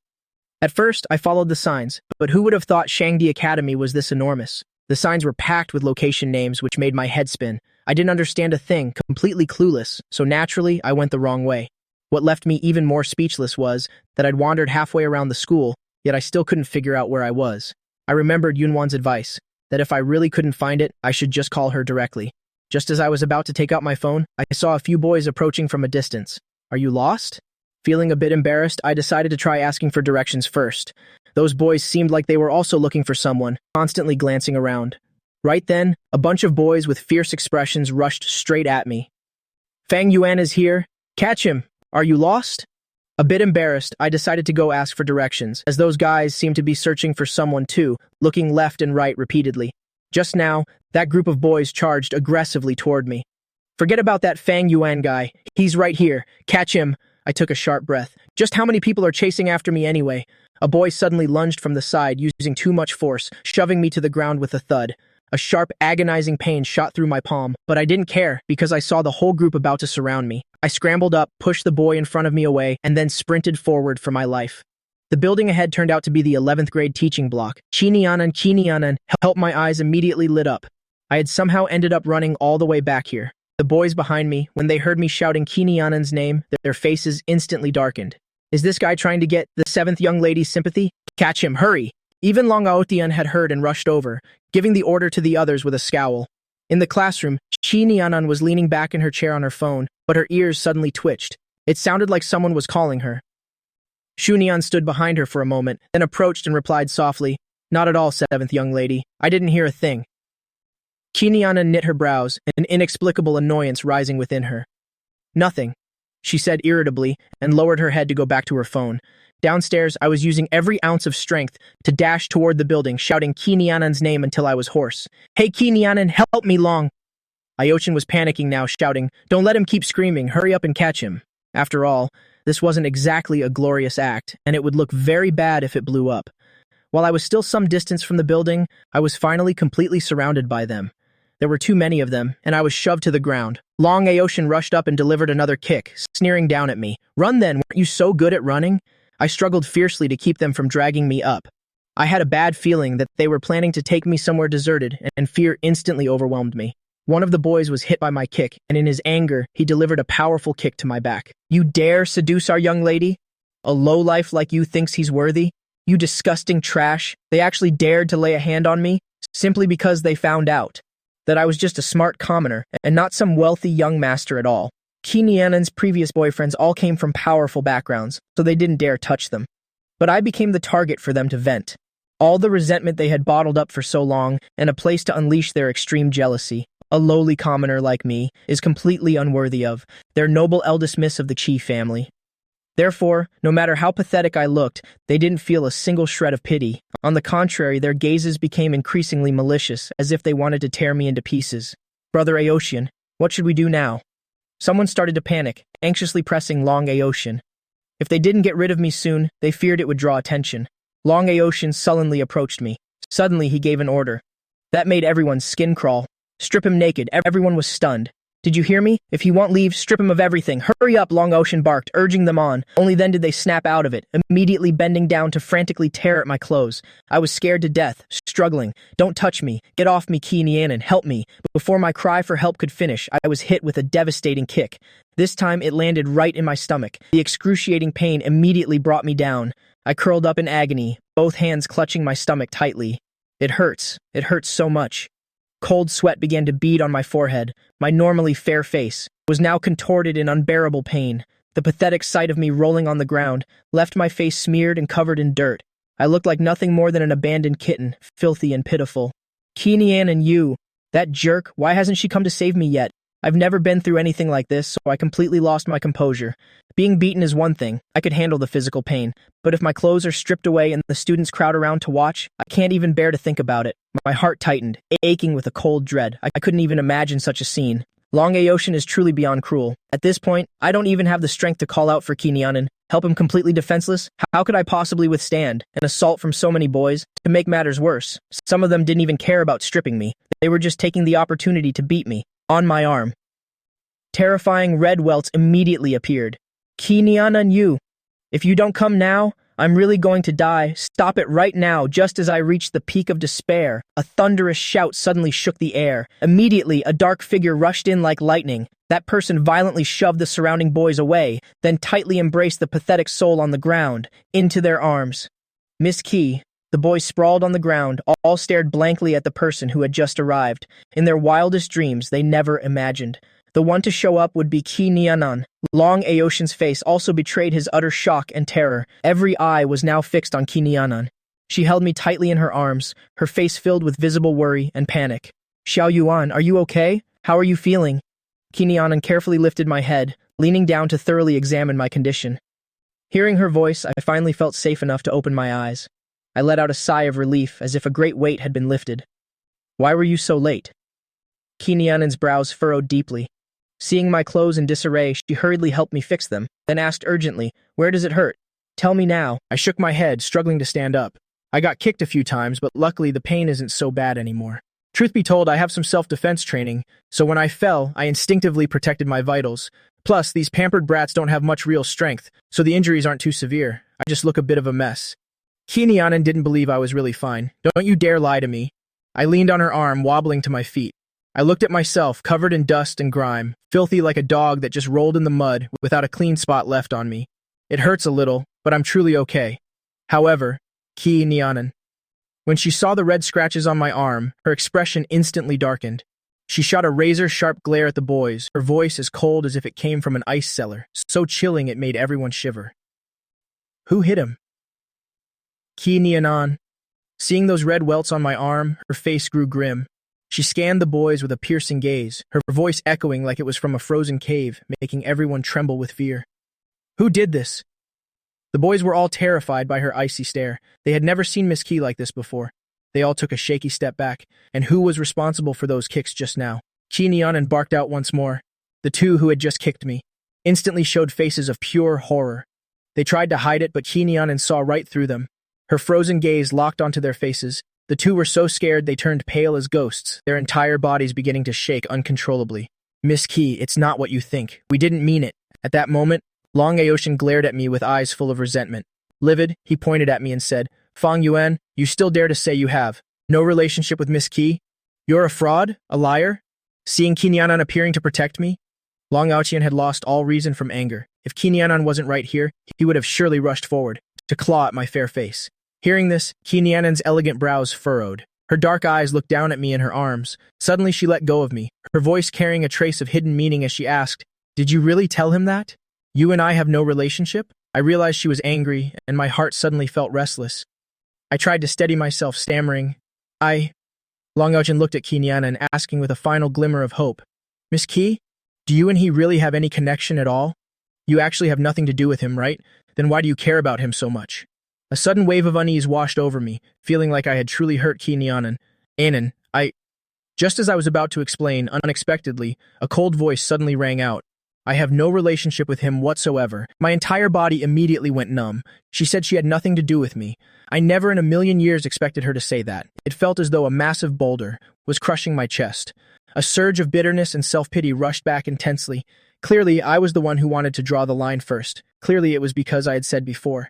S1: At first, I followed the signs, but who would have thought Shangdi Academy was this enormous? The signs were packed with location names, which made my head spin. I didn't understand a thing, completely clueless, so naturally, I went the wrong way. What left me even more speechless was that I'd wandered halfway around the school, yet I still couldn't figure out where I was. I remembered Yunwan's advice, that if I really couldn't find it, I should just call her directly. Just as I was about to take out my phone, I saw a few boys approaching from a distance. Are you lost? Feeling a bit embarrassed, I decided to try asking for directions first. Those boys seemed like they were also looking for someone, constantly glancing around. Right then, a bunch of boys with fierce expressions rushed straight at me. Fang Yuan is here. Catch him. Are you lost? A bit embarrassed, I decided to go ask for directions, as those guys seemed to be searching for someone too, looking left and right repeatedly. Just now, that group of boys charged aggressively toward me. Forget about that Fang Yuan guy. He's right here. Catch him. I took a sharp breath. Just how many people are chasing after me anyway? A boy suddenly lunged from the side, using too much force, shoving me to the ground with a thud. A sharp, agonizing pain shot through my palm, but I didn't care because I saw the whole group about to surround me. I scrambled up, pushed the boy in front of me away, and then sprinted forward for my life. The building ahead turned out to be the 11th grade teaching block. Kinyanan, help, my eyes immediately lit up. I had somehow ended up running all the way back here. The boys behind me, when they heard me shouting Kinyanan's name, their faces instantly darkened. Is this guy trying to get the seventh young lady's sympathy? Catch him, hurry! Even Long Aotian had heard and rushed over, giving the order to the others with a scowl. In the classroom, Kinyanan was leaning back in her chair on her phone, but her ears suddenly twitched. It sounded like someone was calling her. Shunyan stood behind her for a moment, then approached and replied softly, Not at all, seventh young lady. I didn't hear a thing. Kinyanan knit her brows, an inexplicable annoyance rising within her. Nothing, she said irritably, and lowered her head to go back to her phone. Downstairs, I was using every ounce of strength to dash toward the building, shouting Kinyanan's name until I was hoarse. Hey Kinyanan, help me, Long! Ayochin was panicking now, shouting, Don't let him keep screaming, hurry up and catch him. After all, this wasn't exactly a glorious act, and it would look very bad if it blew up. While I was still some distance from the building, I was finally completely surrounded by them. There were too many of them, and I was shoved to the ground.
S2: Long Aoshin rushed up and delivered another kick, sneering down at me. Run then, weren't you so good at running? I struggled fiercely to keep them from dragging me up. I had a bad feeling that they were planning to take me somewhere deserted, and fear instantly overwhelmed me. One of the boys was hit by my kick, and in his anger, he delivered a powerful kick to my back. You dare seduce our young lady? A lowlife like you thinks he's worthy? You disgusting trash. They actually dared to lay a hand on me, simply because they found out that I was just a smart commoner, and not some wealthy young master at all. Kinianan's previous boyfriends all came from powerful backgrounds, so they didn't dare touch them. But I became the target for them to vent. All the resentment they had bottled up for so long, and a place to unleash their extreme jealousy. A lowly commoner like me is completely unworthy of their noble eldest miss of the Chi family. Therefore, no matter how pathetic I looked, they didn't feel a single shred of pity. On the contrary, their gazes became increasingly malicious, as if they wanted to tear me into pieces. Brother Aoshin, what should we do now? Someone started to panic, anxiously pressing Long Aoshin. If they didn't get rid of me soon, they feared it would draw attention. Long Aoshin sullenly approached me. Suddenly, he gave an order. That made everyone's skin crawl. Strip him naked. Everyone was stunned. Did you hear me? If he won't leave, strip him of everything. Hurry up, Long Aoshin barked, urging them on. Only then did they snap out of it, immediately bending down to frantically tear at my clothes. I was scared to death, struggling. Don't touch me. Get off me, Ki Nianan. Help me. But before my cry for help could finish, I was hit with a devastating kick. This time it landed right in my stomach. The excruciating pain immediately brought me down. I curled up in agony, both hands clutching my stomach tightly. It hurts. It hurts so much. Cold sweat began to bead on my forehead. My normally fair face was now contorted in unbearable pain. The pathetic sight of me rolling on the ground left my face smeared and covered in dirt. I looked like nothing more than an abandoned kitten, filthy and pitiful. Ki Nianan, you, that jerk, why hasn't she come to save me yet? I've never been through anything like this, so I completely lost my composure. Being beaten is one thing. I could handle the physical pain. But if my clothes are stripped away and the students crowd around to watch, I can't even bear to think about it. My heart tightened, aching with a cold dread. I couldn't even imagine such a scene. Long Aoshin is truly beyond cruel. At this point, I don't even have the strength to call out for Ki Nianan. Help him completely defenseless? How could I possibly withstand an assault from so many boys? To make matters worse, some of them didn't even care about stripping me. They were just taking the opportunity to beat me. On my arm. Terrifying red welts immediately appeared. Ki Nianan, you. If you don't come now, I'm really going to die. Stop it right now. Just as I reached the peak of despair, a thunderous shout suddenly shook the air. Immediately, a dark figure rushed in like lightning. That person violently shoved the surrounding boys away, then tightly embraced the pathetic soul on the ground, into their arms. Miss Ki. The boys sprawled on the ground, all stared blankly at the person who had just arrived. In their wildest dreams, they never imagined. The one to show up would be Ki Nianan. Long Aoshin's face also betrayed his utter shock and terror. Every eye was now fixed on Ki Nianan. She held me tightly in her arms, her face filled with visible worry and panic. Xiao Yuan, are you okay? How are you feeling? Ki Nianan carefully lifted my head, leaning down to thoroughly examine my condition. Hearing her voice, I finally felt safe enough to open my eyes. I let out a sigh of relief, as if a great weight had been lifted. Why were you so late? Ki Nianan's brows furrowed deeply. Seeing my clothes in disarray, she hurriedly helped me fix them, then asked urgently, where does it hurt? Tell me now. I shook my head, struggling to stand up. I got kicked a few times, but luckily the pain isn't so bad anymore. Truth be told, I have some self-defense training, so when I fell, I instinctively protected my vitals. Plus, these pampered brats don't have much real strength, so the injuries aren't too severe. I just look a bit of a mess. Ki Nianan didn't believe I was really fine. Don't you dare lie to me. I leaned on her arm, wobbling to my feet. I looked at myself, covered in dust and grime, filthy like a dog that just rolled in the mud without a clean spot left on me. It hurts a little, but I'm truly okay. However, Ki Nianan. When she saw the red scratches on my arm, her expression instantly darkened. She shot a razor-sharp glare at the boys, her voice as cold as if it came from an ice cellar, so chilling it made everyone shiver. Who hit him? Ki Nianan. Seeing those red welts on my arm, her face grew grim. She scanned the boys with a piercing gaze, her voice echoing like it was from a frozen cave, making everyone tremble with fear. Who did this? The boys were all terrified by her icy stare. They had never seen Miss Ki like this before. They all took a shaky step back. And who was responsible for those kicks just now? Ki Nianan barked out once more. The two who had just kicked me instantly showed faces of pure horror. They tried to hide it, but Ki Nianan saw right through them. Her frozen gaze locked onto their faces. The two were so scared they turned pale as ghosts, their entire bodies beginning to shake uncontrollably.
S1: Miss Key, it's not what you think. We didn't mean it. At that moment, Long Aocean glared at me with eyes full of resentment. Livid, he pointed at me and said, Fang Yuan, you still dare to say you have no relationship with Miss Key? You're a fraud? A liar? Seeing Qinianan appearing to protect me? Long Aoqian had lost all reason from anger. If Qinianan wasn't right here, he would have surely rushed forward to claw at my fair face. Hearing this, Qinianan's elegant brows furrowed. Her dark eyes looked down at me in her arms. Suddenly she let go of me, her voice carrying a trace of hidden meaning as she asked, Did you really tell him that? You and I have no relationship? I realized she was angry, and my heart suddenly felt restless. I tried to steady myself, stammering, Long Aoqian looked at Qinianan, asking with a final glimmer of hope, Miss Key, do you and he really have any connection at all? You actually have nothing to do with him, right? Then why do you care about him so much? A sudden wave of unease washed over me, feeling like I had truly hurt Qinianan. Just as I was about to explain, unexpectedly, a cold voice suddenly rang out. I have no relationship with him whatsoever. My entire body immediately went numb. She said she had nothing to do with me. I never in a million years expected her to say that. It felt as though a massive boulder was crushing my chest. A surge of bitterness and self-pity rushed back intensely. Clearly, I was the one who wanted to draw the line first. Clearly, it was because I had said before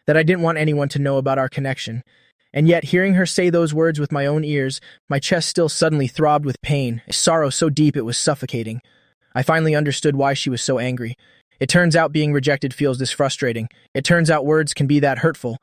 S1: that I didn't want anyone to know about our connection. And yet, hearing her say those words with my own ears, my chest still suddenly throbbed with pain, a sorrow so deep it was suffocating. I finally understood why she was so angry. It turns out being rejected feels this frustrating. It turns out words can be that hurtful.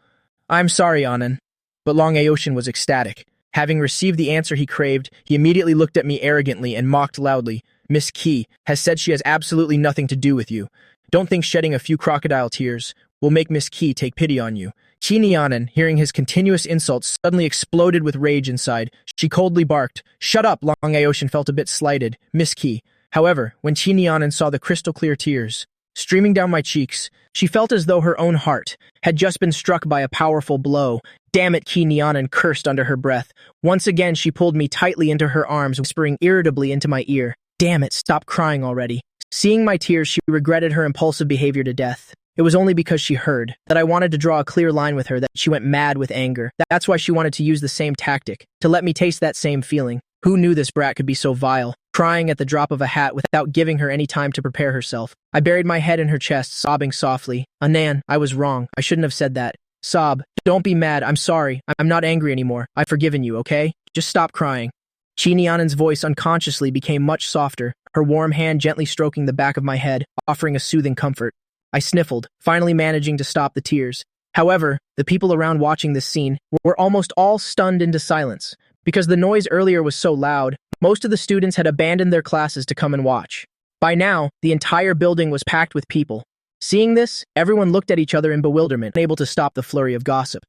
S1: I'm sorry, Anan. But Long Aocean was ecstatic. Having received the answer he craved, he immediately looked at me arrogantly and mocked loudly. Miss Key has said she has absolutely nothing to do with you. Don't think shedding a few crocodile tears will make Miss Key take pity on you. Qinianan, hearing his continuous insults, suddenly exploded with rage inside. She coldly barked, Shut up! Long Aocean felt a bit slighted. Miss Key. However, when Qinianan saw the crystal-clear tears streaming down my cheeks, she felt as though her own heart had just been struck by a powerful blow. Damn it, Qinianan cursed under her breath. Once again, she pulled me tightly into her arms, whispering irritably into my ear, Damn it, stop crying already. Seeing my tears, she regretted her impulsive behavior to death. It was only because she heard that I wanted to draw a clear line with her that she went mad with anger. That's why she wanted to use the same tactic, to let me taste that same feeling. Who knew this brat could be so vile? Crying at the drop of a hat without giving her any time to prepare herself. I buried my head in her chest, sobbing softly. Anan, I was wrong. I shouldn't have said that. Sob, don't be mad. I'm sorry. I'm not angry anymore. I've forgiven you, okay? Just stop crying. Qinianan's voice unconsciously became much softer, her warm hand gently stroking the back of my head, offering a soothing comfort. I sniffled, finally managing to stop the tears. However, the people around watching this scene were almost all stunned into silence. Because the noise earlier was so loud, most of the students had abandoned their classes to come and watch. By now, the entire building was packed with people. Seeing this, everyone looked at each other in bewilderment, unable to stop the flurry of gossip.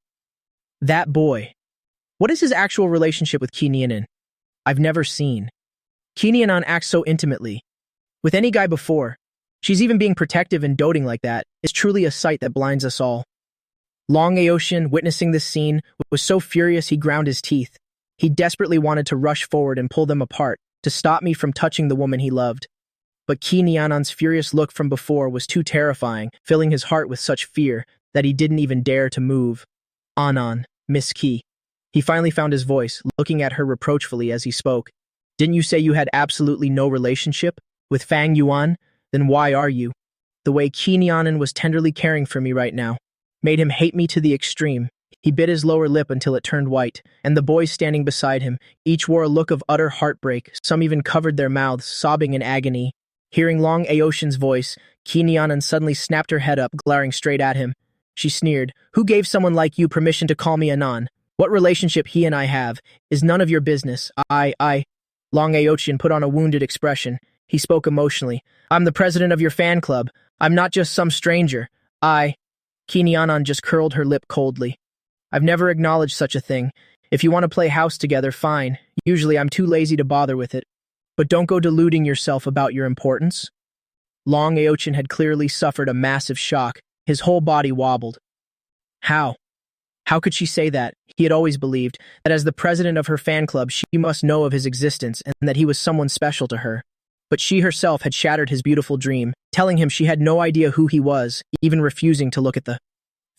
S1: That boy. What is his actual relationship with Qinianan? I've never seen. Qinianan acts so intimately. With any guy before. She's even being protective and doting like that. Is truly a sight that blinds us all. Long Aocean, witnessing this scene, was so furious he ground his teeth. He desperately wanted to rush forward and pull them apart, to stop me from touching the woman he loved. But Qinianan's furious look from before was too terrifying, filling his heart with such fear that he didn't even dare to move. Anan, Miss Key. He finally found his voice, looking at her reproachfully as he spoke. Didn't you say you had absolutely no relationship with Fang Yuan? Then why are you? The way Qinianan was tenderly caring for me right now made him hate me to the extreme. He bit his lower lip until it turned white, and the boys standing beside him each wore a look of utter heartbreak. Some even covered their mouths, sobbing in agony. Hearing Long Aocean's voice, Qinianan suddenly snapped her head up, glaring straight at him. She sneered, Who gave someone like you permission to call me Anan? What relationship he and I have is none of your business. Long Aocean put on a wounded expression. He spoke emotionally. I'm the president of your fan club. I'm not just some stranger. Qinianan just curled her lip coldly. I've never acknowledged such a thing. If you want to play house together, fine. Usually I'm too lazy to bother with it. But don't go deluding yourself about your importance. Long Aocean had clearly suffered a massive shock. His whole body wobbled. How? How could she say that? He had always believed that as the president of her fan club, she must know of his existence and that he was someone special to her. But she herself had shattered his beautiful dream, telling him she had no idea who he was, even refusing to look at the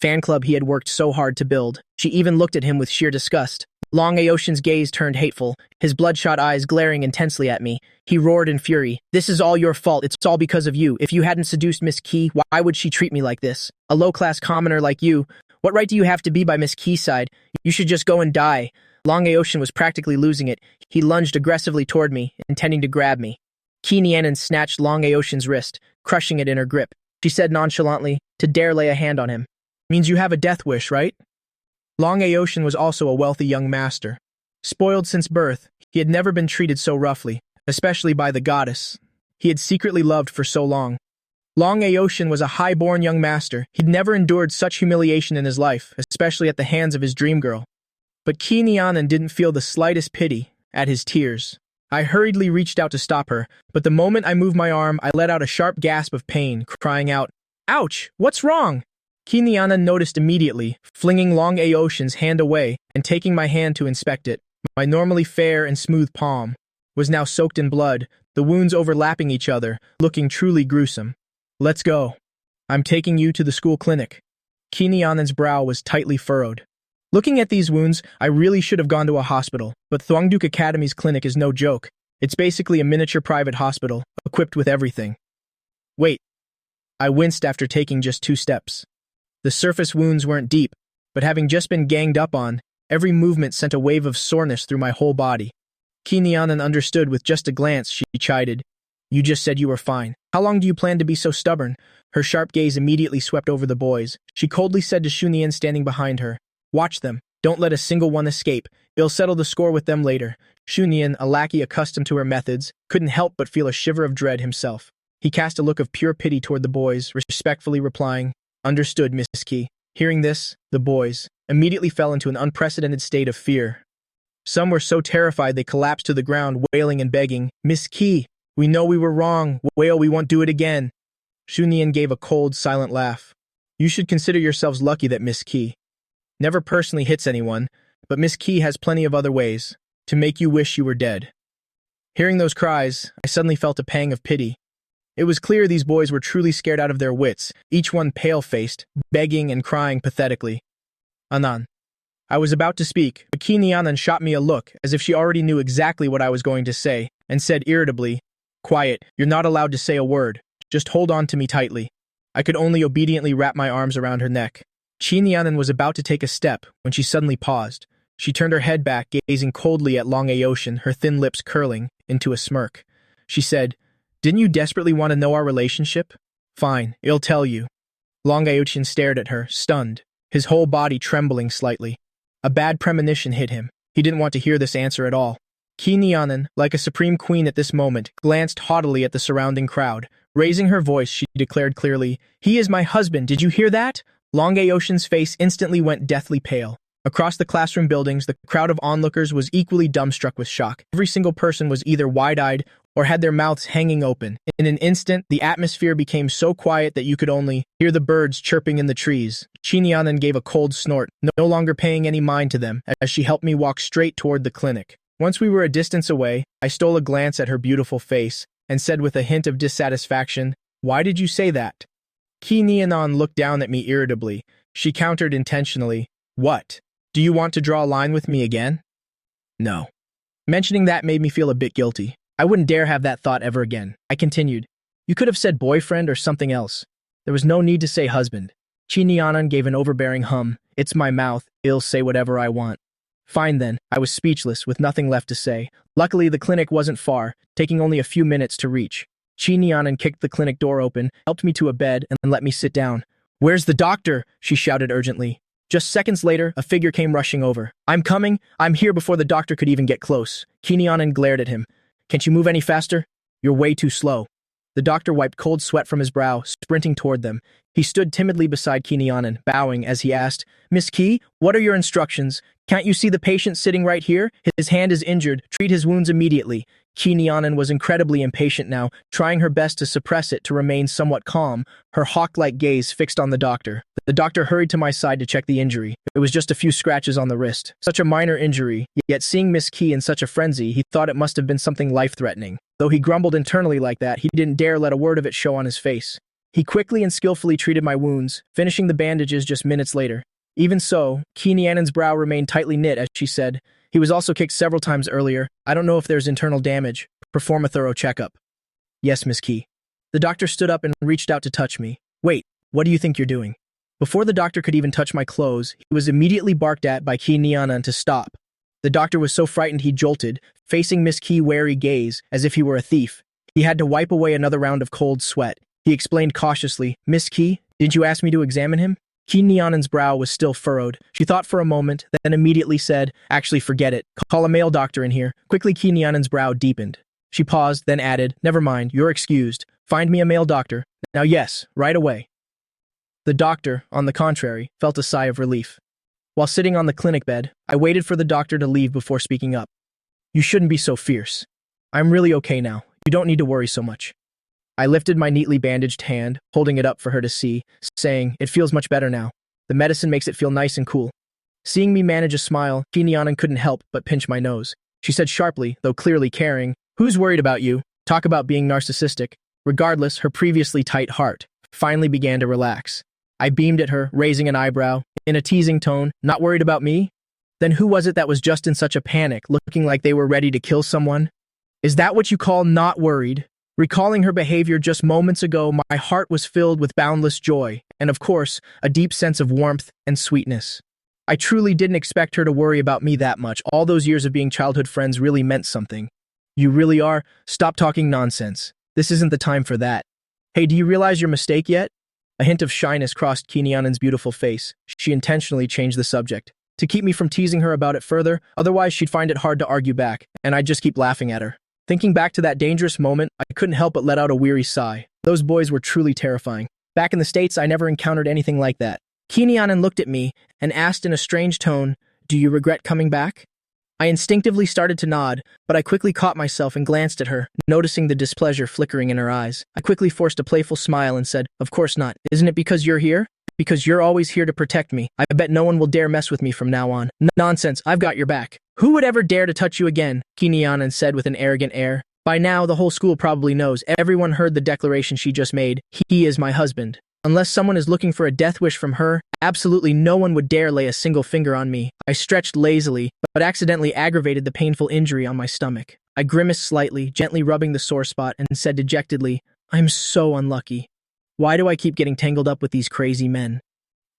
S1: fan club he had worked so hard to build. She even looked at him with sheer disgust.
S2: Long Aocean's gaze turned hateful, his bloodshot eyes glaring intensely at me. He roared in fury. This is all your fault. It's all because of you. If you hadn't seduced Miss Key, why would she treat me like this? A low-class commoner like you. What right do you have to be by Miss Key's side? You should just go and die. Long Aocean was practically losing it. He lunged aggressively toward me, intending to grab me. Key Nianan snatched Long Aocean's wrist, crushing it in her grip. She said nonchalantly, to dare lay a hand on him.
S1: Means you have a death wish, right? Long Aocean was also a wealthy young master. Spoiled since birth, he had never been treated so roughly, especially by the goddess he had secretly loved for so long. Long Aocean was a high-born young master. He'd never endured such humiliation in his life, especially at the hands of his dream girl. But Key Nianan didn't feel the slightest pity at his tears. I hurriedly reached out to stop her, but the moment I moved my arm, I let out a sharp gasp of pain, crying out, "Ouch! What's wrong?" Key Nianan noticed immediately, flinging Long Aocean's hand away and taking my hand to inspect it. My normally fair and smooth palm was now soaked in blood, the wounds overlapping each other, looking truly gruesome. "Let's go. I'm taking you to the school clinic." Key Nianan's brow was tightly furrowed. Looking at these wounds, I really should have gone to a hospital, but Thuangduk Academy's clinic is no joke. It's basically a miniature private hospital, equipped with everything. Wait. I winced after taking just 2 steps. The surface wounds weren't deep, but having just been ganged up on, every movement sent a wave of soreness through my whole body. Key Nianan understood with just a glance. She chided, "You just said you were fine. How long do you plan to be so stubborn?" Her sharp gaze immediately swept over the boys. She coldly said to Shunian standing behind her, "Watch them. Don't let a single one escape. We'll settle the score with them later." Shunian, a lackey accustomed to her methods, couldn't help but feel a shiver of dread himself. He cast a look of pure pity toward the boys, respectfully replying, "Understood, Miss Key." Hearing this, the boys immediately fell into an unprecedented state of fear. Some were so terrified they collapsed to the ground, wailing and begging, "Miss Key, we know we were wrong. Wail, we won't do it again." Shunian gave a cold, silent laugh. "You should consider yourselves lucky that Miss Key never personally hits anyone, but Miss Key has plenty of other ways to make you wish you were dead." Hearing those cries, I suddenly felt a pang of pity. It was clear these boys were truly scared out of their wits, each one pale-faced, begging and crying pathetically. "Anan." I was about to speak, but Key Nianan shot me a look as if she already knew exactly what I was going to say, and said irritably, "Quiet, you're not allowed to say a word. Just hold on to me tightly." I could only obediently wrap my arms around her neck. Key Nianan was about to take a step when she suddenly paused. She turned her head back, gazing coldly at Long Aocean, her thin lips curling into a smirk. She said, "Didn't you desperately want to know our relationship? Fine, I'll tell you." Long Aocean stared at her, stunned, his whole body trembling slightly. A bad premonition hit him. He didn't want to hear this answer at all. Key Nianan, like a supreme queen at this moment, glanced haughtily at the surrounding crowd. Raising her voice, she declared clearly, "He is my husband, did you hear that?" Long Aocean's face instantly went deathly pale. Across the classroom buildings, the crowd of onlookers was equally dumbstruck with shock. Every single person was either wide-eyed or had their mouths hanging open. In an instant, the atmosphere became so quiet that you could only hear the birds chirping in the trees. Key Nianan gave a cold snort, no longer paying any mind to them, as she helped me walk straight toward the clinic. Once we were a distance away, I stole a glance at her beautiful face and said with a hint of dissatisfaction, "Why did you say that?" Key Nianan looked down at me irritably. She countered intentionally, "What? Do you want to draw a line with me again?" "No." Mentioning that made me feel a bit guilty. I wouldn't dare have that thought ever again. I continued, "You could have said boyfriend or something else. There was no need to say husband." Key Nianan gave an overbearing hum. "It's my mouth. I'll say whatever I want." Fine then. I was speechless, with nothing left to say. Luckily, the clinic wasn't far, taking only a few minutes to reach. Key Nianan kicked the clinic door open, helped me to a bed, and let me sit down. "Where's the doctor?" she shouted urgently. Just seconds later, a figure came rushing over. "I'm coming. I'm here," before the doctor could even get close. Key Nianan glared at him. "Can't you move any faster? You're way too slow." The doctor wiped cold sweat from his brow, sprinting toward them. He stood timidly beside Key Nianan, bowing as he asked, "Miss Key, what are your instructions? Can't you see the patient sitting right here? His hand is injured. Treat his wounds immediately." Key Nianan was incredibly impatient now, trying her best to suppress it to remain somewhat calm, her hawk-like gaze fixed on the doctor. The doctor hurried to my side to check the injury. It was just a few scratches on the wrist. Such a minor injury, yet seeing Miss Key in such a frenzy, he thought it must have been something life-threatening. Though he grumbled internally like that, he didn't dare let a word of it show on his face. He quickly and skillfully treated my wounds, finishing the bandages just minutes later. Even so, Key Nianan's brow remained tightly knit as she said, He was also kicked several times earlier. I don't know if there's internal damage. Perform a thorough checkup. Yes, Miss Key. The doctor stood up and reached out to touch me. Wait, what do you think you're doing? Before the doctor could even touch my clothes, he was immediately barked at by Key Nyanan to stop. The doctor was so frightened he jolted, facing Miss Key's wary gaze as if he were a thief. He had to wipe away another round of cold sweat. He explained cautiously, Miss Key, didn't you ask me to examine him? Key Nyanan's brow was still furrowed. She thought for a moment, then immediately said, actually forget it. Call a male doctor in here. Quickly Key Nyanan's brow deepened. She paused, then added, never mind, you're excused. Find me a male doctor. Now yes, right away. The doctor, on the contrary, felt a sigh of relief. While sitting on the clinic bed, I waited for the doctor to leave before speaking up. You shouldn't be so fierce. I'm really okay now. You don't need to worry so much. I lifted my neatly bandaged hand, holding it up for her to see, saying, it feels much better now. The medicine makes it feel nice and cool. Seeing me manage a smile, Key Nyanan couldn't help but pinch my nose. She said sharply, though clearly caring, who's worried about you? Talk about being narcissistic. Regardless, her previously tight heart finally began to relax. I beamed at her, raising an eyebrow, in a teasing tone, not worried about me? Then who was it that was just in such a panic, looking like they were ready to kill someone? Is that what you call not worried? Recalling her behavior just moments ago, my heart was filled with boundless joy, and of course, a deep sense of warmth and sweetness. I truly didn't expect her to worry about me that much. All those years of being childhood friends really meant something. You really are? Stop talking nonsense. This isn't the time for that. Hey, do you realize your mistake yet? A hint of shyness crossed Key Nyanan's beautiful face. She intentionally changed the subject, to keep me from teasing her about it further, otherwise she'd find it hard to argue back, and I'd just keep laughing at her. Thinking back to that dangerous moment, I couldn't help but let out a weary sigh. Those boys were truly terrifying. Back in the States, I never encountered anything like that. Key Nyanan looked at me and asked in a strange tone, do you regret coming back? I instinctively started to nod, but I quickly caught myself and glanced at her, noticing the displeasure flickering in her eyes. I quickly forced a playful smile and said, of course not. Isn't it because you're here? Because you're always here to protect me. I bet no one will dare mess with me from now on. Nonsense, I've got your back. Who would ever dare to touch you again? Key Nyanan said with an arrogant air. By now, the whole school probably knows. Everyone heard the declaration she just made. He is my husband. Unless someone is looking for a death wish from her, absolutely no one would dare lay a single finger on me. I stretched lazily, but accidentally aggravated the painful injury on my stomach. I grimaced slightly, gently rubbing the sore spot, and said dejectedly, I'm so unlucky. Why do I keep getting tangled up with these crazy men?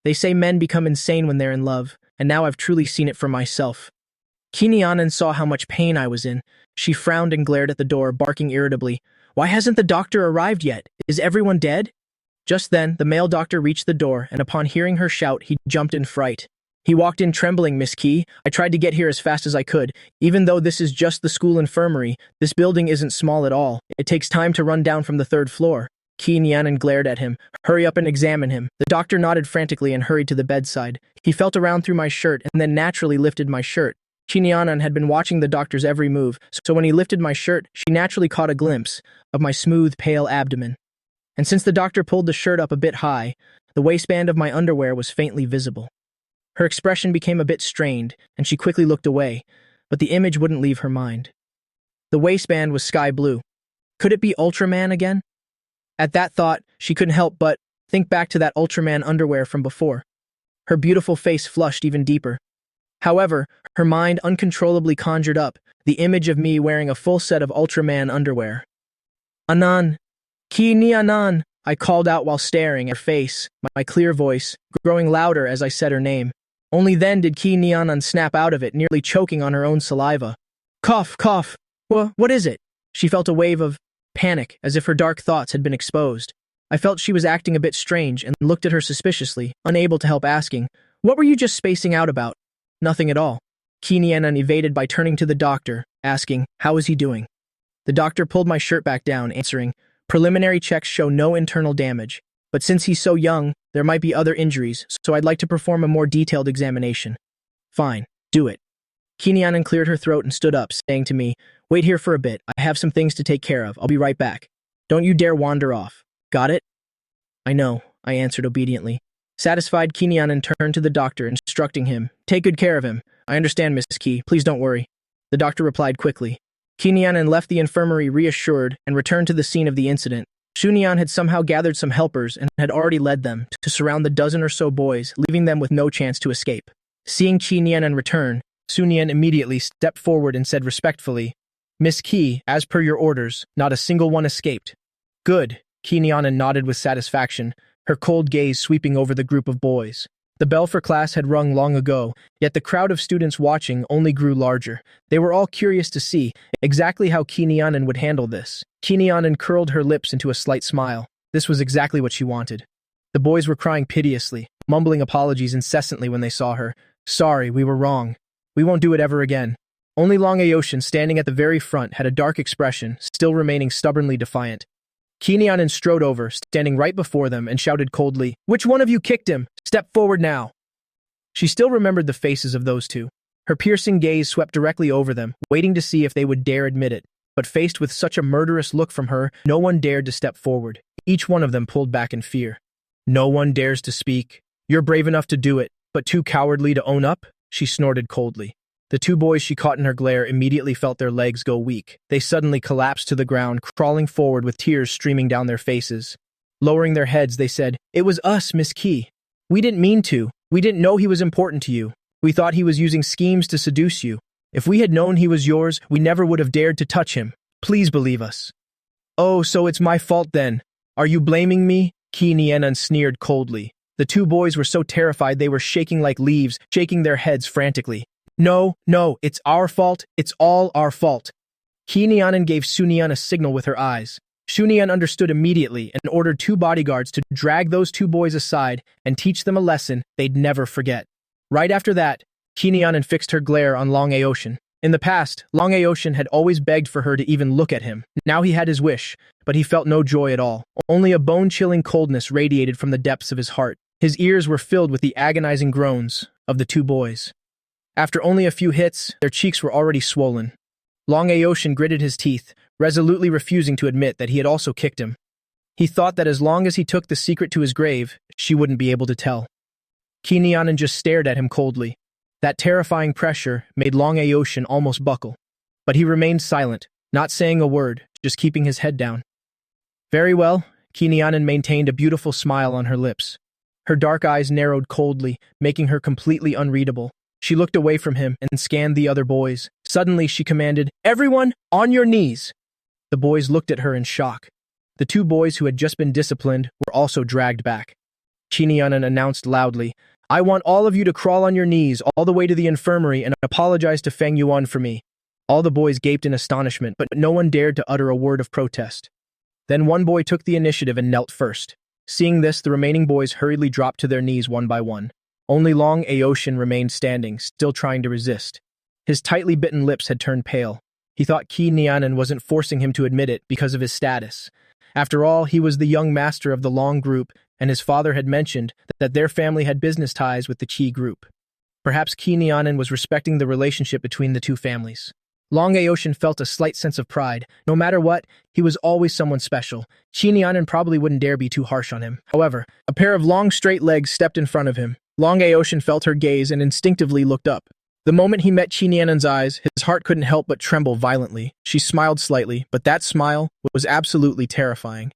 S1: They say men become insane when they're in love, and now I've truly seen it for myself. Key Nyanan saw how much pain I was in. She frowned and glared at the door, barking irritably. Why hasn't the doctor arrived yet? Is everyone dead? Just then, the male doctor reached the door, and upon hearing her shout, he jumped in fright. He walked in trembling, Miss Key. I tried to get here as fast as I could. Even though this is just the school infirmary, this building isn't small at all. It takes time to run down from the 3rd floor. Key Nyanan glared at him. Hurry up and examine him. The doctor nodded frantically and hurried to the bedside. He felt around through my shirt and then naturally lifted my shirt. Key Nyanan had been watching the doctor's every move, so when he lifted my shirt, she naturally caught a glimpse of my smooth, pale abdomen. And since the doctor pulled the shirt up a bit high, the waistband of my underwear was faintly visible. Her expression became a bit strained, and she quickly looked away, but the image wouldn't leave her mind. The waistband was sky blue. Could it be Ultraman again? At that thought, she couldn't help but think back to that Ultraman underwear from before. Her beautiful face flushed even deeper. However, her mind uncontrollably conjured up the image of me wearing a full set of Ultraman underwear. Anan! Key Nyanan! I called out while staring at her face, my clear voice growing louder as I said her name. Only then did Key Nyanan snap out of it, nearly choking on her own saliva. Cough, cough! What is it? She felt a wave of panic, as if her dark thoughts had been exposed. I felt she was acting a bit strange and looked at her suspiciously, unable to help asking, what were you just spacing out about? Nothing at all. Key Nyanan evaded by turning to the doctor, asking, how is he doing? The doctor pulled my shirt back down, answering, preliminary checks show no internal damage, but since he's so young, there might be other injuries, so I'd like to perform a more detailed examination. Fine, do it. Key Nyanan cleared her throat and stood up, saying to me, wait here for a bit, I have some things to take care of, I'll be right back. Don't you dare wander off. Got it? I know, I answered obediently. Satisfied, Key Nyanan turned to the doctor, instructing him, take good care of him. I understand, Mrs. Key, please don't worry. The doctor replied quickly. Key Nyanan left the infirmary reassured and returned to the scene of the incident. Shunyan had somehow gathered some helpers and had already led them to surround the dozen or so boys, leaving them with no chance to escape. Seeing Key Nyanan return, Sunyan immediately stepped forward and said respectfully, Miss Ki, as per your orders, not a single one escaped. Good, Ki Nianan nodded with satisfaction, her cold gaze sweeping over the group of boys. The bell for class had rung long ago, yet the crowd of students watching only grew larger. They were all curious to see exactly how Ki Nianan would handle this. Ki Nianan curled her lips into a slight smile. This was exactly what she wanted. The boys were crying piteously, mumbling apologies incessantly when they saw her. Sorry, we were wrong. We won't do it ever again. Only Long Aoshin, standing at the very front, had a dark expression, still remaining stubbornly defiant. Ki Nianan strode over, standing right before them, and shouted coldly, Which one of you kicked him? Step forward now. She still remembered the faces of those two. Her piercing gaze swept directly over them, waiting to see if they would dare admit it. But faced with such a murderous look from her, no one dared to step forward. Each one of them pulled back in fear. No one dares to speak. You're brave enough to do it, but too cowardly to own up? She snorted coldly. The two boys she caught in her glare immediately felt their legs go weak. They suddenly collapsed to the ground, crawling forward with tears streaming down their faces. Lowering their heads, they said, It was us, Miss Ki. We didn't mean to. We didn't know he was important to you. We thought he was using schemes to seduce you. If we had known he was yours, we never would have dared to touch him. Please believe us. Oh, so it's my fault then. Are you blaming me? Ki Nianan sneered coldly. The two boys were so terrified they were shaking like leaves, shaking their heads frantically. No, it's our fault. It's all our fault. Ki Nianan gave Sunyan a signal with her eyes. Sunyan understood immediately and ordered two bodyguards to drag those two boys aside and teach them a lesson they'd never forget. Right after that, Ki Nianan fixed her glare on Long Aoshin. In the past, Long Aoshin had always begged for her to even look at him. Now he had his wish, but he felt no joy at all. Only a bone-chilling coldness radiated from the depths of his heart. His ears were filled with the agonizing groans of the two boys. After only a few hits, their cheeks were already swollen. Long Aoshin gritted his teeth, resolutely refusing to admit that he had also kicked him. He thought that as long as he took the secret to his grave, she wouldn't be able to tell. Ki Nianan just stared at him coldly. That terrifying pressure made Long Aoshin almost buckle. But he remained silent, not saying a word, just keeping his head down. Very well, Ki Nianan maintained a beautiful smile on her lips. Her dark eyes narrowed coldly, making her completely unreadable. She looked away from him and scanned the other boys. Suddenly, she commanded, Everyone, on your knees! The boys looked at her in shock. The two boys who had just been disciplined were also dragged back. Ki Nianan announced loudly, I want all of you to crawl on your knees all the way to the infirmary and apologize to Feng Yuan for me. All the boys gaped in astonishment, but no one dared to utter a word of protest. Then one boy took the initiative and knelt first. Seeing this, the remaining boys hurriedly dropped to their knees one by one. Only Long Aoshin remained standing, still trying to resist. His tightly bitten lips had turned pale. He thought Ki Nianan wasn't forcing him to admit it because of his status. After all, he was the young master of the Long group, and his father had mentioned that their family had business ties with the Qi group. Perhaps Ki Nianan was respecting the relationship between the two families. Long Aoshin felt a slight sense of pride. No matter what, he was always someone special. Ki Nianan probably wouldn't dare be too harsh on him. However, a pair of long, straight legs stepped in front of him. Long Aoshin felt her gaze and instinctively looked up. The moment he met Ki Nianan's eyes, his heart couldn't help but tremble violently. She smiled slightly, but that smile was absolutely terrifying.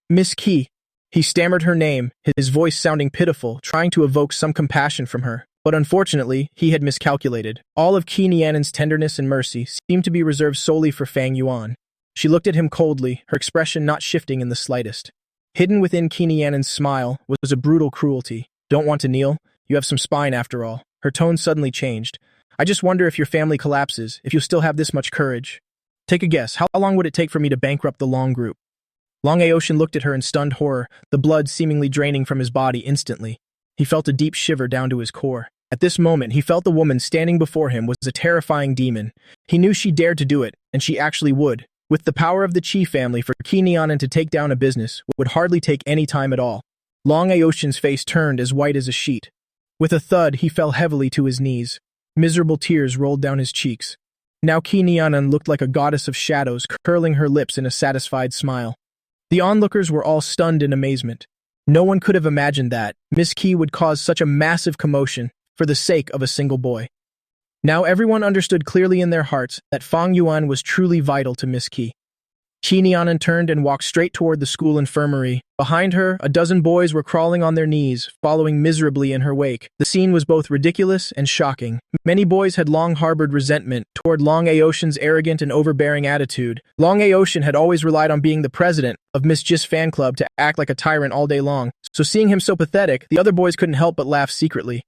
S1: Miss Ki. He stammered her name, his voice sounding pitiful, trying to evoke some compassion from her. But unfortunately, he had miscalculated. All of Ki Nianan's tenderness and mercy seemed to be reserved solely for Feng Yuan. She looked at him coldly, her expression not shifting in the slightest. Hidden within Ki Nianan's smile was a brutal cruelty. Don't want to kneel? You have some spine after all. Her tone suddenly changed. I just wonder if your family collapses, if you still have this much courage. Take a guess, how long would it take for me to bankrupt the Long group? Long Aoshin looked at her in stunned horror, the blood seemingly draining from his body instantly. He felt a deep shiver down to his core. At this moment, he felt the woman standing before him was a terrifying demon. He knew she dared to do it, and she actually would. With the power of the Qi family, for Ki Nianan to take down a business would hardly take any time at all. Long Aoshin's face turned as white as a sheet. With a thud, he fell heavily to his knees. Miserable tears rolled down his cheeks. Now Ki Nianan looked like a goddess of shadows, curling her lips in a satisfied smile. The onlookers were all stunned in amazement. No one could have imagined that Miss Ki would cause such a massive commotion for the sake of a single boy. Now everyone understood clearly in their hearts that Feng Yuan was truly vital to Miss Ki. Chinianan turned and walked straight toward the school infirmary. Behind her, a dozen boys were crawling on their knees, following miserably in her wake. The scene was both ridiculous and shocking. Many boys had long harbored resentment toward Long Aocean's arrogant and overbearing attitude. Long Aocean had always relied on being the president of Miss Jis fan club to act like a tyrant all day long, so seeing him so pathetic, the other boys couldn't help but laugh secretly.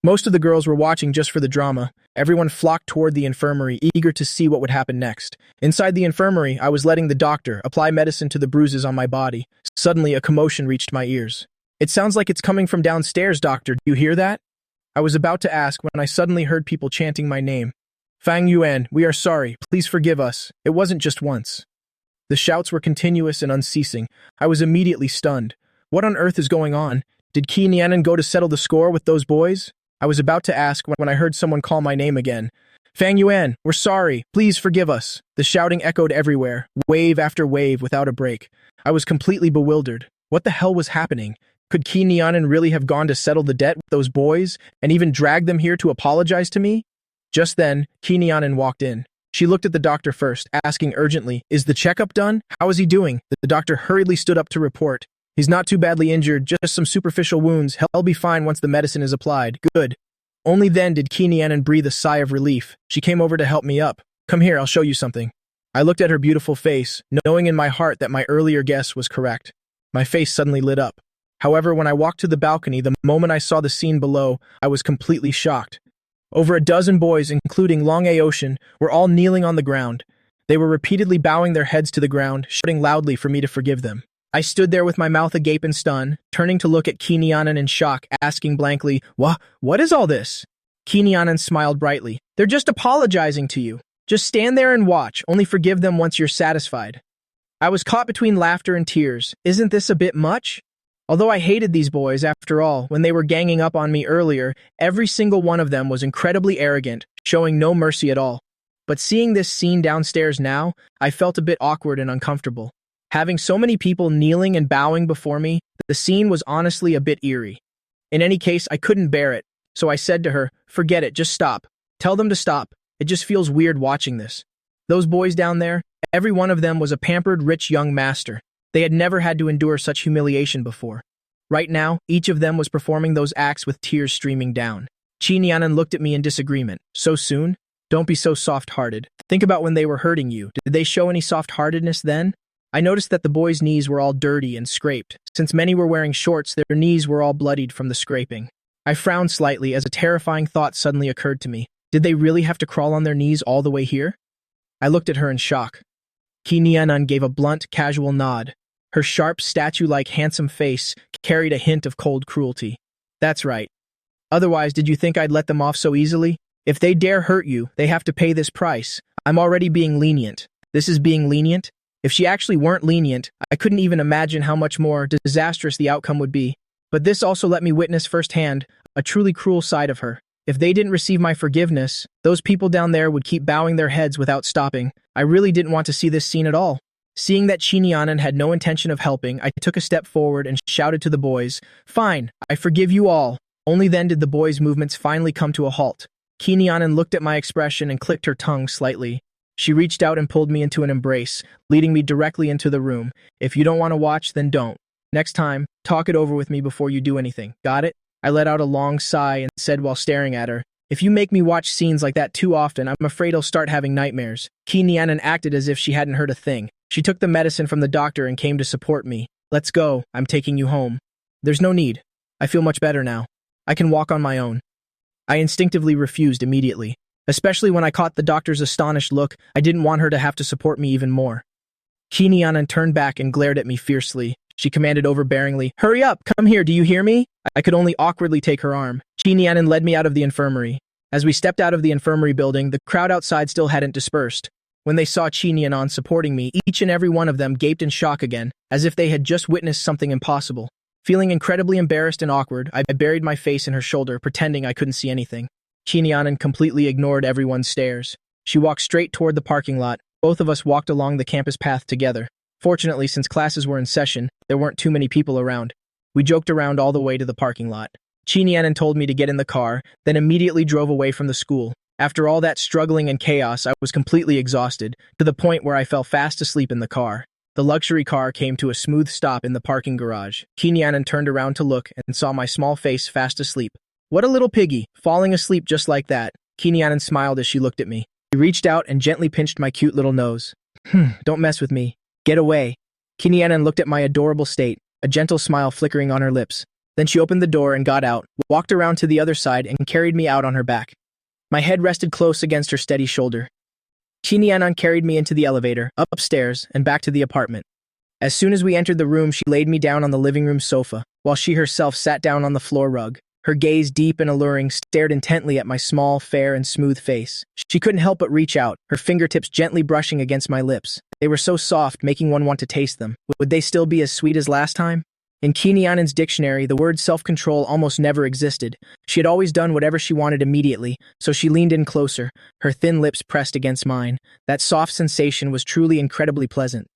S1: Most of the girls were watching just for the drama. Everyone flocked toward the infirmary, eager to see what would happen next. Inside the infirmary, I was letting the doctor apply medicine to the bruises on my body. Suddenly, a commotion reached my ears. "It sounds like it's coming from downstairs, doctor. Do you hear that?" I was about to ask when I suddenly heard people chanting my name. "Fang Yuan, we are sorry. Please forgive us. It wasn't just once." The shouts were continuous and unceasing. I was immediately stunned. What on earth is going on? Did Qi Nianan go to settle the score with those boys? I was about to ask when I heard someone call my name again. "Fang Yuan, we're sorry. Please forgive us." The shouting echoed everywhere, wave after wave without a break. I was completely bewildered. What the hell was happening? Could Qi Nianan really have gone to settle the debt with those boys and even dragged them here to apologize to me? Just then, Qi Nianan walked in. She looked at the doctor first, asking urgently, "Is the checkup done? How is he doing?" The doctor hurriedly stood up to report. "He's not too badly injured, just some superficial wounds. He'll be fine once the medicine is applied." Good. Only then did Qi Nianan breathe a sigh of relief. She came over to help me up. "Come here, I'll show you something." I looked at her beautiful face, knowing in my heart that my earlier guess was correct. My face suddenly lit up. However, when I walked to the balcony, the moment I saw the scene below, I was completely shocked. Over a dozen boys, including Long Aocean, were all kneeling on the ground. They were repeatedly bowing their heads to the ground, shouting loudly for me to forgive them. I stood there with my mouth agape in stun, turning to look at Qi Nianan in shock, asking blankly, What is all this?" Qi Nianan smiled brightly. "They're just apologizing to you. Just stand there and watch, only forgive them once you're satisfied." I was caught between laughter and tears. Isn't this a bit much? Although I hated these boys, after all, when they were ganging up on me earlier, every single one of them was incredibly arrogant, showing no mercy at all. But seeing this scene downstairs now, I felt a bit awkward and uncomfortable. Having so many people kneeling and bowing before me, the scene was honestly a bit eerie. In any case, I couldn't bear it, so I said to her, "Forget it, just stop. Tell them to stop. It just feels weird watching this." Those boys down there, every one of them was a pampered, rich young master. They had never had to endure such humiliation before. Right now, each of them was performing those acts with tears streaming down. Qi Nianan looked at me in disagreement. "So soon? Don't be so soft-hearted. Think about when they were hurting you. Did they show any soft-heartedness then?" I noticed that the boys' knees were all dirty and scraped. Since many were wearing shorts, their knees were all bloodied from the scraping. I frowned slightly as a terrifying thought suddenly occurred to me. Did they really have to crawl on their knees all the way here? I looked at her in shock. Qi Nianan gave a blunt, casual nod. Her sharp, statue-like handsome face carried a hint of cold cruelty. "That's right. Otherwise, did you think I'd let them off so easily? If they dare hurt you, they have to pay this price. I'm already being lenient. This is being lenient? If she actually weren't lenient, I couldn't even imagine how much more disastrous the outcome would be. But this also let me witness firsthand a truly cruel side of her. If they didn't receive my forgiveness, those people down there would keep bowing their heads without stopping. I really didn't want to see this scene at all. Seeing that Qi Nianan had no intention of helping, I took a step forward and shouted to the boys, "Fine, I forgive you all." Only then did the boys' movements finally come to a halt. Qi Nianan looked at my expression and clicked her tongue slightly. She reached out and pulled me into an embrace, leading me directly into the room. "If you don't want to watch, then don't. Next time, talk it over with me before you do anything. Got it?" I let out a long sigh and said while staring at her, "If you make me watch scenes like that too often, I'm afraid I'll start having nightmares." Qi Nianan acted as if she hadn't heard a thing. She took the medicine from the doctor and came to support me. "Let's go. I'm taking you home." "There's no need. I feel much better now. I can walk on my own." I instinctively refused immediately. Especially when I caught the doctor's astonished look, I didn't want her to have to support me even more. Qi Nianan turned back and glared at me fiercely. She commanded overbearingly, "Hurry up, come here, do you hear me?" I could only awkwardly take her arm. Qi Nianan led me out of the infirmary. As we stepped out of the infirmary building, the crowd outside still hadn't dispersed. When they saw Qi Nianan supporting me, each and every one of them gaped in shock again, as if they had just witnessed something impossible. Feeling incredibly embarrassed and awkward, I buried my face in her shoulder, pretending I couldn't see anything. Qi Nianan completely ignored everyone's stares. She walked straight toward the parking lot. Both of us walked along the campus path together. Fortunately, since classes were in session, there weren't too many people around. We joked around all the way to the parking lot. Qi Nianan told me to get in the car, then immediately drove away from the school. After all that struggling and chaos, I was completely exhausted, to the point where I fell fast asleep in the car. The luxury car came to a smooth stop in the parking garage. Kinyanan turned around to look and saw my small face fast asleep. What a little piggy, falling asleep just like that. Kinyanan smiled as she looked at me. She reached out and gently pinched my cute little nose. Don't mess with me. Get away. Kinyanan looked at my adorable state, a gentle smile flickering on her lips. Then she opened the door and got out, walked around to the other side and carried me out on her back. My head rested close against her steady shoulder. Kinyanan carried me into the elevator, upstairs, and back to the apartment. As soon as we entered the room, she laid me down on the living room sofa, while she herself sat down on the floor rug. Her gaze, deep and alluring, stared intently at my small, fair, and smooth face. She couldn't help but reach out, her fingertips gently brushing against my lips. They were so soft, making one want to taste them. Would they still be as sweet as last time? In Kinyanan's dictionary, the word self-control almost never existed. She had always done whatever she wanted immediately, so she leaned in closer, her thin lips pressed against mine. That soft sensation was truly incredibly pleasant.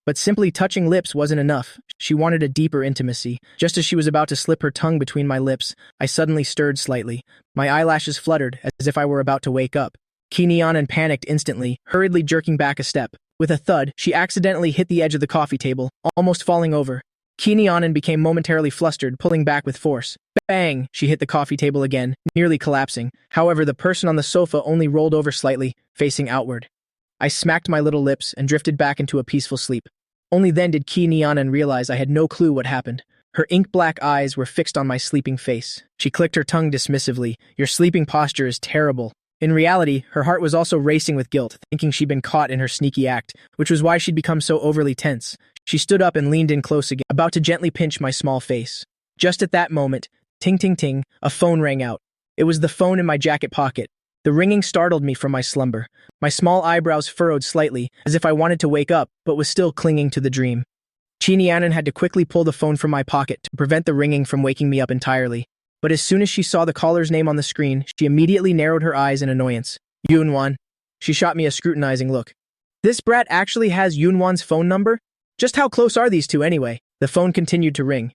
S1: But simply touching lips wasn't enough. She wanted a deeper intimacy. Just as she was about to slip her tongue between my lips, I suddenly stirred slightly. My eyelashes fluttered, as if I were about to wake up. Kinyanan panicked instantly, hurriedly jerking back a step. With a thud, she accidentally hit the edge of the coffee table, almost falling over. Kinyanan became momentarily flustered, pulling back with force. Bang! She hit the coffee table again, nearly collapsing. However, the person on the sofa only rolled over slightly, facing outward. I smacked my little lips and drifted back into a peaceful sleep. Only then did Kinyanan realize I had no clue what happened. Her ink-black eyes were fixed on my sleeping face. She clicked her tongue dismissively. Your sleeping posture is terrible. In reality, her heart was also racing with guilt, thinking she'd been caught in her sneaky act, which was why she'd become so overly tense. She stood up and leaned in close again, about to gently pinch my small face. Just at that moment, ting ting ting, a phone rang out. It was the phone in my jacket pocket. The ringing startled me from my slumber. My small eyebrows furrowed slightly, as if I wanted to wake up, but was still clinging to the dream. Kinyanan had to quickly pull the phone from my pocket to prevent the ringing from waking me up entirely. But as soon as she saw the caller's name on the screen, she immediately narrowed her eyes in annoyance. Yunwan. She shot me a scrutinizing look. This brat actually has Yunwan's phone number? Just how close are these two anyway? The phone continued to ring.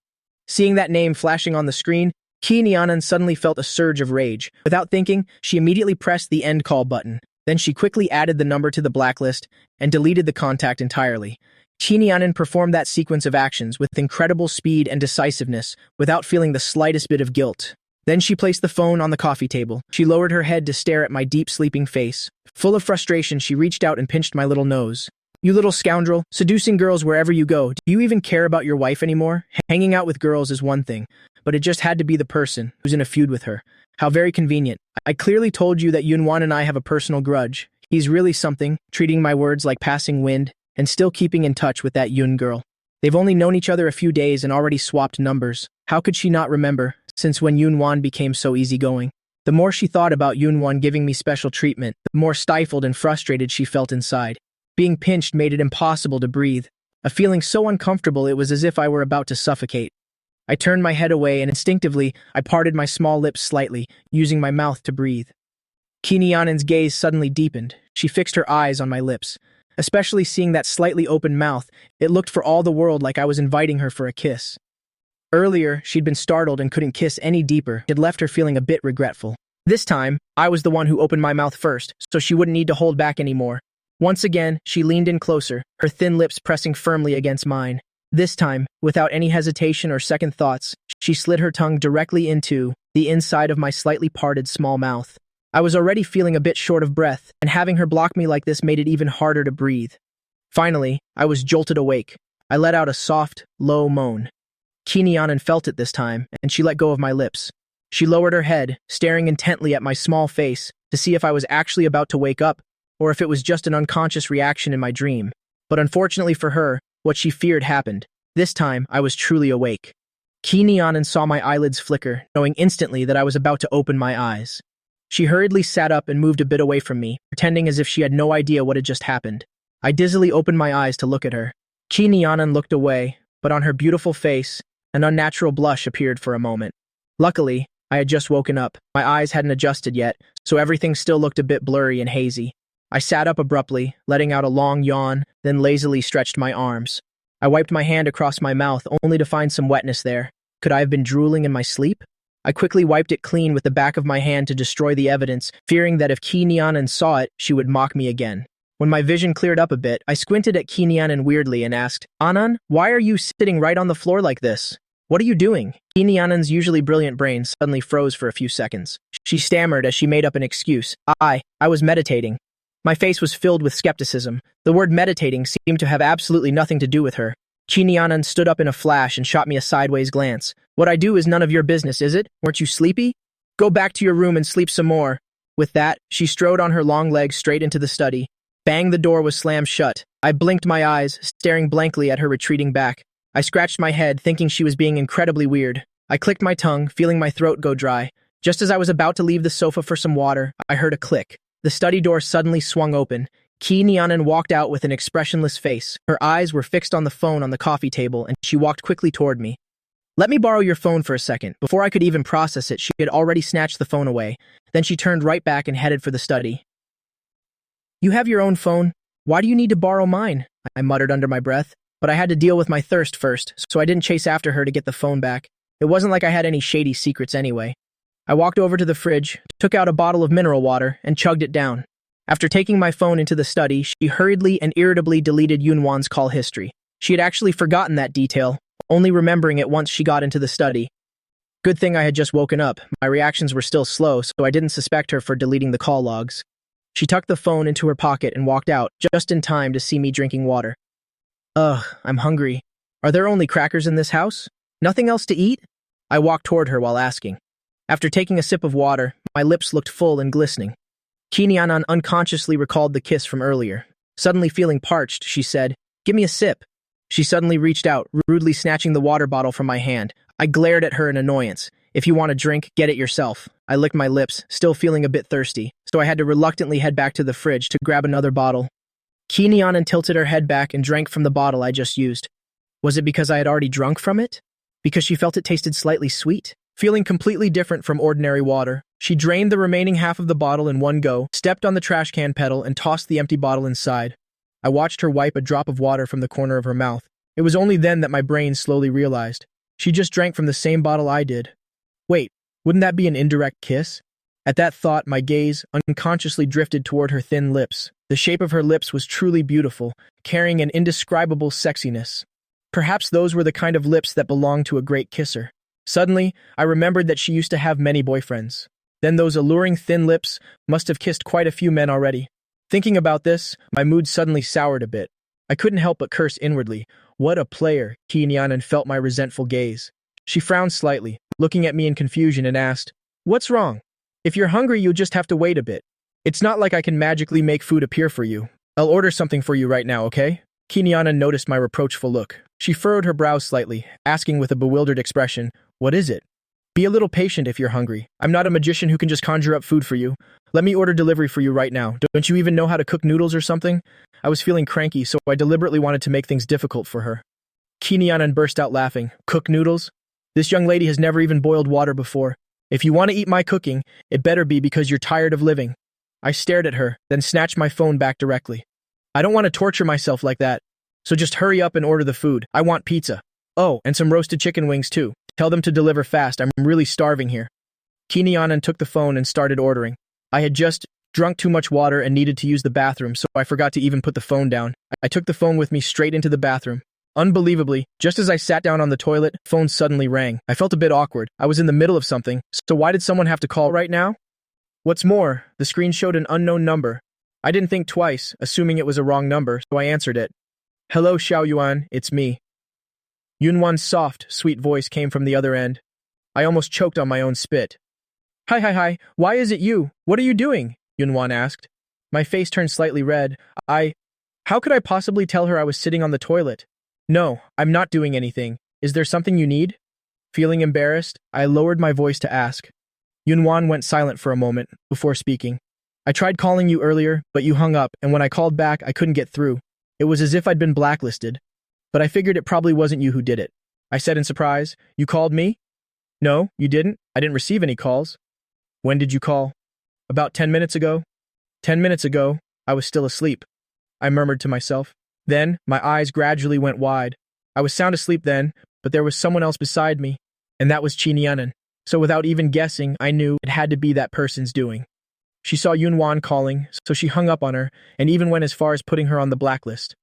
S1: Seeing that name flashing on the screen, Kinyanan suddenly felt a surge of rage. Without thinking, she immediately pressed the end call button. Then she quickly added the number to the blacklist and deleted the contact entirely. Kinyanan performed that sequence of actions with incredible speed and decisiveness without feeling the slightest bit of guilt. Then she placed the phone on the coffee table. She lowered her head to stare at my deep sleeping face. Full of frustration, she reached out and pinched my little nose. You little scoundrel, seducing girls wherever you go. Do you even care about your wife anymore? Hanging out with girls is one thing, but it just had to be the person who's in a feud with her. How very convenient. I clearly told you that Yunwan and I have a personal grudge. He's really something, treating my words like passing wind, and still keeping in touch with that Yun girl. They've only known each other a few days and already swapped numbers. How could she not remember, since when Yunwan became so easygoing? The more she thought about Yunwan giving me special treatment, the more stifled and frustrated she felt inside. Being pinched made it impossible to breathe. A feeling so uncomfortable it was as if I were about to suffocate. I turned my head away and instinctively, I parted my small lips slightly, using my mouth to breathe. Kinyanan's gaze suddenly deepened. She fixed her eyes on my lips. Especially seeing that slightly open mouth, it looked for all the world like I was inviting her for a kiss. Earlier, she'd been startled and couldn't kiss any deeper. It left her feeling a bit regretful. This time, I was the one who opened my mouth first, so she wouldn't need to hold back anymore. Once again, she leaned in closer, her thin lips pressing firmly against mine. This time, without any hesitation or second thoughts, she slid her tongue directly into the inside of my slightly parted small mouth. I was already feeling a bit short of breath, and having her block me like this made it even harder to breathe. Finally, I was jolted awake. I let out a soft, low moan. Kinyanan felt it this time, and she let go of my lips. She lowered her head, staring intently at my small face to see if I was actually about to wake up, or if it was just an unconscious reaction in my dream. But unfortunately for her, what she feared happened. This time, I was truly awake. Kinyanan saw my eyelids flicker, knowing instantly that I was about to open my eyes. She hurriedly sat up and moved a bit away from me, pretending as if she had no idea what had just happened. I dizzily opened my eyes to look at her. Kinyanan looked away, but on her beautiful face, an unnatural blush appeared for a moment. Luckily, I had just woken up. My eyes hadn't adjusted yet, so everything still looked a bit blurry and hazy. I sat up abruptly, letting out a long yawn, then lazily stretched my arms. I wiped my hand across my mouth only to find some wetness there. Could I have been drooling in my sleep?
S2: I quickly wiped it clean with the back of my hand to destroy the evidence, fearing that if Ki Nyanan saw it, she would mock me again. When my vision cleared up a bit, I squinted at Ki Nyanan weirdly and asked, Anan, why are you sitting right on the floor like this? What are you doing? Ki Nyanan's usually brilliant brain suddenly froze for a few seconds. She stammered as she made up an excuse. I was meditating. My face was filled with skepticism. The word meditating seemed to have absolutely nothing to do with her. Ki Nyanan stood up in a flash and shot me a sideways glance. What I do is none of your business, is it? Weren't you sleepy? Go back to your room and sleep some more. With that, she strode on her long legs straight into the study. Bang, the door was slammed shut. I blinked my eyes, staring blankly at her retreating back. I scratched my head, thinking she was being incredibly weird. I clicked my tongue, feeling my throat go dry. Just as I was about to leave the sofa for some water, I heard a click. The study door suddenly swung open. Ki Nyanan walked out with an expressionless face. Her eyes were fixed on the phone on the coffee table, and she walked quickly toward me. Let me borrow your phone for a second. Before I could even process it, she had already snatched the phone away. Then she turned right back and headed for the study. You have your own phone. Why do you need to borrow mine? I muttered under my breath, but I had to deal with my thirst first, so I didn't chase after her to get the phone back. It wasn't like I had any shady secrets anyway. I walked over to the fridge, took out a bottle of mineral water, and chugged it down. After taking my phone into the study, she hurriedly and irritably deleted Yunwan's call history. She had actually forgotten that detail, only remembering it once she got into the study. Good thing I had just woken up. My reactions were still slow, so I didn't suspect her for deleting the call logs. She tucked the phone into her pocket and walked out, just in time to see me drinking water. Ugh, I'm hungry. Are there only crackers in this house? Nothing else to eat? I walked toward her while asking. After taking a sip of water, my lips looked full and glistening. Ki Nyanan unconsciously recalled the kiss from earlier. Suddenly feeling parched, she said, "Give me a sip." She suddenly reached out, rudely snatching the water bottle from my hand. I glared at her in annoyance. If you want a drink, get it yourself. I licked my lips, still feeling a bit thirsty, so I had to reluctantly head back to the fridge to grab another bottle. Ki Nyanan tilted her head back and drank from the bottle I just used. Was it because I had already drunk from it? Because she felt it tasted slightly sweet? Feeling completely different from ordinary water, she drained the remaining half of the bottle in one go, stepped on the trash can pedal, and tossed the empty bottle inside. I watched her wipe a drop of water from the corner of her mouth. It was only then that my brain slowly realized. She just drank from the same bottle I did. Wait, wouldn't that be an indirect kiss? At that thought, my gaze unconsciously drifted toward her thin lips. The shape of her lips was truly beautiful, carrying an indescribable sexiness. Perhaps those were the kind of lips that belonged to a great kisser. Suddenly, I remembered that she used to have many boyfriends. Then those alluring thin lips must have kissed quite a few men already. Thinking about this, my mood suddenly soured a bit. I couldn't help but curse inwardly. What a player, Ki Nyanan felt my resentful gaze. She frowned slightly, looking at me in confusion, and asked, "What's wrong? If you're hungry, you'll just have to wait a bit. It's not like I can magically make food appear for you. I'll order something for you right now, okay?" Ki Nyanan noticed my reproachful look. She furrowed her brows slightly, asking with a bewildered expression, "What is it?" "Be a little patient if you're hungry. I'm not a magician who can just conjure up food for you. Let me order delivery for you right now. Don't you even know how to cook noodles or something?" I was feeling cranky, so I deliberately wanted to make things difficult for her. Ki Nyanan burst out laughing. "Cook noodles? This young lady has never even boiled water before. If you want to eat my cooking, it better be because you're tired of living." I stared at her, then snatched my phone back directly. "I don't want to torture myself like that. So just hurry up and order the food. I want pizza. Oh, and some roasted chicken wings too. Tell them to deliver fast. I'm really starving here." Ki Nyanan took the phone and started ordering. I had just drunk too much water and needed to use the bathroom, so I forgot to even put the phone down. I took the phone with me straight into the bathroom. Unbelievably, just as I sat down on the toilet, phone suddenly rang. I felt a bit awkward. I was in the middle of something, so why did someone have to call right now? What's more, the screen showed an unknown number. I didn't think twice, assuming it was a wrong number, so I answered it. "Hello, Xiao Yuan, it's me." Yunwan's soft, sweet voice came from the other end. I almost choked on my own spit. Hi, why is it you? What are you doing?" Yunwan asked. My face turned slightly red. How could I possibly tell her I was sitting on the toilet? "No, I'm not doing anything. Is there something you need?" Feeling embarrassed, I lowered my voice to ask. Yunwan went silent for a moment, before speaking. "I tried calling you earlier, but you hung up, and when I called back, I couldn't get through. It was as if I'd been blacklisted. But I figured it probably wasn't you who did it." I said in surprise. "You called me?" "No, you didn't. I didn't receive any calls." "When did you call?" "About 10 minutes ago." 10 minutes ago, I was still asleep," I murmured to myself. Then, my eyes gradually went wide. I was sound asleep then, but there was someone else beside me, and that was Chi Nyanan.
S1: so without even guessing, I knew it had to be that person's doing. She saw Yunwan calling, so she hung up on her and even went as far as putting her on the blacklist.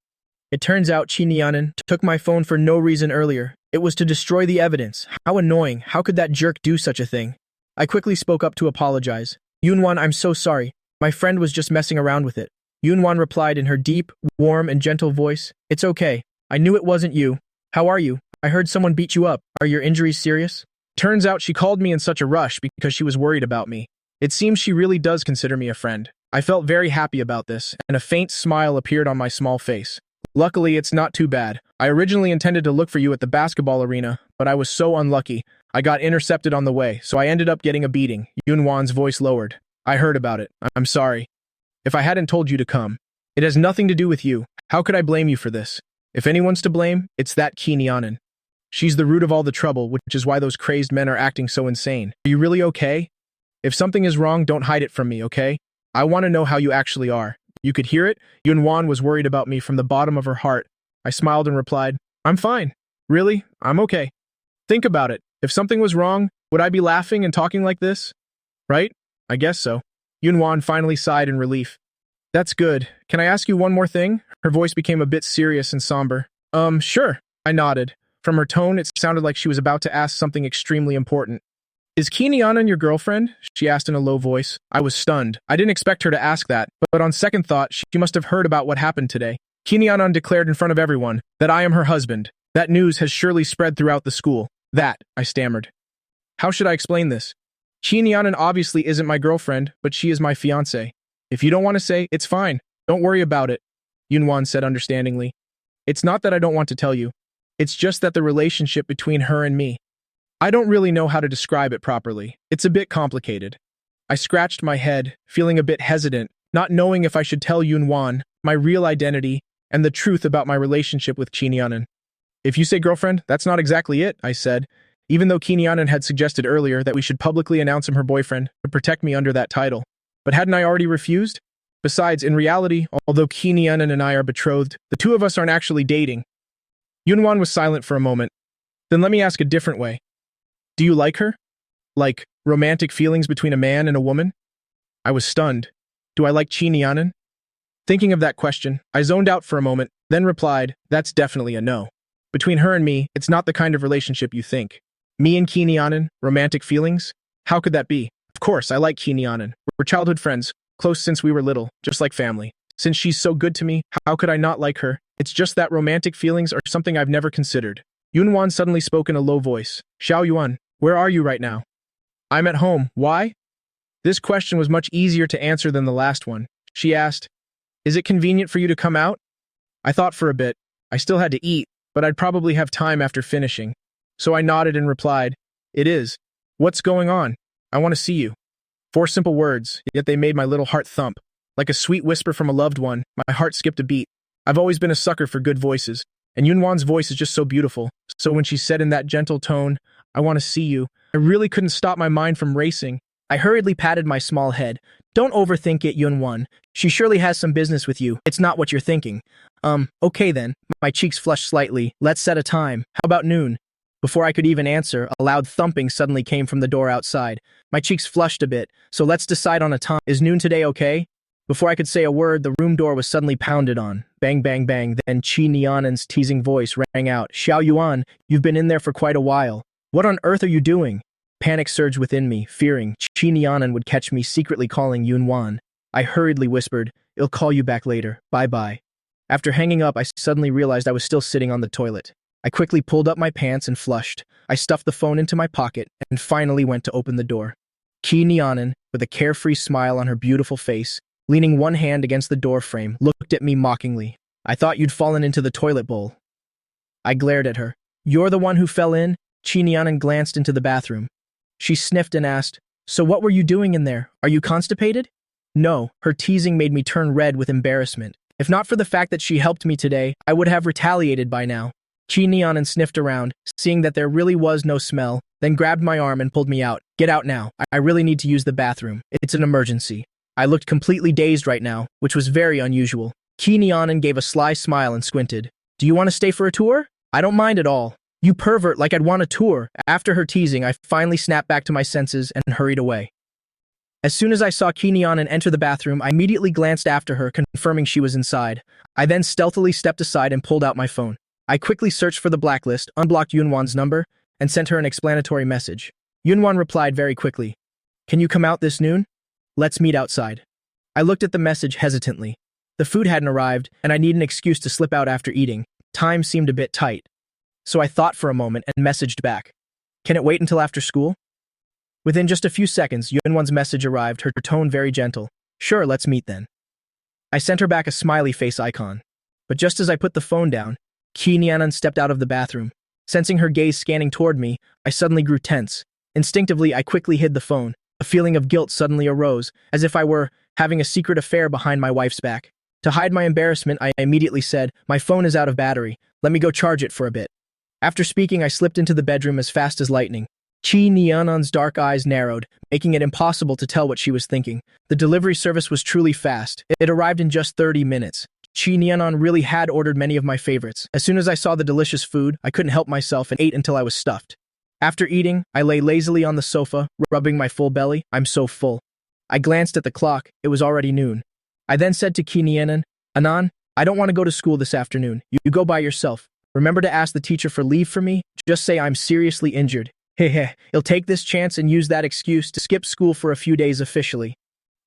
S1: It turns out Chi Nianan took my phone for no reason earlier. It was to destroy the evidence. How annoying. How could that jerk do such a thing? I quickly spoke up to apologize. Yunwan, I'm so sorry. My friend was just messing around with it. Yunwan replied in her deep, warm, and gentle voice. It's okay. I knew it wasn't you. How are you? I heard someone beat you up. Are your injuries serious? Turns out she called me in such a rush because she was worried about me. It seems she really does consider me a friend. I felt very happy about this, and a faint smile appeared on my small face. Luckily, it's not too bad. I originally intended to look for you at the basketball arena, but I was so unlucky. I got intercepted on the way, so I ended up getting a beating. Yunwan's voice lowered. I heard about it. I'm sorry. If I hadn't told you to come. It has nothing to do with you. How could I blame you for this? If anyone's to blame, it's that Chi Nianan. She's the root of all the trouble, which is why those crazed men are acting so insane. Are you really okay? If something is wrong, don't hide it from me, okay? I want to know how you actually are. You could hear it? Yunwan was worried about me from the bottom of her heart. I smiled and replied, I'm fine. Really? I'm okay. Think about it. If something was wrong, would I be laughing and talking like this? Right? I guess so. Yunwan finally sighed in relief. That's good. Can I ask you one more thing? Her voice became a bit serious and somber. Sure. I nodded. From her tone, it sounded like she was about to ask something extremely important. Is Chi Nianan your girlfriend? She asked in a low voice. I was stunned. I didn't expect her to ask that, but on second thought, she must have heard about what happened today. Chi Nianan declared in front of everyone that I am her husband. That news has surely spread throughout the school. That, I stammered. How should I explain this? Chi Nianan obviously isn't my girlfriend, but she is my fiancé. If you don't want to say, it's fine. Don't worry about it, Yunwan said understandingly. It's not that I don't want to tell you. It's just that the relationship between her and me. I don't really know how to describe it properly. It's a bit complicated. I scratched my head, feeling a bit hesitant, not knowing if I should tell Yunwan my real identity and the truth about my relationship with Chi Nianan. If you say girlfriend, that's not exactly it, I said, even though Chi Nianan had suggested earlier that we should publicly announce him her boyfriend to protect me under that title. But hadn't I already refused? Besides, in reality, although Chi Nianan and I are betrothed, the two of us aren't actually dating. Yunwan was silent for a moment. Then let me ask a different way. Do you like her? Like, romantic feelings between a man and a woman? I was stunned. Do I like Chi Nianan? Thinking of that question, I zoned out for a moment, then replied, that's definitely a no. Between her and me, it's not the kind of relationship you think. Me and Chi Nianan, romantic feelings? How could that be? Of course, I like Chi Nianan. We're childhood friends, close since we were little, just like family. Since she's so good to me, how could I not like her? It's just that romantic feelings are something I've never considered. Yunwan suddenly spoke in a low voice. Xiao Yuan, where are you right now? I'm at home. Why? This question was much easier to answer than the last one. She asked, is it convenient for you to come out? I thought for a bit. I still had to eat, but I'd probably have time after finishing. So I nodded and replied, it is. What's going on? I want to see you. 4 simple words, yet they made my little heart thump. Like a sweet whisper from a loved one, my heart skipped a beat. I've always been a sucker for good voices, and Yunwan's voice is just so beautiful. So when she said in that gentle tone, I want to see you, I really couldn't stop my mind from racing. I hurriedly patted my small head. Don't overthink it, Yunwan. She surely has some business with you. It's not what you're thinking. Okay then. My cheeks flushed slightly. Let's set a time. How about noon? Before I could even answer, a loud thumping suddenly came from the door outside. My cheeks flushed a bit. So let's decide on a time. Is noon today okay? Before I could say a word, the room door was suddenly pounded on. Bang, bang, bang. Then Chi Nianan's teasing voice rang out. Xiao Yuan, you've been in there for quite a while. What on earth are you doing? Panic surged within me, fearing Chi Nianan would catch me secretly calling Yunwan. I hurriedly whispered, I'll call you back later. Bye-bye. After hanging up, I suddenly realized I was still sitting on the toilet. I quickly pulled up my pants and flushed. I stuffed the phone into my pocket and finally went to open the door. Chi Nianan, with a carefree smile on her beautiful face, leaning one hand against the door frame, looked at me mockingly. I thought you'd fallen into the toilet bowl. I glared at her. You're the one who fell in? Chi Nianan glanced into the bathroom. She sniffed and asked, so what were you doing in there? Are you constipated? No, her teasing made me turn red with embarrassment. If not for the fact that she helped me today, I would have retaliated by now. Chi Nianan sniffed around, seeing that there really was no smell, then grabbed my arm and pulled me out. Get out now. I really need to use the bathroom. It's an emergency. I looked completely dazed right now, which was very unusual. Chi Nianan gave a sly smile and squinted. Do you want to stay for a tour? I don't mind at all. You pervert, like I'd want a tour. After her teasing, I finally snapped back to my senses and hurried away. As soon as I saw Kinyanan enter the bathroom, I immediately glanced after her, confirming she was inside. I then stealthily stepped aside and pulled out my phone. I quickly searched for the blacklist, unblocked Yunwan's number, and sent her an explanatory message. Yunwan replied very quickly. Can you come out this noon? Let's meet outside. I looked at the message hesitantly. The food hadn't arrived, and I needed an excuse to slip out after eating. Time seemed a bit tight. So I thought for a moment and messaged back. Can it wait until after school? Within just a few seconds, Yunwan's message arrived, her tone very gentle. Sure, let's meet then. I sent her back a smiley face icon. But just as I put the phone down, Kinyanan stepped out of the bathroom. Sensing her gaze scanning toward me, I suddenly grew tense. Instinctively, I quickly hid the phone. A feeling of guilt suddenly arose, as if I were having a secret affair behind my wife's back. To hide my embarrassment, I immediately said, my phone is out of battery. Let me go charge it for a bit. After speaking, I slipped into the bedroom as fast as lightning. Kinyanan's dark eyes narrowed, making it impossible to tell what she was thinking. The delivery service was truly fast. It arrived in just 30 minutes. Kinyanan really had ordered many of my favorites. As soon as I saw the delicious food, I couldn't help myself and ate until I was stuffed. After eating, I lay lazily on the sofa, rubbing my full belly. I'm so full. I glanced at the clock. It was already noon. I then said to Kinyanan, Anan, I don't want to go to school this afternoon. You go by yourself. Remember to ask the teacher for leave for me? Just say I'm seriously injured. Hehe, he'll take this chance and use that excuse to skip school for a few days officially.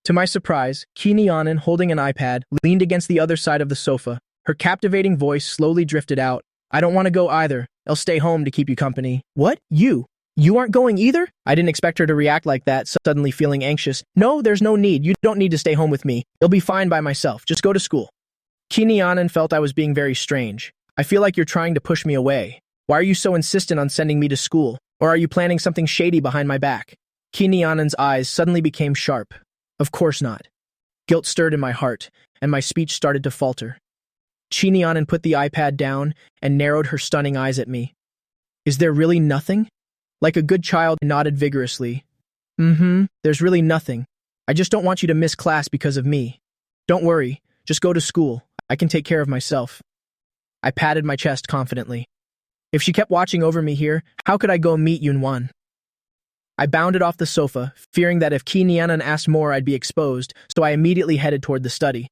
S1: To my surprise, Kinyanan, holding an iPad, leaned against the other side of the sofa. Her captivating voice slowly drifted out. I don't want to go either. I'll stay home to keep you company. What? You? You aren't going either? I didn't expect her to react like that, suddenly feeling anxious. No, there's no need. You don't need to stay home with me. You'll be fine by myself. Just go to school. Kinyanan felt I was being very strange. I feel like you're trying to push me away. Why are you so insistent on sending me to school? Or are you planning something shady behind my back? Kinyanan's eyes suddenly became sharp. Of course not. Guilt stirred in my heart, and my speech started to falter. Kinyanan put the iPad down and narrowed her stunning eyes at me. Is there really nothing? Like a good child, I nodded vigorously. There's really nothing. I just don't want you to miss class because of me. Don't worry, just go to school. I can take care of myself. I patted my chest confidently. If she kept watching over me here, how could I go meet Yunwan? I bounded off the sofa, fearing that if Kinyanan asked more I'd be exposed, so I immediately headed toward the study.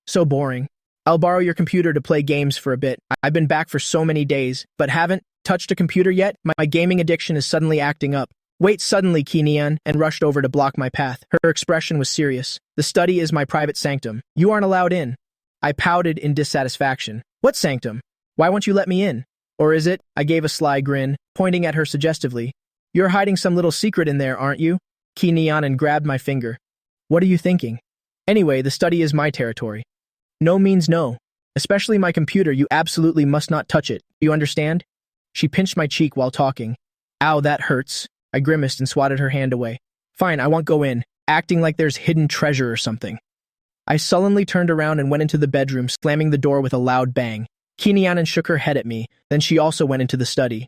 S1: So boring. I'll borrow your computer to play games for a bit. I've been back for so many days, but haven't touched a computer yet. My gaming addiction is suddenly acting up. Wait, suddenly Kinyan and rushed over to block my path. Her expression was serious. The study is my private sanctum. You aren't allowed in. I pouted in dissatisfaction. What sanctum? Why won't you let me in? Or is it? I gave a sly grin, pointing at her suggestively. You're hiding some little secret in there, aren't you? Kinyanan grabbed my finger. What are you thinking? Anyway, the study is my territory. No means no. Especially my computer, you absolutely must not touch it. You understand? She pinched my cheek while talking. Ow, that hurts. I grimaced and swatted her hand away. Fine, I won't go in, acting like there's hidden treasure or something. I sullenly turned around and went into the bedroom, slamming the door with a loud bang. Kinyanan shook her head at me, then she also went into the study.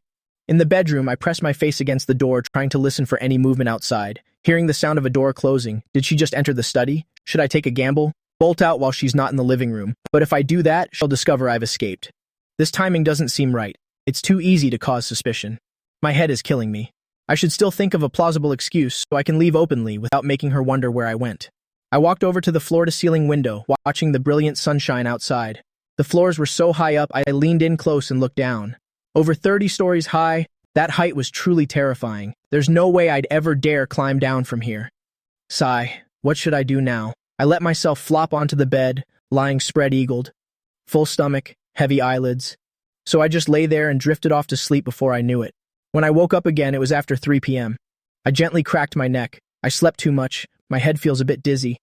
S1: In the bedroom, I pressed my face against the door, trying to listen for any movement outside. Hearing the sound of a door closing, did she just enter the study? Should I take a gamble? Bolt out while she's not in the living room. But if I do that, she'll discover I've escaped. This timing doesn't seem right. It's too easy to cause suspicion. My head is killing me. I should still think of a plausible excuse so I can leave openly without making her wonder where I went. I walked over to the floor-to-ceiling window, watching the brilliant sunshine outside. The floors were so high up, I leaned in close and looked down. Over 30 stories high, that height was truly terrifying. There's no way I'd ever dare climb down from here. Sigh, what should I do now? I let myself flop onto the bed, lying spread-eagled. Full stomach, heavy eyelids. So I just lay there and drifted off to sleep before I knew it. When I woke up again, it was after 3 p.m. I gently cracked my neck. I slept too much. My head feels a bit dizzy.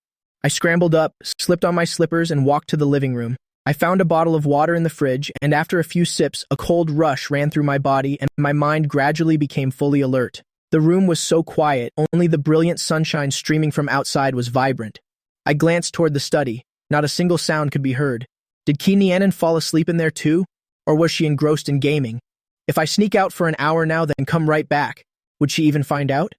S1: I scrambled up, slipped on my slippers, and walked to the living room. I found a bottle of water in the fridge, and after a few sips, a cold rush ran through my body, and my mind gradually became fully alert. The room was so quiet, only the brilliant sunshine streaming from outside was vibrant. I glanced toward the study. Not a single sound could be heard. Did Kinyanan fall asleep in there too? Or was she engrossed in gaming? If I sneak out for an hour now, then come right back, would she even find out?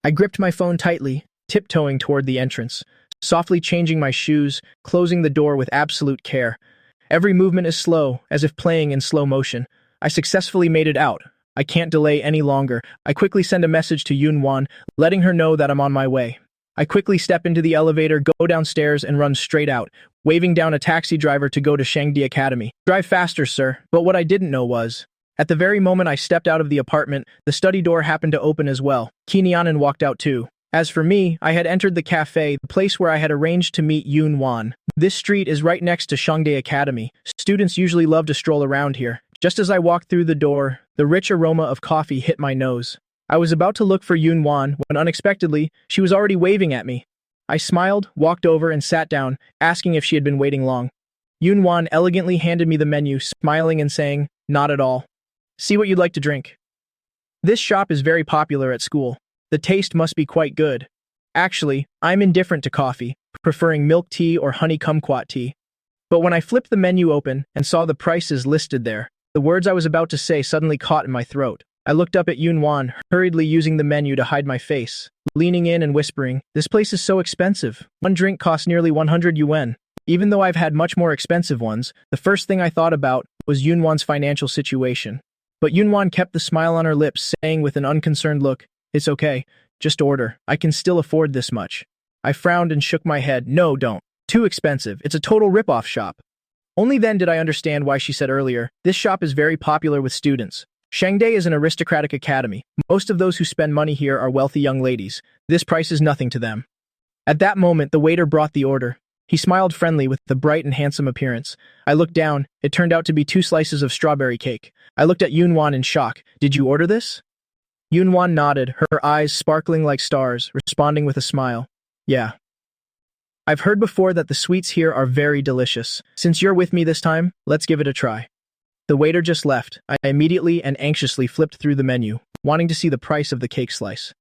S1: I gripped my phone tightly, tiptoeing toward the entrance, softly changing my shoes, closing the door with absolute care. Every movement is slow, as if playing in slow motion. I successfully made it out. I can't delay any longer. I quickly send a message to Yunwan, letting her know that I'm on my way. I quickly step into the elevator, go downstairs, and run straight out, waving down a taxi driver to go to Shangdi Academy. Drive faster, sir. But what I didn't know was, at the very moment I stepped out of the apartment, the study door happened to open as well. Kinyanan walked out too. As for me, I had entered the cafe, the place where I had arranged to meet Yunwan. This street is right next to Shangde Academy. Students usually love to stroll around here. Just as I walked through the door, the rich aroma of coffee hit my nose. I was about to look for Yunwan when unexpectedly, she was already waving at me. I smiled, walked over, and sat down, asking if she had been waiting long. Yunwan elegantly handed me the menu, smiling and saying, "Not at all. See what you'd like to drink." This shop is very popular at school. The taste must be quite good. Actually, I'm indifferent to coffee, preferring milk tea or honey kumquat tea. But when I flipped the menu open and saw the prices listed there, the words I was about to say suddenly caught in my throat. I looked up at Yunwan, hurriedly using the menu to hide my face, leaning in and whispering, "This place is so expensive. One drink costs nearly 100 yuan. Even though I've had much more expensive ones, the first thing I thought about was Yunwan's financial situation. But Yunwan kept the smile on her lips, saying with an unconcerned look, "It's okay. Just order. I can still afford this much." I frowned and shook my head. "No, don't. Too expensive. It's a total rip-off shop." Only then did I understand why she said earlier, this shop is very popular with students. Shangde is an aristocratic academy. Most of those who spend money here are wealthy young ladies. This price is nothing to them. At that moment, the waiter brought the order. He smiled friendly with a bright and handsome appearance. I looked down. It turned out to be 2 slices of strawberry cake. I looked at Yunwan in shock. "Did you order this?" Yunwan nodded, her eyes sparkling like stars, responding with a smile. "Yeah. I've heard before that the sweets here are very delicious. Since you're with me this time, let's give it a try." The waiter just left. I immediately and anxiously flipped through the menu, wanting to see the price of the cake slice.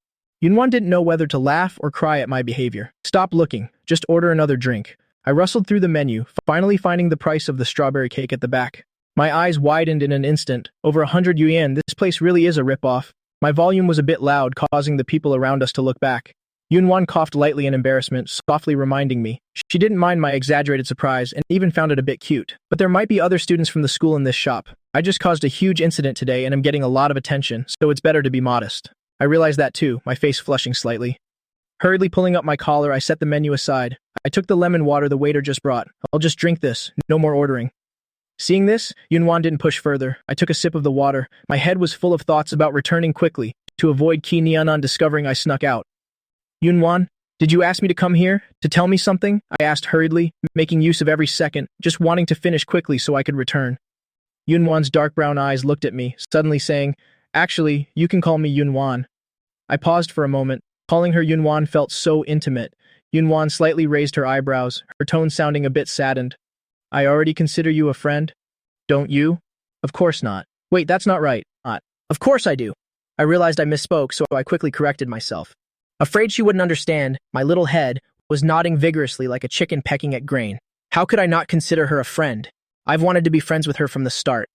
S1: Yunwan didn't know whether to laugh or cry at my behavior. "Stop looking. Just order another drink." I rustled through the menu, finally finding the price of the strawberry cake at the back. My eyes widened in an instant. Over 100 yuan, this place really is a rip-off. My volume was a bit loud, causing the people around us to look back. Yunwan coughed lightly in embarrassment, softly reminding me. She didn't mind my exaggerated surprise and even found it a bit cute. But there might be other students from the school in this shop. I just caused a huge incident today and am getting a lot of attention, so it's better to be modest. I realized that too, my face flushing slightly. Hurriedly pulling up my collar, I set the menu aside. I took the lemon water the waiter just brought. "I'll just drink this, no more ordering." Seeing this, Yunwan didn't push further. I took a sip of the water. My head was full of thoughts about returning quickly, to avoid Ki Nianan discovering I snuck out. "Yunwan, did you ask me to come here? To tell me something?" I asked hurriedly, making use of every second, just wanting to finish quickly so I could return. Yunwan's dark brown eyes looked at me, suddenly saying, "Actually, you can call me Yunwan." I paused for a moment. Calling her Yunwan felt so intimate. Yunwan slightly raised her eyebrows, her tone sounding a bit saddened. "I already consider you a friend? Don't you?" "Of course not." "Wait, that's not right." "Of course I do." I realized I misspoke, so I quickly corrected myself. Afraid she wouldn't understand, my little head was nodding vigorously like a chicken pecking at grain. How could I not consider her a friend? I've wanted to be friends with her from the start.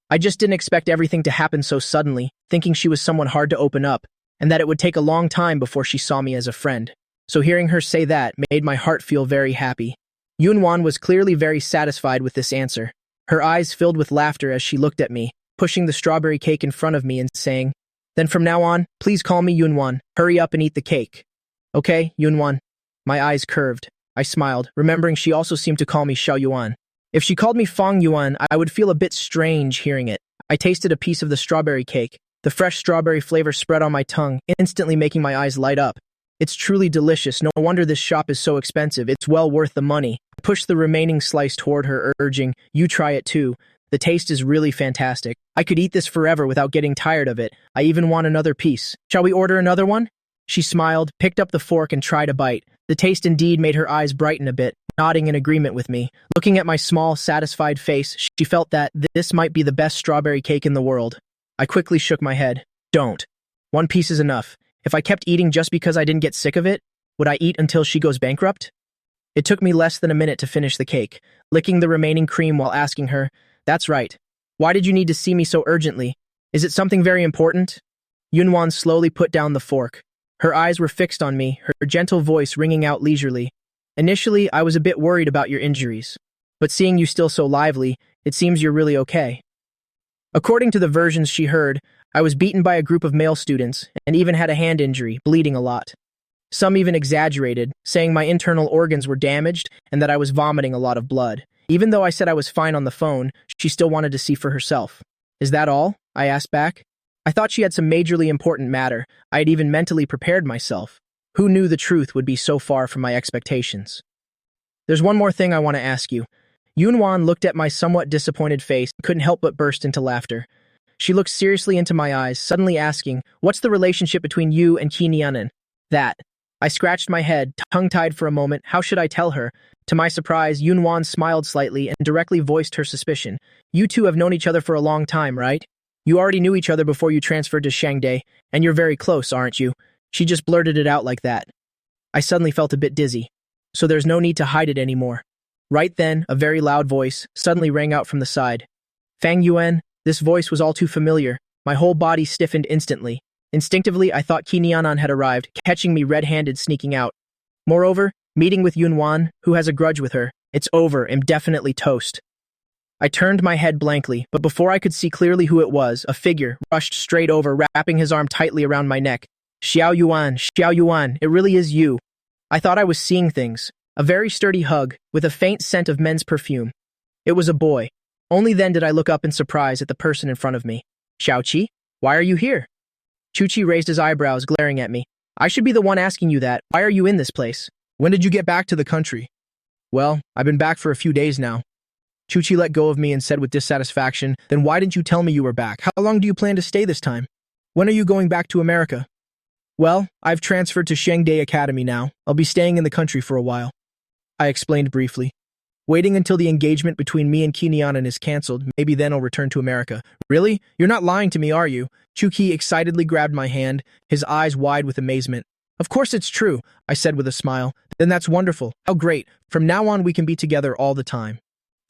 S1: I just didn't expect everything to happen so suddenly, thinking she was someone hard to open up, and that it would take a long time before she saw me as a friend. So hearing her say that made my heart feel very happy. Yunwan was clearly very satisfied with this answer. Her eyes filled with laughter as she looked at me, pushing the strawberry cake in front of me and saying, "Then from now on, please call me Yunwan. Hurry up and eat the cake." "Okay, Yunwan." My eyes curved. I smiled, remembering she also seemed to call me Xiao Yuan. If she called me Fang Yuan, I would feel a bit strange hearing it. I tasted a piece of the strawberry cake. The fresh strawberry flavor spread on my tongue, instantly making my eyes light up. It's truly delicious. No wonder this shop is so expensive. It's well worth the money. I pushed the remaining slice toward her, urging, "You try it too. The taste is really fantastic. I could eat this forever without getting tired of it. I even want another piece. Shall we order another one?" She smiled, picked up the fork and tried a bite. The taste indeed made her eyes brighten a bit, nodding in agreement with me. Looking at my small, satisfied face, she felt that this might be the best strawberry cake in the world. I quickly shook my head. "Don't. One piece is enough. If I kept eating just because I didn't get sick of it, would I eat until she goes bankrupt?" It took me less than a minute to finish the cake, licking the remaining cream while asking her, "That's right. Why did you need to see me so urgently? Is it something very important?" Yunwan slowly put down the fork. Her eyes were fixed on me, her gentle voice ringing out leisurely. "Initially, I was a bit worried about your injuries. But seeing you still so lively, it seems you're really okay."
S2: According to the versions she heard, I was beaten by a group of male students and even had a hand injury, bleeding a lot. Some even exaggerated, saying my internal organs were damaged and that I was vomiting a lot of blood. Even though I said I was fine on the phone, she still wanted to see for herself. Is that all? I asked back. I thought she had some majorly important matter. I had even mentally prepared myself. Who knew the truth would be so far from my expectations? There's one more thing I want to ask you. Yunwan looked at my somewhat disappointed face and couldn't help but burst into laughter. She looked seriously into my eyes, suddenly asking, "What's the relationship between you and Kinyanan?" That. I scratched my head, tongue-tied for a moment. How should I tell her? To my surprise, Yunwan smiled slightly and directly voiced her suspicion. You two have known each other for a long time, right? You already knew each other before you transferred to Shangdae, and you're very close, aren't you? She just blurted it out like that. I suddenly felt a bit dizzy. So there's no need to hide it anymore. Right then, a very loud voice suddenly rang out from the side. Fang Yuan. This voice was all too familiar. My whole body stiffened instantly. Instinctively, I thought Kinyanan had arrived, catching me red-handed sneaking out. Moreover, meeting with Yunwan, who has a grudge with her, it's over, am definitely toast. I turned my head blankly, but before I could see clearly who it was, a figure rushed straight over, wrapping his arm tightly around my neck. Xiao Yuan, it really is you. I thought I was seeing things. A very sturdy hug, with a faint scent of men's perfume. It was a boy. Only then did I look up in surprise at the person in front of me. Xiaoqi, why are you here? Chuchi raised his eyebrows, glaring at me. I should be the one asking you that. Why are you in this place?
S1: When did you get back to the country? Well, I've been back for a few days now. Chuchi let go of me and said with dissatisfaction, Then why didn't you tell me you were back? How long do you plan to stay this time? When are you going back to America? Well, I've transferred to Shangdae Academy now. I'll be staying in the country for a while. I explained briefly. Waiting until the engagement between me and Kinyanan is cancelled, maybe then I'll return to America. Really? You're not lying to me, are you? Chuki excitedly grabbed my hand, his eyes wide with amazement. Of course it's true, I said with a smile. Then that's wonderful. How great. From now on we can be together all the time.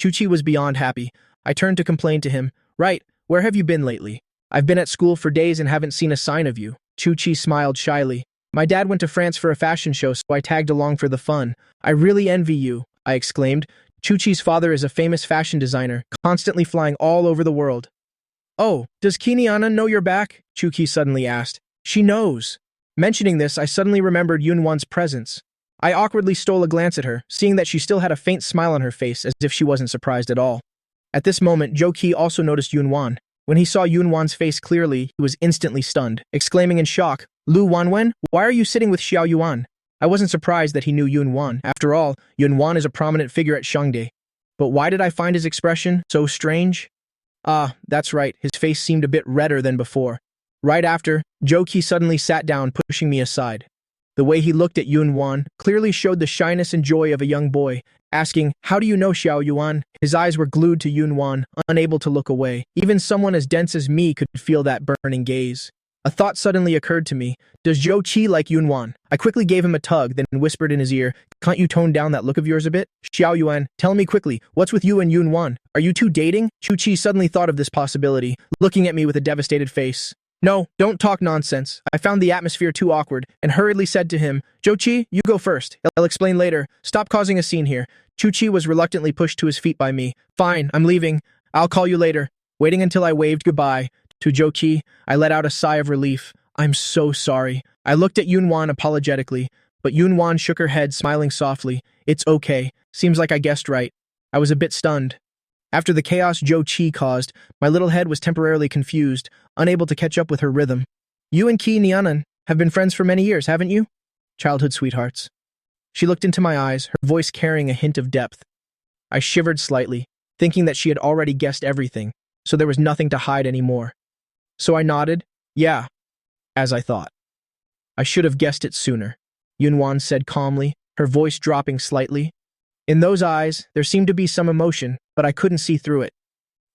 S1: Chuchi was beyond happy. I turned to complain to him. Right, where have you been lately? I've been at school for days and haven't seen a sign of you. Chuchi smiled shyly. My dad went to France for a fashion show, so I tagged along for the fun. I really envy you, I exclaimed. Chuchi's father is a famous fashion designer, constantly flying all over the world. Oh, does Kinyanan know you're back? Chuki suddenly asked. She knows. Mentioning this, I suddenly remembered Yunwan's presence. I awkwardly stole a glance at her, seeing that she still had a faint smile on her face, as if she wasn't surprised at all. At this moment, Zhou Qi also noticed Yunwan. When he saw Yunwan's face clearly, he was instantly stunned, exclaiming in shock, Lu Wanwen, why are you sitting with Xiao Yuan? I wasn't surprised that he knew Yunwan. After all, Yunwan is a prominent figure at Shangdae. But why did I find his expression so strange? Ah, that's right, his face seemed a bit redder than before. Right after, Zhou Qi suddenly sat down, pushing me aside. The way he looked at Yunwan clearly showed the shyness and joy of a young boy, asking, How do you know Xiao Yuan? His eyes were glued to Yunwan, unable to look away. Even someone as dense as me could feel that burning gaze. A thought suddenly occurred to me. Does Zhou Qi like Yunwan? I quickly gave him a tug, then whispered in his ear, Can't you tone down that look of yours a bit? Xiao Yuan, tell me quickly, what's with you and Yunwan? Are you two dating? Chu Qi suddenly thought of this possibility, looking at me with a devastated face. No, don't talk nonsense. I found the atmosphere too awkward, and hurriedly said to him, Zhou Qi, you go first. I'll explain later. Stop causing a scene here. Chu Qi was reluctantly pushed to his feet by me. Fine, I'm leaving. I'll call you later. Waiting until I waved goodbye to Zhou Qi, I let out a sigh of relief. I'm so sorry. I looked at Yunwan apologetically, but Yunwan shook her head, smiling softly. It's okay. Seems like I guessed right. I was a bit stunned. After the chaos Zhou Qi caused, my little head was temporarily confused, unable to catch up with her rhythm. You and Kinyanan have been friends for many years, haven't you? Childhood sweethearts. She looked into my eyes, her voice carrying a hint of depth. I shivered slightly, thinking that she had already guessed everything, so there was nothing to hide anymore. So I nodded, yeah, as I thought. I should have guessed it sooner, Yunwan said calmly, her voice dropping slightly. In those eyes, there seemed to be some emotion, but I couldn't see through it.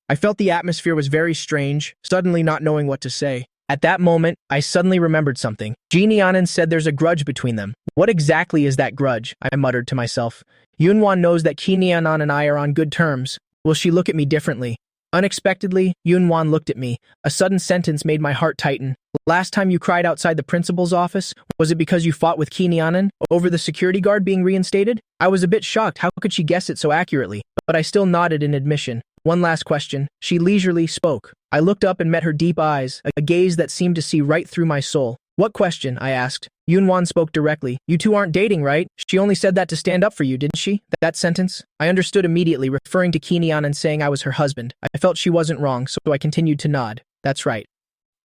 S1: I felt the atmosphere was very strange, suddenly not knowing what to say. At that moment, I suddenly remembered something. Kinyanan said there's a grudge between them. What exactly is that grudge? I muttered to myself. Yunwan knows that Kinyanan and I are on good terms. Will she look at me differently? Unexpectedly, Yunwan looked at me. A sudden sentence made my heart tighten. Last time you cried outside the principal's office, was it because you fought with Kinyanan over the security guard being reinstated? I was a bit shocked. How could she guess it so accurately? But I still nodded in admission. One last question. She leisurely spoke.
S2: I looked up and met her deep eyes, a gaze that seemed to see right through my soul. What question? I asked. Yunwan spoke directly. You two aren't dating, right? She only said that to stand up for you, didn't she? That sentence? I understood immediately, referring to Kinyan and saying I was her husband. I felt she wasn't wrong, so I continued to nod. That's right.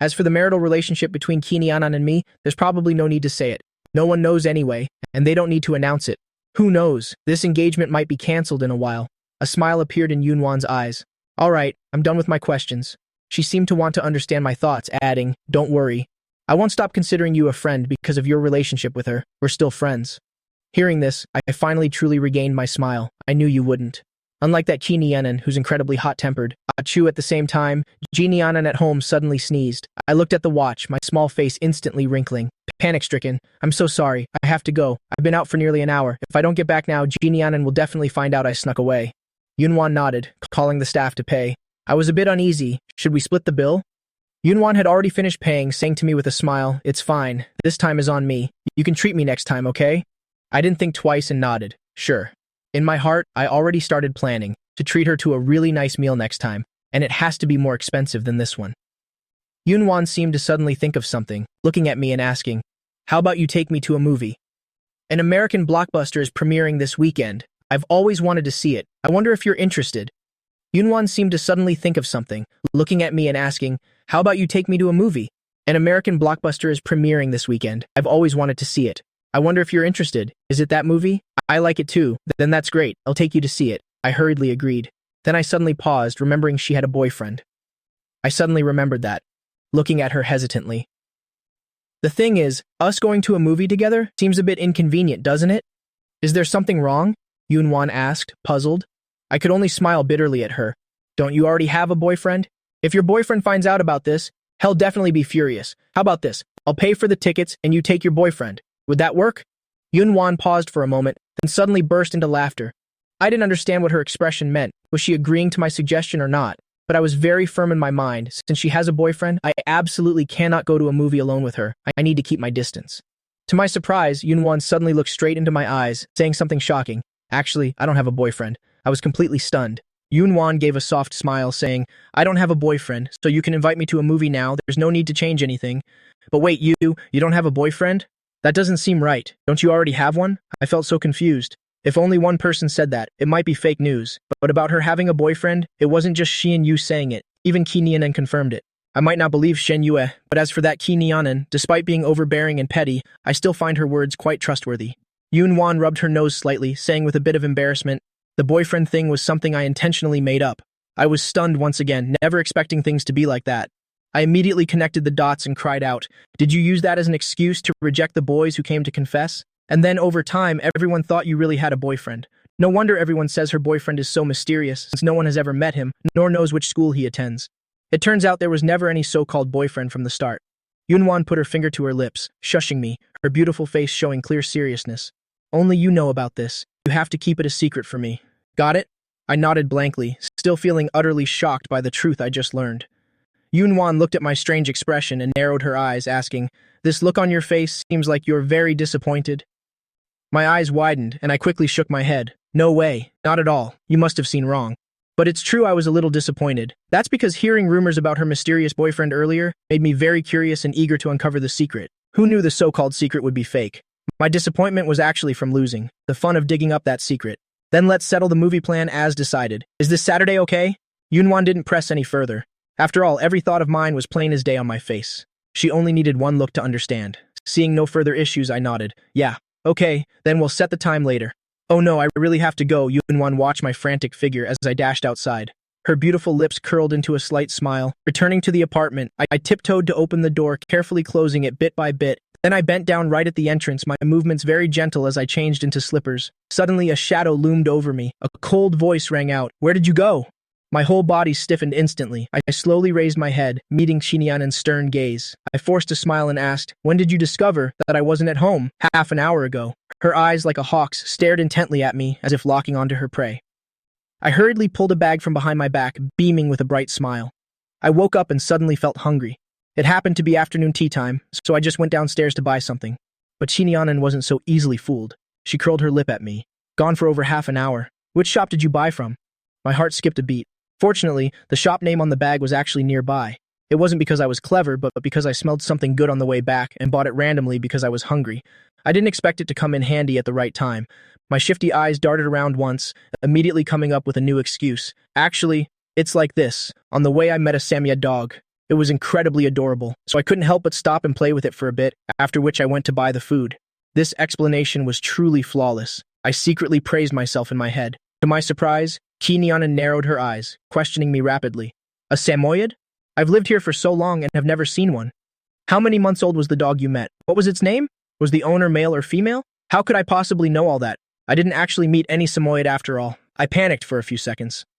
S2: As for the marital relationship between Kinyan and me, there's probably no need to say it. No one knows anyway, and they don't need to announce it. Who knows? This engagement might be cancelled in a while. A smile appeared in Yunwan's eyes. All right, I'm done with my questions. She seemed to want to understand my thoughts, adding, don't worry. I won't stop considering you a friend because of your relationship with her. We're still friends. Hearing this, I finally truly regained my smile. I knew you wouldn't. Unlike that Kinyanan, who's incredibly hot-tempered, Achu at the same time, Jinyanan at home suddenly sneezed. I looked at the watch, my small face instantly wrinkling. Panic-stricken. I'm so sorry. I have to go. I've been out for nearly an hour. If I don't get back now, Jinyanan will definitely find out I snuck away. Yunwan nodded, calling the staff to pay. I was a bit uneasy. Should we split the bill? Yunwan had already finished paying, saying to me with a smile, it's fine. This time is on me. You can treat me next time, okay? I didn't think twice and nodded. Sure. In my heart, I already started planning to treat her to a really nice meal next time, and it has to be more expensive than this one. Yunwan seemed to suddenly think of something, looking at me and asking, how about you take me to a movie? An American blockbuster is premiering this weekend. I've always wanted to see it. I wonder if you're interested. Yunwan seemed to suddenly think of something, looking at me and asking, how about you take me to a movie? An American blockbuster is premiering this weekend. I've always wanted to see it. I wonder if you're interested. Is it that movie? I like it too. Then that's great. I'll take you to see it. I hurriedly agreed. Then I suddenly paused, remembering she had a boyfriend. I suddenly remembered that, looking at her hesitantly. The thing is, us going to a movie together seems a bit inconvenient, doesn't it? Is there something wrong? Yunwan asked, puzzled. I could only smile bitterly at her. Don't you already have a boyfriend? If your boyfriend finds out about this, he'll definitely be furious. How about this? I'll pay for the tickets and you take your boyfriend. Would that work? Yunwan paused for a moment, then suddenly burst into laughter. I didn't understand what her expression meant. Was she agreeing to my suggestion or not? But I was very firm in my mind. Since she has a boyfriend, I absolutely cannot go to a movie alone with her. I need to keep my distance. To my surprise, Yunwan suddenly looked straight into my eyes, saying something shocking. Actually, I don't have a boyfriend. I was completely stunned. Yunwan gave a soft smile, saying, I don't have a boyfriend, so you can invite me to a movie now. There's no need to change anything. But wait, you don't have a boyfriend? That doesn't seem right. Don't you already have one? I felt so confused. If only one person said that, it might be fake news. But about her having a boyfriend, it wasn't just she and you saying it. Even Kinyanan confirmed it. I might not believe Shen Yue, but as for that Kinyanan, despite being overbearing and petty, I still find her words quite trustworthy. Yunwan rubbed her nose slightly, saying with a bit of embarrassment, the boyfriend thing was something I intentionally made up. I was stunned once again, never expecting things to be like that. I immediately connected the dots and cried out, did you use that as an excuse to reject the boys who came to confess? And then over time, everyone thought you really had a boyfriend. No wonder everyone says her boyfriend is so mysterious, since no one has ever met him, nor knows which school he attends. It turns out there was never any so-called boyfriend from the start. Yunwan put her finger to her lips, shushing me, her beautiful face showing clear seriousness. Only you know about this. You have to keep it a secret for me. Got it? I nodded blankly, still feeling utterly shocked by the truth I just learned. Yunwan looked at my strange expression and narrowed her eyes, asking, this look on your face seems like you're very disappointed. My eyes widened, and I quickly shook my head. No way, not at all. You must have seen wrong. But it's true I was a little disappointed. That's because hearing rumors about her mysterious boyfriend earlier made me very curious and eager to uncover the secret. Who knew the so-called secret would be fake? My disappointment was actually from losing, the fun of digging up that secret. Then let's settle the movie plan as decided. Is this Saturday okay? Yunwan didn't press any further. After all, every thought of mine was plain as day on my face. She only needed one look to understand. Seeing no further issues, I nodded. Yeah, okay, then we'll set the time later. Oh no, I really have to go. Yunwan watched my frantic figure as I dashed outside. Her beautiful lips curled into a slight smile. Returning to the apartment, I tiptoed to open the door, carefully closing it bit by bit. Then I bent down right at the entrance, my movements very gentle as I changed into slippers. Suddenly, a shadow loomed over me. A cold voice rang out. Where did you go? My whole body stiffened instantly. I slowly raised my head, meeting Xinyan's stern gaze. I forced a smile and asked, when did you discover that I wasn't at home? Half an hour ago. Her eyes, like a hawk's, stared intently at me, as if locking onto her prey. I hurriedly pulled a bag from behind my back, beaming with a bright smile. I woke up and suddenly felt hungry. It happened to be afternoon tea time, so I just went downstairs to buy something. But Xinyan wasn't so easily fooled. She curled her lip at me. Gone for over half an hour. Which shop did you buy from? My heart skipped a beat.
S1: Fortunately, the shop name on the bag was actually nearby. It wasn't because I was clever, but because I smelled something good on the way back and bought it randomly because I was hungry. I didn't expect it to come in handy at the right time. My shifty eyes darted around once, immediately coming up with a new excuse. Actually, it's like this. On the way I met a Samya dog. It was incredibly adorable, so I couldn't help but stop and play with it for a bit, after which I went to buy the food. This explanation was truly flawless. I secretly praised myself in my head. To my surprise, Kinyana narrowed her eyes, questioning me rapidly. A Samoyed? I've lived here for so long and have never seen one. How many months old was the dog you met? What was its name? Was the owner male or female? How could I possibly know all that? I didn't actually meet any Samoyed after all. I panicked for a few seconds.